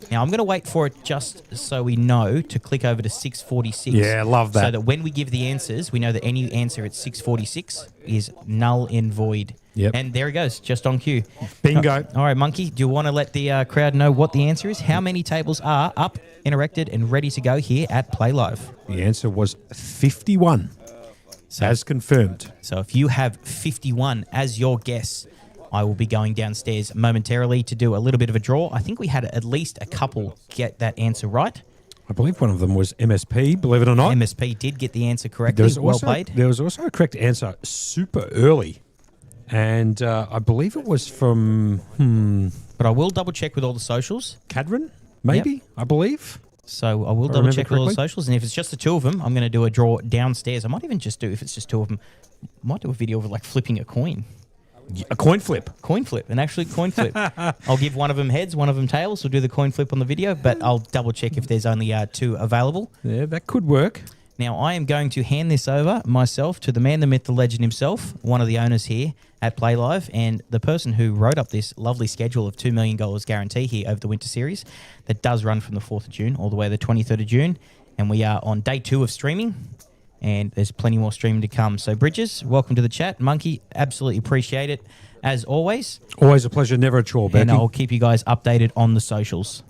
Now, I'm going to wait for it just so we know to click over to 6:46. Yeah, love that. So that when we give the answers, we know that any answer at 6:46 is null and void. Yep. And there it goes, just on cue. Bingo. All right, Monkey, do you want to let the crowd know what the answer is? How many tables are up, erected, and ready to go here at Play Live? The answer was 51, as confirmed. So if you have 51 as your guess, I will be going downstairs momentarily to do a little bit of a draw. I think we had at least a couple get that answer right. I believe one of them was MSP, believe it or not. MSP did get the answer correctly. Well played. There was also a correct answer super early. And I believe it was from... But I will double check with all the socials. Cadron, maybe, yep. I believe. So I will double check with all the socials. And if it's just the 2 of them, I'm going to do a draw downstairs. I might even just do, if it's just 2 of them, might do a video of like flipping a coin. A coin flip. Coin flip, an actual coin flip. I'll give one of them heads, one of them tails. We'll do the coin flip on the video, but I'll double check if there's only 2 available. Yeah, that could work. Now, I am going to hand this over myself to the man, the myth, the legend himself, one of the owners here at Play Live, and the person who wrote up this lovely schedule of $2 million guarantee here over the Winter Series that does run from the 4th of June all the way to the 23rd of June. And we are on day 2 of streaming, and there's plenty more streaming to come. So, Bridges, welcome to the chat. Monkey, absolutely appreciate it, as always. Always a pleasure, never a chore, Becky. And I'll keep you guys updated on the socials.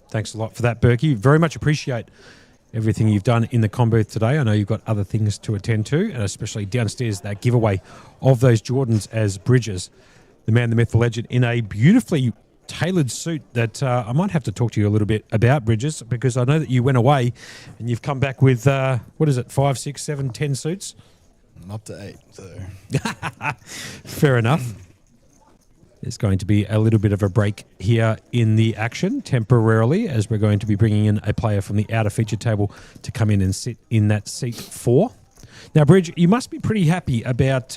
Thanks a lot for that, Berkey. Very much appreciate everything you've done in the com booth today. I know you've got other things to attend to, and especially downstairs, that giveaway of those Jordans as Bridges, the man, the myth, the legend, in a beautifully tailored suit that I might have to talk to you a little bit about, Bridges, because I know that you went away and you've come back with, 5, 6, 7, 10 suits? I'm up to 8, so... Fair enough. There's going to be a little bit of a break here in the action temporarily, as we're going to be bringing in a player from the outer feature table to come in and sit in that seat 4. Now, Bridge, you must be pretty happy about,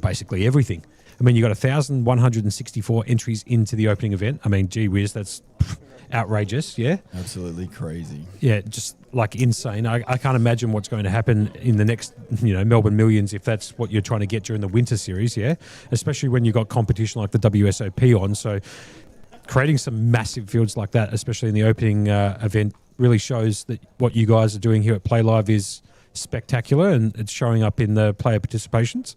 basically everything. I mean, you got 1,164 entries into the opening event. I mean, gee whiz, that's outrageous, yeah? Absolutely crazy. Yeah, just like insane. I can't imagine what's going to happen in the next, Melbourne Millions if that's what you're trying to get during the winter series, yeah? Especially when you've got competition like the WSOP on. So creating some massive fields like that, especially in the opening event, really shows that what you guys are doing here at Playlive is spectacular, and it's showing up in the player participations.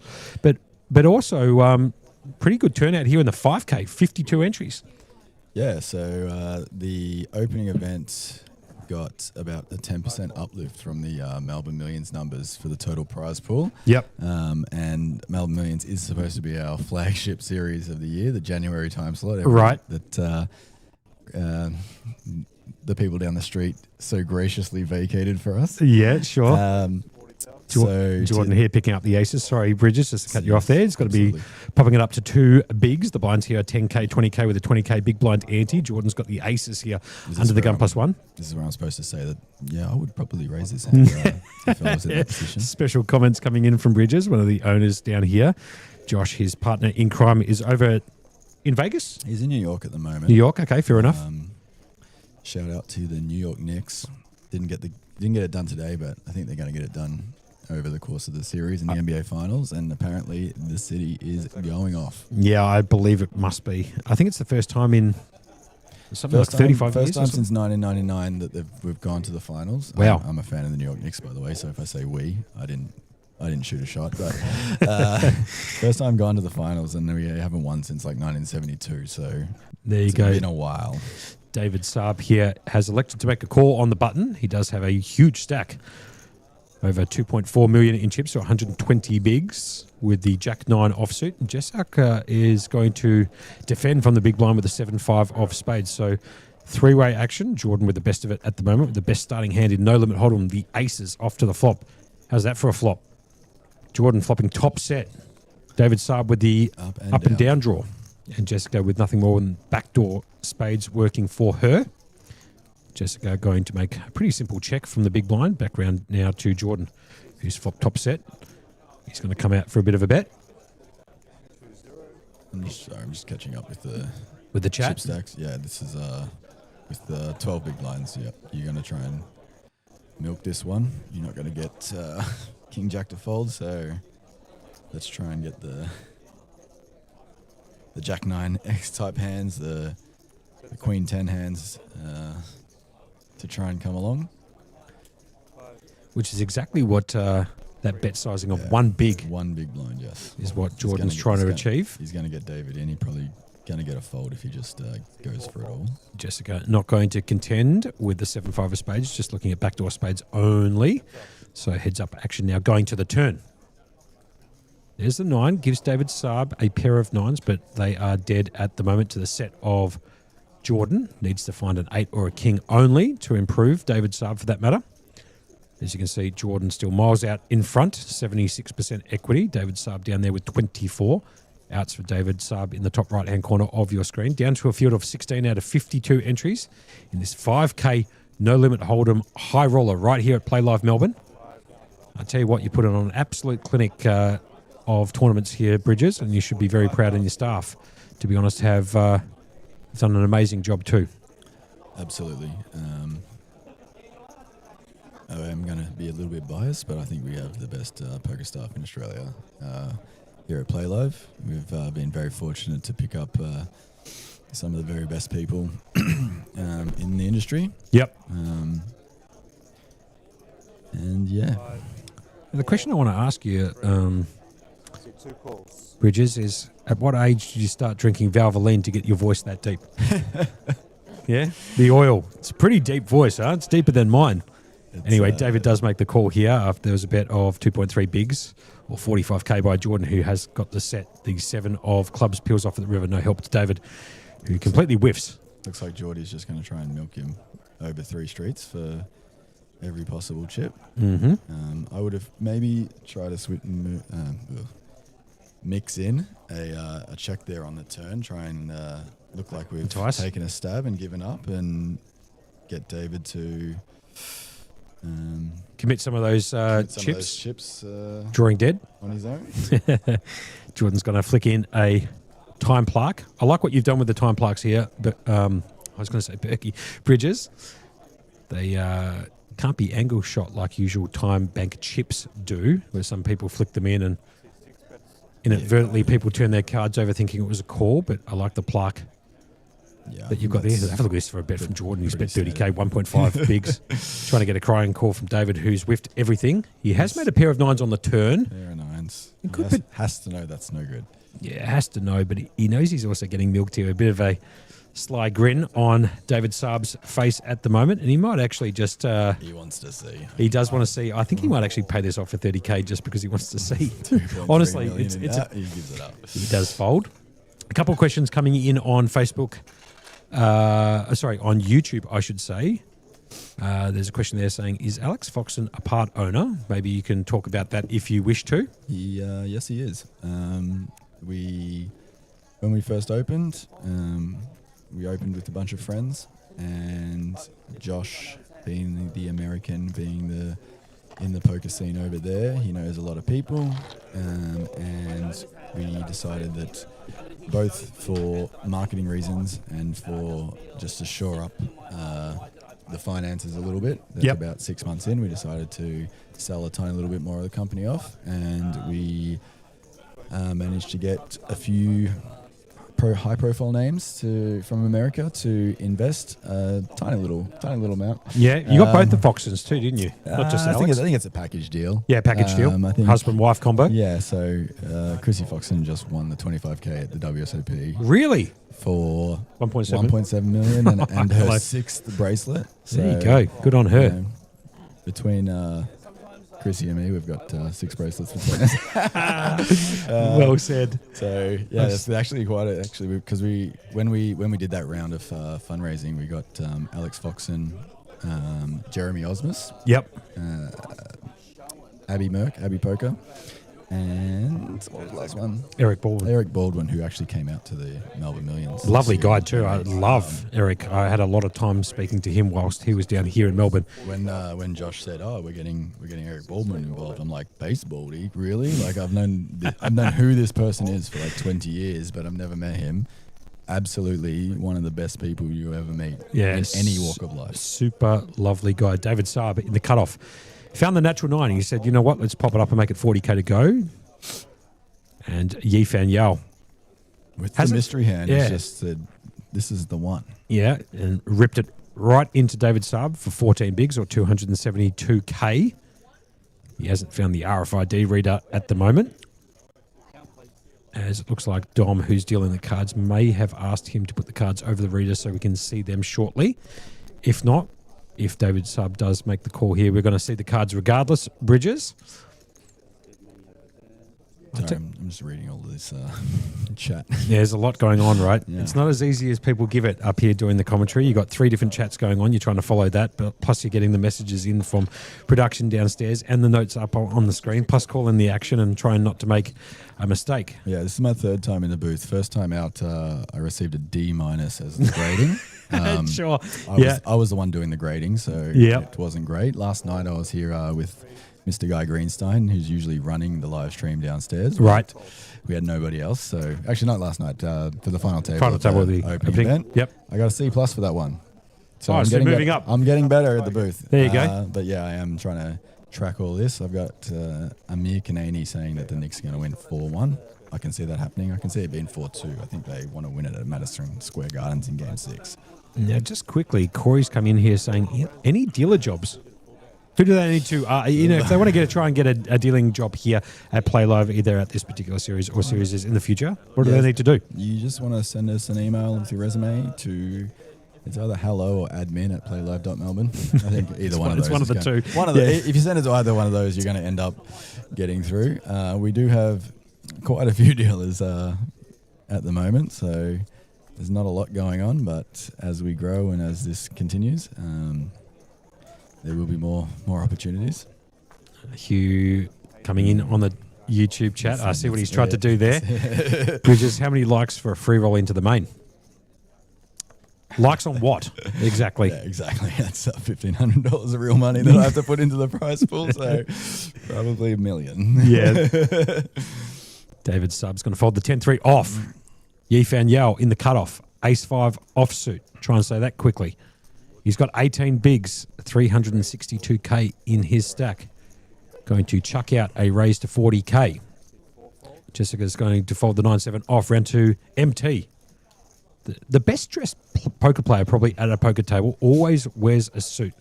But also pretty good turnout here in the 5K, 52 entries. Yeah, so the opening event got about a 10% uplift from the Melbourne Millions numbers for the total prize pool. Yep. And Melbourne Millions is supposed to be our flagship series of the year, the January time slot. Right. That the people down the street so graciously vacated for us. Yeah, sure. So Jordan here picking up the aces. Sorry, Bridges, just to cut you off there. It's got to be popping it up to 2 bigs. The blinds here are 10K, 20K with a 20K big blind ante. Jordan's got the aces here under the gun +1. This is where I'm supposed to say that, yeah, I would probably raise this hand if I was in that position. Special comments coming in from Bridges, one of the owners down here. Josh, his partner in crime, is over in Vegas? He's in New York at the moment. New York, okay, fair enough. Shout out to the New York Knicks. Didn't get it done today, but I think they're going to get it done over the course of the series in the NBA Finals, and apparently the city is going off. Yeah, I believe it must be. I think it's the first time in something like 35 years. First time since 1999 that we've gone to the finals. Wow. I'm a fan of the New York Knicks, by the way, so if I say we, I didn't shoot a shot, but first time gone to the finals, and we haven't won since like 1972, so there you go. It's been a while. David Saab here has elected to make a call on the button. He does have a huge stack. Over 2.4 million in chips, so 120 bigs with the Jack 9 offsuit. And Jessak is going to defend from the big blind with a 7-5 of spades. So 3-way action. Jordan with the best of it at the moment, with the best starting hand in No Limit Hold'em. The aces off to the flop. How's that for a flop? Jordan flopping top set. David Saab with the up and down draw. And Jessica with nothing more than backdoor spades working for her. Jessica going to make a pretty simple check from the big blind. Back round now to Jordan, who's flopped top set. He's going to come out for a bit of a bet. I'm just catching up with the chat chip stacks. Yeah, this is with the 12 big blinds. Yep, you're going to try and milk this one. You're not going to get King Jack to fold, so let's try and get the Jack 9 X type hands, the Queen 10 hands. To try and come along, which is exactly what that bet sizing of one big blind, yes, is what Jordan's trying to achieve. He's going to get David in. He's probably going to get a fold if he just goes for it all. Jessica not going to contend with the 7-5 of spades, just looking at backdoor spades only. So heads up action now, going to the turn. There's the 9, gives David Saab a pair of 9s, but they are dead at the moment to the set of Jordan. Needs to find an 8 or a king only to improve David Saab for that matter. As you can see, Jordan still miles out in front, 76% equity. David Saab down there with 24. Outs for David Saab in the top right-hand corner of your screen. Down to a field of 16 out of 52 entries in this 5K No Limit Hold'em high roller right here at Playlive Melbourne. I tell you what, you put on an absolute clinic of tournaments here, Bridges, and you should be very proud of your staff. To be honest, have done an amazing job too. Absolutely. I am going to be a little bit biased, but I think we have the best poker staff in Australia here at Playlive. We've been very fortunate to pick up some of the very best people in the industry. Yep. And yeah. The question I want to ask you, Bridges, is at what age did you start drinking Valvoline to get your voice that deep? Yeah? The oil. It's a pretty deep voice, huh? It's deeper than mine. Anyway, David does make the call here after there was a bet of 2.3 bigs or 45k by Jordan, who has got the 7 of clubs, peels off at the river. No help to David, who completely whiffs. Looks like Geordie's just going to try and milk him over 3 streets for every possible chip. Mm-hmm. I would have maybe tried to mix in a check there on the turn, try and look like we've taken a stab and given up, and get David to commit some of those chips drawing dead on his own. Jordan's going to flick in a time plaque. I like what you've done with the time plaques here, but I was going to say Berkey Bridges. They can't be angle shot like usual time bank chips do, where some people flick them in and inadvertently people turn their cards over thinking it was a call. But I like the plaque that you've got there. Have a look at this for a bet from Jordan. He's bet 30k, 1.5 bigs, trying to get a crying call from David, who's whiffed everything. He has made a pair of 9s on the turn. Pair of 9s. He has to know that's no good. Yeah, has to know, but he knows he's also getting milked here. A bit of a sly grin on David Saab's face at the moment, and he might actually just... he wants to see. He does want to see. I think he might actually pay this off for 30k just because he wants to see. Honestly, he gives it up. He does fold. A couple of questions coming in on Facebook. On YouTube, I should say. There's a question there saying, is Alex Foxon a part owner? Maybe you can talk about that if you wish to. Yes, he is. When we first opened, we opened with a bunch of friends, and Josh, being the American, being in the poker scene over there, he knows a lot of people, and we decided that both for marketing reasons and for just to shore up the finances a little bit. That's about 6 months in, we decided to sell a tiny little bit more of the company off, and we managed to get a few high-profile names from America to invest a tiny little amount. Yeah, you got both the Foxons too, didn't you? Not just Alex. I think it's a package deal. Yeah, package deal. I think husband-wife combo. Yeah, so Chrissy Foxon just won the 25k at the WSOP. Really? For 1.7 million and her 6th bracelet. So, there you go. Good on her. You know, between Chrissy and me, we've got 6 bracelets between us. Well said. So yeah, that's actually because when we did that round of fundraising, we got Alex Foxon, Jeremy Osmus, Abby Poker, and what was the last one? Eric Baldwin, who actually came out to the Melbourne Millions. Lovely guy too. I love Eric. I had a lot of time speaking to him whilst he was down here in Melbourne. When Josh said, "Oh, we're getting Eric Baldwin involved," I'm like, "Basebaldy, really?" Like I've known who this person is for like 20 years, but I've never met him. Absolutely one of the best people you ever meet in any walk of life. Super lovely guy. David Saab in the cutoff. Found the natural 9. He said, you know what, let's pop it up and make it 40k to go. And Yifan Yao. With the mystery hand, he just said, this is the one. Yeah, and ripped it right into David Saab for 14 bigs or 272k. He hasn't found the RFID reader at the moment. As it looks like Dom, who's dealing the cards, may have asked him to put the cards over the reader so we can see them shortly. If not, if David Saab does make the call here, we're going to see the cards regardless. Bridges. Sorry, I'm just reading all this chat. Yeah, there's a lot going on, right? Yeah. It's not as easy as people give it up here doing the commentary. You've got 3 different chats going on. You're trying to follow that, but plus you're getting the messages in from production downstairs and the notes up on the screen, plus calling the action and trying not to make a mistake. Yeah, this is my 3rd time in the booth. First time out, I received a D- as the grading. Sure. I was the one doing the grading, so it wasn't great. Last night I was here with Mr. Guy Greenstein, who's usually running the live stream downstairs. Right. We had nobody else. So actually not last night, for the final table. Of the opening event. Yep. I got a C+ for that one. So I'm getting moving up. I'm getting better at the booth. There you go. But yeah, I am trying to track all this. I've got Amir Kanani saying that the Knicks are going to win 4-1. I can see that happening. I can see it being 4-2. I think they want to win it at Madison Square Gardens in Game 6. Now, just quickly, Corey's come in here saying, any dealer jobs? Who do they need to, if they want to try and get a dealing job here at Playlive, either at this particular series or series in the future, what do they need to do? You just want to send us an email with your resume to It's either hello or admin at playlive.melbourne. I think either one of those. It's one of the two. One of the. If you send it to either one of those, you're going to end up getting through. We do have quite a few dealers at the moment, so there's not a lot going on. But as we grow and as this continues, there will be more opportunities. Hugh coming in on the YouTube chat. I see what he's tried to do there. Bridges, how many likes for a free roll into the main? Likes on what? Exactly. Yeah, exactly. That's $1,500 of real money that I have to put into the prize pool, so probably $1 million. Yeah. David Sub's going to fold the 10-3 off. Yifan Yao in the cutoff. Ace-5 offsuit. Try and say that quickly. He's got 18 bigs, 362K in his stack. Going to chuck out a raise to 40K. Jessica's going to fold the 9-7 off. Round 2, MT. The best dressed poker player probably at a poker table always wears a suit.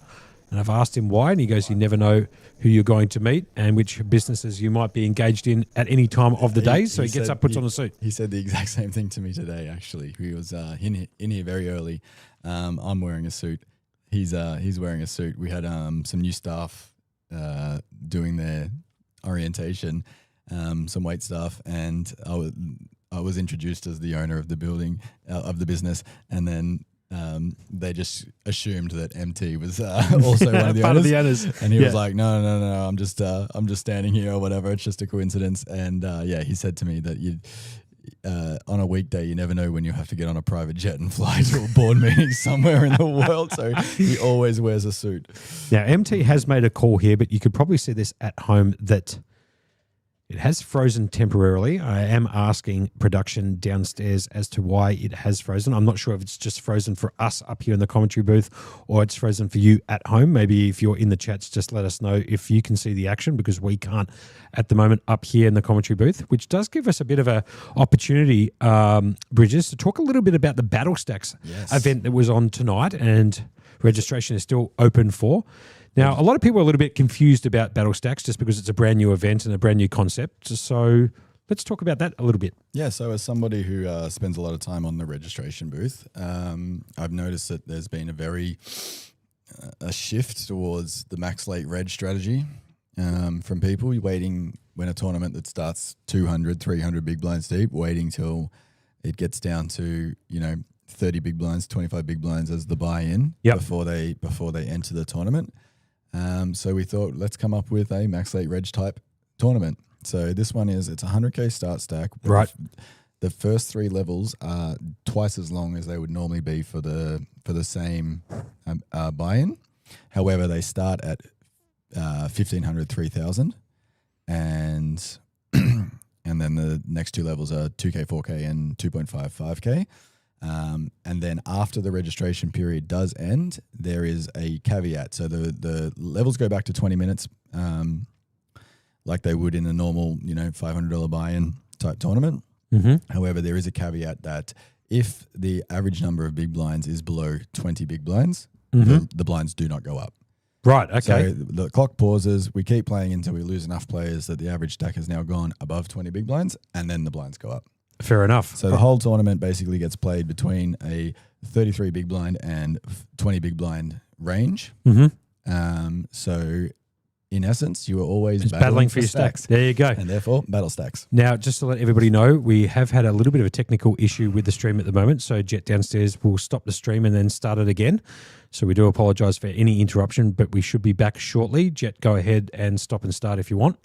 And I've asked him why, and he goes, you never know who you're going to meet and which businesses you might be engaged in at any time of the day. So he gets up, puts on a suit. He said the exact same thing to me today, actually. He was in here very early. I'm wearing a suit. He's wearing a suit. We had some new staff doing their orientation, some wait staff, and I was introduced as the owner of the building, of the business, and then they just assumed that MT was also one of the Part owners. of the owners. And he was like, no, I'm just standing here or whatever. It's just a coincidence. And he said to me that on a weekday, you never know when you have to get on a private jet and fly to a board meeting somewhere in the world. So he always wears a suit. Now, MT has made a call here, but you could probably see this at home that it has frozen temporarily. I am asking production downstairs as to why it has frozen. I'm not sure if it's just frozen for us up here in the commentary booth or it's frozen for you at home. Maybe if you're in the chats, just let us know if you can see the action, because we can't at the moment up here in the commentary booth, which does give us a bit of a opportunity, Bridges, to talk a little bit about the Battle Stacks event that was on tonight, and registration is still open for. Now, a lot of people are a little bit confused about Battle Stacks just because it's a brand new event and a brand new concept. So let's talk about that a little bit. Yeah, so as somebody who spends a lot of time on the registration booth, I've noticed that there's been a shift towards the max late reg strategy from people waiting when a tournament that starts 200, 300 big blinds deep, waiting till it gets down to, 30 big blinds, 25 big blinds as the buy-in before they enter the tournament. So we thought, let's come up with a max late reg type tournament. So this one it's 100K start stack. Right. The first 3 levels are twice as long as they would normally be for the same buy-in. However, they start at 1,500, 3,000, and then the next 2 levels are 2K, 4K, and 2.5, 5K. And then after the registration period does end, there is a caveat. So the levels go back to 20 minutes, like they would in a normal, $500 buy-in type tournament. Mm-hmm. However, there is a caveat that if the average number of big blinds is below 20 big blinds, the blinds do not go up. Right, okay. So the clock pauses. We keep playing until we lose enough players that the average stack has now gone above 20 big blinds, and then the blinds go up. Fair enough. So the whole tournament basically gets played between a 33 big blind and 20 big blind range. Mm-hmm. So in essence, you are always battling for your stacks. There you go. And therefore, battle stacks. Now, just to let everybody know, we have had a little bit of a technical issue with the stream at the moment. So Jet downstairs will stop the stream and then start it again. So we do apologise for any interruption, but we should be back shortly. Jet, go ahead and stop and start if you want.